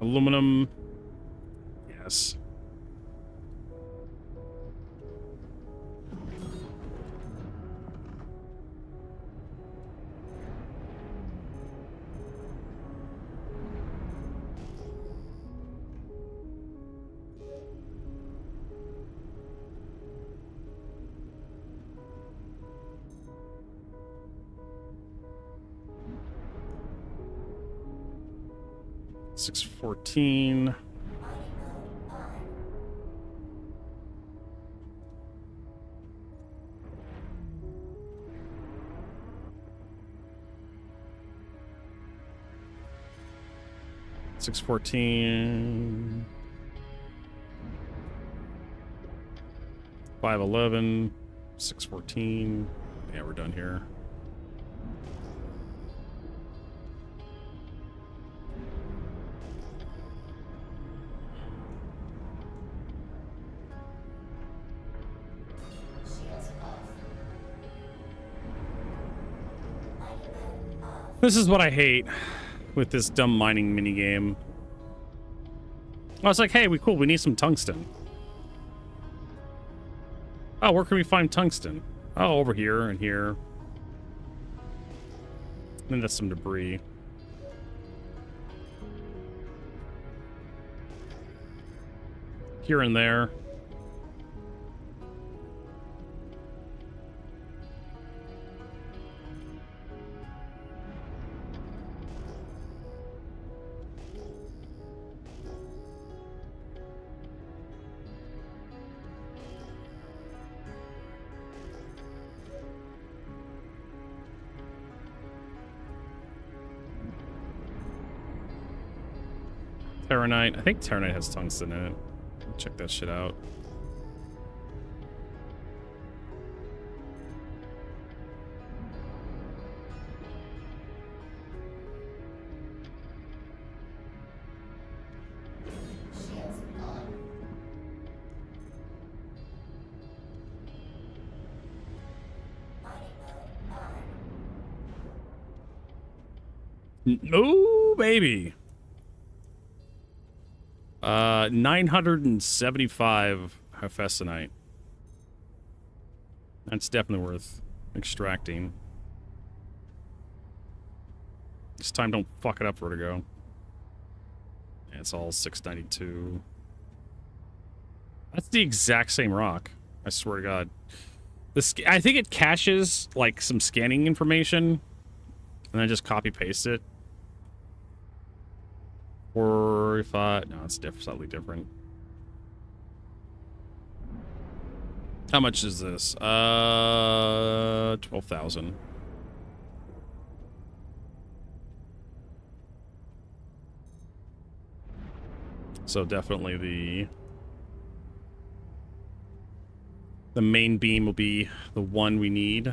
Aluminum. Yes. $614. $614. 511. 614. Yeah, we're done here. This is what I hate with this dumb mining minigame. I was like, hey, we need some tungsten. Oh, where can we find tungsten? Oh, over here and here. And that's some debris. Here and there. Terranite. I think Terranite has tungsten in it. Check that shit out. Oh, baby. 975 Hephaesonite. That's definitely worth extracting. This time don't fuck it up, Vertigo. Yeah, it's all 692. That's the exact same rock. I swear to God. I think it caches, like, some scanning information, and then just copy-paste it. Or if no, it's slightly different. How much is this? 12,000. So definitely the main beam will be the one we need.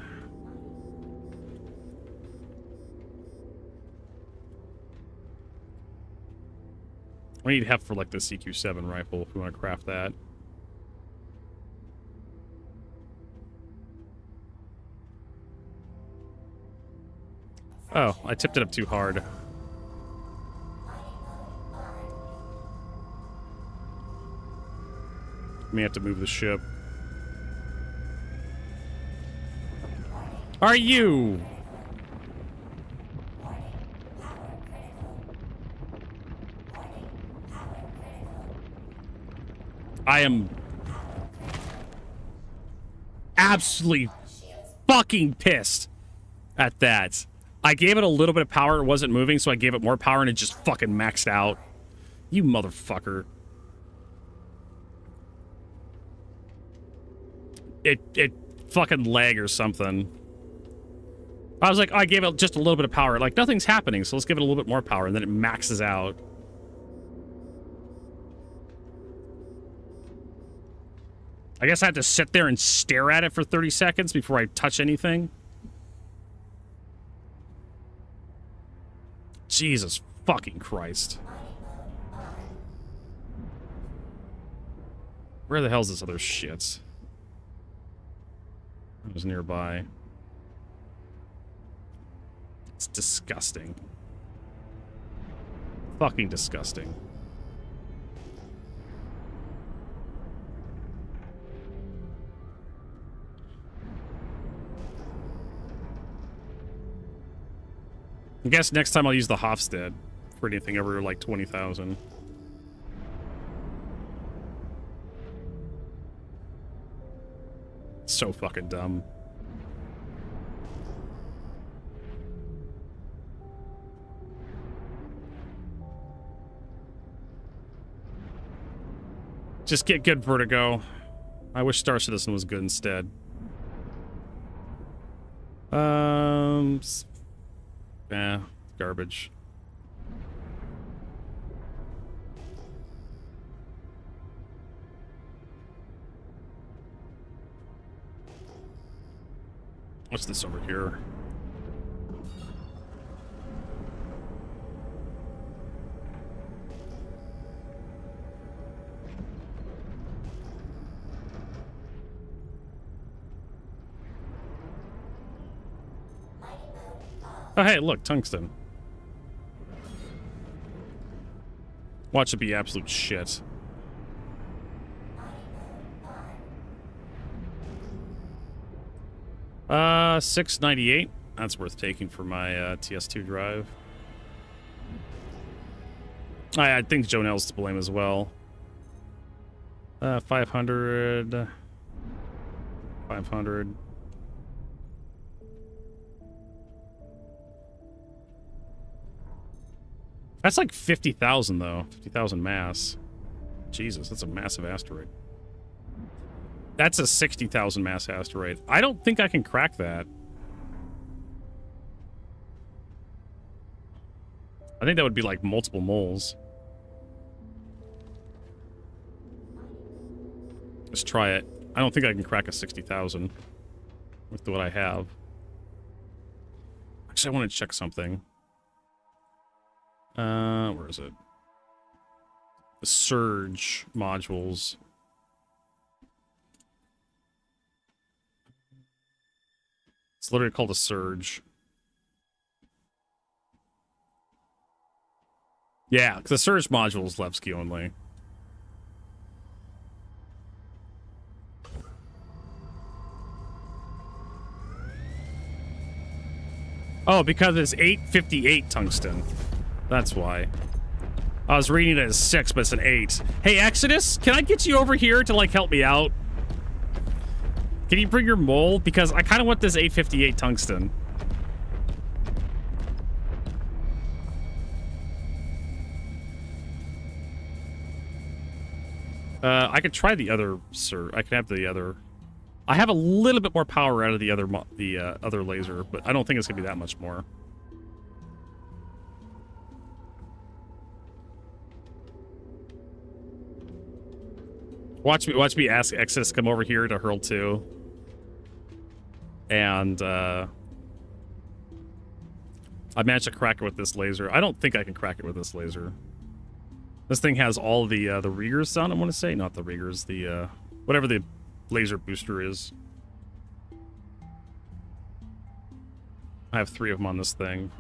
We need heft for like the CQ-7 rifle if we want to craft that. Oh, I tipped it up too hard. May have to move the ship. Are you? I am absolutely fucking pissed at that. I gave it a little bit of power, it wasn't moving, so I gave it more power and it just fucking maxed out. You motherfucker. It fucking lag or something. I was like, oh, I gave it just a little bit of power. Like, nothing's happening, so let's give it a little bit more power, and then it maxes out. I guess I had to sit there and stare at it for 30 seconds before I touch anything. Jesus fucking Christ. Where the hell's this other shit? It was nearby. It's disgusting. Fucking disgusting. I guess next time I'll use the Hofstad for anything over like 20,000. So fucking dumb. Just get good, Vertigo. I wish Star Citizen was good instead. Garbage. What's this over here? Oh, hey, look, tungsten. Watch it be absolute shit. $698. That's worth taking for my TS2 drive. I think Jonel's to blame as well. 500. 500. That's like 50,000 though. 50,000 mass. Jesus, that's a massive asteroid. That's a 60,000 mass asteroid. I don't think I can crack that. I think that would be like multiple moles. Let's try it. I don't think I can crack a 60,000 with what I have. Actually, I want to check something. Where is it? The surge modules. It's literally called a surge. Yeah, because the surge module is Levski only. Oh, because it's 858 tungsten. That's why. I was reading it as 6, but it's an 8. Hey, Exodus, can I get you over here to, like, help me out? Can you bring your mole? Because I kind of want this 858 tungsten. I could try the other, sir. I can have the other. I have a little bit more power out of the other laser, but I don't think it's gonna be that much more. Watch me ask Exodus to come over here to hurl 2. And I managed to crack it with this laser. I don't think I can crack it with this laser. This thing has all the Riegers on it, I want to say. Not the Riegers, the whatever the laser booster is. I have 3 of them on this thing.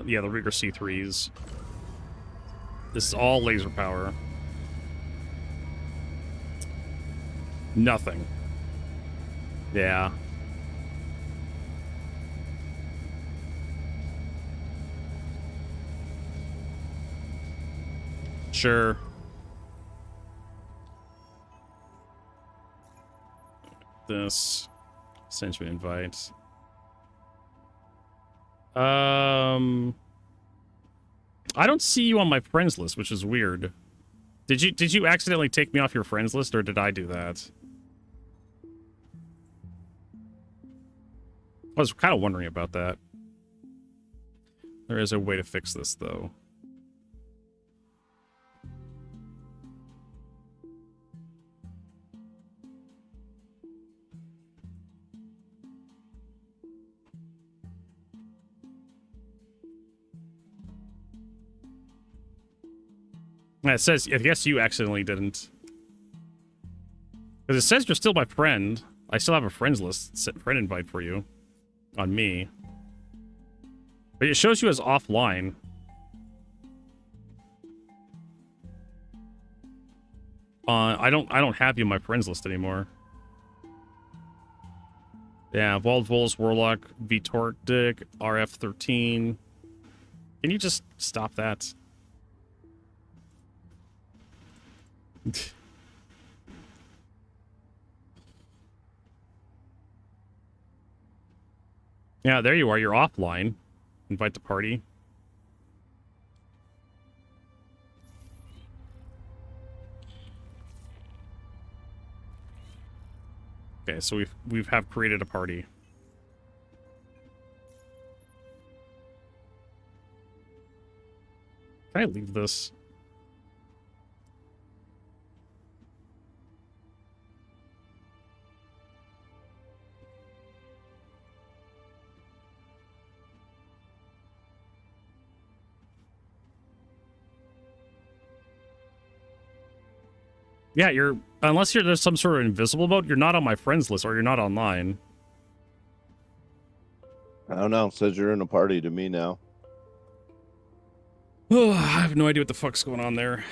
Yeah, the Rieger C3s. This is all laser power. Nothing. Yeah. Sure. This. Send you an invite. I don't see you on my friends list, which is weird. Did you accidentally take me off your friends list, or did I do that? I was kind of wondering about that. There is a way to fix this, though. It says, I guess you accidentally didn't. Because it says you're still my friend. I still have a friends list, friend invite for you. On me. But it shows you as offline. I don't have you on my friends list anymore. Yeah, Bald Volus, Warlock, Vitordic, RF13. Can you just stop that? Yeah, there you are. You're offline. Invite to party. Okay, so we've created a party. Can I leave this? Yeah, unless there's some sort of invisible mode, you're not on my friends list or you're not online. I don't know. It says you're in a party to me now. Oh, I have no idea what the fuck's going on there.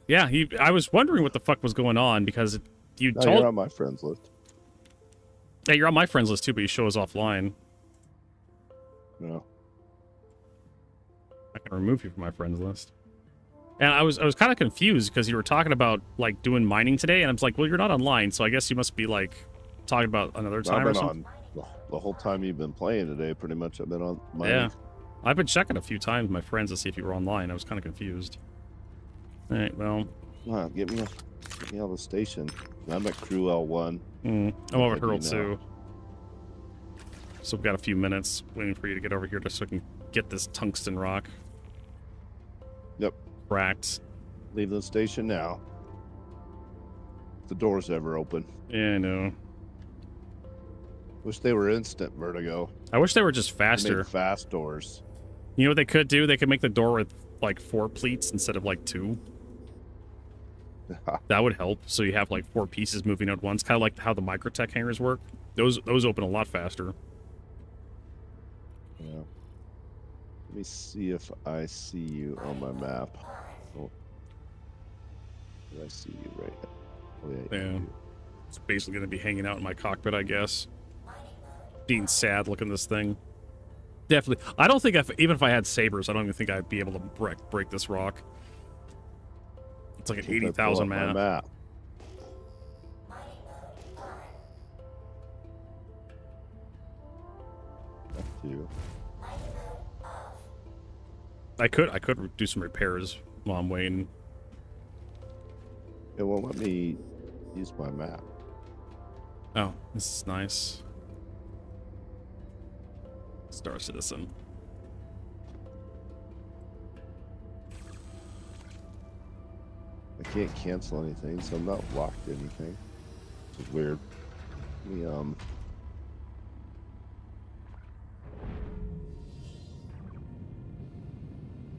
Yeah, I was wondering what the fuck was going on because you No, told. you're on my friends list. Yeah, you're on my friends list too, but you show us offline. No. I can remove you from my friends list. And I was kind of confused because you were talking about like doing mining today, and I was like, well, you're not online, so I guess you must be like talking about another time or I've been something. on the whole time you've been playing today. Pretty much, I've been on. Yeah, I've been checking a few times with my friends to see if you were online. I was kind of confused. All right, well, Come on, get me out of the station. I'm at Crew L1. I'm over at Hurl now. 2. So we've got a few minutes waiting for you to get over here just so we can get this tungsten rock. Yep. Cracked. Leave the station now. If the door's ever open. Yeah, I know. Wish they were instant vertigo. I wish they were just They faster. made fast doors. You know what they could do? They could make the door with like 4 pleats instead of like 2. That would help. So you have like 4 pieces moving at once, kind of like how the Microtech hangers work. Those open a lot faster. Yeah. Let me see if I see you on my map. Oh. Do I see you right now? Oh, yeah. Yeah. It's basically going to be hanging out in my cockpit, I guess. Being sad looking this thing. Definitely. I don't think even if I had sabers, I don't even think I'd be able to break this rock. It's like an 80,000 map. I could do some repairs while I'm waiting. It won't let me use my map. Oh, this is nice. Star Citizen. I can't cancel anything, so I'm not locked to anything. Which is weird. We,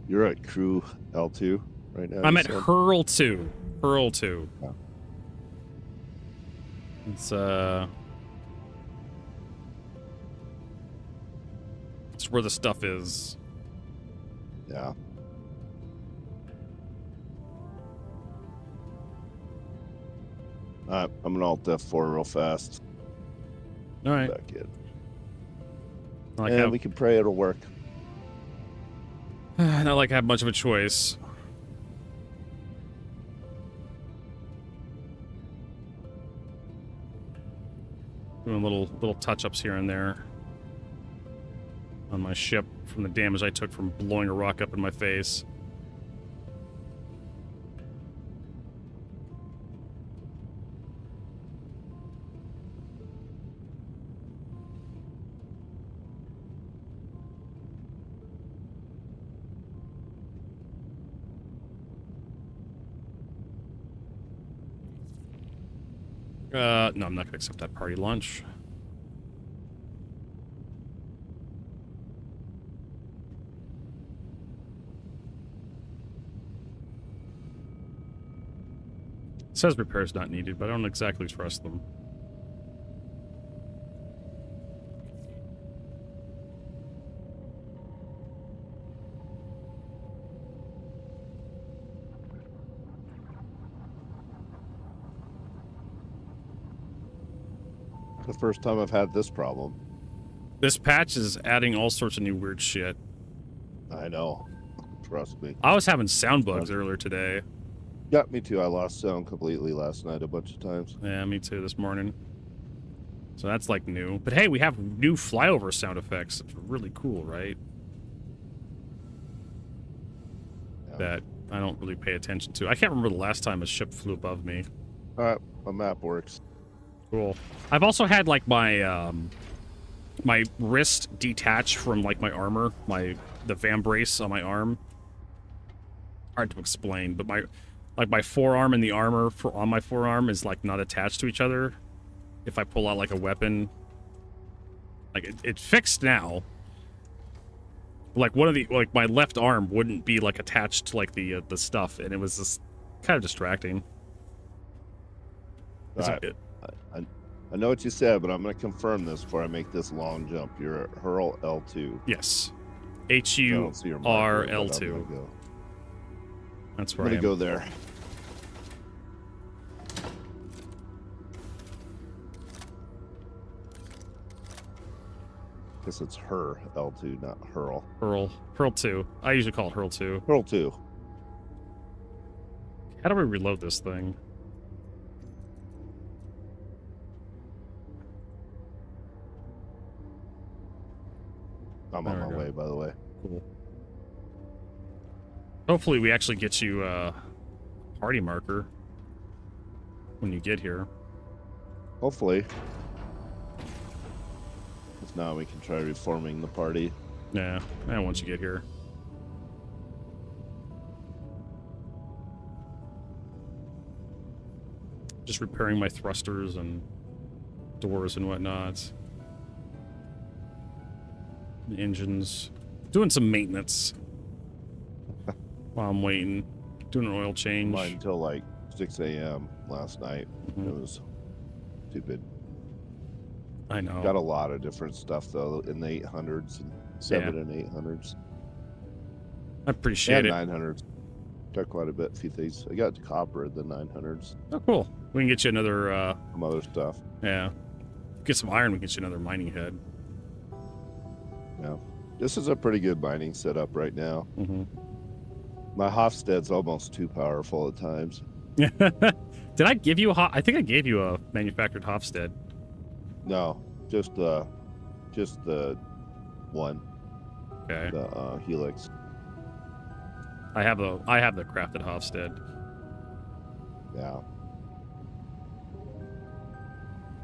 You're at Crew L2 right now? I'm you at said? Hurl 2. Hurl 2. Oh. It's where the stuff is. Yeah. I'm gonna alt F4 real fast. All right. Back in. Like And we can pray it'll work. Not like I have much of a choice. Doing little touch-ups here and there on my ship from the damage I took from blowing a rock up in my face. No, I'm not gonna accept that party lunch. It says repairs not needed, but I don't exactly trust them. The first time I've had this problem. This patch is adding all sorts of new weird shit. I know. Trust me. I was having sound bugs earlier today. Yeah, me too. I lost sound completely last night a bunch of times. Yeah, me too this morning. So that's like new. But hey, we have new flyover sound effects. It's really cool, right? Yeah. That I don't really pay attention to. I can't remember the last time a ship flew above me. Alright, my map works. Cool. I've also had like my my wrist detach from like my armor, the van brace on my arm. Hard to explain, but my forearm and the armor on my forearm is like not attached to each other. If I pull out like a weapon, like it's fixed now. Like my left arm wouldn't be like attached to like the stuff, and it was just kind of distracting. Right. I know what you said, but I'm going to confirm this before I make this long jump. You're at Hurl L2. Yes. HURL2. That's where I'm I going to am. go there. guess it's her L2, not hurl. Hurl 2. I usually call it hurl 2. Hurl 2. How do we reload this thing? I'm There on we my go. way, by the way. Cool. Hopefully we actually get you a party marker when you get here. Hopefully. If not, we can try reforming the party. Yeah, and once you get here. Just repairing my thrusters and doors and whatnot. The engines. Doing some maintenance while I'm waiting. Doing an oil change. Mine until like 6 a.m. last night. It was stupid. I know. Got a lot of different stuff though in the 800s and 7 and 800s. I appreciate it. 900s. Got quite a bit, few things. I got copper in the 900s. Oh, cool. We can get you another. Some other stuff. Yeah. Get some iron. We can get you another mining head. Yeah. This is a pretty good mining setup right now. Mm-hmm. My Hofstad's almost too powerful at times. Did I give you a? I think I gave you a manufactured Hofstad. No, just the one. Okay. The Helix. I have the crafted Hofstad. Yeah.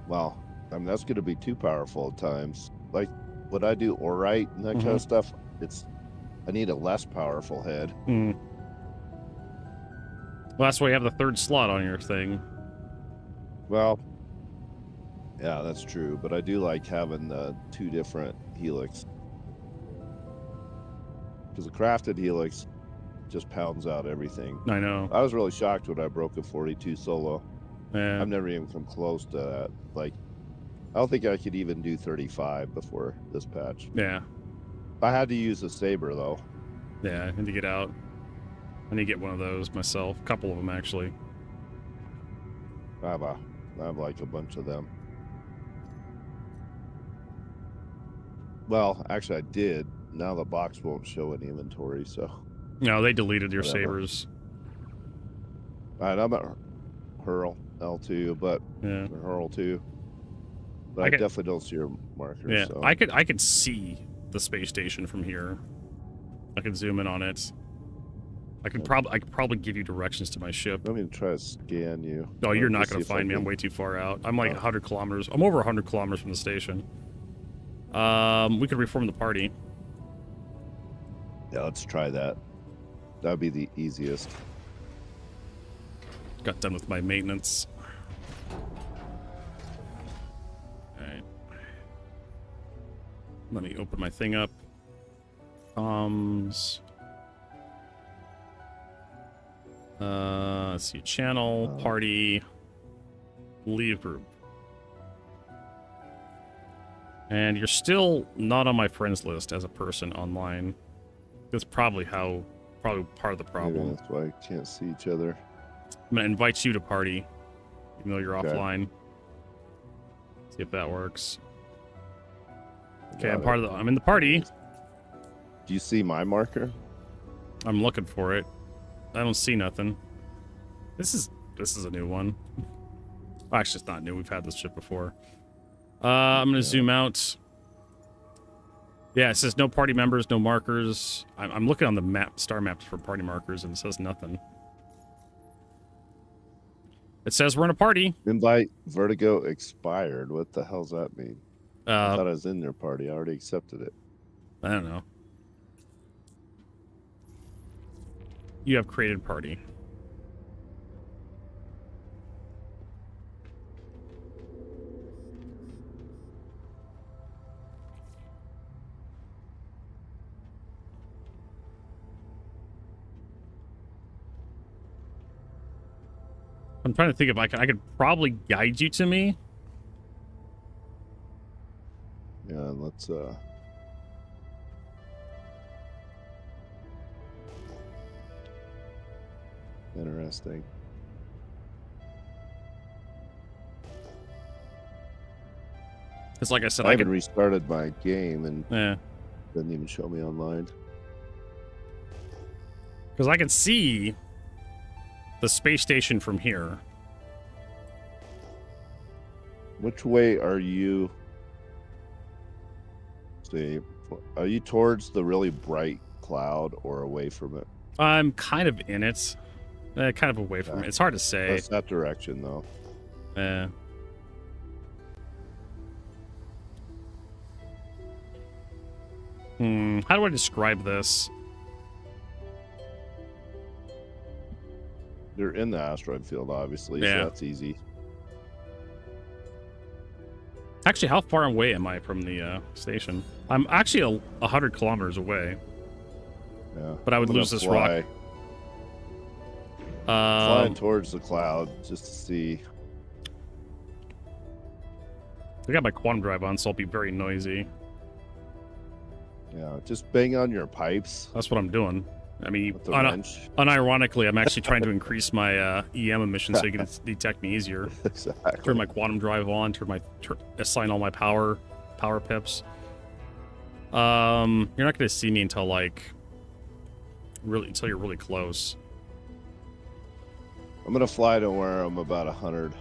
Well, I mean that's going to be too powerful at times. Like when I do Orite and that kind of stuff, I need a less powerful head. Well, that's why you have the third slot on your thing. Well, yeah, that's true. But I do like having the 2 different Helix. Because the crafted Helix just pounds out everything. I know. I was really shocked when I broke a 42 solo. Yeah. I've never even come close to that. Like, I don't think I could even do 35 before this patch. Yeah. I had to use a saber though. Yeah, I need to get out. I need to get one of those myself. A couple of them, actually. I have like a bunch of them. Well, actually I did. Now the box won't show any inventory, so. No, they deleted your Whatever. sabers. Alright, I'm at Hurl L2, but Yeah. or Hurl 2. But I definitely don't see your markers. Yeah, So. I could see the space station from here. I could zoom in on it. I could probably give you directions to my ship. Let me try to scan you. No, you're not Let's going see to if I find me. I'm can- way too far out. I'm like 100 kilometers. I'm over 100 kilometers from the station. We could reform the party. Yeah, let's try that. That'd be the easiest. Got done with my maintenance. Alright. Let me open my thing up. Let's see. Channel, party, leave group. And you're still not on my friends list as a person online. That's probably part of the problem. Maybe that's why I can't see each other. I'm gonna invite you to party, even though you're Okay. offline. See if that works. Okay, Got I'm it. part of the. I'm in the party. Do you see my marker? I'm looking for it. I don't see nothing. This is a new one. Well, actually, it's not new. We've had this shit before. I'm gonna zoom out. Yeah, it says no party members, no markers. I'm looking on the map, star maps for party markers, and it says nothing. It says we're in a party. Invite Vertigo expired. What the hell's that mean? I thought I was in their party. I already accepted it. I don't know. You have created party. I'm trying to think if I could probably guide you to me. Yeah, let's interesting. Because like I said, I I haven't could... restarted my game and Yeah. doesn't even show me online. Because I can see the space station from here. Which way are you? See, are you towards the really bright cloud or away from it? I'm kind of in it. Kind of away from it. It's hard to say. That's that direction, though. Yeah. How do I describe this? They're in the asteroid field, obviously, Yeah. so that's easy. Actually, how far away am I from the station? I'm actually 100 kilometers away. Yeah. But I would I'm gonna lose this fly. rock. Flying towards the cloud just to see. I got my quantum drive on, so I'll be very noisy. Yeah, just bang on your pipes. That's what I'm doing. I mean, With the wrench. unironically, I'm actually trying to increase my EM emissions so you can detect me easier. Exactly. Turn my quantum drive on. Assign all my power pips. You're not going to see me until until you're really close. I'm gonna fly to where I'm about 100.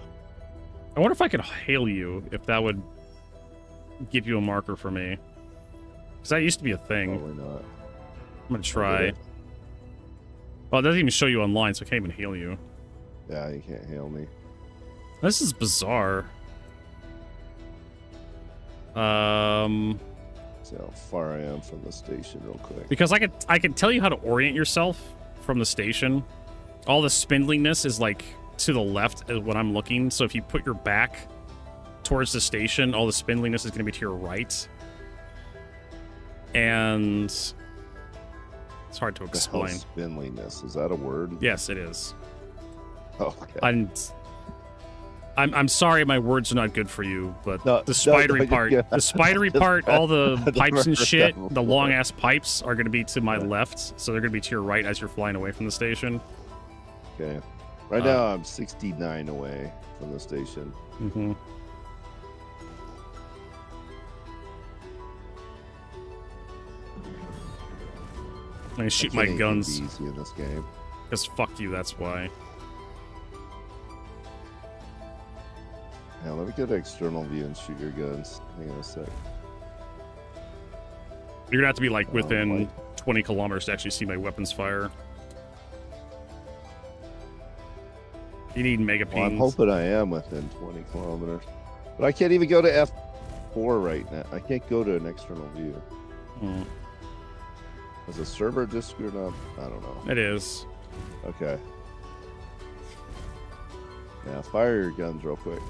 I wonder if I could hail you, if that would give you a marker for me. Because that used to be a thing. Probably not. I'm going to try. Well, it doesn't even show you online, so I can't even hail you. Yeah, you can't hail me. This is bizarre. See how far I am from the station real quick. Because I can tell you how to orient yourself from the station. All the spindliness is like to the left when I'm looking. So if you put your back towards the station, all the spindliness is going to be to your right. And it's hard to explain. Spindliness, is that a word? Yes, it is. Oh, okay. I'm sorry, my words are not good for you, but No, the spidery no, part, yeah. the spidery part, all the pipes and heard shit, that the before. long ass pipes are going to be to my left, so they're going to be to your right as you're flying away from the station. Okay. Right now I'm 69 away from the station. Mm-hmm. I'm going to shoot my Anything guns. can be easy in this game. Because fuck you, that's why. Yeah, let me go to external view and shoot your guns. Hang on a sec. You're going to have to be like within like- 20 kilometers to actually see my weapons fire. You need mega Well, I'm pings. hoping I am within 20 kilometers. But I can't even go to F4 right now. I can't go to an external view. Hmm. Is the server just screwed up? I don't know. It is. Okay. Now fire your guns real quick.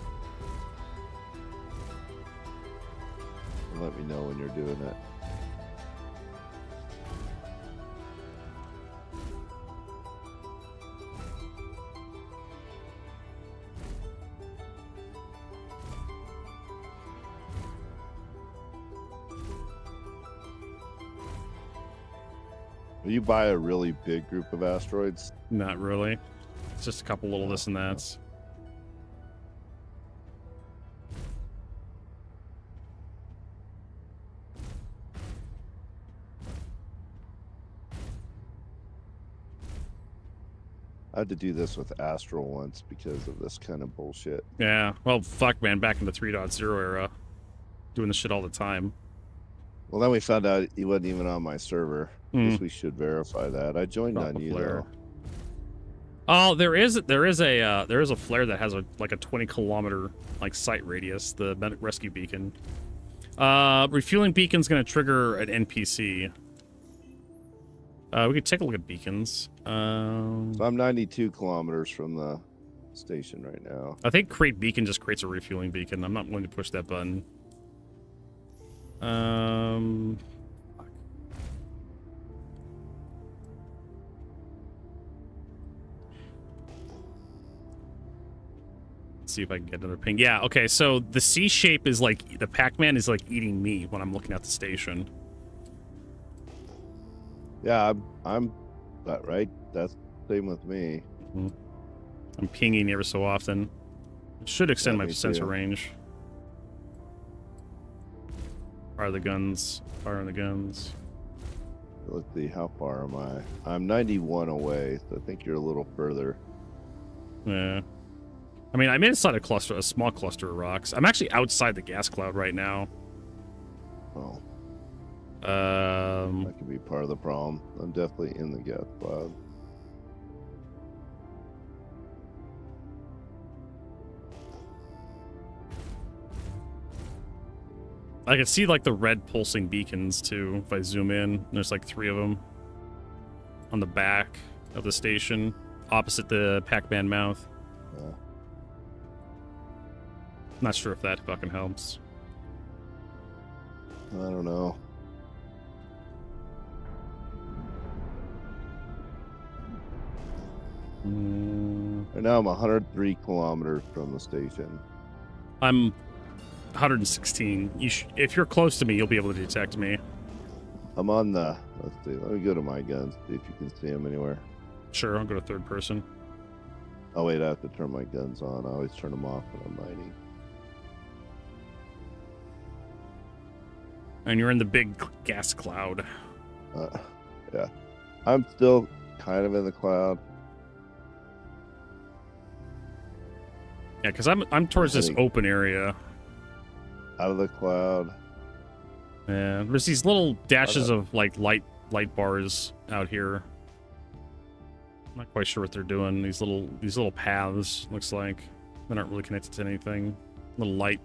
And let me know when you're doing it. Will you buy a really big group of asteroids? Not really. It's just a couple little this and that's. I had to do this with Astral once because of this kind of bullshit. Yeah. Well, fuck, man. Back in the 3.0 era. Doing this shit all the time. Well, then we found out he wasn't even on my server. Mm. Guess we should verify that. I joined Drop on a you flare. though. Oh, there is a flare that has a 20-kilometer sight radius. The medic rescue beacon. Refueling beacon's gonna trigger an NPC. We could take a look at beacons. So I'm 92 kilometers from the station right now. I think create beacon just creates a refueling beacon. I'm not willing to push that button. Let's see if I can get another ping. Yeah, okay, so the C shape is like the Pac-Man is like eating me when I'm looking at the station. Yeah, I'm that right. That's same with me. Mm-hmm. I'm pinging ever so often. It should extend Yeah, my me sensor too. range. Fire the guns. Firing the guns. Let's see, how far am I? I'm 91 away, so I think you're a little further. Yeah. I mean, I'm inside a small cluster of rocks. I'm actually outside the gas cloud right now. Oh. That could be part of the problem. I'm definitely in the gas cloud. I can see like the red pulsing beacons too if I zoom in. There's like 3 of them on the back of the station, opposite the Pac-Man mouth. Yeah. Not sure if that fucking helps. I don't know. Right now I'm 103 kilometers from the station. I'm 116. If you're close to me, you'll be able to detect me. I'm on the... Let's see. Let me go to my guns, see if you can see them anywhere. Sure, I'll go to third person. Oh, wait, I have to turn my guns on. I always turn them off when I'm mining. And you're in the big gas cloud. Yeah. I'm still kind of in the cloud. Yeah, because I'm towards this open area. Out of the cloud. Yeah, there's these little dashes of like light bars out here. I'm not quite sure what they're doing. These little paths, looks like. They're not really connected to anything. Little light.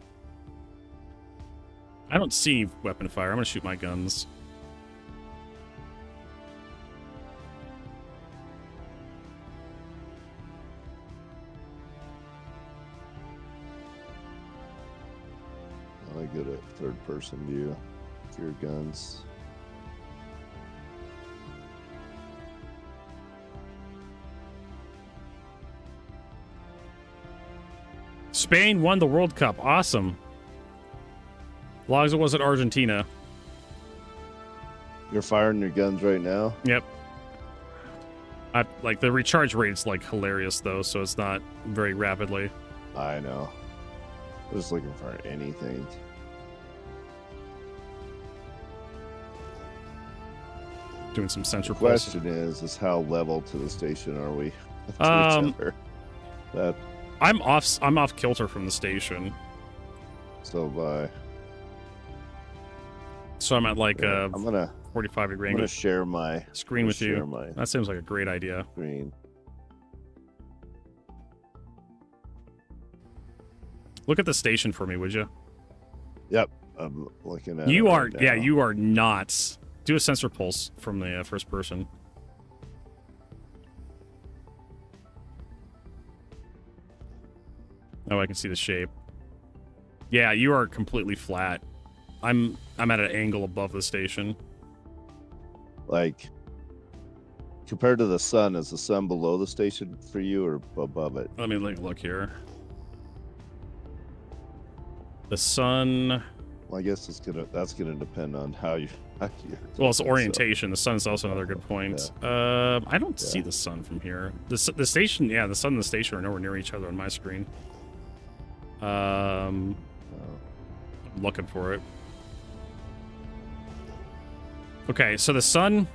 I don't see weapon fire. I'm gonna shoot my guns. I get a third person view for your guns. Spain won the World Cup. Awesome. As long as it wasn't Argentina. You're firing your guns right now? Yep. Like the recharge rate's like hilarious though, so it's not very rapidly. I know. I'm just looking for anything. Doing some sensor The question is how level to the station are we to each other? That I'm off kilter from the station. So by So I'm at like I'm gonna 45 degree I'm angle. gonna share my Screen with you. My That seems like a great idea. screen. Look at the station for me, would you? Yep, I'm looking at. You it are, right yeah, now. you are not. Do a sensor pulse from the first person. Oh, I can see the shape. Yeah, you are completely flat. I'm at an angle above the station. Like compared to the sun, is the sun below the station for you or above it? Let me look here. The sun. Well, I guess that's gonna depend on how you. Well, it's orientation. The sun's also another good point. Yeah. I don't see the sun from here. The station, yeah, the sun and the station are nowhere near each other on my screen. I'm looking for it. Okay, so the sun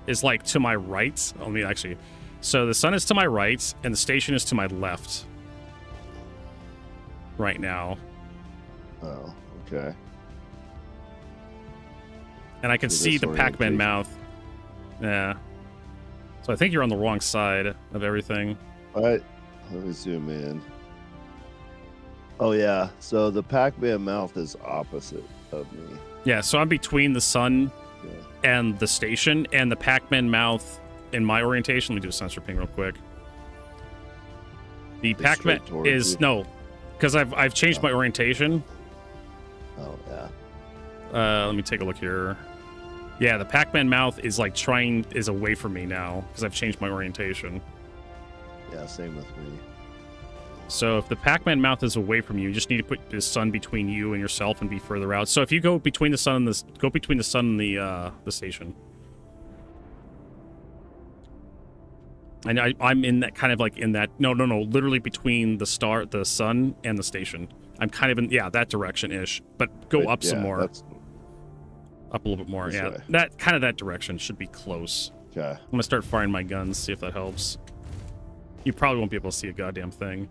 is like to my right. Let me actually. So the sun is to my right, and the station is to my left. Right now. Oh, okay. And I can So see this the Pac-Man orientation. mouth. Yeah. So I think you're on the wrong side of everything. All right, let me zoom in. Oh yeah, so the Pac-Man mouth is opposite of me. Yeah, so I'm between the sun Yeah. and the station, and the Pac-Man mouth in my orientation. Let me do a sensor ping real quick. The It's Pac-Man straight towards is you? no, because I've changed my orientation. Oh yeah. Let me take a look here. Yeah, the Pac-Man mouth is like is away from me now because I've changed my orientation. Yeah, same with me. So if the Pac-Man mouth is away from you, you just need to put the sun between you and yourself and be further out. So if you go between the sun and the station. And I'm in that kind of like in that no, literally between the sun and the station. I'm kind of in that direction ish, but go up some more. Up a little bit more. This Yeah, way. that direction should be close. Okay. I'm gonna start firing my guns, see if that helps. You probably won't be able to see a goddamn thing.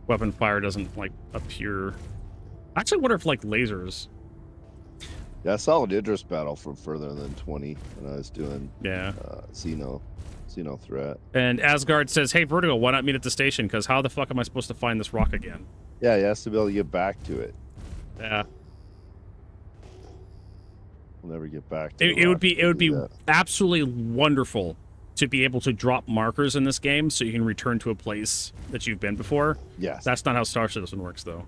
Weapon fire doesn't like appear. I actually wonder if like lasers. Yeah, I saw an Idris battle from further than 20 when I was doing Xeno threat. And Asgard says, "Hey Vertigo, why not meet at the station? Because how the fuck am I supposed to find this rock again?" Yeah, he has to be able to get back to it. Yeah. We'll never get back to It would be that. absolutely wonderful to be able to drop markers in this game so you can return to a place that you've been before. Yes. That's not how Star Citizen works, though.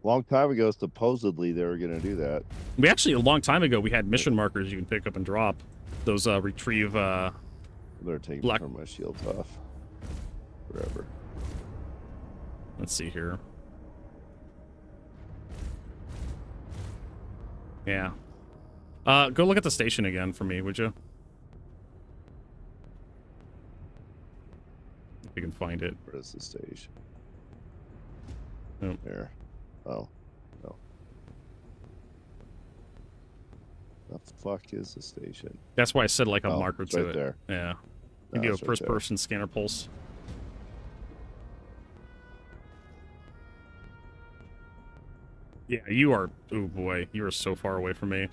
Long time ago, supposedly they were going to do that. We actually, a long time ago, we had mission markers you can pick up and drop. Those retrieve... I better take black... my shields off. Forever. Let's see here. Yeah. Go look at the station again for me, would you? If you can find it. Where is the station? Oh. There. Oh. No. The fuck is the station? That's why I said like a marker it's to right it. there. Yeah. No, You do a it's right first-person scanner pulse. Yeah, you are... Oh, boy. You are so far away from me.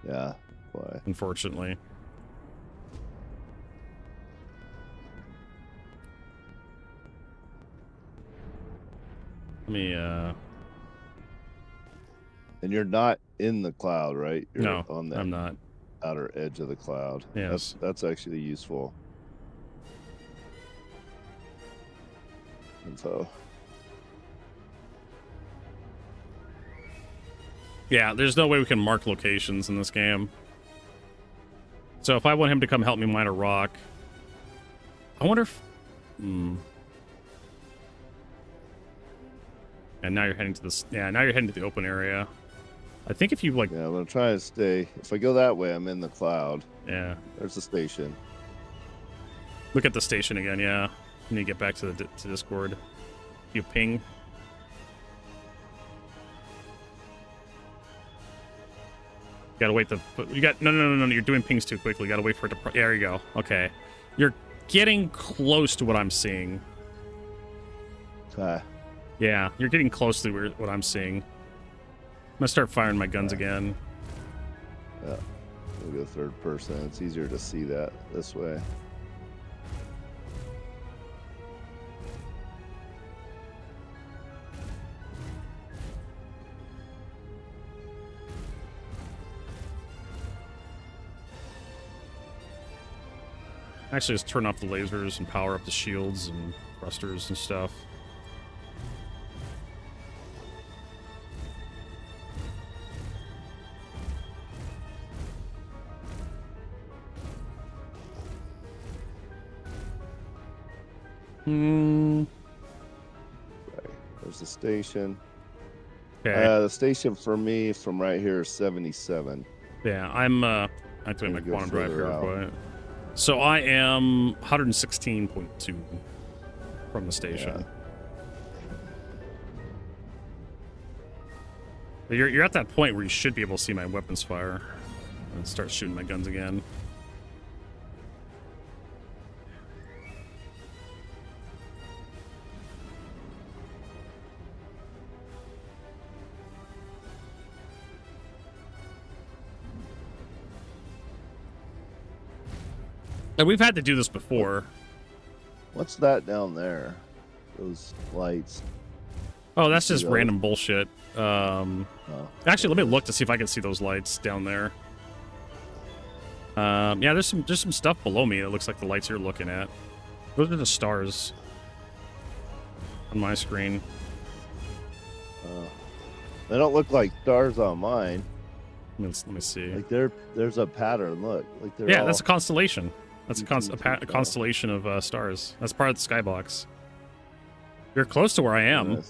Yeah. Why? Unfortunately. Let me, And you're not in the cloud, right? You're no, on the I'm not. outer edge of the cloud. Yes. That's actually useful info. Yeah, there's no way we can mark locations in this game. So if I want him to come help me mine a rock, I wonder if... And now you're heading to this... Yeah, now you're heading to the open area. I think if you, like... Yeah, I'm going to try and stay... If I go that way, I'm in the cloud. Yeah. There's the station. Look at the station again, yeah. You need to get back to the to Discord. You ping. Gotta wait you got... No, you're doing pings too quickly. Gotta wait for it to... There you go. Okay. You're getting close to what I'm seeing. Okay. Yeah, you're getting close to what I'm seeing. I'm gonna start firing my guns again. Yeah. We'll go third person. It's easier to see that this way. Actually, just turn off the lasers and power up the shields and thrusters and stuff. Right. There's the station. Okay. The station for me from right here is 77. Yeah, I'm activating my Go quantum drive further here. out. But... So I am 116.2 from the station. But you're at that point where you should be able to see my weapons fire and start shooting my guns again. And we've had to do this before. What's that down there? Those lights. Oh, that's just those? random bullshit. Actually, let me look to see if I can see those lights down there. Yeah, there's some stuff below me that looks like the lights you're looking at. Those are the stars on my screen. They don't look like stars on mine. Let me see. Like there's a pattern. Look, like they're That's a constellation. That's a constellation of stars. That's part of the skybox. You're close to where I am.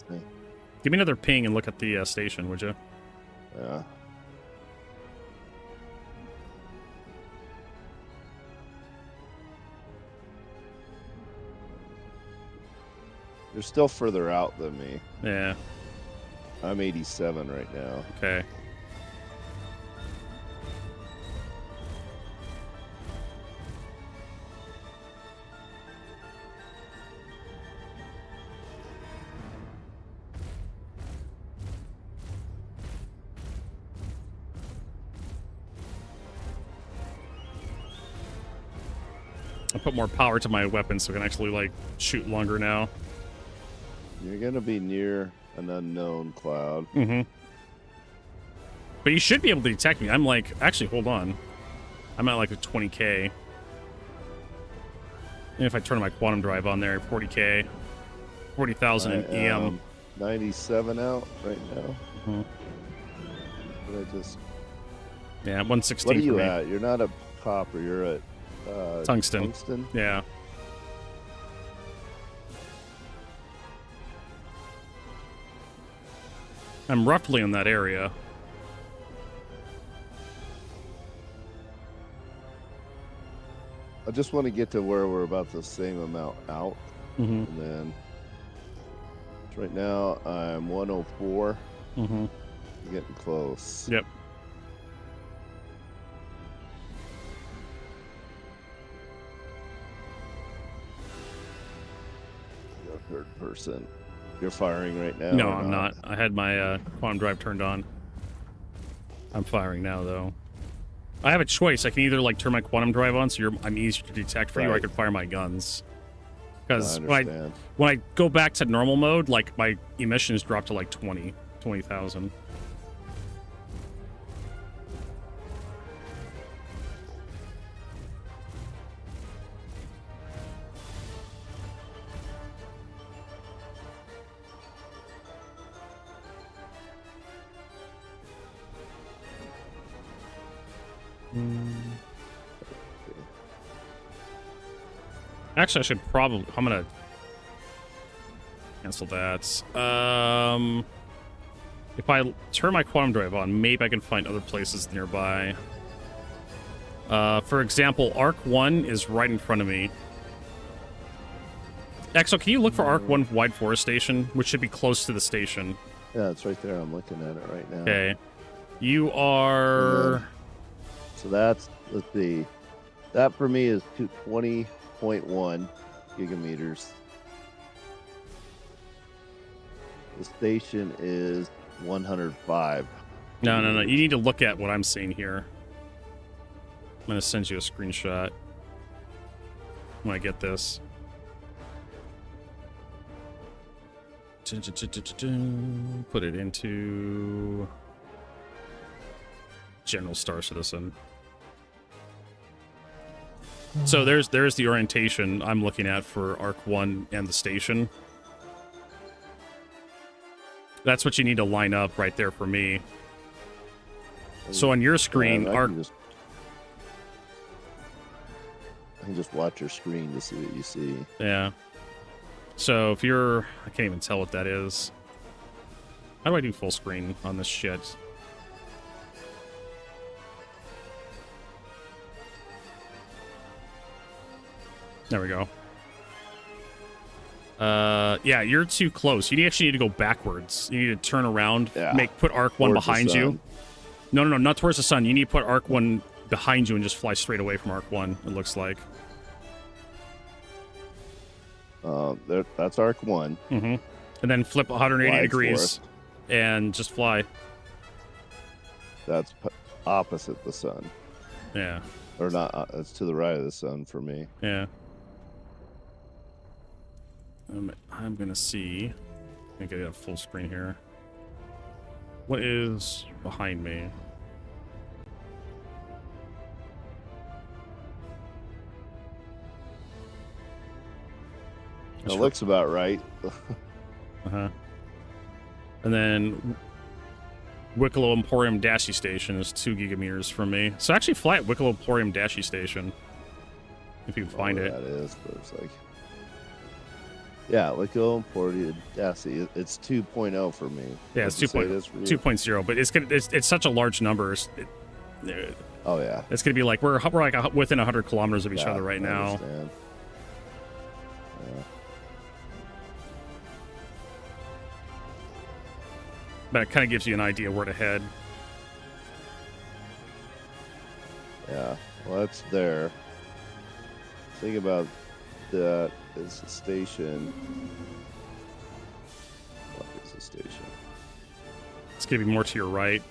Give me another ping and look at the station, would you? Yeah. They're still further out than me. Yeah. I'm 87 right now. Okay. I put more power to my weapon so I can actually, like, shoot longer now. You're going to be near an unknown cloud. Mm-hmm. But you should be able to detect me. I'm like, actually, hold on. I'm at like a 20K. And if I turn my quantum drive on there, 40K. 40,000 in EM. 97 out right now. Mm-hmm. But I just... Yeah, 116 What are you for me. at? You're not at copper. You're at Tungsten. Tungsten? Yeah. I'm roughly in that area. I just want to get to where we're about the same amount out. Mm-hmm. And then right now I'm 104. Mm-hmm. Getting close. Yep. You're third person. You're firing right now? No, or I'm not. I had my quantum drive turned on. I'm firing now, though. I have a choice. I can either like turn my quantum drive on, so I'm easier to detect for you, or I could fire my guns. Because when I go back to normal mode, like my emissions drop to like 20,000. Actually, I should probably... I'm gonna cancel that. If I turn my quantum drive on, maybe I can find other places nearby. For example, Arc 1 is right in front of me. Exo, can you look for Arc 1 Wide Forest Station, which should be close to the station? Yeah, it's right there. I'm looking at it right now. Okay. You are... So that's, let's see. That for me is 220.1 gigameters. The station is 105. No. You need to look at what I'm seeing here. I'm going to send you a screenshot when I get this. Put it into General Star Citizen. So there's the orientation I'm looking at for Arc 1 and the station. That's what you need to line up right there for me. So on your screen, I Arc... can just watch your screen to see what you see. Yeah. So if you're... I can't even tell what that is. How do I do full screen on this shit? There we go. Yeah, you're too close. You actually need to go backwards. You need to turn around, put Arc 1 behind you. No, not towards the sun. You need to put Arc 1 behind you and just fly straight away from Arc 1, it looks like. That's Arc 1. Mm-hmm. And then flip 180 Wide degrees forest. and just fly. That's opposite the sun. Yeah. Or not, it's to the right of the sun for me. Yeah. I'm gonna see. I think I got full screen here. What is behind me? It looks about right. Uh-huh. And then Wicklow Emporium Dashi Station is 2 gigameters from me. So actually fly at Wicklow Emporium Dashi Station. If you can find it. That is, but it's like... Yeah, Wicklow Emporium Dashi. It's 2.0 for me. Yeah, it's 2.0, but it's such a large number. Oh yeah, it's gonna be like we're like within 100 kilometers of each other right now. Understand. But it kind of gives you an idea where to head. Yeah, well, that's there. Think about that as a station. What is a station? It's going to be more to your right.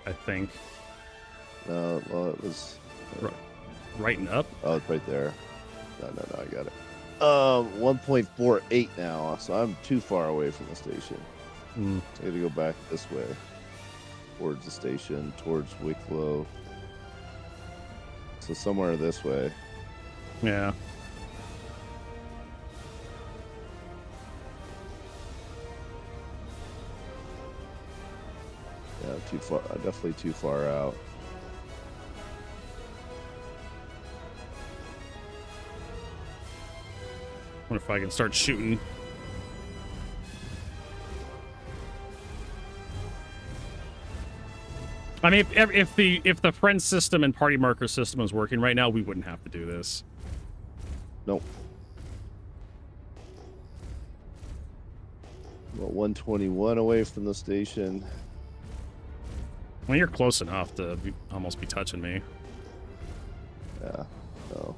I think. No, well, it was right and up. Oh, it's right there. No, I got it. 1.48 now, so I'm too far away from the station. I got to go back this way, towards the station, towards Wicklow. So somewhere this way. Yeah. Yeah, too far. Definitely too far out. Wonder if I can start shooting. I mean, if the friend system and party marker system was working right now, we wouldn't have to do this. Nope. About 121 away from the station. Well, you're close enough to almost be touching me. Yeah. No.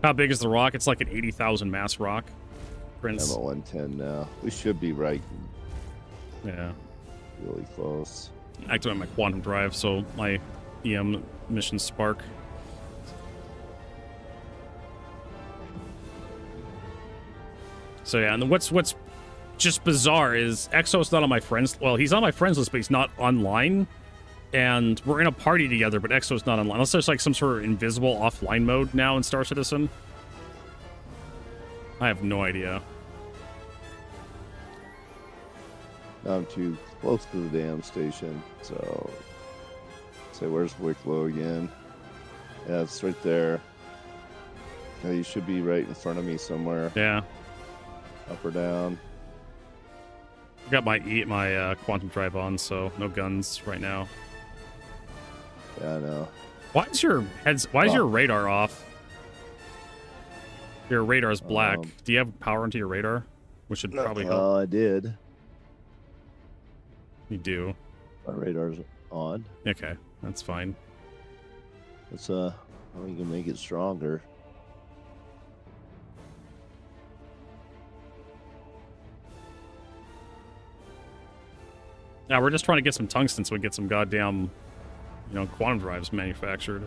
How big is the rock? It's like an 80,000 mass rock. Prince. I'm at 110 now. We should be right. Yeah. Really close. Activate my quantum drive, so my EM missions spark. So yeah, and what's just bizarre is Exo's not on my friends. Well, he's on my friends list, but he's not online. And we're in a party together, but Exo's not online. Unless there's like some sort of invisible offline mode now in Star Citizen. I have no idea. Now I'm too close to the damn station, so say where's Wicklow again? Yeah, it's right there. Yeah, you should be right in front of me somewhere. Yeah. Up or down. I got my quantum drive on, so no guns right now. Yeah, I know. Why is your radar off? Your radar's black. Do you have power into your radar? Which should probably help. I did. You do. My radar's on. Okay, that's fine. It's we can make it stronger. Now we're just trying to get some tungsten so we can get some goddamn, quantum drives manufactured.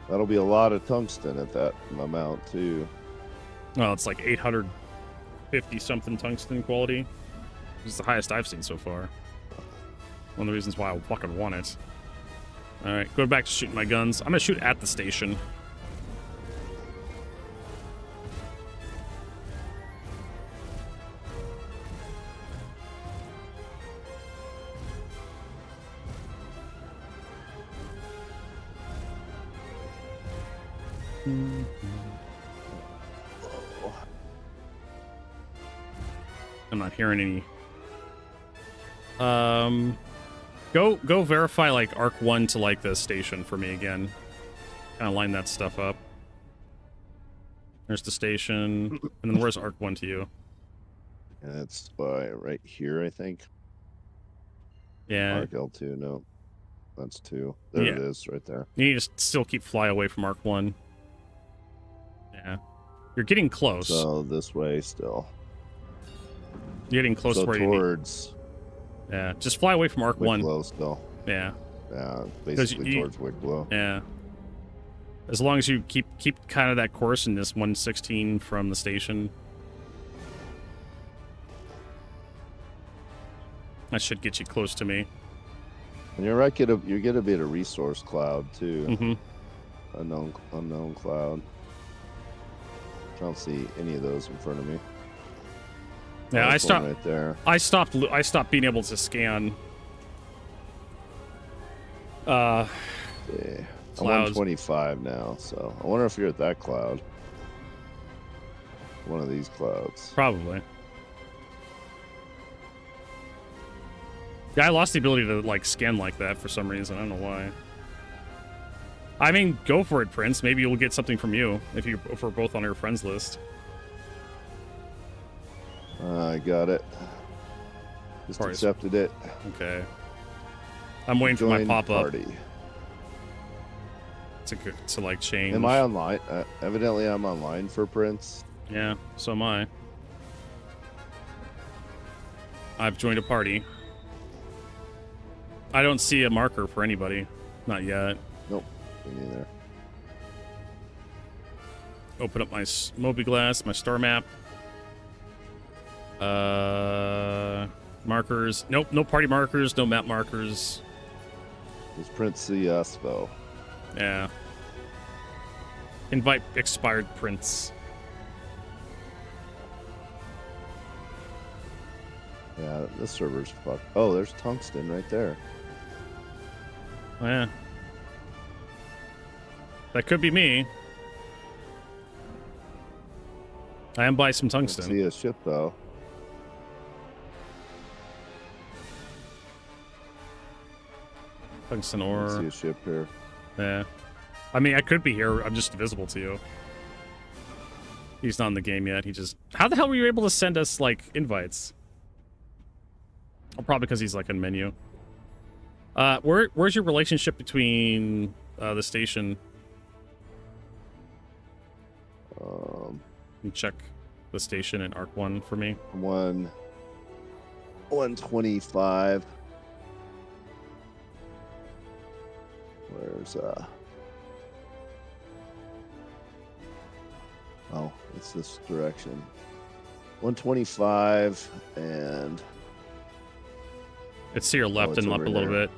That'll be a lot of tungsten at that amount too. Well, it's like 850 something tungsten quality. It's the highest I've seen so far. One of the reasons why I fucking want it. Alright, go back to shooting my guns. I'm gonna shoot at the station. I'm not hearing any. Go verify like Arc 1 to like the station for me again. Kind of line that stuff up. There's the station, and then where's Arc 1 to you? Yeah, it's right here, I think. Yeah. Arc L2, no. That's 2. There it is, right there. You need to still keep fly away from Arc 1. Yeah. You're getting close. So this way still. You're getting close to where towards. Yeah, just fly away from Arc 1. Wicklow still. Yeah. Yeah, basically towards Wicklow. Yeah. As long as you keep kind of that course in this 116 from the station. That should get you close to me. And you're right, you're gonna be at a resource cloud too. Mm-hmm. Unknown cloud. I don't see any of those in front of me. Yeah, I stopped right there. I stopped being able to scan. Yeah. I'm Clouds. 125 now, so I wonder if you're at that cloud. One of these clouds. Probably. Yeah, I lost the ability to like scan like that for some reason. I don't know why. I mean, go for it, Prince. Maybe you'll get something from you if we're both on your friends list. I got it. Just accepted it. Okay. I'm waiting for my pop-up to like change. Am I online? Evidently, I'm online for Prince. Yeah, so am I. I've joined a party. I don't see a marker for anybody. Not yet. Nope. Me neither. Open up my Mobiglass, my star map. Markers. Nope, no party markers, no map markers. Does Prince see us, though? Yeah. Invite expired Prince. Yeah, this server's fucked. Oh, there's tungsten right there. Oh, yeah. That could be me. I am by some tungsten. I see a ship, though. Tungsten ore. I see a ship here. Yeah. I mean, I could be here. I'm just invisible to you. He's not in the game yet. He just... How the hell were you able to send us, like, invites? Oh, probably because he's, like, in menu. Where's your relationship between the station? You check the station in Arc 1 for me. 125. Where's oh, it's this direction. 125 and it's to your left and up a little bit.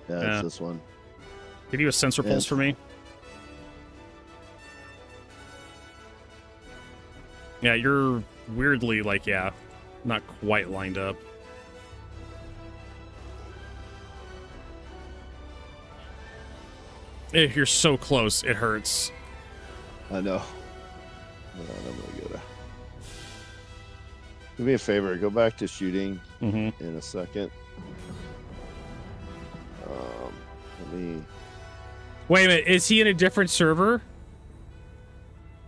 Yeah, it's this one. Can you do a sensor pulse for me? Yeah, you're weirdly, like, yeah, not quite lined up. If you're so close, it hurts. I know. Hold on, I'm gonna go to... Do me a favor, go back to shooting in a second. Let me... Wait a minute, is he in a different server?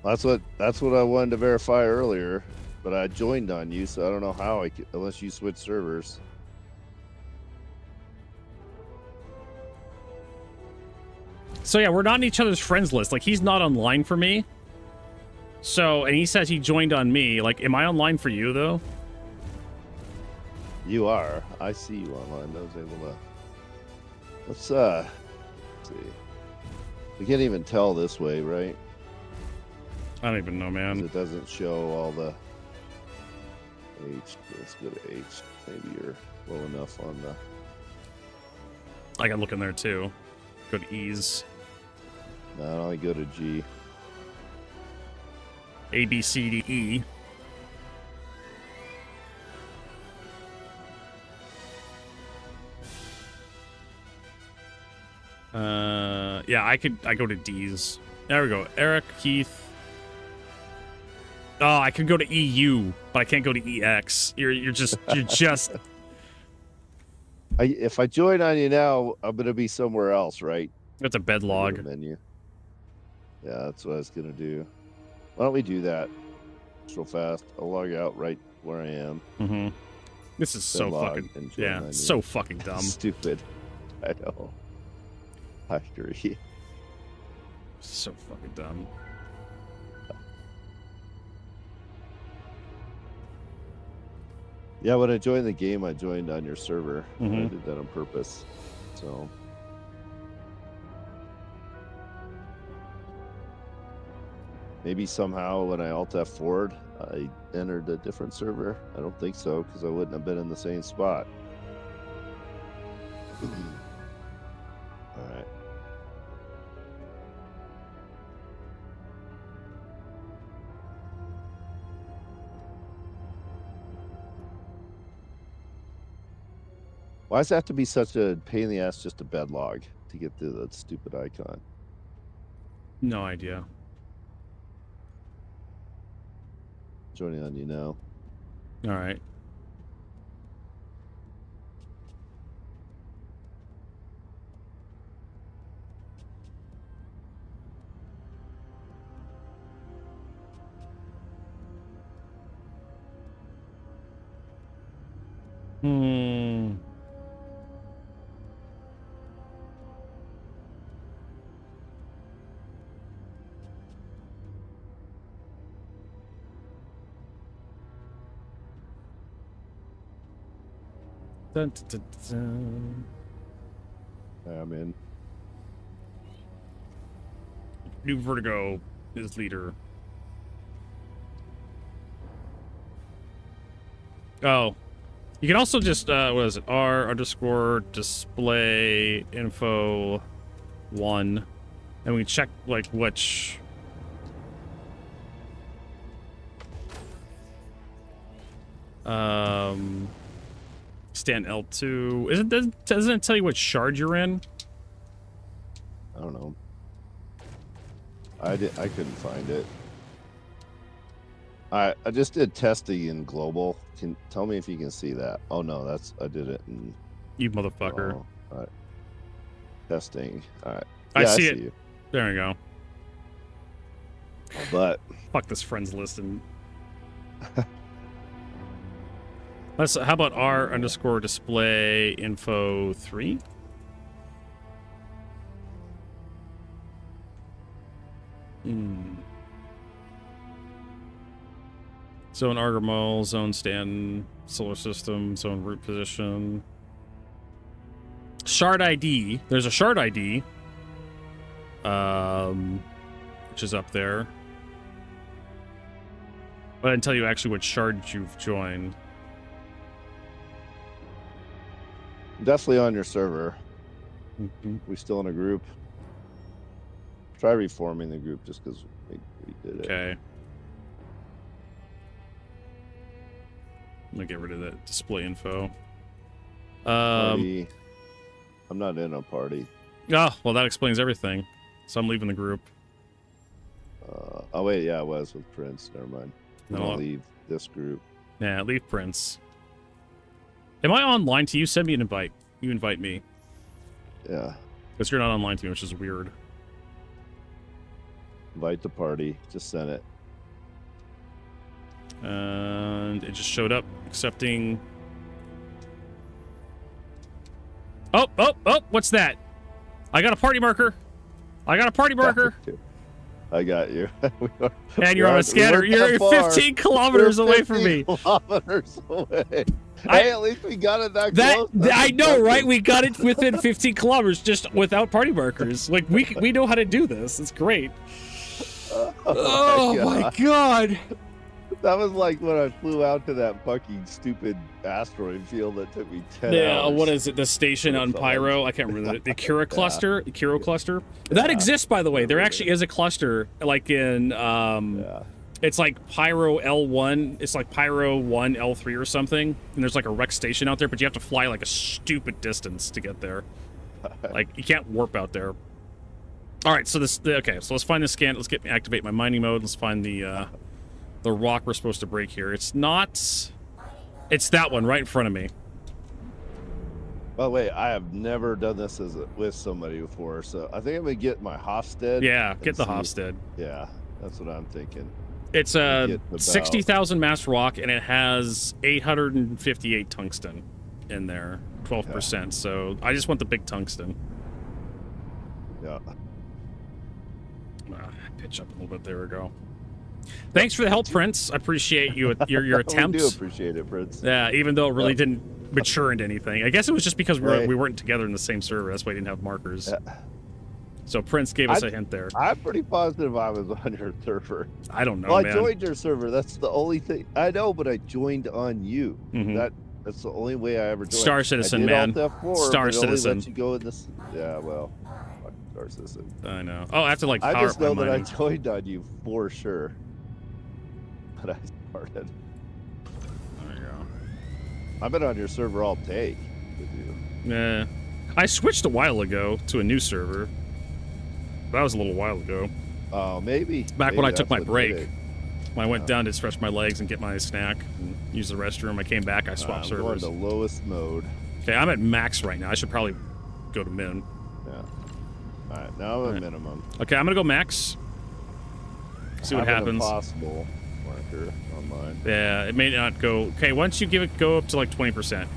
That's what I wanted to verify earlier, but I joined on you, so I don't know how I could, unless you switch servers. So yeah, we're not in each other's friends list. Like, he's not online for me. So, and he says he joined on me. Like, am I online for you, though? You are. I see you online. I was able to... Let's see. We can't even tell this way, right? I don't even know, man. It doesn't show all the H. Let's go to H. Maybe you're low enough on the... I can look in there, too. Go to E's. No, I only go to G. A, B, C, D, E. Yeah, I go to D's. There we go. Eric, Keith. Oh, I could go to EU, but I can't go to EX. You're just If I join on you now, I'm gonna be somewhere else, right? That's a bed log. Menu. Yeah, that's what I was gonna do. Why don't we do that? Just real fast. I'll log out right where I am. Mm-hmm. This is so fucking so fucking dumb. Stupid. I know. I agree. So fucking dumb. Yeah, when I joined the game, I joined on your server. Mm-hmm. I did that on purpose. So maybe somehow when I Alt F4'd, I entered a different server. I don't think so, because I wouldn't have been in the same spot. All right. Why does it have to be such a pain in the ass just a bed log to get to that stupid icon? No idea. Joining on you now. All right. Hmm. Dun, dun, dun, dun. I'm in. New Vertigo is leader. Oh. You can also just, what is it? R_display info 1. And we can check, like, which... Stand L2. Doesn't it tell you what shard you're in? I don't know. I couldn't find it. I just did testing in global. Tell me if you can see that. Oh no, I did it in. You motherfucker. Oh, all right. Testing. All right. I Yeah, see it. you. There we go. But fuck this friends list and. How about R_display info 3? Zone Argomol, zone stand, solar system, zone root position. Shard ID. There's a shard ID. Which is up there. But I didn't tell you actually what shard you've joined. definitely on your server. Mm-hmm. We still in a group. Try reforming the group just because we did it. Okay. I'm gonna get rid of that display info. Party. I'm not in a party. Oh, well, that explains everything. So I'm leaving the group. Oh wait, yeah, I was with Prince. Never mind. I'm No. gonna leave this group. Yeah, leave Prince. Am I online to you? Send me an invite. You invite me. Yeah. Because you're not online to me, which is weird. Invite the party. Just send it. And it just showed up accepting. Oh, what's that? I got a party marker. I got you. And you're on a scanner. You're 15 kilometers away from me. Kilometers away. Hey, at least we got it that close. I know, right? We got it within 15 kilometers just without party markers. Like, we know how to do this. It's great. Oh my god. That was like when I flew out to that fucking stupid asteroid field that took me 10 Yeah, hours. what is it? The station on Preivew? I can't remember. The Kira cluster? The Kiro cluster? That exists, by the way. There actually is a cluster, like in, it's like Pyro L1. It's like Pyro 1 L3 or something. And there's like a rec station out there, but you have to fly like a stupid distance to get there. Like, you can't warp out there. All right, so okay, so let's find the scan. Let's activate my mining mode. Let's find the rock we're supposed to break here. It's not. It's that one right in front of me. By the way, I have never done this with somebody before, so I think I'm gonna get my Hofstede. Yeah, get the Hofstede. Yeah, that's what I'm thinking. It's a 60,000 mass rock, and it has 858 tungsten in there, 12%. Yeah. So I just want the big tungsten. Yeah. Pitch up a little bit. There we go. Thanks for the help, Prince. I appreciate your attempts. We do appreciate it, Prince. Yeah, even though it really didn't mature into anything. I guess it was just because we weren't together in the same server. That's why I didn't have markers. Yeah. So Prince gave us a hint there. I'm pretty positive I was on your server. I don't know, man. I joined your server. That's the only thing. I know, but I joined on you. Mm-hmm. That's the only way I ever joined. Star Citizen, man. Star Citizen. Let you go in this. Yeah, well, Star Citizen. I know. Oh, I have to like power I just know that mining. I joined on you for sure. But I started. There you go. I've been on your server all day with you. Yeah. I switched a while ago to a new server. That was a little while ago. Oh, maybe. Back when I took my break. When I went down to stretch my legs and get my snack and use the restroom, I came back, I swapped servers. I'm going to lowest mode. Okay, I'm at max right now. I should probably go to min. Yeah. Alright, now I'm at minimum. Okay, I'm gonna go max. See what happens. Impossible marker on mine. Yeah, it may not go. Okay, once you go up to like 20%.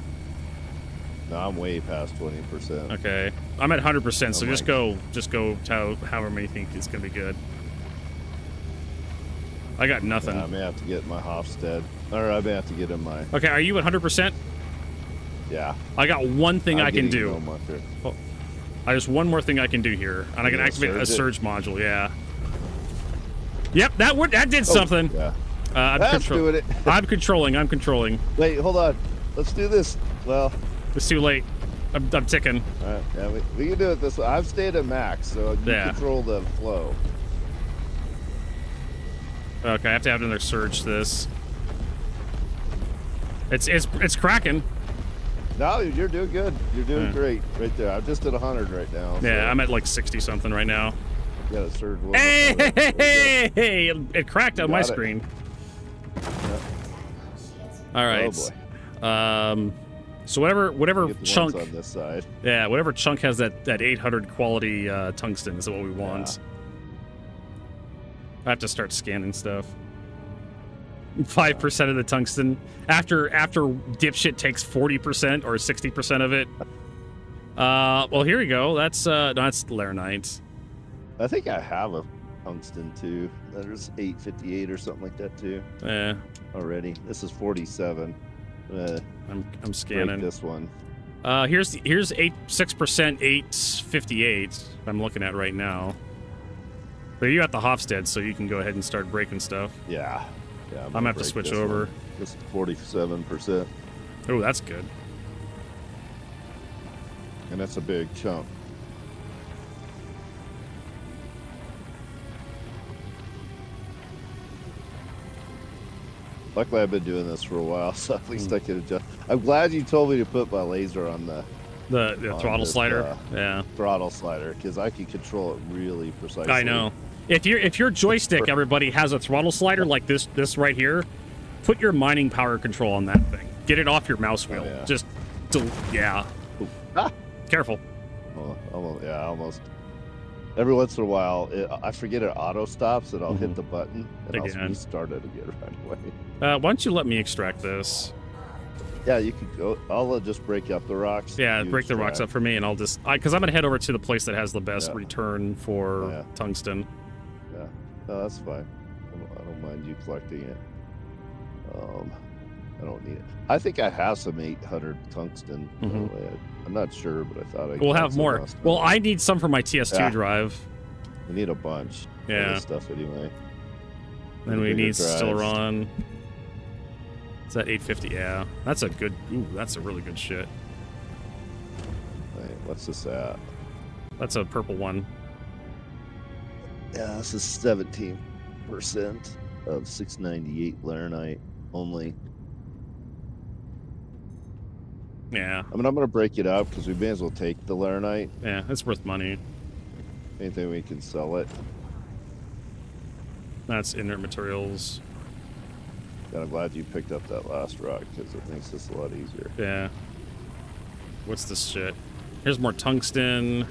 No, I'm way past 20%. Okay, I'm at 100%. So I'm just go to however many think it's gonna be good. I got nothing. Yeah, I may have to get my Hofstede, or I may have to get in my. Okay, are you at 100%? Yeah. I got one thing I can do. Oh, I just one more thing I can do here, and I can activate a surge module. Yeah. Yep, that did something. Yeah. I'm doing it. I'm controlling. Wait, hold on. Let's do this. Well, it's too late. I'm ticking. All right. Yeah, we can do it this way. I've stayed at max, so you control the flow. Okay, I have to have another surge this. It's cracking. No, you're doing good. You're doing great right there. I'm just at 100 right now. So. Yeah, I'm at like 60 something right now. You got a surge. Hey! It cracked on my screen. Yep. All right. Oh boy. So whatever chunk on this side. Yeah, whatever chunk has that 800 quality tungsten is what we want. I have to start scanning stuff. 5% of the tungsten after dipshit takes 40% or 60% of it. Well, here we go. That's Laranite. I think I have a tungsten too. There's 858 or something like that too. Yeah. Already. This is 47. I'm scanning this one. Here's 6% 858. I'm looking at right now. But you got the Hofstede, so you can go ahead and start breaking stuff. Yeah. I'm gonna have to switch over. This is 47%. Oh, that's good. And that's a big chunk. Luckily, I've been doing this for a while, so at least I can adjust. I'm glad you told me to put my laser on the throttle slider. Yeah, throttle slider, because I can control it really precisely. I know. If your joystick, everybody, has a throttle slider like this right here, put your mining power control on that thing. Get it off your mouse wheel. Oh, yeah. Just, careful. Almost. Every once in a while, I forget it auto stops, and I'll hit the button, and I'll restart it again right away. Why don't you let me extract this? Yeah, you could go. I'll just break up the rocks. Yeah, break the rocks up for me, and I'll just because I'm gonna head over to the place that has the best return for tungsten. Yeah, no, that's fine. I don't mind you collecting it. I don't need it. I think I have some 800 tungsten. I'm not sure, but I thought we'll have more. Well, I need some for my TS2 drive. We need a bunch. Yeah. Of this stuff anyway. Then we need Stileron. Is that 850? Yeah, that's a good. Ooh, that's a really good shit. Wait, what's this at? That's a purple one. Yeah, this is 17% of 698 Laranite only. Yeah. I mean, I'm going to break it up because we may as well take the Laranite. Yeah, it's worth money. Anything we can sell it. That's inert materials. And I'm glad you picked up that last rock because it makes this a lot easier. Yeah. What's this shit? Here's more tungsten.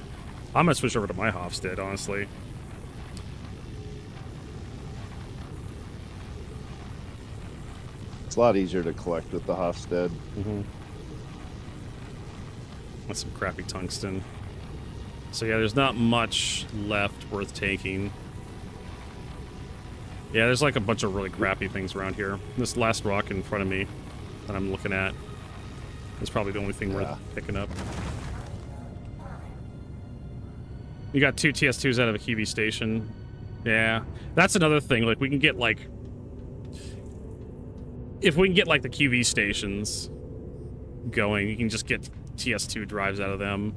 I'm going to switch over to my Hofstede, honestly. It's a lot easier to collect with the Hofstede. That's some crappy tungsten. So yeah, there's not much left worth taking. Yeah, there's like a bunch of really crappy things around here. This last rock in front of me that I'm looking at is probably the only thing worth picking up. You got 2 TS2s out of a QV station. Yeah, that's another thing. Like, we can get like... If we can get like the QV stations going, you can just get TS2 drives out of them.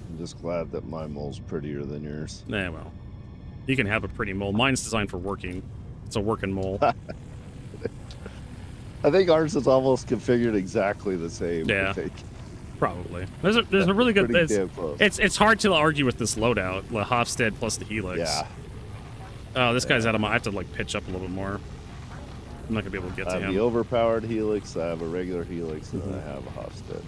I'm just glad that my mole's prettier than yours. Nah, well. You can have a pretty mole. Mine's designed for working. It's a working mole. I think ours is almost configured exactly the same. Yeah, I think. Probably. There's a really good... It's, it's hard to argue with this loadout, the Hofstede plus the Helix. Yeah. Oh, this guy's out of my... I have to, like, pitch up a little bit more. I'm not going to be able to get to him. I have the overpowered Helix, I have a regular Helix, and then I have a Hofstede.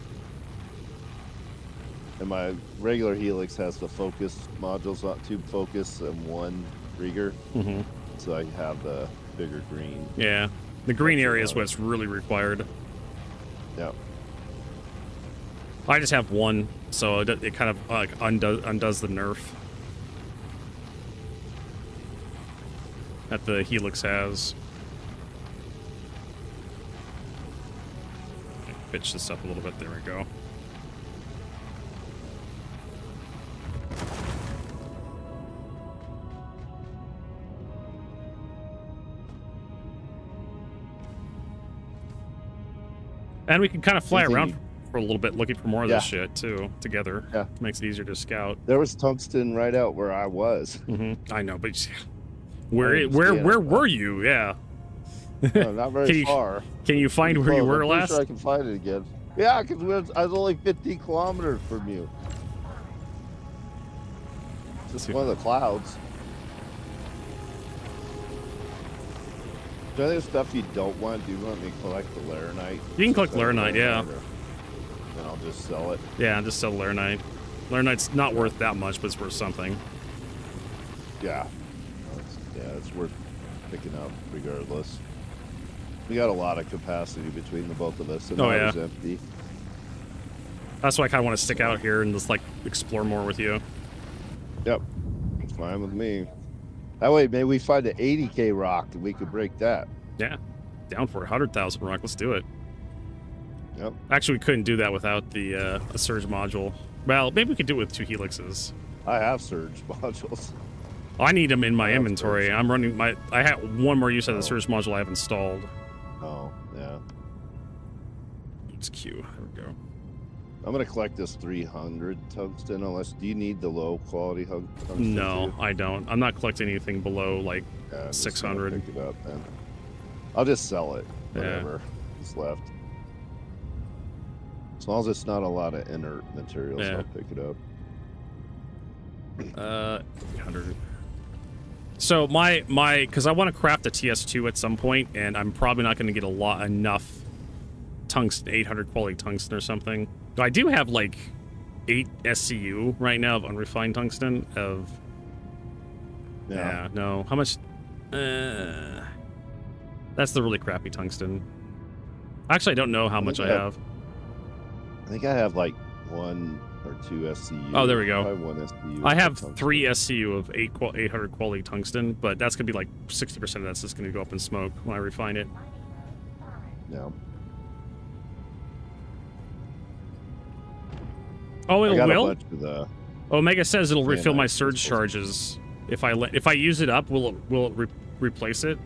And my regular Helix has the focus modules, not tube focus, and 1 Rieger. So I have the bigger green. Yeah. The green area is what's really required. Yep. I just have one, so it kind of like undoes the nerf that the Helix has. Pitch this up a little bit. There we go. And we can kind of fly around for a little bit looking for more of this shit, too, together. Yeah. Makes it easier to scout. There was tungsten right out where I was. I know, but where were you? Yeah. No, not very far. Can you find where you were I'm last? sure I can find it again. Yeah, because I was only 15 kilometers from you. Just one of the clouds. Is there any stuff you don't want? Do you want me to collect the Laranite? You can collect Laranite, yeah. Then I'll just sell it. Yeah, just sell Laranite. Laranite's not worth that much, but it's worth something. Yeah. It's worth picking up regardless. We got a lot of capacity between the both of us, and now it's empty. That's why I kind of want to stick out here and just like explore more with you. Yep, it's fine with me. That way, maybe we find an 80k rock and we could break that. Yeah, down for 100,000 rock. Let's do it. Yep. Actually, we couldn't do that without the a surge module. Well, maybe we could do it with 2 helixes. I have surge modules. I need them in my inventory. I'm running my. I have one more use of the surge module I have installed. Oh, yeah. It's Q. There we go. I'm gonna collect this 300 tungsten. Unless, do you need the low quality tungsten? No, I don't. I'm not collecting anything below like 600. Pick it up, then. I'll just sell it. Whatever is left. As long as it's not a lot of inert materials, I'll pick it up. 800. So because I want to craft a TS2 at some point, and I'm probably not going to get enough tungsten, 800 quality tungsten or something. I do have like 8 SCU right now of unrefined tungsten of. Yeah. No. How much? That's the really crappy tungsten. Actually, I don't know how much I have. I think I have like 1 or 2 SCU. Oh, there we go. I have 1 SCU. I have 3 SCU of 800 quality tungsten, but that's gonna be like 60% of that's just gonna go up in smoke when I refine it. Yeah. Oh, it will. Omega says it'll refill my surge charges if I use it up. Will it replace it?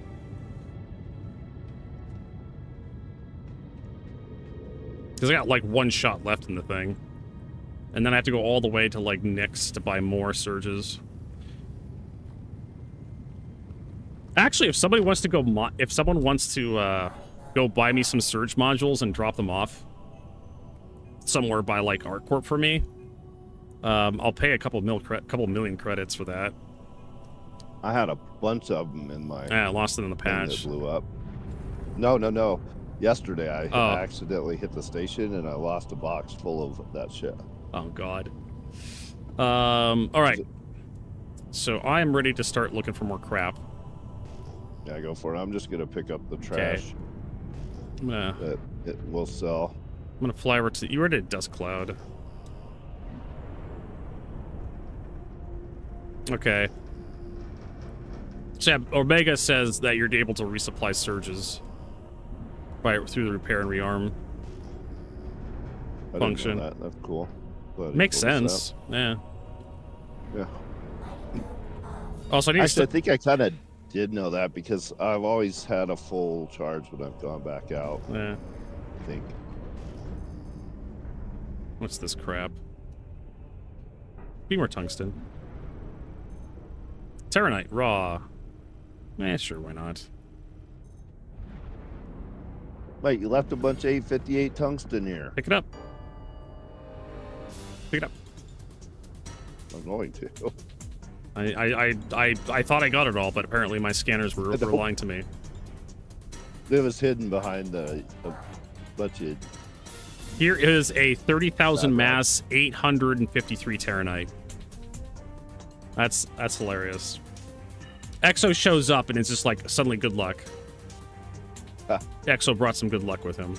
Because I got like 1 shot left in the thing. And then I have to go all the way to like Nyx to buy more surges. Actually, if somebody wants to go, go buy me some surge modules and drop them off somewhere by like ArtCorp for me, I'll pay a couple million credits for that. I had a bunch of them in my. Yeah, I lost it in the patch. That blew up. No. Yesterday, I accidentally hit the station and I lost a box full of that shit. Oh, God. All right. So I am ready to start looking for more crap. Yeah, go for it. I'm just going to pick up the trash that it will sell. I'm going to fly over to... You're at a dust cloud. Okay. So Omega says that you're able to resupply surges through the repair and rearm function. That's cool. But makes sense. Yeah. Yeah. Also, I think I kind of did know that because I've always had a full charge when I've gone back out. Yeah. I think. What's this crap? Be more tungsten. Terranite raw. Sure, why not? Wait, you left a bunch of 858 tungsten here. Pick it up. Pick it up. I'm going to. I thought I got it all, but apparently my scanners were lying to me. It was hidden behind a bunch of... Here is a 30,000 mass 853 Terranite. That's hilarious. Exo shows up and it's just like suddenly good luck. Exo brought some good luck with him.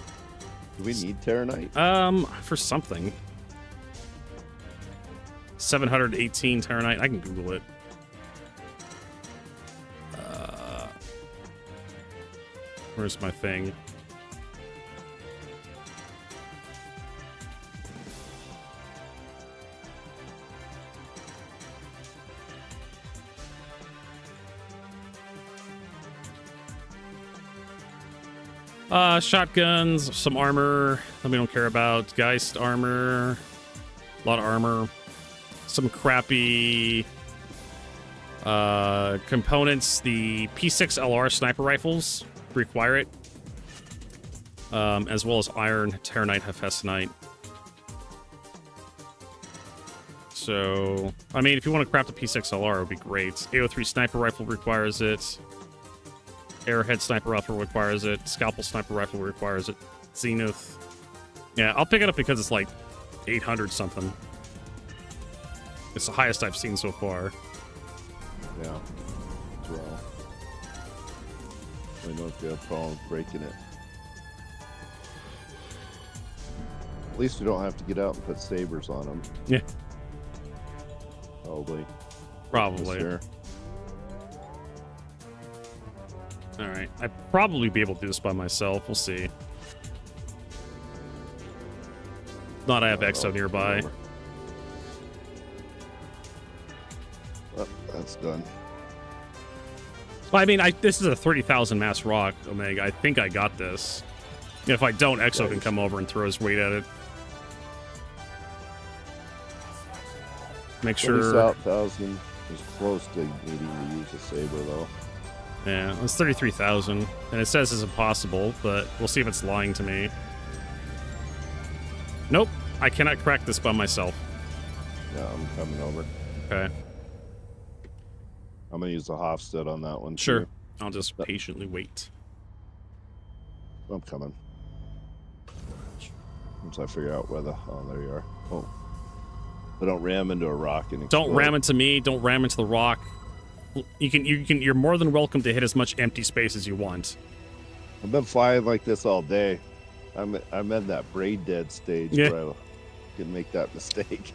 Do we need Terranite? For something. 718 Terranite. I can Google it. Where's my thing? Shotguns, some armor that we don't care about. Geist armor. A lot of armor. Some crappy components. The P6 LR sniper rifles require it. As well as iron, Terranite, Hephaestionite. So, I mean, if you want to craft a P6 LR, it would be great. AO3 sniper rifle requires it. Arrowhead sniper rifle requires it. Scalpel sniper rifle requires it. Zenith. Yeah, I'll pick it up because it's like 800 something. It's the highest I've seen so far. Yeah. As well. I know if you have problems breaking it. At least you don't have to get out and put sabers on them. Yeah. Probably. Sure. Alright. I'd probably be able to do this by myself. We'll see. Not I have Exo nearby. Oh, that's done. Well, I mean, this is a 30,000 mass rock, Omega. I think I got this. If I don't, Exo can come over and throw his weight at it. Make sure. 30,000 is close to needing to use a saber, though. Yeah, it's 33,000, and it says it's impossible, but we'll see if it's lying to me. Nope, I cannot crack this by myself. Yeah, I'm coming over. Okay. I'm gonna use the Hofstad on that one. Sure. Too. I'll just patiently wait. I'm coming. Once I figure out where the... Oh, there you are. Oh. But don't ram into a rock and explode. Don't ram into me. Don't ram into the rock. You're more than welcome to hit as much empty space as you want. I've been flying like this all day. I'm in that brain dead stage where I can make that mistake.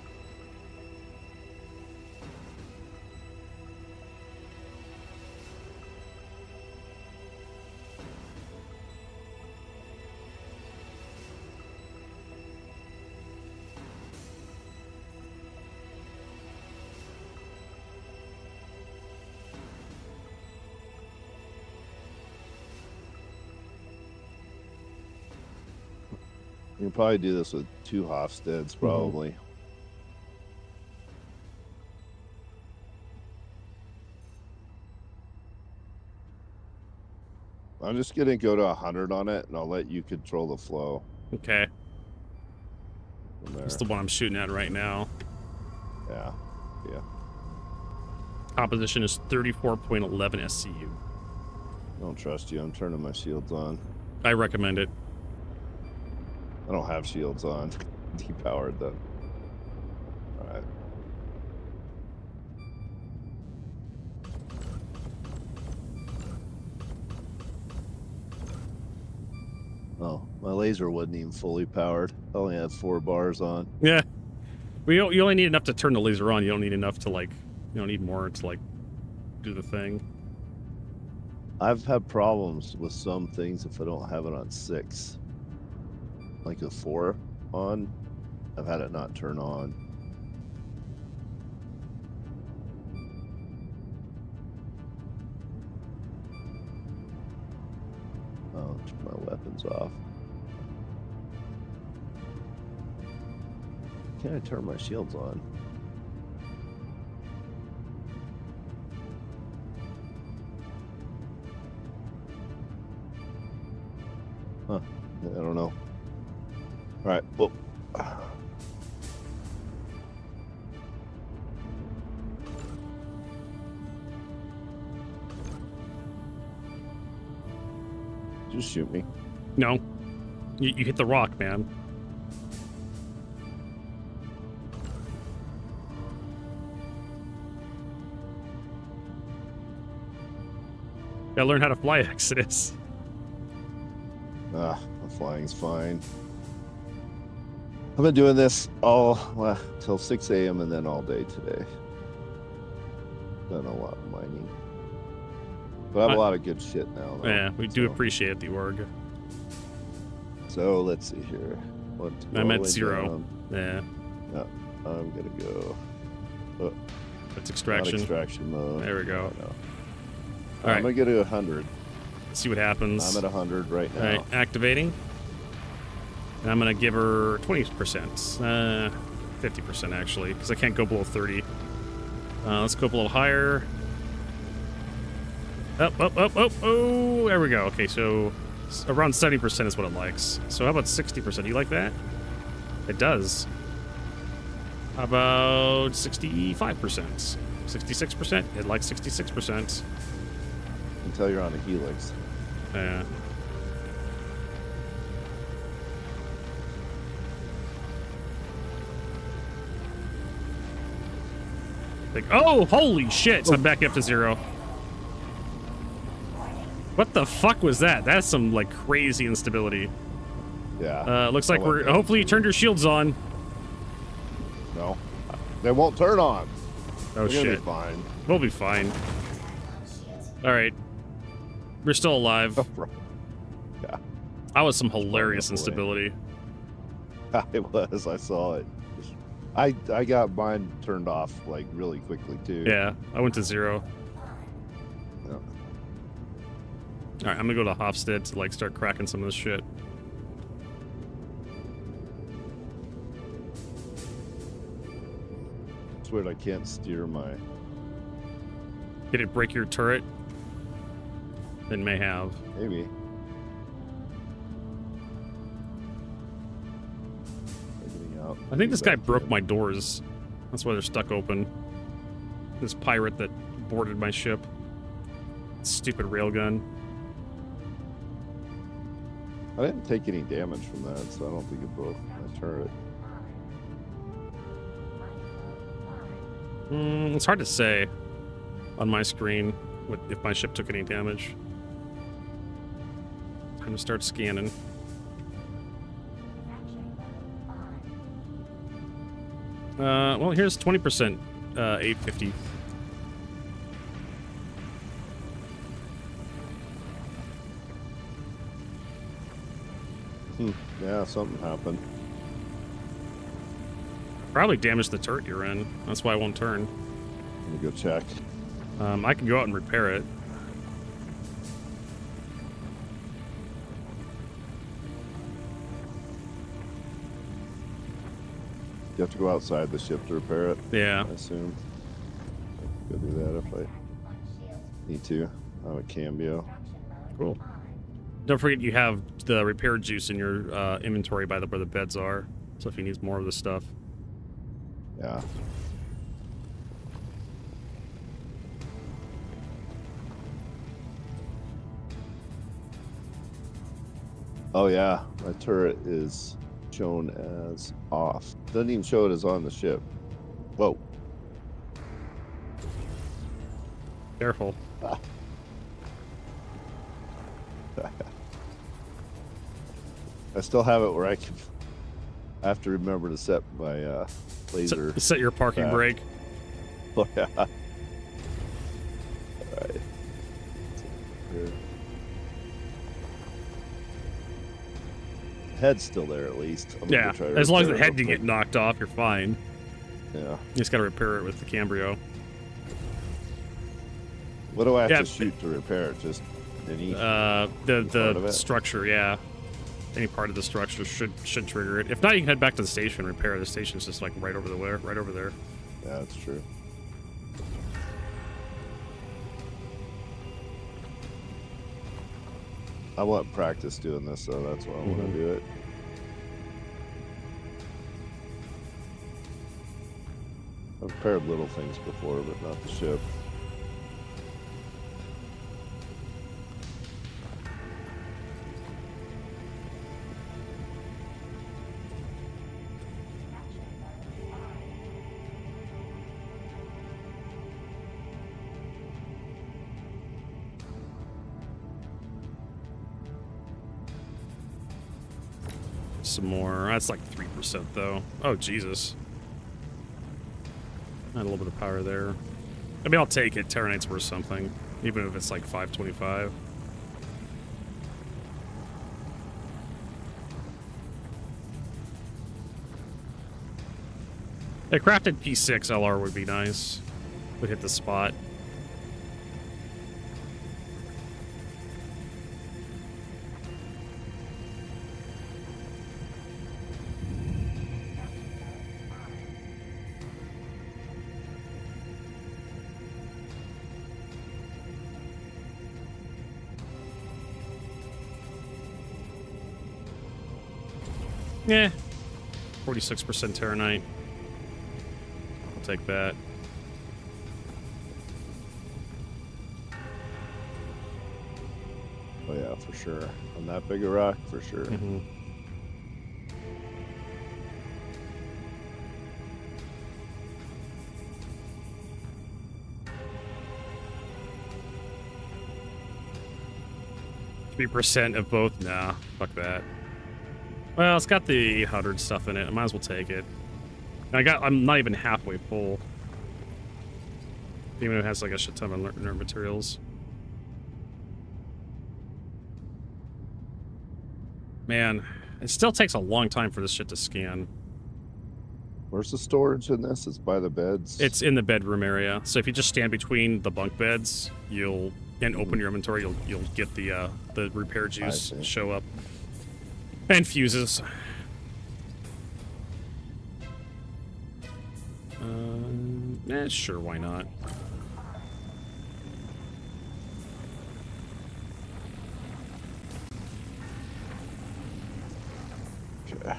You can probably do this with 2 Hofstads, probably. I'm just gonna go to 100 on it, and I'll let you control the flow. Okay. That's the one I'm shooting at right now. Yeah. Yeah. Composition is 34.11 SCU. I don't trust you. I'm turning my shields on. I recommend it. I don't have shields on. Depowered them. Alright. Oh, my laser wasn't even fully powered. I only had 4 bars on. Yeah. You only need enough to turn the laser on. You don't need enough to, like... You don't need more to, like, do the thing. I've had problems with some things if I don't have it on 6. Like a 4 on, I've had it not turn on. Oh, turn my weapons off. Can I turn my shields on? Huh, I don't know. All right, well. Just shoot me. No. You hit the rock, man. Gotta learn how to fly Exodus. Ah, the flying's fine. I've been doing this all till 6 a.m. and then all day today. Done a lot of mining. But I have a lot of good shit now. Though, yeah, we do appreciate the org. So let's see here. I'm at 0. Yeah. No, I'm gonna go. That's extraction. Not extraction mode. There we go. No. All I'm right. gonna get to 100. Let's see what happens. I'm at 100 right now. All right, activating. And I'm gonna give her 20%. 50% actually, because I can't go below 30. Let's go up a little higher. Up. Oh, there we go. Okay, so around 70% is what it likes. So how about 60%? Do you like that? It does. How about 65%? 66%? It likes 66%. Until you're on a helix. Yeah. Like, oh, holy shit! So I'm back up to 0. What the fuck was that? That's some, like, crazy instability. Yeah. Looks like we're... Hopefully you turned your shields on. No. They won't turn on. Oh, We're shit. gonna be fine. We'll be fine. Alright. We're still alive. Yeah. That was some hilarious instability. It was. I saw it. I got mine turned off, like, really quickly, too. Yeah, I went to 0. Yeah. Alright, I'm gonna go to Hofstad to, like, start cracking some of this shit. It's weird I can't steer my... Did it break your turret? It may have. Maybe. I think this guy broke my doors. That's why they're stuck open. This pirate that boarded my ship. Stupid railgun. I didn't take any damage from that, so I don't think it broke my turret. It's hard to say on my screen if my ship took any damage. Time to start scanning. Well, here's 20%, 850. Yeah, something happened. Probably damaged the turret you're in. That's why I won't turn. Let me go check. I can go out and repair it. You have to go outside the ship to repair it? Yeah. I assume. I can go do that if I need to. I have a cambio. Cool. Don't forget you have the repair juice in your inventory by where the beds are. So if you need more of the stuff. Yeah. Oh yeah, my turret is shown as off. Doesn't even show it as on the ship. Whoa. Careful. I still have it where I have to remember to set my laser. Set your parking back. brake. Oh yeah. Alright. Head's still there at least. I'm gonna Yeah, go try to as long as the repair it head real didn't quick. get knocked off, you're fine. Yeah. You just gotta repair it with the Cambrio. What do I have Yeah, to shoot to repair it? Just any part of The it? structure, yeah. Any part of the structure should trigger it. If not, you can head back to the station and repair. The station's just like right over there, right over there. Yeah, that's true. I want practice doing this, so that's why I want to do it. I've repaired little things before, but not the ship. some more. That's like 3% though. Oh, Jesus. Had a little bit of power there. I mean, I'll take it. Terranite's worth something. Even if it's like 525. A crafted P6 LR would be nice. Would hit the spot. Yeah. 46% Terranite. I'll take that. Oh yeah, for sure. On that big a rock, for sure. Mm-hmm. %3 of both? Nah, fuck that. Well, it's got the 800 stuff in it. I might as well take it. I'm not even halfway full. Even if it has like a shit ton of inert materials. Man, it still takes a long time for this shit to scan. Where's the storage in this? It's by the beds. It's in the bedroom area. So if you just stand between the bunk beds, and open your inventory, you'll get the repair juice show up. And fuses. Sure, why not? Okay.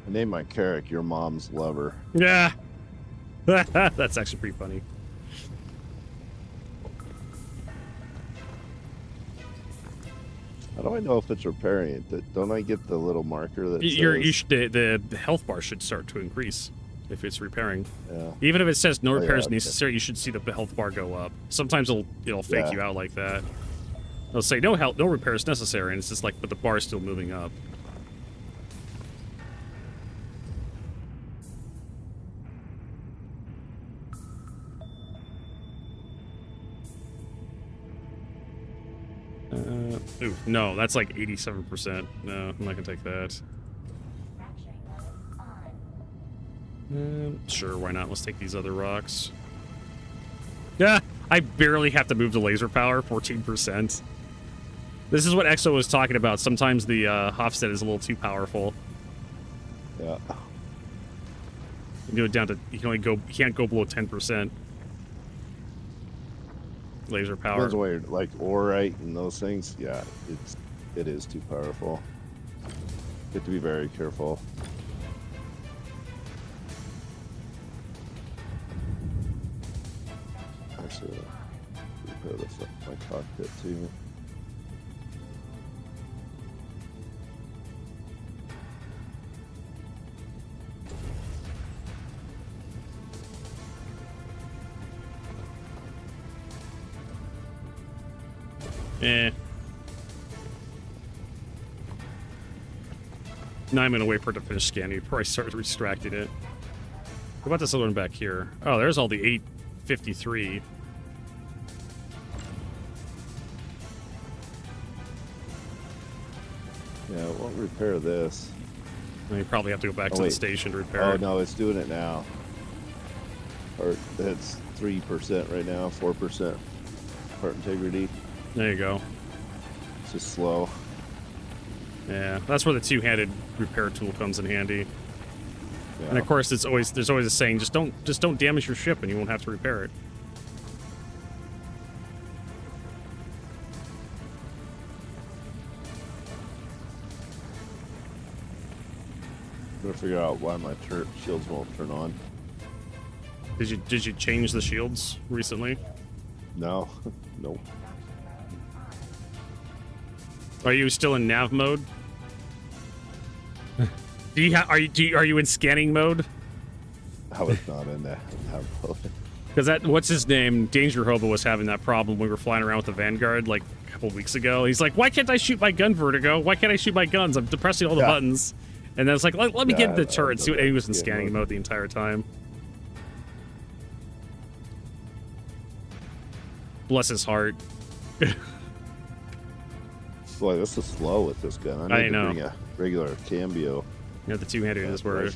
Name my Carrick your mom's lover. Yeah. That's actually pretty funny. How do I know if it's repairing it? Don't I get the little marker that the health bar should start to increase if it's repairing. Yeah. Even if it says no repairs okay. necessary, you should see the health bar go up. Sometimes it'll fake you out like that. It'll say no repairs necessary, and it's just like, but the bar is still moving up. Ooh, no, that's like 87%. No, I'm not gonna take that. Sure, why not? Let's take these other rocks. Yeah, I barely have to move the laser power, 14%. This is what Exo was talking about. Sometimes the Hofstad is a little too powerful. Yeah. You go down to you can't go below 10%. Laser power. Depends where, like orite and those things. Yeah, it is too powerful. You have to be very careful. Actually, repair my cockpit too. Now I'm gonna wait for it to finish scanning before I start extracting it. What about this other one back here? Oh, there's all the 853. Yeah, it won't repair this. And you probably have to go back to the station to repair it. it. No, it's doing it now. Or that's 3% right now, 4% part integrity. There you go. It's just slow. Yeah, that's where the two-handed repair tool comes in handy. Yeah. And of course, there's always a saying: just don't damage your ship, and you won't have to repair it. gonna figure out why my shields won't turn on. Did you change the shields recently? No, nope. Are you still in nav mode? Are you in scanning mode? I was not in that mode. Because what's his name? Danger Hobo was having that problem when we were flying around with the Vanguard like a couple weeks ago. He's like, why can't I shoot my gun, Vertigo? Why can't I shoot my guns? I'm depressing all the buttons. And then it's like, let me get into the turret. See what he was in scanning mode the entire time. Bless his heart. Boy, this is slow with this gun. I need to bring a regular cambio. Yeah, the two-handed is where it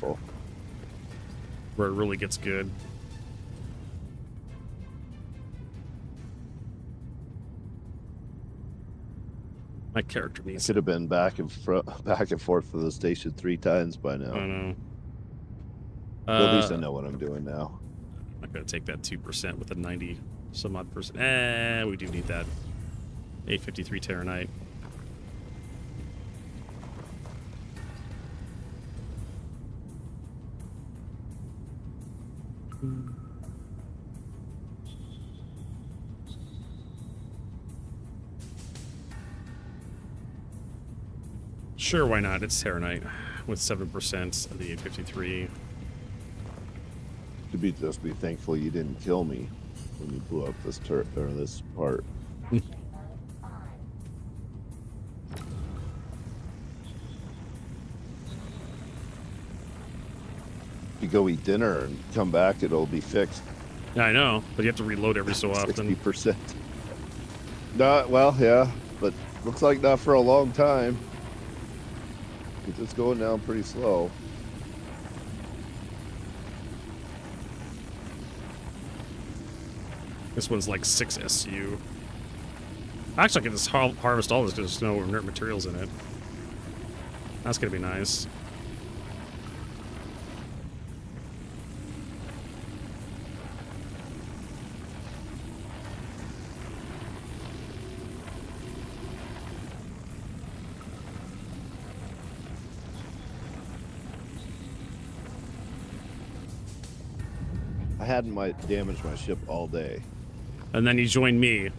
really gets good. My character needs. Should have been back and forth for the station 3 times by now. I know. But at least I know what I'm doing now. I'm not gonna take that 2% with a 90 some odd percent. We do need that 853 Terranite. Sure, why not? It's Terranite with 7% of the 853. Just be thankful you didn't kill me when you blew up this turret or this part. If you go eat dinner and come back, it'll be fixed. Yeah, I know, but you have to reload every so often. 60%. Not well, yeah, but looks like not for a long time. It's going down pretty slow. This one's like 6 SU. Actually, I can just harvest all this because there's no inert materials in it. That's gonna be nice. I hadn't damaged my ship all day. And then you join me.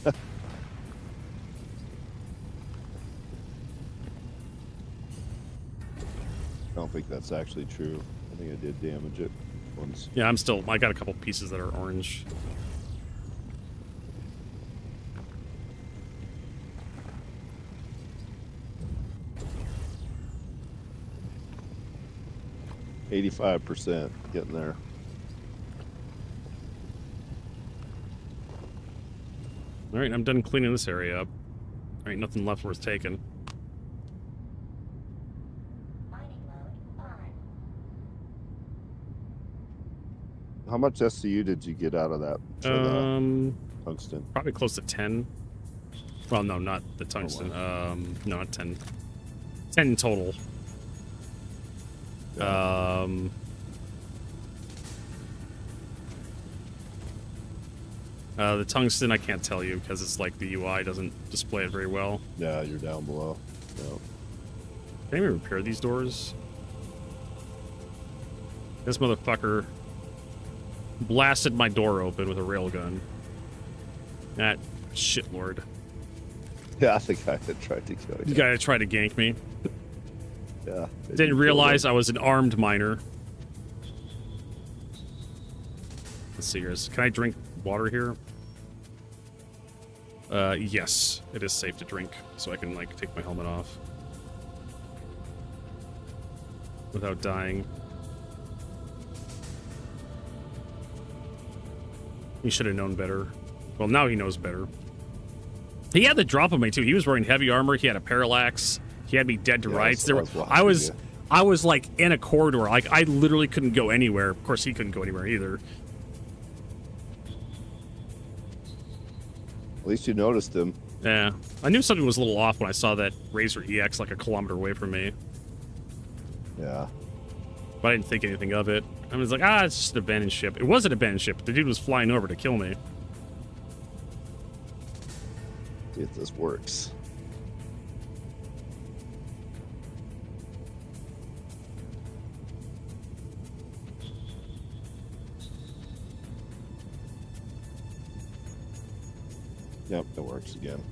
I don't think that's actually true. I think I did damage it once. Yeah, I got a couple pieces that are orange. %, getting there. All right, I'm done cleaning this area up. All right, nothing left worth taking. How much SCU did you get out of that? Tungsten. Probably close to 10. Well, no, not the tungsten. No, not 10. 10 total. The tungsten, I can't tell you because it's like the UI doesn't display it very well. Yeah, you're down below. No. Can I even repair these doors? This motherfucker blasted my door open with a railgun. That shitlord. Yeah, I think I had tried to kill you. The guy that tried to gank me. Yeah. Didn't realize I was an armed miner. Let's see here. Can I drink water here? Yes. It is safe to drink, so I can, like, take my helmet off. Without dying. He should have known better. Well, now he knows better. He had the drop on me, too. He was wearing heavy armor. He had a parallax. He had me dead to rights. I was like in a corridor. Like I literally couldn't go anywhere. Of course, he couldn't go anywhere either. At least you noticed him. Yeah, I knew something was a little off when I saw that Razor EX like a kilometer away from me. Yeah. But I didn't think anything of it. I was like, it's just an abandoned ship. It was an abandoned ship. The dude was flying over to kill me. See if this works. Yep, it works again.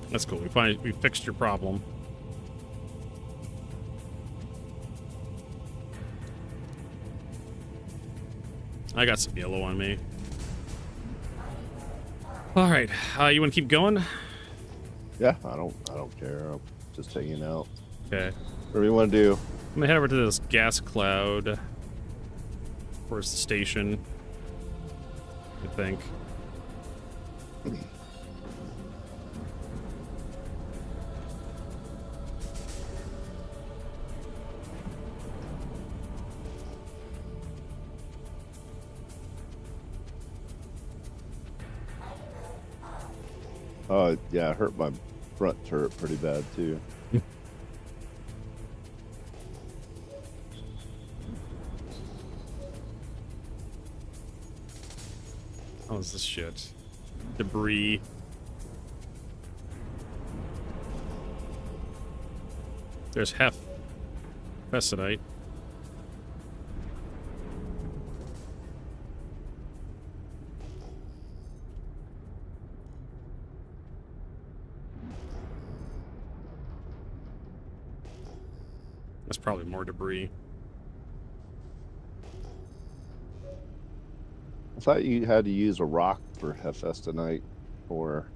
That's cool. We fixed your problem. I got some yellow on me. All right, you want to keep going? Yeah, I don't care. I'm just hanging out. Okay. What do you want to do? I'm gonna head over to this gas cloud. Where's the station? I think. Oh, yeah, it hurt my front turret pretty bad, too. Oh, is this shit? Debris. There's Fessedite. That's probably more debris. I thought you had to use a rock for Hephaestonite or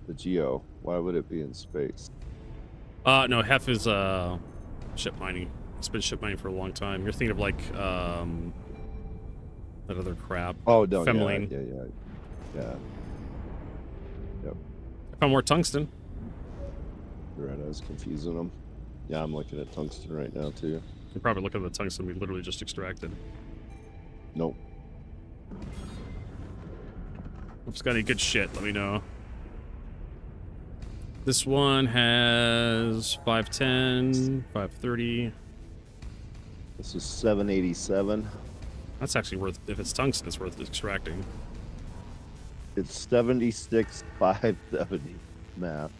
the Geo. Why would it be in space? No, Hef is ship mining. It's been ship mining for a long time. You're thinking of like that other crap. Oh no, Femeline. Yeah. Yep. I found more tungsten. You're right, I was confusing them. Yeah, I'm looking at tungsten right now too. You're probably looking at the tungsten we literally just extracted. Nope. If it's got any good shit, let me know. This one has 510, 530. This is 787. That's actually worth, if it's tungsten, it's worth extracting. It's 76,570 math.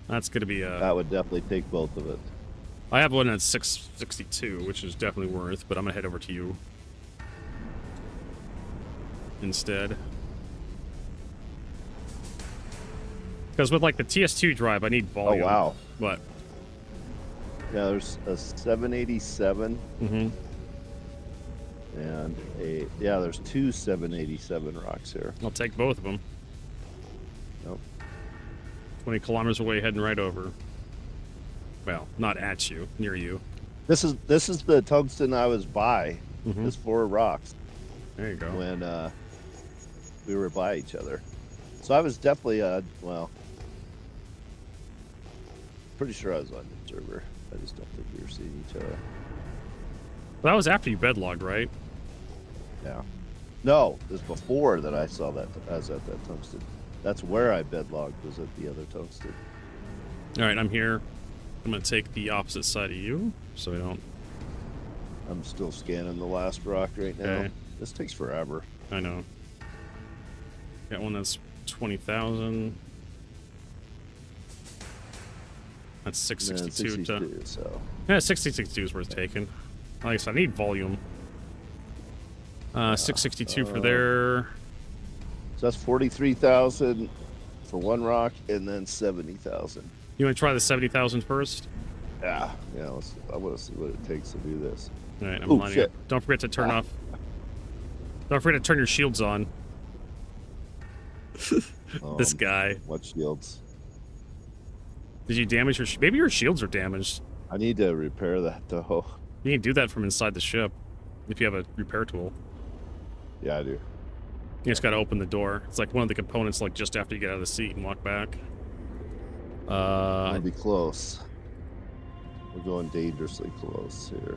That's going to be a... That would definitely take both of it. I have one at 662, which is definitely worth, but I'm going to head over to you instead. Because with like the TS2 drive, I need volume. Oh, wow. What? Yeah, there's a 787. Mm-hmm. And there's two 787 rocks here. I'll take both of them. Nope. 20 kilometers away, heading right over. Well, not at you, near you. This is the tungsten I was by. Mm-hmm. There's 4 rocks. There you go. When we were by each other. So I was definitely pretty sure I was on the server. I just don't think we were seeing each other. Well, that was after you bedlogged, right? Yeah. No, it was before that I saw that. I was at that tungsten. That's where I bedlogged, was at the other tungsten. All right, I'm here. I'm going to take the opposite side of you, so I don't... I'm still scanning the last rock right now. Okay. This takes forever. I know. Got one that's 20,000. That's 662. 62, so. Yeah, 662 is worth taking. Like I said, I need volume. 662 for there. So that's 43,000 for one rock, and then 70,000. You want to try the 70,000 first? Yeah. I want to see what it takes to do this. All right, I'm Ooh, lining shit. up. Don't forget to turn off. Don't forget to turn your shields on. This guy. What shields? Did you damage your... Maybe your shields are damaged. I need to repair that, though. You can do that from inside the ship if you have a repair tool. Yeah, I do. You just gotta open the door. It's like one of the components, like just after you get out of the seat and walk back. I'll be close. We're going dangerously close here.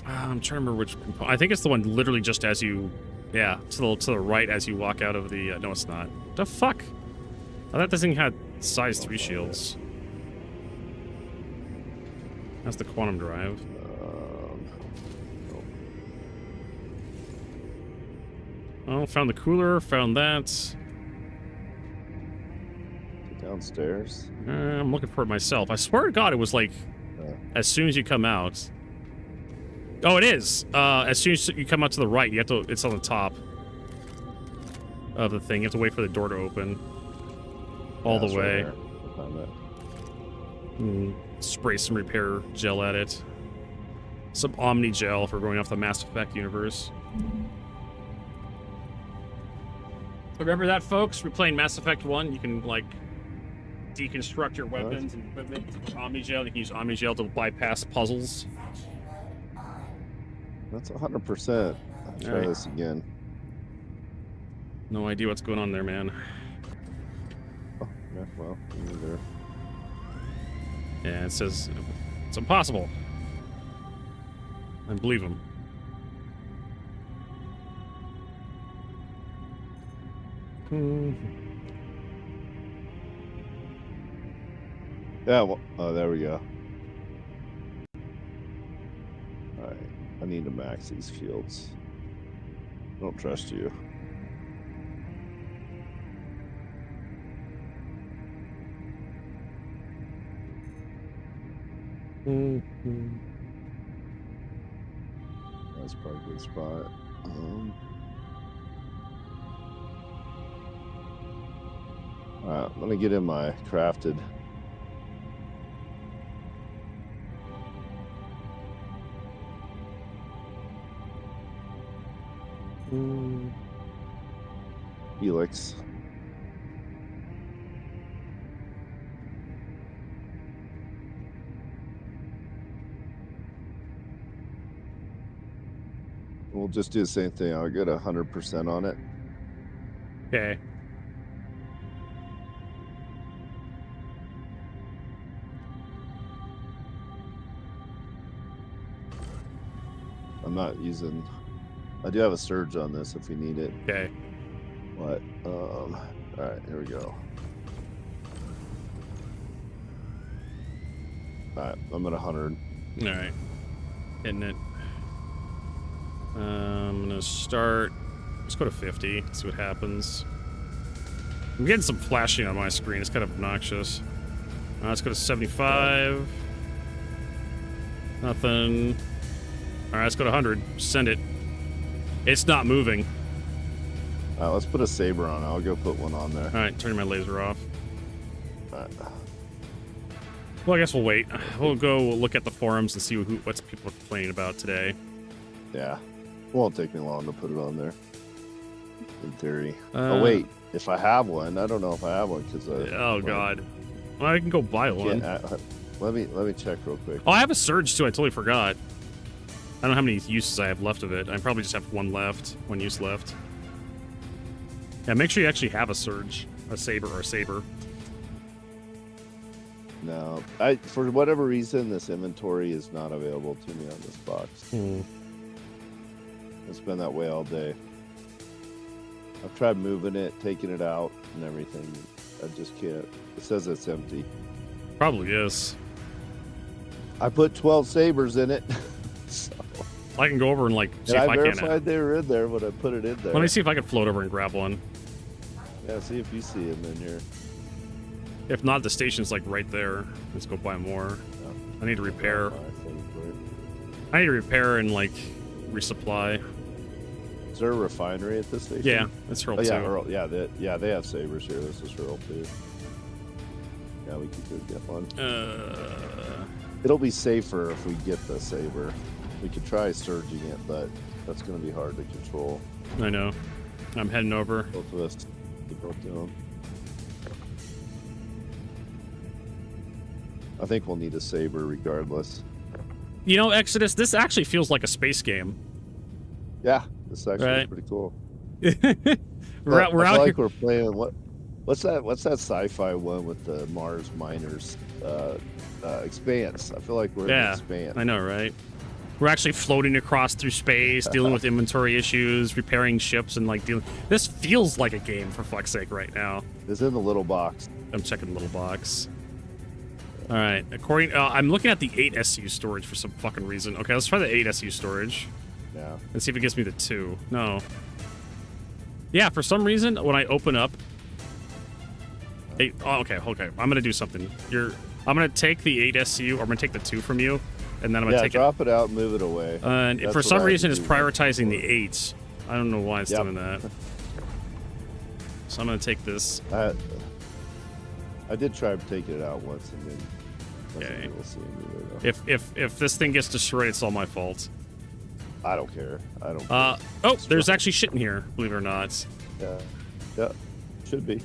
I'm trying to remember which component. I think it's the one literally just as you... Yeah, to the right as you walk out of the... no, it's not. The fuck? I thought this thing had size 3 shields. That's the quantum drive. Oh, found the cooler, found that. Down Downstairs? I'm looking for it myself. I swear to God, it was like as soon as you come out. Oh, it is. As soon as you come out to the right, you have to. It's on the top of the thing. You have to wait for the door to open all the way. Spray some repair gel at it. Some Omni gel if we're going off the Mass Effect universe. Remember that, folks? We're playing Mass Effect 1. You can, like, deconstruct your weapons and equipment with Omni gel. You can use Omni gel to bypass puzzles. That's 100%. I'll try this again. No idea what's going on there, man. Oh, yeah, well, neither. Yeah, it says it's impossible. I believe him. Yeah, well, oh, there we go. Alright, I need to max these fields. Don't trust you. That's probably a good spot. Alright, let me get in my crafted. Helix. We'll just do the same thing. I'll get 100% on it. Okay. I'm not using. I do have a surge on this if we need it. Okay. What? All right, here we go. All right, I'm at 100. All right. Hitting it. I'm gonna start. Let's go to 50. See what happens. I'm getting some flashing on my screen. It's kind of obnoxious. Let's go to 75. Nothing. All right, let's go to 100. Send it. It's not moving. Let's put a saber on. I'll go put one on there. All right, turning my laser off. All right. Well, I guess we'll wait. We'll go look at the forums and see what's people complaining about today. Yeah. It won't take me long to put it on there. In theory. Oh, wait. If I have one. I don't know if I have one because. Oh, God. Well, I can go buy one. Let me check real quick. Oh, I have a surge, too. I totally forgot. I don't know how many uses I have left of it. I probably just have one use left. Yeah, make sure you actually have a surge, a saber, or a saber. No, for whatever reason, this inventory is not available to me on this box. It's been that way all day. I've tried moving it, taking it out, and everything. I just can't. It says it's empty. Probably is. I put 12 sabers in it. So. I can go over and see if I can. I verified they were in there when I put it in there. Let me see if I can float over and grab one. Yeah, see if you see them in here. If not, the station's right there. Let's go buy more. Yeah. I need to repair. I need to repair and resupply. Is there a refinery at this station? Yeah, it's Hurl too. Yeah, they have sabers here. This is Hurl too. Yeah, we could get one. It'll be safer if we get the saber. We could try surging it, but that's going to be hard to control. I know. I'm heading over. Both of us. We both do them. I think we'll need a saber regardless. You know, Exodus, this actually feels like a space game. Yeah, this is actually pretty cool. we're out like here. We're playing what's that sci-fi one with the Mars miners? Expanse. I feel like we're in Expanse. I know, right? We're actually floating across through space, dealing with inventory issues, repairing ships, and dealing. This feels like a game, for fuck's sake, right now. It's in the little box. I'm checking the little box. All right. I'm looking at the 8 SU storage for some fucking reason. Okay, let's try the 8 SU storage. Yeah. And see if it gives me the 2. No. Yeah, for some reason, when I open up Okay. I'm gonna do something. I'm gonna take the 8 SU, or I'm gonna take the 2 from you, and then I'm gonna take drop it out and move it away. And That's for what some I reason, had it's to do. prioritizing the 8. I don't know why it's doing that. So I'm gonna take this. I did try taking it out once, and then Okay. we'll see either, though. If this thing gets destroyed, it's all my fault. I don't care. I don't care. Oh, there's actually shit in here, believe it or not. Yeah, should be.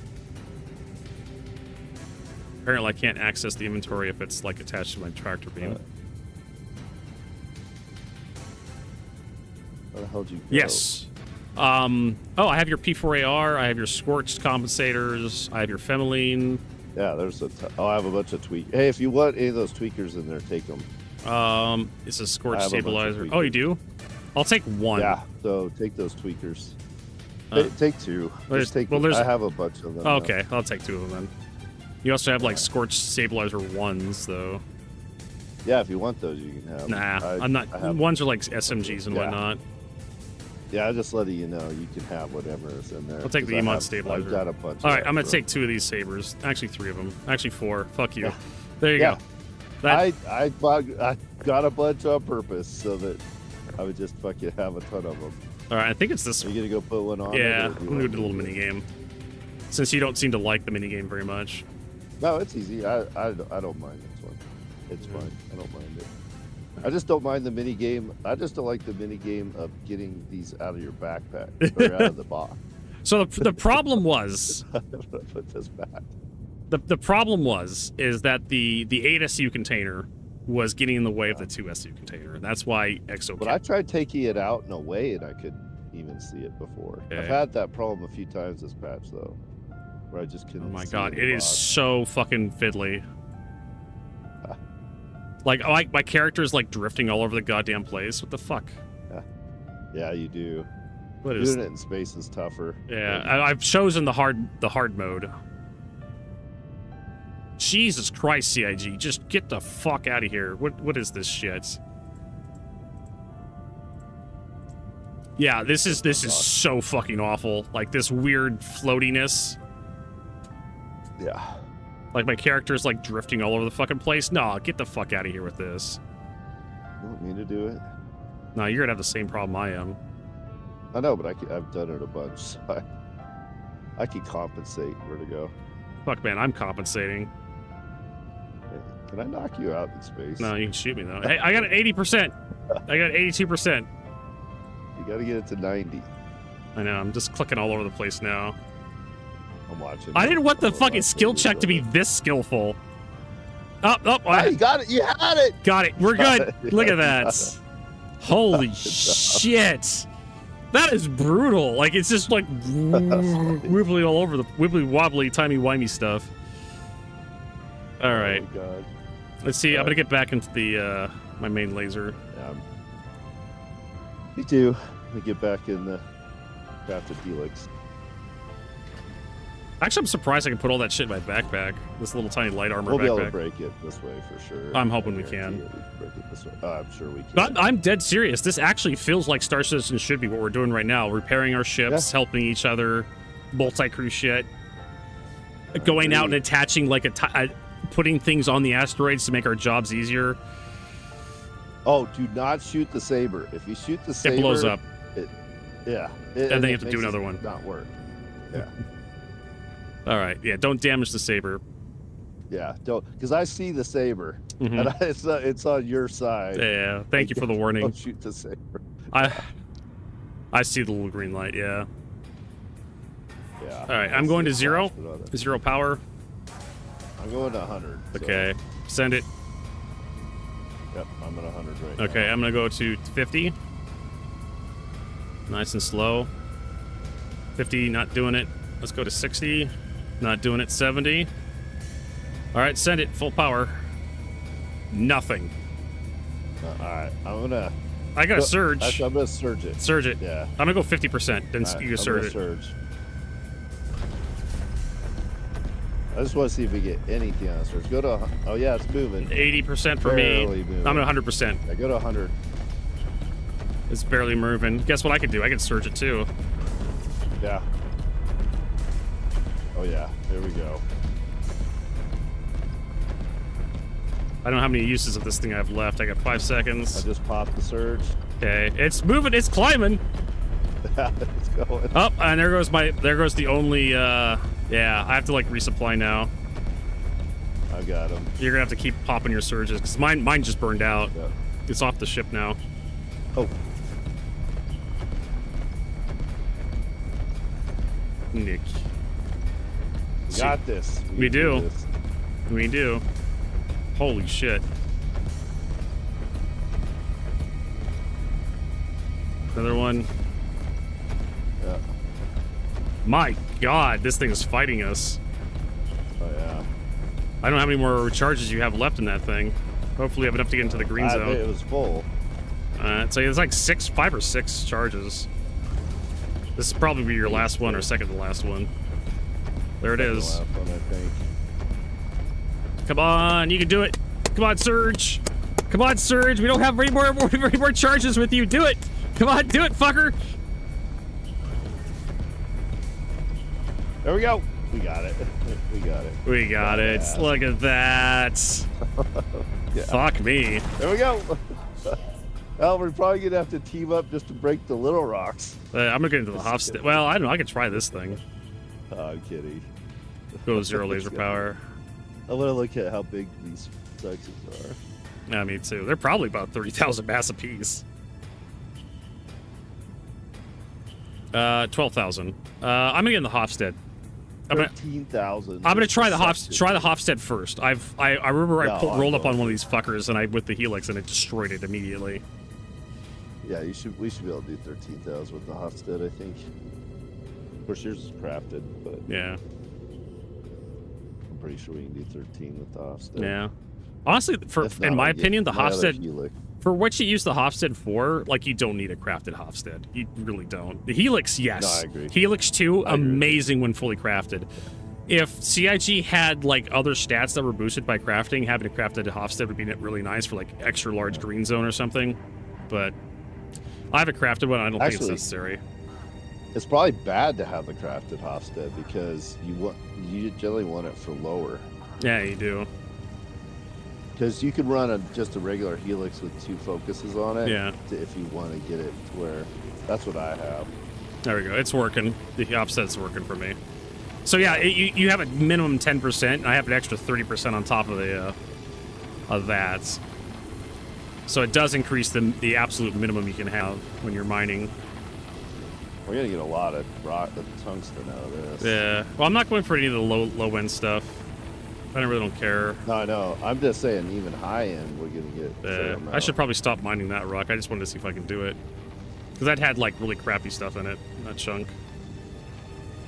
Apparently, I can't access the inventory if it's like attached to my tractor beam. Where the hell did you go? Yes. Oh, I have your P4AR. I have your scorched compensators. I have your Femeline. Yeah, there's I have a bunch of tweak. Hey, if you want any of those tweakers in there, take them. It's a scorched I have a bunch of stabilizer. tweakers. Oh, you do? I'll take one. Yeah, so take those tweakers. Take 2. There's- Just take. well, there's- I have a bunch of them. Oh, okay, I'll take 2 of them then. You also have like scorched stabilizer 1s though. Yeah, if you want those, you can have. Nah, I'm not. I have, Ones are like SMGs and Yeah. whatnot. yeah, I just letting you know you can have whatever is in there. I'll take the 'cause I EMOD have- stabilizer. I've got a bunch. All right, of I'm gonna that, take 2 of these sabers. Actually, 3 of them. Actually, 4. Fuck you. Yeah. There you Yeah. go. That, I got a bunch on purpose so that I would just fucking have a ton of them. all right, I think it's this. Are you gonna go put one on? it, Yeah, or I'm do you gonna want do a little mini game. Since you don't seem to like the mini game very much. No, it's easy. I don't mind this one. It's fine. I don't mind it. I just don't mind the mini game. I just don't like the mini game of getting these out of your backpack or out of the box. So the problem was I'm gonna put this back. the problem is that the 8 SU container was getting in the way of the 2 SU container, and that's why EXO. But I tried taking it out in a way, and I could even see it before. Okay. I've had that problem a few times this patch, though, where I just couldn't. Oh my see god, in the it is box. so fucking fiddly. Like, my character's like drifting all over the goddamn place. What the fuck? Yeah, you do. What is? Doing it in space is tougher. Yeah, I've chosen the hard mode. Jesus Christ, CIG, just get the fuck out of here. What is this shit? Yeah, this is so fucking awful. Like this weird floatiness. Yeah. Like my character's like drifting all over the fucking place. No, get the fuck out of here with this. You want me to do it? No, you're gonna have the same problem I am. I know, but I've done it a bunch. So I can compensate. Where to go? Fuck, man, I'm compensating. Can I knock you out in space? No, you can shoot me though. Hey, I got an 80%. I got 82%. You got to get it to 90. I know. I'm just clicking all over the place now. I'm watching. I didn't want the I'm fucking watching skill you check to be do it. this skillful. Oh, You got it. You had it. got it. We're Got good. it. Look at Yeah, that. Holy shit. That is brutal. Like, it's just like wibbly all over the wibbly wobbly, timey wimey stuff. All right. Oh, God. Let's see. I'm going to get back into the my main laser. Yeah. Me too. Let me get back in the crafted helix. Actually, I'm surprised I can put all that shit in my backpack. This little tiny light armor We'll be able to backpack. break it this way for sure. I'm hoping I we guarantee can. it, we break it this way. I'm sure we can. But I'm dead serious. This actually feels like Star Citizen should be what we're doing right now. Repairing our ships, helping each other, multi-crew shit. Going out and attaching like putting things on the asteroids to make our jobs easier. Oh, do not shoot the saber. If you shoot the saber, It blows up. Yeah. And then you have to it do makes another it one. Not work. Yeah. All right. Yeah, don't damage the saber. Yeah. Don't, because I see the saber, Mhm. and it's on your side. Yeah, thank you for the warning. Don't shoot the saber. I see the little green light, yeah. Yeah. All right, I'm going to 0. But on it. 0 power. I'm going to 100. so- Okay. Send it. Yep, I'm at 100 right now. Okay, I'm going to go to 50. Nice and slow. 50, not doing it. Let's go to 60. Not doing it. 70. All right, send it. Full power. Nothing. All right, I'm gonna. I got a surge. Actually, I'm gonna surge it. Surge it. Yeah. I'm going to go 50%. Then All right, you I'm surge gonna it. surge. I just want to see if we get anything on surge. Go to. Oh yeah, it's moving. 80% for me. Barely moving. I'm at 100%. I go to 100. It's barely moving. Guess what I could do? I could surge it too. Yeah. Oh yeah. There we go. I don't know how many uses of this thing I have left. I got 5 seconds. I just popped the surge. Okay, it's moving. It's climbing. It's going. Oh, and there goes the only. Yeah, I have to like resupply now. I got him. You're gonna have to keep popping your surges because mine just burned out. Yep. It's off the ship now. Oh. Nick. We got this. We do. This. We do. Holy shit. Another one. Yeah. My god, this thing is fighting us. Oh, yeah. I don't know how many more charges you have left in that thing. Hopefully you have enough to get into the green zone. It was full. So it's like 5 or 6 charges. This will probably be your last one or second to last one. There it is. The last one, I think. Come on, you can do it. Come on, Surge. Come on, Surge. We don't have any more charges with you. Do it. Come on, do it, fucker. There we go. We got it. We got it. We got it. Yeah. Look at that. Yeah. Fuck me. There we go. Well, we're probably gonna have to team up just to break the little rocks. I'm gonna get into the Hofstede. Well, I don't know. I could try this thing. Oh, I'm kidding. Go to 0 laser power. I want to look at how big these sections are. Yeah, me too. They're probably about 30,000 mass apiece. 12,000. I'm gonna get in the Hofstede. 13,000. I'm gonna try the Hofstede first. I remember I rolled up on one of these fuckers and I with the helix and it destroyed it immediately. Yeah, we should be able to do 13,000 with the Hofstede, I think. Of course, yours is crafted, but yeah, I'm pretty sure we can do 13 with the Hofstede. Yeah, honestly, in my opinion, the Hofstede, for what you use the Hofstede for, like, you don't need a crafted Hofstede. You really don't. The Helix, yes. No, I agree. Helix 2, amazing when fully crafted. If CIG had, like, other stats that were boosted by crafting, having a crafted Hofstede would be really nice for, like, extra large green zone or something. But I have a crafted one. I don't think it's necessary. It's probably bad to have the crafted Hofstede because you generally want it for lower. Yeah, you do. Because you could run just a regular Helix with 2 focuses on it. Yeah. If you want to get it to where, that's what I have. There we go. It's working. The offset's working for me. So yeah, you have a minimum 10%, and I have an extra 30% on top of that. So it does increase the absolute minimum you can have when you're mining. We're gonna get a lot of tungsten out of this. Yeah. Well, I'm not going for any of the low end stuff. I really don't care. No, I know. I'm just saying, even high end, we're gonna get. I should probably stop mining that rock. I just wanted to see if I can do it, because that had like really crappy stuff in it. That chunk.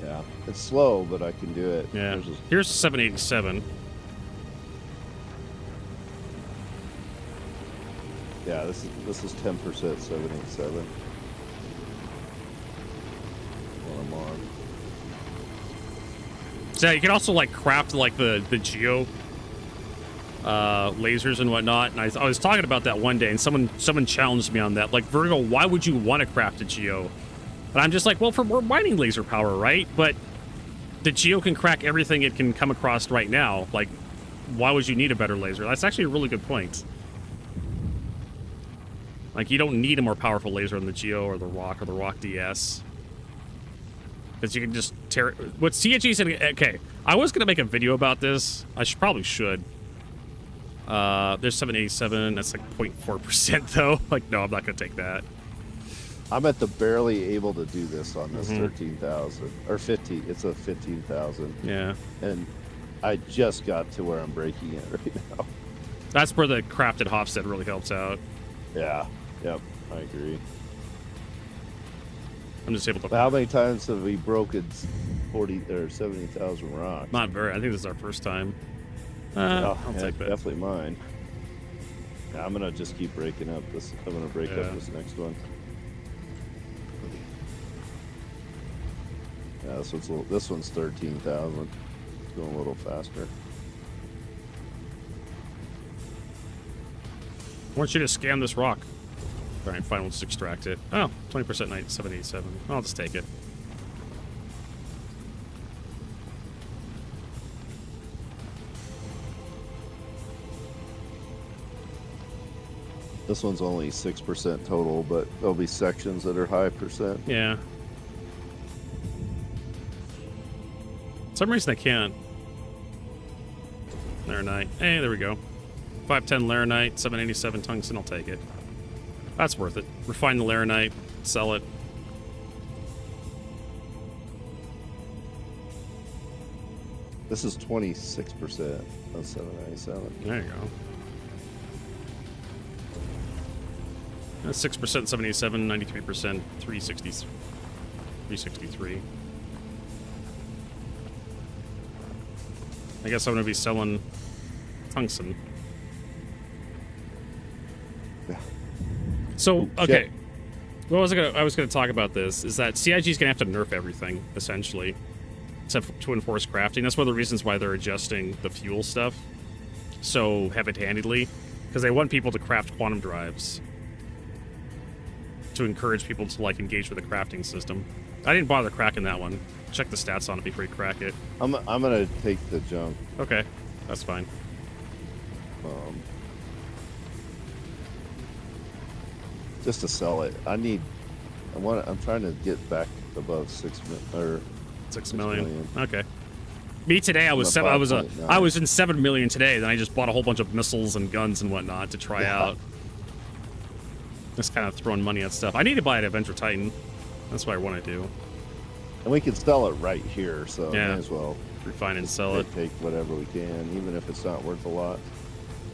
Yeah, it's slow, but I can do it. Yeah. Here's 787. Yeah, this is 10% 787. What I'm on. So yeah, you can also like craft like the geo lasers and whatnot. And I was talking about that one day, and someone challenged me on that. Like, Vertigo, why would you want to craft a geo? And I'm just like, well, for more mining laser power, right? But the geo can crack everything it can come across right now. Like, why would you need a better laser? That's actually a really good point. Like, you don't need a more powerful laser than the Geo or the Rock DS. Because you can just tear it. What CIG said, okay, I was going to make a video about this. I probably should. There's 787. That's like 0.4% though. Like, no, I'm not going to take that. I'm at the barely able to do this on this 13,000 or 50. It's a 15,000. Yeah. And I just got to where I'm breaking it right now. That's where the crafted Hofstede really helps out. Yeah. Yep. I agree. I'm just able to. How many times have we broken 40 or 70,000 rocks? Not very. I think this is our first time. I'll take that. Definitely mine. Yeah, I'm gonna just keep breaking up this. I'm gonna break up this next one. Yeah, this one's 13,000. It's going a little faster. I want you to scan this rock. All right, fine, we'll just extract it. Oh, 20% night, 787. I'll just take it. This one's only 6% total, but there'll be sections that are high percent. Yeah. For some reason I can't. Laranite. Hey, there we go. 510 Laranite, 787 tungsten, I'll take it. That's worth it. Refine the Laranite, sell it. This is 26% on 797. There you go. That's 6%, 787, 93%, 363. I guess I'm gonna be selling tungsten. Yeah. So, Oh, okay. shit. What I was gonna talk about this is that CIG's gonna have to nerf everything, essentially, to enforce crafting. That's one of the reasons why they're adjusting the fuel stuff so heavy-handedly, because they want people to craft quantum drives to encourage people to like engage with the crafting system. I didn't bother cracking that one. Check the stats on it before you crack it. I'm gonna take the junk. Okay, that's fine. Just to sell it. I'm trying to get back above 6 million. Okay. Me today, I was I'm at I was 5.9. in 7 million today. Then I just bought a whole bunch of missiles and guns and whatnot to try out. Just kind of throwing money at stuff. I need to buy an Adventure Titan. That's what I want to do. And we can sell it right here, so Yeah. may as well Refine and sell it. take whatever we can, even if it's not worth a lot.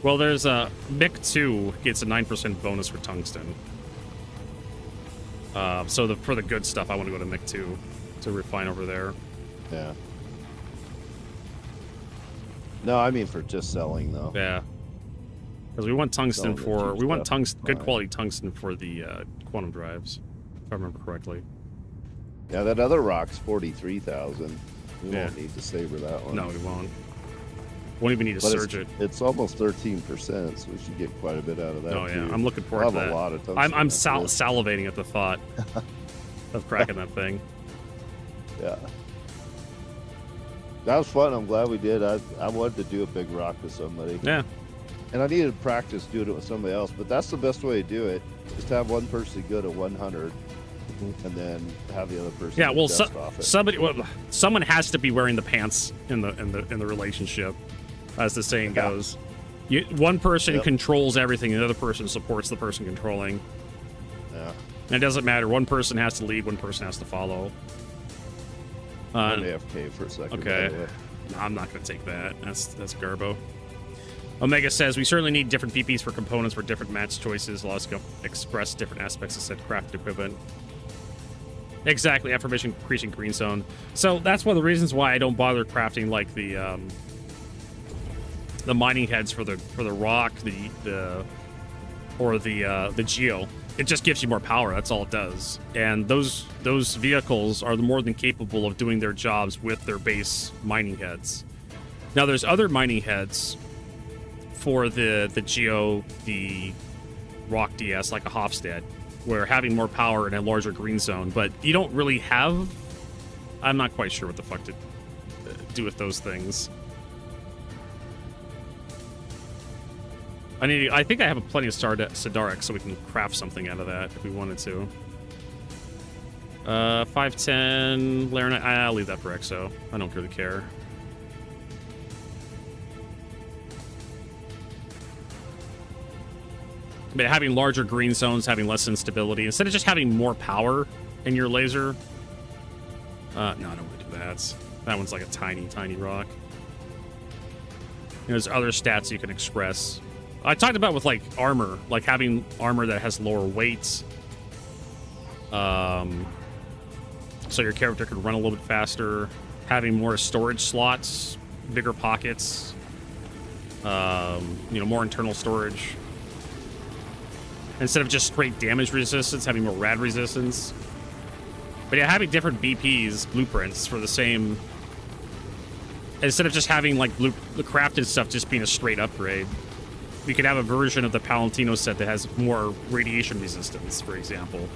Well, there's a MiC 2 gets a 9% bonus for tungsten. So for the good stuff, I want to go to MiC 2 to refine over there. Yeah. No, I mean for just selling though. Yeah. Because we want tungsten Selling the cheap stuff, good fine. quality tungsten for the quantum drives, if I remember correctly. Yeah, that other rock's 43,000. We Yeah. won't need to savor that one. No, we won't. Won't even need to But surge it. it's almost 13%, so we should get quite a bit out of that. Oh yeah, too. I'm looking forward We'll to have that. a lot of tungsten I'm after this. salivating at the thought of cracking that thing. Yeah. That was fun. I'm glad we did. I wanted to do a big rock with somebody. Yeah. And I needed to practice doing it with somebody else, but that's the best way to do it. Just have one person good at 100, and then have the other person. Yeah, well, dust off it. someone has to be wearing the pants in the relationship, as the saying goes. One person Yep. controls everything, and the other person supports the person controlling. Yeah. And it doesn't matter. One person has to lead. One person has to follow. I'm AFK for a second. Okay. by the way. No, I'm not going to take that. That's Garbo. Omega says, we certainly need different PPs for components for different match choices. Allow us to express different aspects of said crafted equipment. Exactly, affirmation increasing green zone. So that's one of the reasons why I don't bother crafting like the mining heads for the rock, the geo. It just gives you more power. That's all it does. And those vehicles are more than capable of doing their jobs with their base mining heads. Now there's other mining heads for the geo, the rock DS, like a Hofstad, where having more power and a larger green zone, but you don't really have. I'm not quite sure what the fuck to do with those things. I think I have plenty of Sidaric, so we can craft something out of that if we wanted to. 510 Laranite. I'll leave that for Exo. I don't really care. But having larger green zones, having less instability, instead of just having more power in your laser. No, I don't want to do that. That one's like a tiny rock. There's other stats you can express. I talked about with like armor, like having armor that has lower weights. So your character could run a little bit faster. Having more storage slots, bigger pockets. More internal storage. Instead of just straight damage resistance, having more rad resistance. But yeah, having different BPs, blueprints for the same. Instead of just having like the crafted stuff just being a straight upgrade, we could have a version of the Palantino set that has more radiation resistance, for example,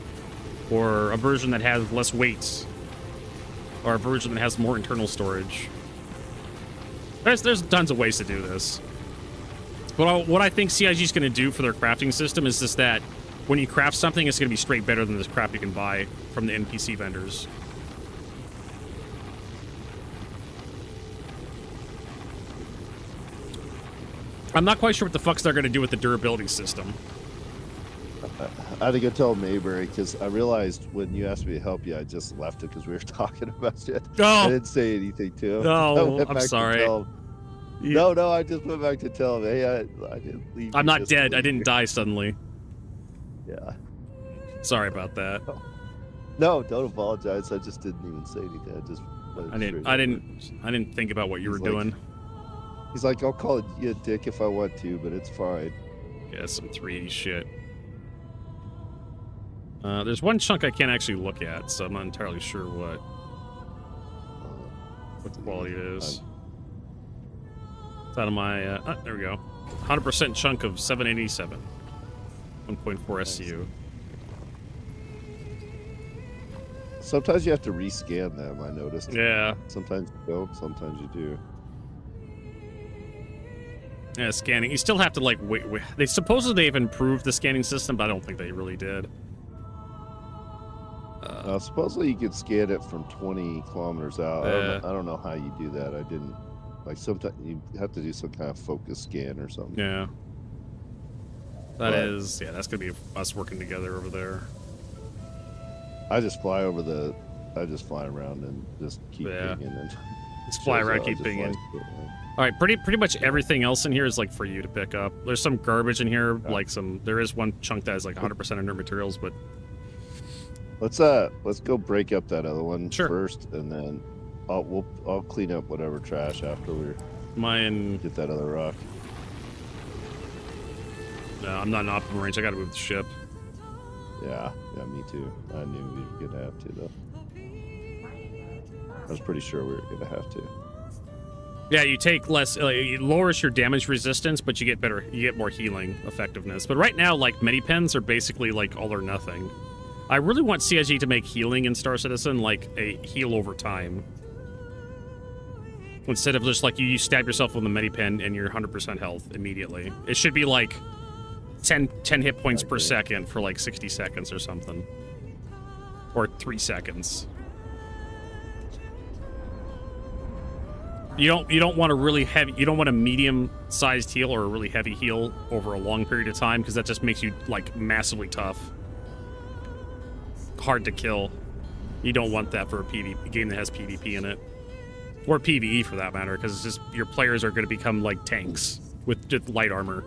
or a version that has less weights, or a version that has more internal storage. There's tons of ways to do this. But what I think CIG is going to do for their crafting system is just that when you craft something, it's going to be straight better than this crap you can buy from the NPC vendors. I'm not quite sure what the fucks they're going to do with the durability system. I had to go tell Mayberry because I realized when you asked me to help you, I just left it because we were talking about it. Oh. I didn't say anything to him. No, I'm sorry. No, I just went back to tell him, hey, I didn't leave. I'm not dead. I didn't die suddenly. Yeah. Sorry about that. No, don't apologize. I just didn't even say anything. I didn't think about what you were doing. He's like, I'll call you a dick if I want to, but it's fine. Yeah, some 380 shit. There's one chunk I can't actually look at, so I'm not entirely sure what the quality is. It's out of my, there we go. 100% chunk of 787. 1.4 SCU. Sometimes you have to rescan them, I noticed. Yeah. Sometimes you don't, sometimes you do. Yeah, scanning. You still have to, like, wait. They supposedly they've improved the scanning system, but I don't think they really did. Supposedly you could scan it from 20 kilometers out. I don't know how you do that. I didn't. Like, sometimes you have to do some kind of focus scan or something. Yeah. That's going to be us working together over there. I just fly around and just keep pinging. And just fly around, keep pinging. All right, pretty much everything else in here is like for you to pick up. There's some garbage in here, there is one chunk that is like 100% under materials, but let's go break up that other one first, and then I'll clean up whatever trash after we get that other rock. No, I'm not in optimal range. I got to move the ship. Yeah, me too. I knew we were gonna have to though. I was pretty sure we were gonna have to. Yeah, you take less. It lowers your damage resistance, but you get more healing effectiveness. But right now, like Medipens are basically like all or nothing. I really want CIG to make healing in Star Citizen like a heal over time, instead of just like you stab yourself with a Medipen and you're 100% health immediately. It should be like 10 hit points per second for like 60 seconds or something, or 3 seconds. You don't want a really heavy, you don't want a medium-sized heal or a really heavy heal over a long period of time, because that just makes you like massively tough, hard to kill. You don't want that for a game that has PvP in it, or PvE for that matter, because it's just your players are going to become like tanks with just light armor.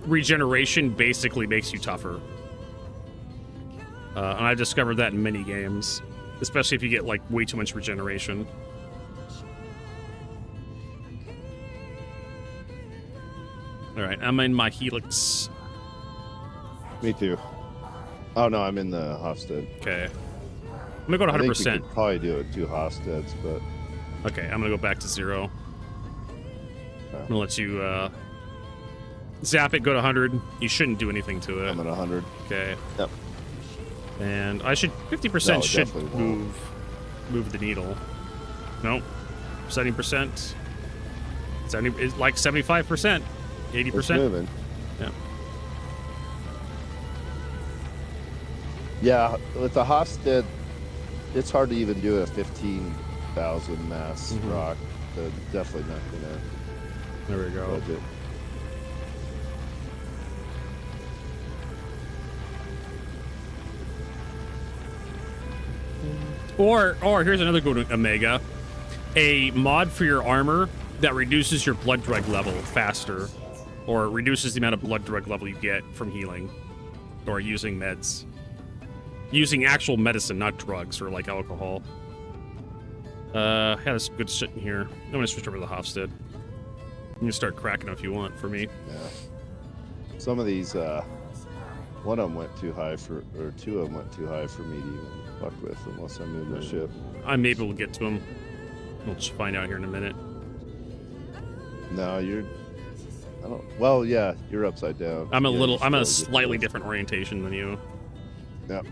Regeneration basically makes you tougher, and I discovered that in many games. Especially if you get, like, way too much regeneration. Alright, I'm in my Helix. Me too. Oh, no, I'm in the Hofstede. Okay. I'm gonna go to 100%. I think you could probably do it 2 Hofsteds, but... Okay, I'm gonna go back to 0. I'm gonna let you, zap it, go to 100. You shouldn't do anything to it. I'm at 100. Okay. Yep. And I should 50% should move the needle. Nope. 70%. 70 is like 75%. 80%. It's moving. Yeah. Yeah, with the Hofstede, it's hard to even do a 15,000 mass rock. They're definitely not gonna. There we go. Budget. Or here's another good Omega. A mod for your armor that reduces your blood drug level faster, or reduces the amount of blood drug level you get from healing, or using meds. Using actual medicine, not drugs, or like alcohol. Yeah, there's some good shit in here. I'm gonna switch over to the Hofstede. You can start cracking them if you want, for me. Yeah. Some of these, one of them went too high for, or 2 of them went too high for me to even fuck with unless I move my ship. I maybe we'll get to them. We'll just find out here in a minute. No, well, yeah, you're upside down. I'm a slightly different orientation than you. Yep.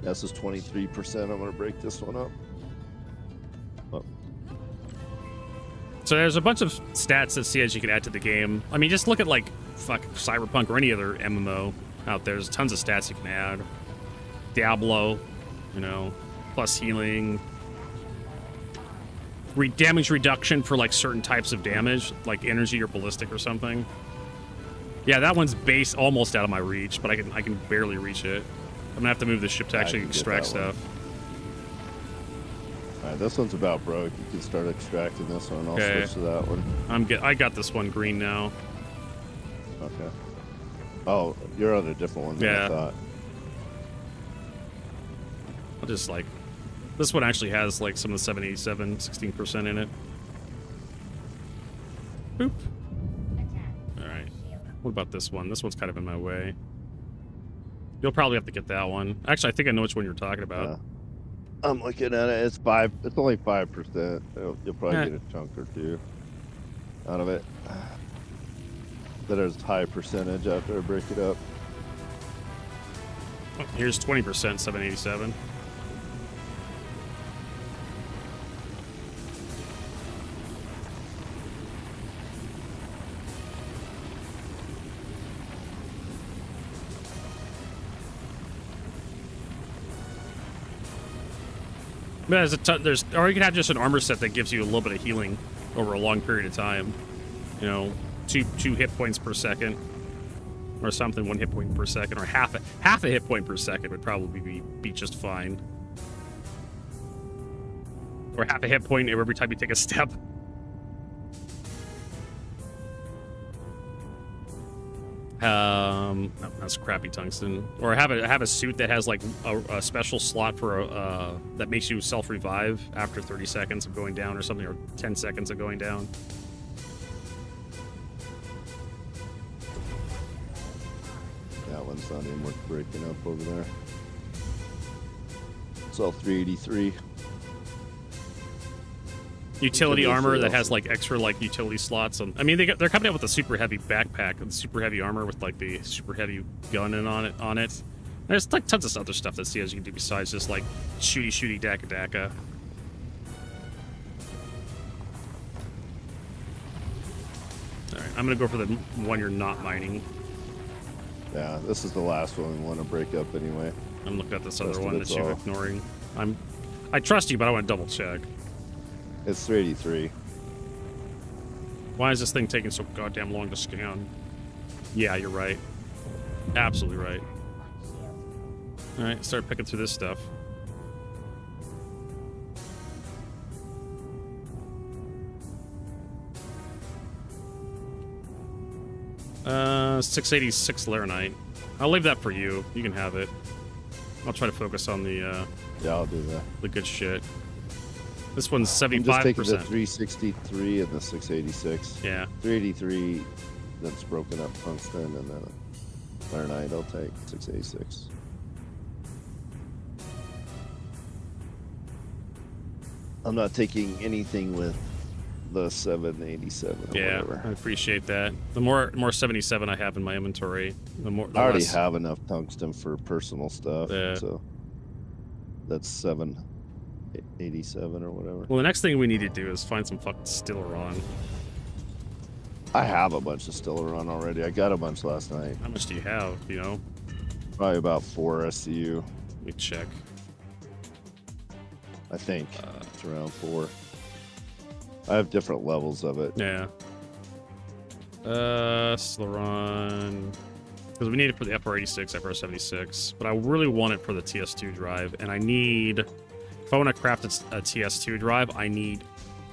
This is 23%. I'm gonna break this one up. Oh. So there's a bunch of stats that CS you can add to the game. I mean, just look at like fuck Cyberpunk or any other MMO out there. There's tons of stats you can add. Diablo, you know, plus healing. Damage reduction for like certain types of damage, like energy or ballistic or something. Yeah, that one's base almost out of my reach, but I can barely reach it. I'm gonna have to move the ship to actually extract stuff. Alright, this one's about broke. You can start extracting this one. I'll switch to that one. I got this one green now. Okay. Oh, you're on a different one than I thought. I'll just like... This one actually has like some of the 787, 16% in it. Boop. Alright. What about this one? This one's kind of in my way. You'll probably have to get that one. Actually, I think I know which one you're talking about. Yeah. I'm looking at it. It's only 5%. You'll probably get a chunk or two out of it. That is high percentage after I break it up. Oh, here's 20%, 787. But or you can have just an armor set that gives you a little bit of healing over a long period of time. You know, two hit points per second, or something. 1 hit point per second, or half a hit point per second would probably be just fine. Or half a hit point every time you take a step. That's crappy tungsten. Or have a suit that has like a special slot for that makes you self-revive after 30 seconds of going down or something, or 10 seconds of going down. That one's not even worth breaking up over there. It's all 383. Utility armor that has like extra like utility slots. I mean, they're coming out with a super heavy backpack and super heavy armor with like the super heavy gun on it. There's like tons of other stuff that CS you can do besides just like shooty daka. All right, I'm gonna go for the one you're not mining. Yeah, this is the last one we want to break up anyway. I'm looking at this other one that you're ignoring. I trust you, but I want to double check. It's 383. Why is this thing taking so goddamn long to scan? Yeah, you're right. Absolutely right. Alright, start picking through this stuff. Uh, 686 Laranite. I'll leave that for you. You can have it. I'll try to focus on the, yeah, I'll do that. The good shit. This one's 75%. I'm just taking the 363 and the 686. Yeah. 383, that's broken up tungsten, and then Laranite I'll take 686. I'm not taking anything with the 787 or yeah, whatever. I appreciate that. The more 77 I have in my inventory, the I already have enough tungsten for personal stuff, so that's 787 or whatever. Well, the next thing we need to do is find some fucking Stellaron. I have a bunch of Stellaron already. I got a bunch last night. How much do you have, you know? Probably about 4 SCU. Let me check. I think it's around 4. I have different levels of it. Yeah. Stellaron. Because we need it for the FR86, FR76. But I really want it for the TS2 drive. And I need... If I want to craft a TS2 drive, I need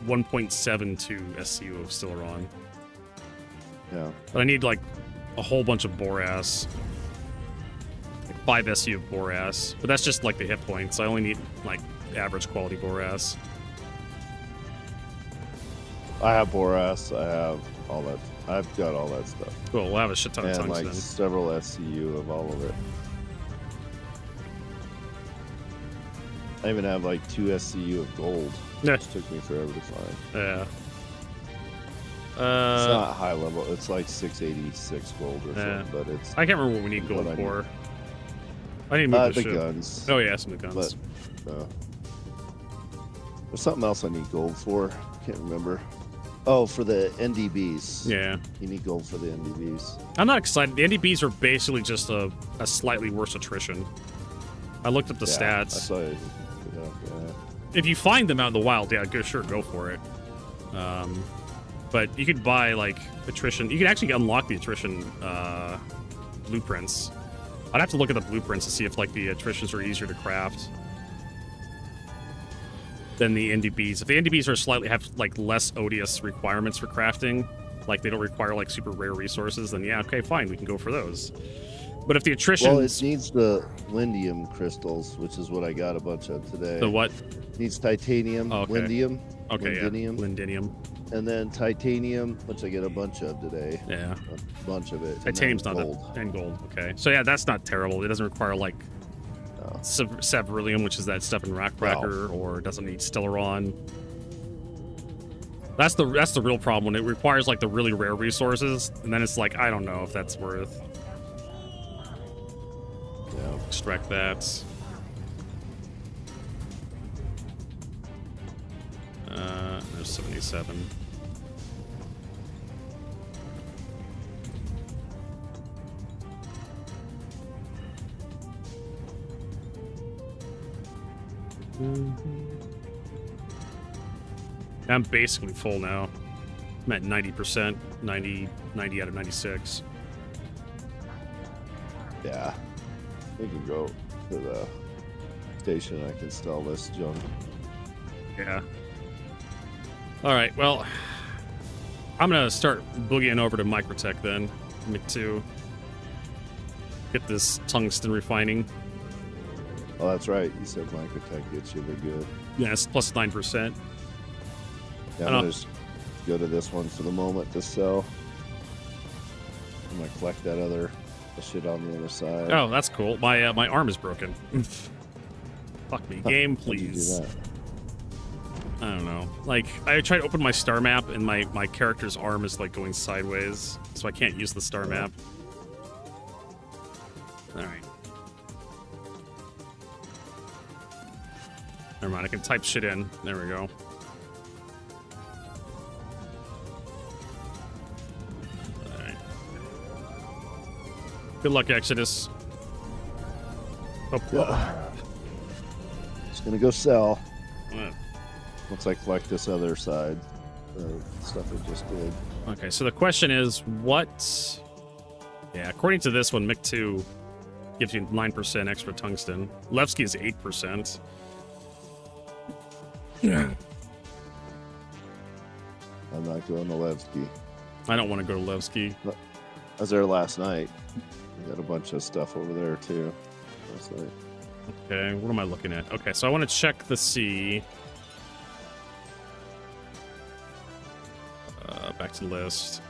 1.72 SCU of Stellaron. Yeah. But I need, like, a whole bunch of Boras. Like 5 SCU of Boras. But that's just, like, the hit points. I only need, like, average quality Boras. I have Boras. I have all that. I've got all that stuff. Cool. We'll have a shit ton of tungsten. And, like, several SCU of all of it. I even have like 2 SCU of gold. Yeah. Which took me forever to find. Yeah. It's not high level. It's like 686 gold or something, but it's... I can't remember what we need gold for. I need to move the ship. guns. Oh yeah, some of the guns. But, there's something else I need gold for. Can't remember. Oh, for the NDBs. Yeah. You need gold for the NDBs. I'm not excited. The NDBs are basically just a slightly worse attrition. I looked up the Yeah, I stats. saw it. Yeah. If you find them out in the wild, yeah, go for it. But you could buy, like, attrition. You can actually unlock the attrition blueprints. I'd have to look at the blueprints to see if, like, the attritions are easier to craft than the NDBs. If the NDBs are have like less odious requirements for crafting, like they don't require like super rare resources, then yeah, okay, fine, we can go for those. But if the attrition, well, it needs the lindium crystals, which is what I got a bunch of today. the what? It needs titanium, Oh, okay. lindium, Okay, lindinium, yeah. Lindinium. and then titanium, which I get a bunch of today. Yeah. A bunch of it. Titanium's and not then that, and gold. Okay, so yeah, that's not terrible. It doesn't require like Severillium, which is that stuff in Rackbracker, or it doesn't need Stellaron. That's the real problem when it requires like the really rare resources, and then it's like I don't know if that's worth. Yeah. Extract that. There's 77. I'm basically full now. I'm at 90%, 90 out of 96. Yeah. We can go to the station. I can sell this junk. Yeah. All right, well, I'm going to start boogieing over to Microtech then, MIC2. Get this tungsten refining. Oh, that's right. You said Microtech gets you the good. Yeah, it's plus 9%. Yeah, I'm gonna just go to this one for the moment to sell. I'm gonna collect that other shit on the other side. Oh, that's cool. My my arm is broken. Fuck me. Game, How'd you do please. that? I don't know. Like, I tried to open my star map, and my character's arm is, like, going sideways, so I can't use the star map. Alright. Never mind, I can type shit in. There we go. Alright. Good luck, Exodus. Oh, Just gonna go sell. yeah. Once I collect this other side, the stuff I just did. Okay, so the question is, what... Yeah, according to this one, MIC2 gives you 9% extra tungsten. Levski is 8%. Yeah. I'm not going to Levski. I don't want to go to Levski. I was there last night. I got a bunch of stuff over there, too. Last night. Okay, what am I looking at? Okay, so I want to check the sea. Back to list.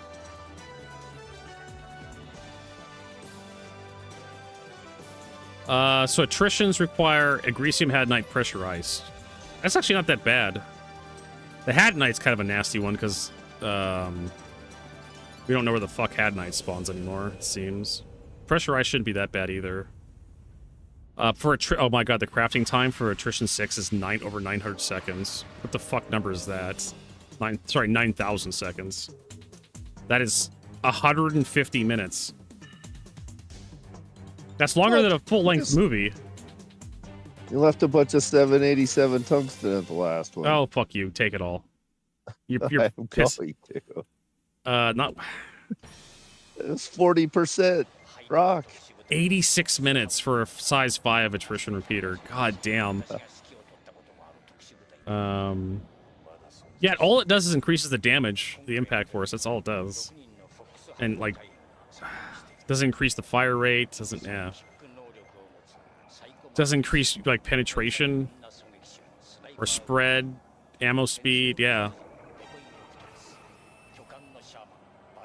So attritions require agresium hadnite pressure ice. That's actually not that bad. The hadnite's kind of a nasty one because we don't know where the fuck hadnite spawns anymore, it seems. Pressure ice shouldn't be that bad either. Oh my god, the crafting time for attrition 6 is over 900 seconds. What the fuck number is that? 9,000 seconds. That is 150 minutes. That's longer than a full-length movie. You left a bunch of 787 tungsten at the last one. Oh, fuck you. Take it all. You're I'm pissed. going to. Not... It's 40% rock. 86 minutes for a size 5 attrition repeater. God damn. Yeah, all it does is increases the damage, the impact force. That's all it does. And, like, doesn't increase the fire rate. Doesn't increase, like, penetration or spread, ammo speed. Yeah.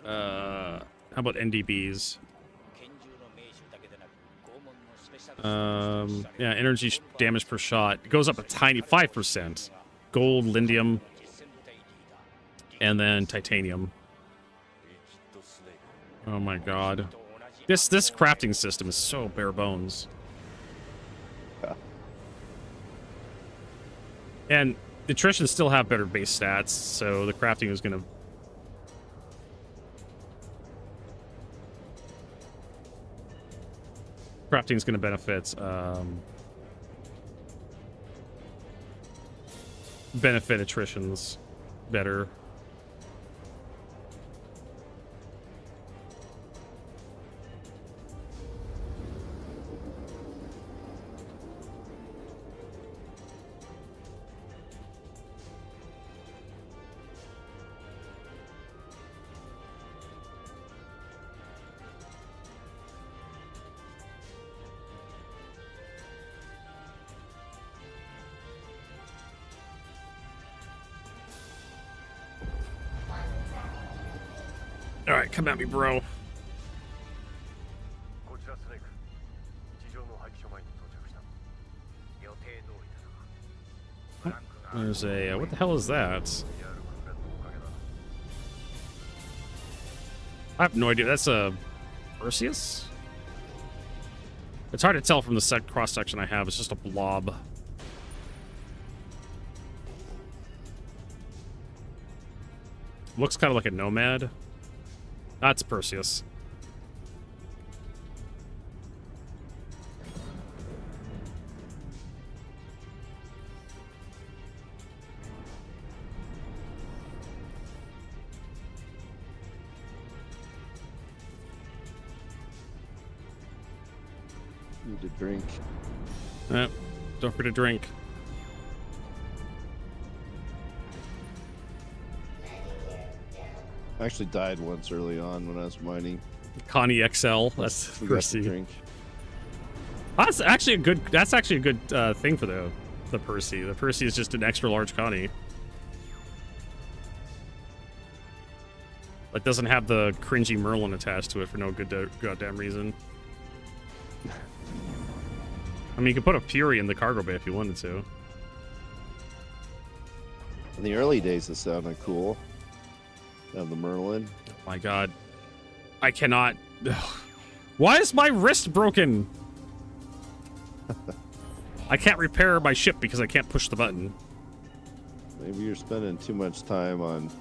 How about NDBs? Yeah, energy damage per shot. It goes up a tiny 5%. Gold, lindium, and then titanium. Oh my god. This crafting system is so bare bones. Yeah. And attrition still have better base stats, so the crafting is going to Crafting's going to benefit. Benefit attritions better. All right, come at me, bro. There's a what the hell is that? I have no idea. That's a Perseus? It's hard to tell from the cross section I have. It's just a blob. Looks kind of like a nomad. That's Perseus. Need to drink. Don't forget to drink. I actually died once early on when I was mining. Connie XL. That's Forgot to drink. That's actually a good. That's actually a good thing for the Percy. The Percy is just an extra large Connie. Like doesn't have the cringy Merlin attached to it for no good goddamn reason. I mean, you could put a Fury in the cargo bay if you wanted to. In the early days, it sounded cool. And the Merlin. Oh my god. I cannot. Why is my wrist broken? I can't repair my ship because I can't push the button. Maybe you're spending too much time on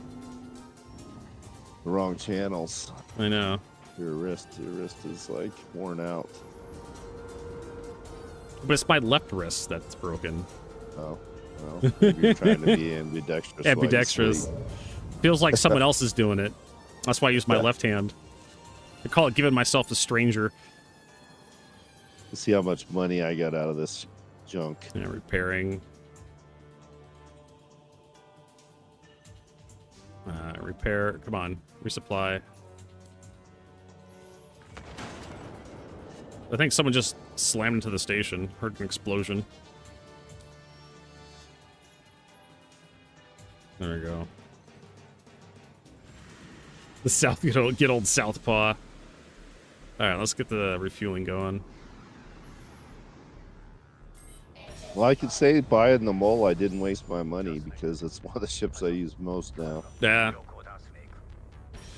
the wrong channels. I know. Your wrist is like worn out. But it's my left wrist that's broken. Oh, well, maybe you're trying to be ambidextrous. Ambidextrous. Feels like someone else is doing it. That's why I use my left hand. I call it giving myself a stranger. Let's see how much money I got out of this junk. Yeah, repairing. Repair. Come on. Resupply. I think someone just slammed into the station. Heard an explosion. There we go. The get old Southpaw. Alright, let's get the refueling going. Well, I could say buying the mole, I didn't waste my money because it's one of the ships I use most now. Yeah.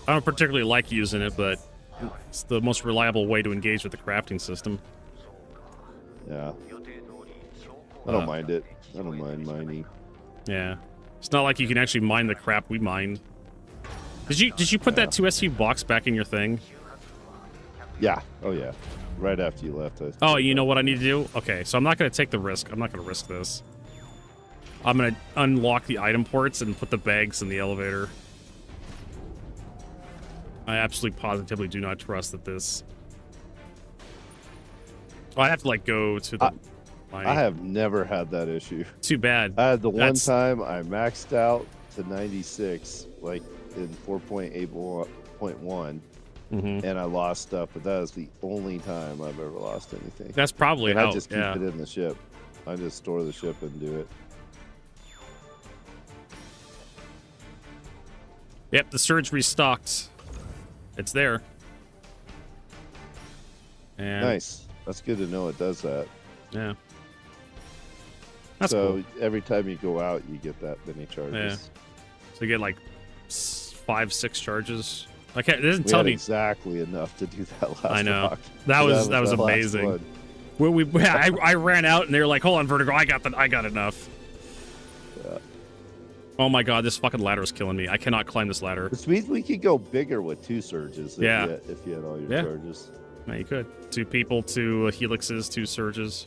I don't particularly like using it, but it's the most reliable way to engage with the crafting system. Yeah. I don't mind it. I don't mind mining. Yeah. It's not like you can actually mine the crap we mined. Did you put that 2SU box back in your thing? Yeah. Oh, yeah. Right after you left. Oh, you know what I need to do? Okay, so I'm not going to take the risk. I'm not going to risk this. I'm going to unlock the item ports and put the bags in the elevator. I absolutely positively do not trust that this... Oh, I have to, like, go to the... I have never had that issue. Too bad. I had the one time I maxed out to 96, like, in 4.8.1. Mm-hmm. And I lost stuff, but that is the only time I've ever lost anything. That's probably how. I just keep it in the ship. I just store the ship and do it. Yep, the surge restocked. It's there. And nice. That's good to know it does that. Yeah. That's so cool. Every time you go out, you get that many charges. Yeah. So you get like 5-6 charges. I can't. It doesn't We tell had me exactly enough to do that last. I know. rock. That was amazing. I ran out and they were like, "Hold on, Vertigo. I got enough." Yeah. Oh my god, this fucking ladder is killing me. I cannot climb this ladder. Which means we could go bigger with 2 surges. If Yeah. if you had all your charges. Yeah, you could. 2 people, 2 helixes, 2 surges.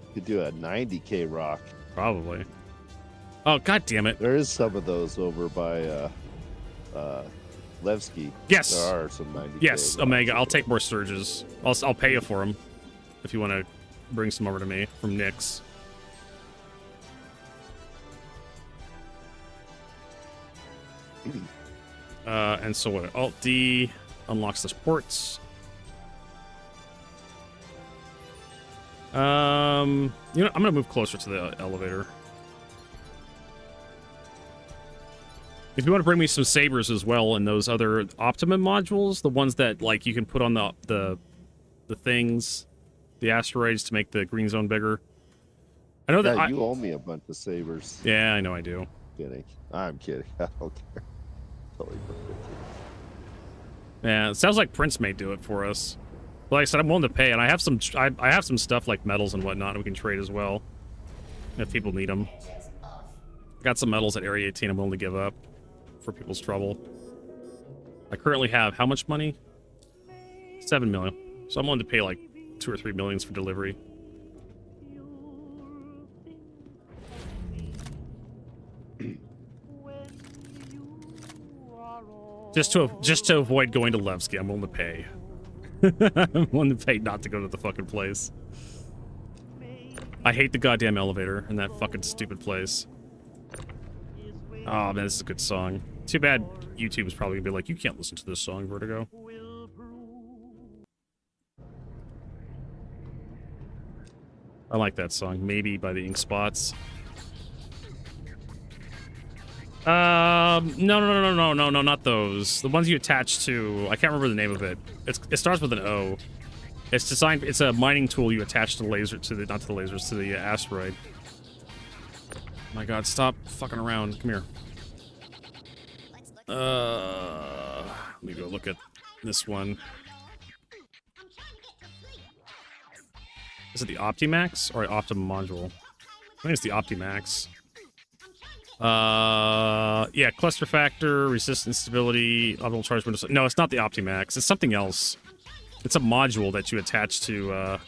You could do a 90k rock. Probably. Oh, god damn it. There is some of those over by Levski. Yes. There are some 90k. Yes, Omega. I'll take more surges. I'll pay you for them if you want to bring some over to me from Nyx. And so what? Alt D unlocks the ports. You know, I'm gonna move closer to the elevator. If you want to bring me some sabers as well and those other Optimum modules, the ones that like you can put on the things, the asteroids to make the green zone bigger. I know that you owe me a bunch of sabers. Yeah, I know I do. Kidding. I'm kidding. I don't care. Totally perfect. Yeah, it sounds like Prince may do it for us. Like I said, I'm willing to pay, and I have some stuff like metals and whatnot we can trade as well if people need them. Got some metals at Area 18 I'm willing to give up for people's trouble. I currently have how much money? 7 million. So I'm willing to pay like 2 or 3 millions for delivery. Just to avoid going to Levski, I'm willing to pay. I'm willing to pay not to go to the fucking place. I hate the goddamn elevator in that fucking stupid place. Oh man, this is a good song. Too bad YouTube is probably gonna be like, you can't listen to this song, Vertigo. I like that song. Maybe by the Ink Spots. No, not those. The ones you attach to, I can't remember the name of it. It starts with an O. It's designed, it's a mining tool you attach to the laser, not to the lasers, to the asteroid. My god, stop fucking around. Come here. Let me go look at this one. Is it the Optimax or Optimum module? I think it's the Optimax. Yeah, cluster factor, resistance, stability, optimal charge window. No, it's not the Optimax. It's something else. It's a module that you attach to.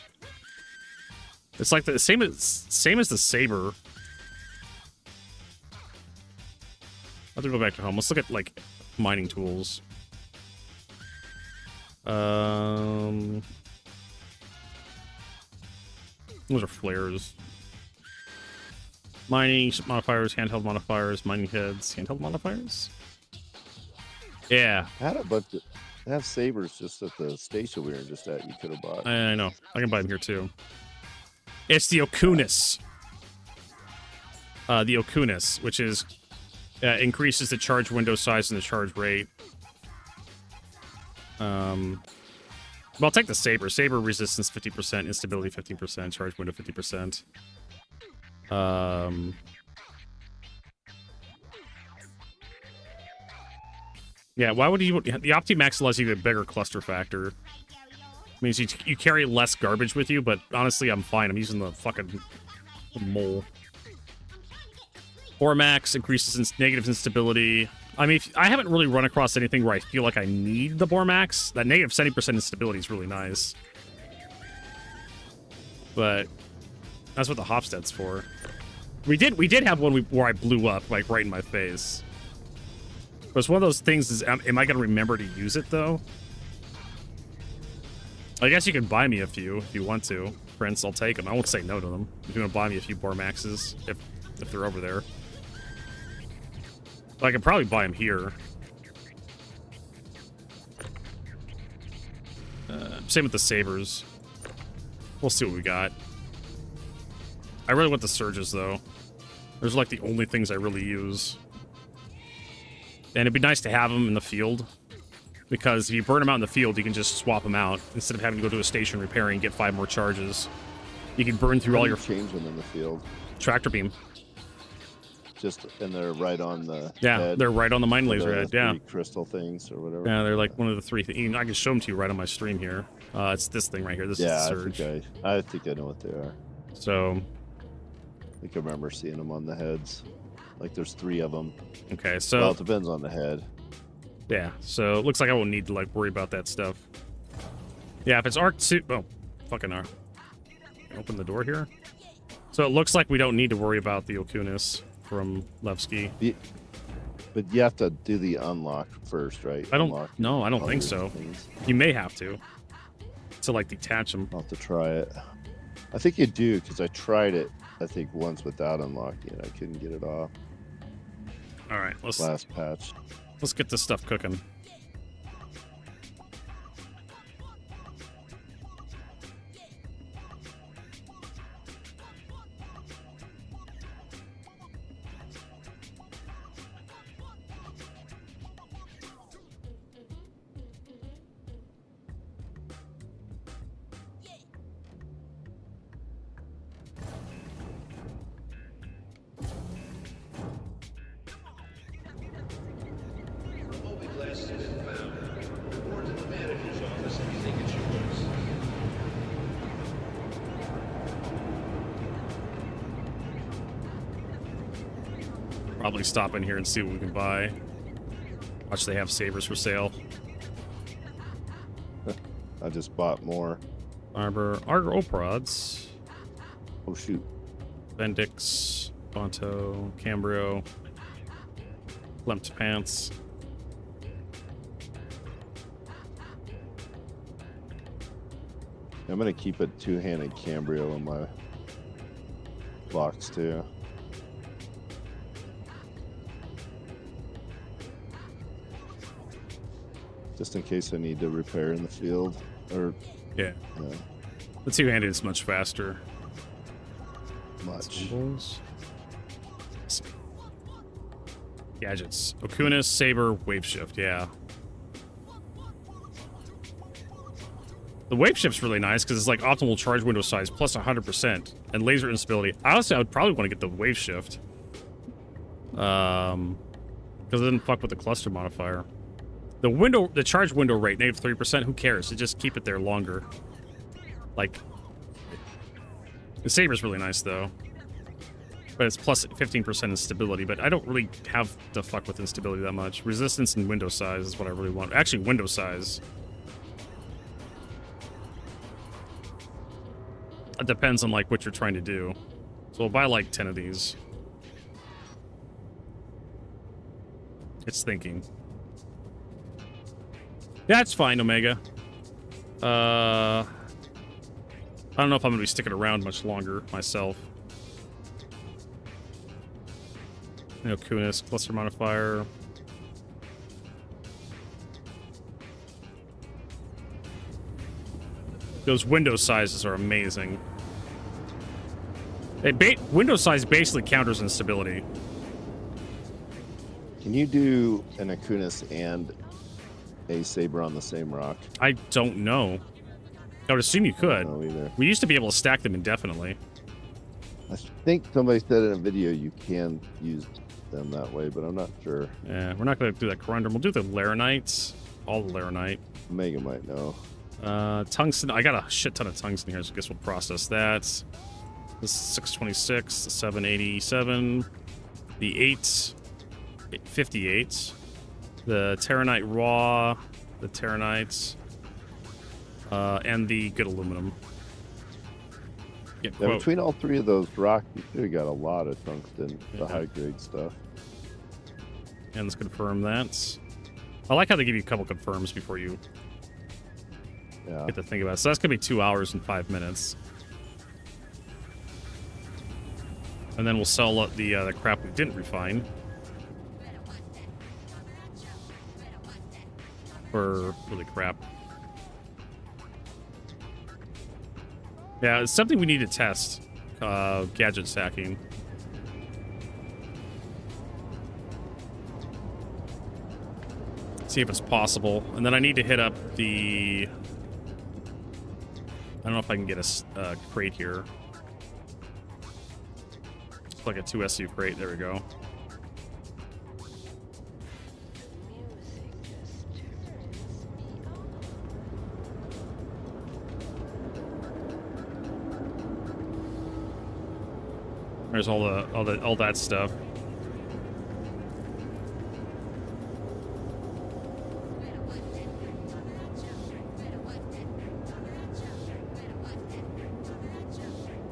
It's like the same as the Saber. I'll have to go back to home. Let's look at like mining tools. Those are flares. Mining modifiers, handheld modifiers, mining heads, handheld modifiers. Yeah. I had a bunch of. I have sabers just at the station we were just at. You could have bought. I know. I can buy them here too. It's the Okunis. The Okunis, which is increases the charge window size and the charge rate. Well, I'll take the Saber. Saber resistance 50%, instability 15%, charge window 50%. Yeah, why would you... The Optimax allows you a bigger cluster factor. Means you carry less garbage with you, but honestly, I'm fine. I'm using the fucking mole. Ormax increases negative instability. I mean, I haven't really run across anything where I feel like I need the Bormax. That negative 70% instability is really nice. But that's what the Hofstad's for. We did have one where I blew up, like, right in my face. But it's one of those things is, am I going to remember to use it, though? I guess you can buy me a few if you want to. Prince, I'll take them. I won't say no to them. If you want to buy me a few Bormaxes, if they're over there. But I could probably buy them here. Same with the Sabers. We'll see what we got. I really want the Surges, though. Those are like the only things I really use. And it'd be nice to have them in the field. Because if you burn them out in the field, you can just swap them out. Instead of having to go to a station repairing and get 5 more charges. You can burn through all your... change them in the field. Tractor beam. And they're right on the head. They're right on the mine laser head, yeah. Crystal things or whatever. Yeah, they're like one of the 3 things. I can show them to you right on my stream here. It's this thing right here. This is the Surge. I think I know what they are. So... I think I remember seeing them on the heads. Like there's 3 of them. Okay, so... Well, it depends on the head. Yeah, so it looks like I won't need to like worry about that stuff. Yeah, if it's Arc 2... Oh, fucking R. Open the door here. So it looks like we don't need to worry about the Okunis from Levski. But you have to do the unlock first, right? I don't... Unlock No, I don't all think these so. things. You may have to like, detach them. I'll have to try it. I think you do, because I tried it, I think, once without unlocking it. I couldn't get it off. All right, Last patch. let's get this stuff cooking. Probably stop in here and see what we can buy. Watch, they have sabers for sale. I just bought more. Arbor Oprods. Oh, shoot. Bendix, Bonto, Cambrio, Lempt Pants. I'm going to keep a two-handed Cambrio in my box, too. Just in case I need to repair in the field. Or Yeah. The two-handed is much faster. Much. Symbols. Gadgets. Okunis, Saber, Wave Shift, yeah. The Wave Shift's really nice because it's like optimal charge window size plus 100% and laser instability. Honestly, I would probably want to get the Wave Shift. Because it doesn't fuck with the cluster modifier. The charge window rate, -3%, who cares? You just keep it there longer. Like, the Saber's really nice, though. But it's plus 15% instability, but I don't really have to fuck with instability that much. Resistance and window size is what I really want. Actually, window size. It depends on, like, what you're trying to do. So we'll buy, like, 10 of these. It's thinking. Yeah, it's fine, Omega. I don't know if I'm going to be sticking around much longer myself. Kunis, cluster modifier. Those window sizes are amazing. Window size basically counters instability. Can you do an Akunis and a Saber on the same rock? I don't know. I would assume you could. No, either. We used to be able to stack them indefinitely. I think somebody said in a video you can use them that way, but I'm not sure. Yeah, we're not going to do that Corundum. We'll do the Laranite. All the Laranite. Omega might know. Tungsten. I got a shit ton of tungsten here, so I guess we'll process that. This is 626, the 787, the 858, the Terranite Raw, the Terranites, and the good aluminum. Yeah, between all three of those rocks, you should have got a lot of tungsten, the high-grade stuff. And let's confirm that. I like how they give you a couple confirms before you get to think about it. So that's going to be 2 hours and 5 minutes. And then we'll sell the crap we didn't refine. For really crap. Yeah, it's something we need to test. Gadget stacking. See if it's possible. And then I need to hit up the... I don't know if I can get a crate here. It's like a 2SU crate. There we go. There's all that stuff.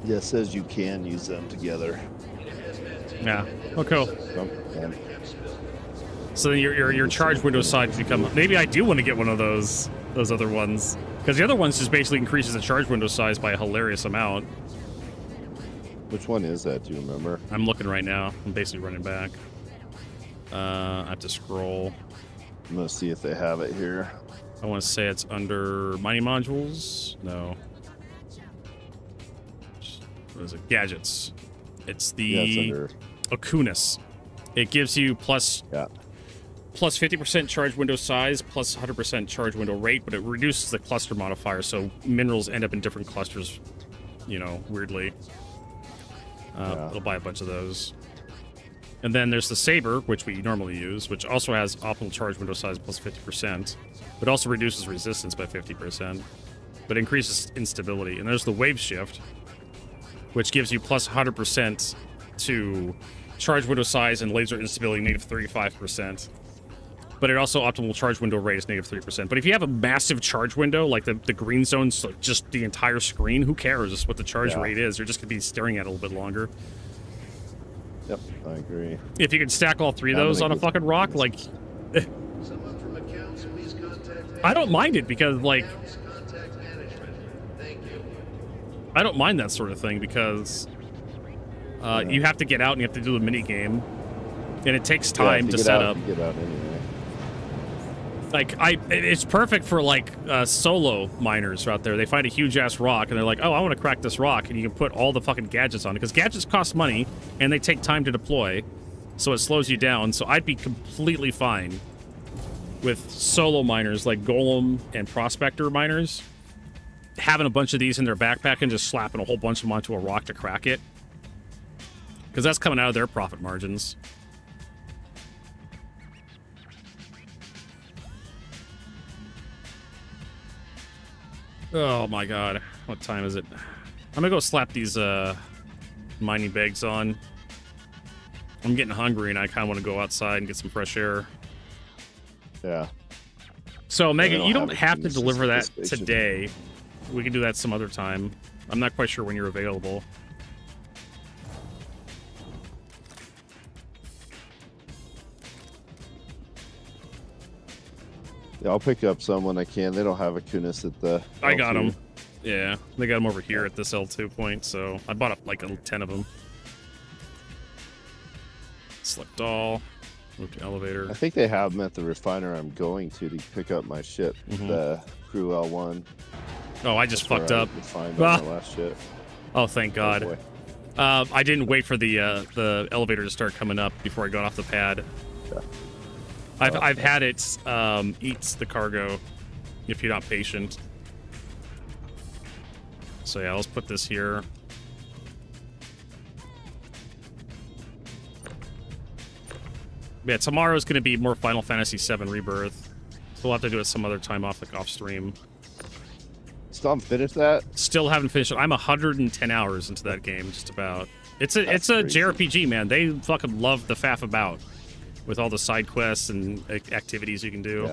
Yeah, it says you can use them together. Yeah. Oh, cool. And So then your charge window size become. Maybe I do want to get one of those other ones, because the other ones just basically increases the charge window size by a hilarious amount. which one is that? Do you remember? I'm looking right now. I'm basically running back. I have to scroll. I'm gonna see if they have it here. I want to say it's under mining modules. No. What is it? Gadgets. It's the under... Okunus. It gives you plus 50% charge window size, plus 100% charge window rate, but it reduces the cluster modifier, so minerals end up in different clusters, you know, weirdly. It'll buy a bunch of those. And then there's the Saber, which we normally use, which also has optimal charge window size plus 50%, but also reduces resistance by 50%, but increases instability. And there's the Wave Shift, which gives you plus 100% to charge window size and laser instability negative 35%. But it also optimal charge window rate is negative 3%. But if you have a massive charge window, like the green zone's like just the entire screen, who cares what the charge rate is? You're just going to be staring at it a little bit longer. Yep, I agree. If you could stack all three of those on a fucking rock, like... I don't mind it because, like... I don't mind that sort of thing because you have to get out and you have to do a mini game, and it takes time to set up. Get out anyway. Like it's perfect for like solo miners out there. They find a huge ass rock and they're like, "Oh, I want to crack this rock," and you can put all the fucking gadgets on it because gadgets cost money and they take time to deploy, so it slows you down. So I'd be completely fine with solo miners like Golem and Prospector miners having a bunch of these in their backpack and just slapping a whole bunch of them onto a rock to crack it, because that's coming out of their profit margins. Oh my god, what time is it? I'm gonna go slap these mining bags on. I'm getting hungry and I kind of want to go outside and get some fresh air. Yeah. So Megan, you don't have to deliver that today. We can do that some other time. I'm not quite sure when you're available. Yeah, I'll pick up some when I can. They don't have a Kunis at the I got L2. them. Yeah, they got them over here at this L2 point, so I bought up like 10 of them. Select all. Move to elevator. I think they have them at the refiner I'm going to pick up my ship, the Crew L1. Oh, I just fucked up. Refined on my last ship. Oh, thank God. I didn't wait for the elevator to start coming up before I got off the pad. Yeah. I've had it eat the cargo if you're not patient. So yeah, let's put this here. Yeah, tomorrow's going to be more Final Fantasy VII Rebirth. So we'll have to do it some other time off stream. Still haven't finished that? Still haven't finished it. I'm 110 hours into that game, just about. It's a That's crazy. JRPG, man. They fucking love the faff about with all the side quests and activities you can do.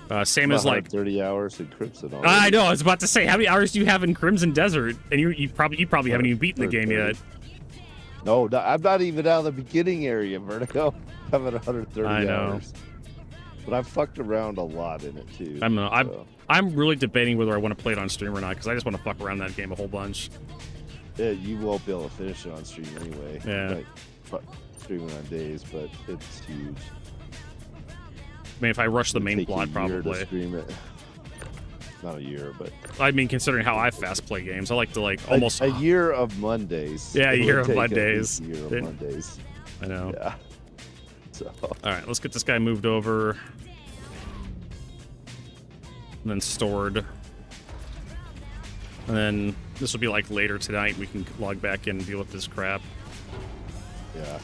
Yeah. Same as like 30 hours in Crimson already. I know. I was about to say, how many hours do you have in Crimson Desert? And you probably haven't even beaten the game yet. No, I'm not even out of the beginning area, Vertigo. I'm at 130 I know. hours. But I've fucked around a lot in it too. I'm really debating whether I want to play it on stream or not, because I just want to fuck around that game a whole bunch. Yeah, you won't be able to finish it on stream anyway. Yeah. Like, streaming on days, but it's huge. I mean, if I rush the main plot, probably. To stream it. Not a year, but I mean, considering how I fast play games, I like to like almost a year of Mondays. Yeah, a year of take Mondays. A year of Mondays. I know. Yeah. So. All right, let's get this guy moved over, and then stored, and then this will be like later tonight. We can log back in and deal with this crap. Yeah.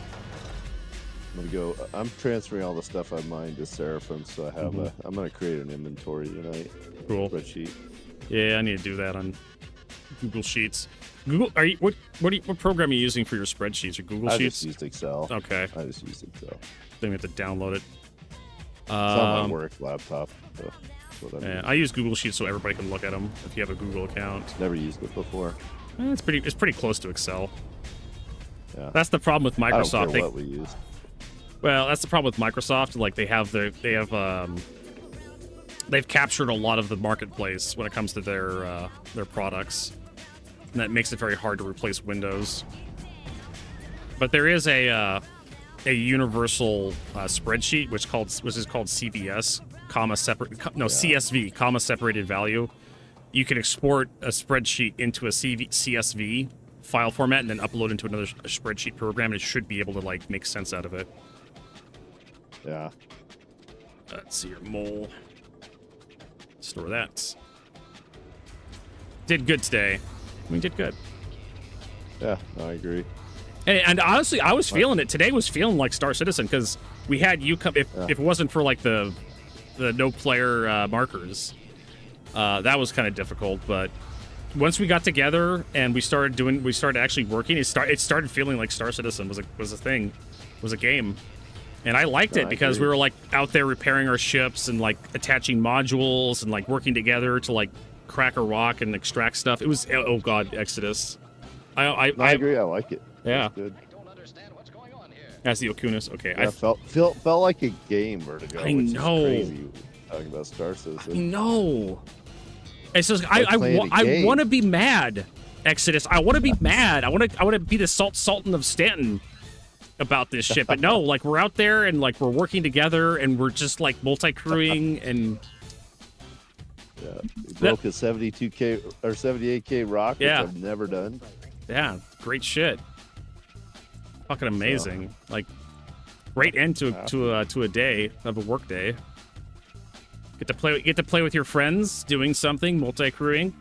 I'm transferring all the stuff I mined to Seraphim, so I have I'm gonna create an inventory tonight. Cool. Spreadsheet. Yeah, I need to do that on Google Sheets. What program are you using for your spreadsheets? Your Google Sheets? I just used Excel. Okay. I just used Excel. Then we have to download it. It's on my work laptop. So that's what Yeah, I use Google Sheets so everybody can look at them if you have a Google account. Never used it before. It's pretty close to Excel. Yeah. That's the problem with Microsoft. I don't care what we use. Well, that's the problem with Microsoft. Like they've captured a lot of the marketplace when it comes to their products, and that makes it very hard to replace Windows. But there is a universal spreadsheet which is called CVS, CSV, comma separated value. You can export a spreadsheet into a CSV file format and then upload into another spreadsheet program, and it should be able to like make sense out of it. Yeah. Let's see your mole. Store that. Did good today. We did good. Yeah, no, I agree. And honestly, I was feeling it. Today was feeling like Star Citizen because we had you come. If it wasn't for like the no player markers, that was kind of difficult. But once we got together and we started actually working, it started feeling like Star Citizen was a thing, was a game. And I liked it because we were like out there repairing our ships and like attaching modules and like working together to like crack a rock and extract stuff. It was oh god, Exodus. I agree. I like it. Yeah. It's good. That's the Okunis. Okay. Yeah, felt like a game, Vertigo. I know. Is crazy talking about Star Citizen. I know. It's just I want to be mad, Exodus. I want to be mad. I want to be the Sultan of Stanton about this shit. But no, like we're out there and like we're working together and we're just like multi-crewing and yeah, we broke a 72K or 78K rock, which I've never done. Yeah, great shit. Fucking amazing. Like great end to a day of a work day. Get to play with your friends, doing something, multi-crewing,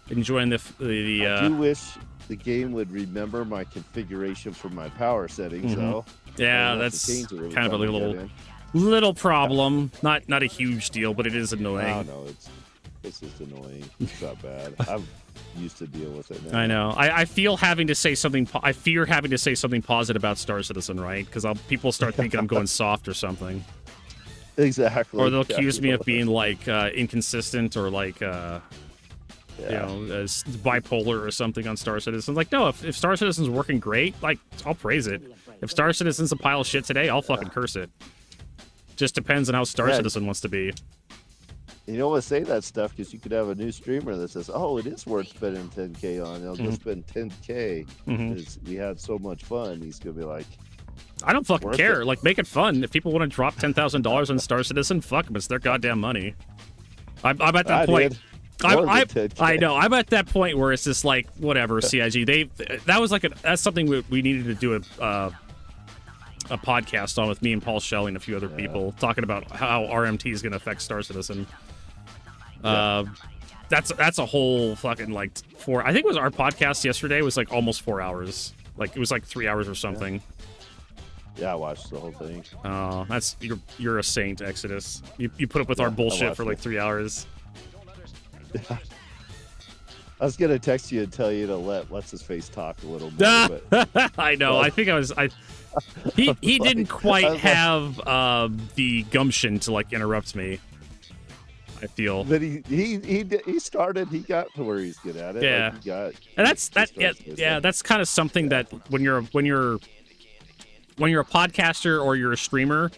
enjoying the I do wish the game would remember my configuration for my power settings, though. Yeah, that's kind of a little problem. Not a huge deal, but it is annoying. No, it's just annoying. It's not bad. I'm used to deal with it now. I know. I feel having to say something. I fear having to say something positive about Star Citizen, right? Because people start thinking I'm going soft or something. Exactly. Or they'll accuse me of being like inconsistent or like bipolar or something on Star Citizen. Like, no, if Star Citizen's working great, like I'll praise it. If Star Citizen's a pile of shit today, I'll fucking curse it. Just depends on how Star Citizen wants to be. You don't want to say that stuff because you could have a new streamer that says, "Oh, it is worth spending 10K on. They'll just spend 10K because we had so much fun." He's gonna be like, I don't fucking care. Like, make it fun. If people want to drop $10,000 on Star Citizen, fuck them. It's their goddamn money. I'm at that point. I know. I'm at that point where it's just like, whatever, CIG. That's something we needed to do a podcast on with me and Paul Shelley and a few other people talking about how RMT is going to affect Star Citizen. That's a whole fucking like I think it was our podcast yesterday was like almost 4 hours. Like it was like 3 hours or something. Yeah, I watched the whole thing. Oh, you're a saint, Exodus. You put up with our bullshit for like 3 hours. Yeah. I was gonna text you and tell you to let what's his face talk a little more. But, I know. I think he didn't quite have the gumption to like interrupt me. I feel. But he started. He got to where he's good at it. Yeah. Like and that's kind of something that when you're a podcaster or you're a streamer,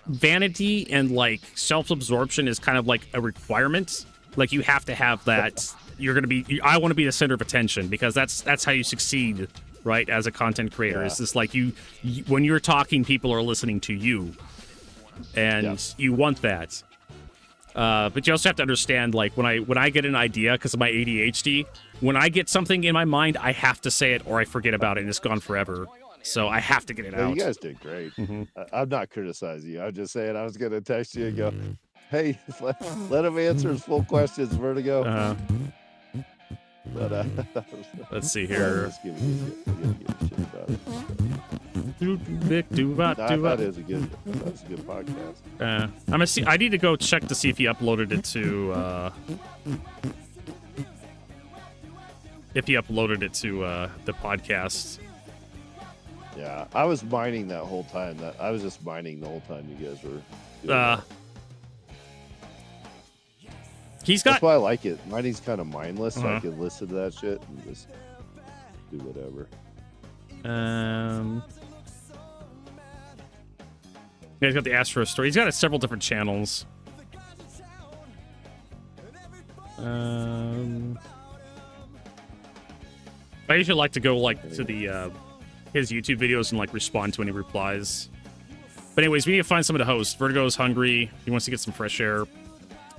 vanity and like self-absorption is kind of like a requirement. Like you have to have that. I want to be the center of attention because that's how you succeed, right? As a content creator, it's just like you when you're talking, people are listening to you, and you want that. But you also have to understand, like when I get an idea because of my ADHD, when I get something in my mind, I have to say it or I forget about it and it's gone forever. So I have to get it out. You guys did great. I'm not criticizing you. I'm just saying I was going to text you and go, hey, let him answer his full questions, Vertigo. But, let's see here. Let's give shit about it. That is a good podcast. I need to go check to see if he uploaded it to the podcast. Yeah, I was mining that whole time. I was just mining the whole time you guys were. Doing that. He's got. That's why I like it. Mining's kind of mindless, so I Uh-huh. can listen to that shit and just do whatever. Yeah, he's got the Astro story. He's got several different channels. I usually like to go like to the his YouTube videos and like respond to any replies. But anyways, we need to find someone to host. Vertigo's hungry. He wants to get some fresh air.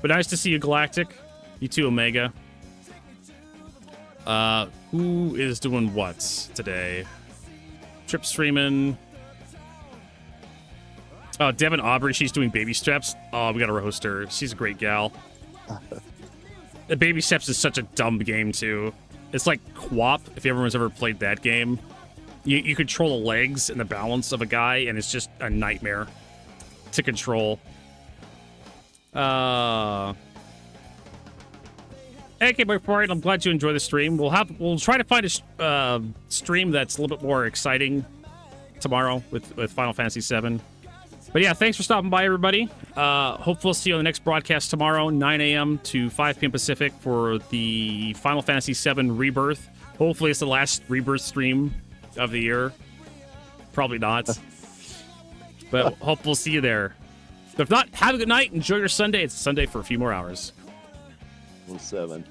But nice to see you, Galactic. You too, Omega. Who is doing what today? Trip streaming. Oh, Devin Aubrey, she's doing baby steps. Oh, we gotta roast her. She's a great gal. The baby steps is such a dumb game too. It's like Quap, if everyone's ever played that game. You control the legs and the balance of a guy, and it's just a nightmare to control. Okay, boy, Fright, I'm glad you enjoy the stream. We'll try to find a stream that's a little bit more exciting tomorrow with Final Fantasy VII. But yeah, thanks for stopping by, everybody. Hope we'll see you on the next broadcast tomorrow, 9 a.m. to 5 p.m. Pacific for the Final Fantasy VII Rebirth. Hopefully it's the last Rebirth stream of the year. Probably not. But hope we'll see you there. If not, have a good night. Enjoy your Sunday. It's Sunday for a few more hours. 7.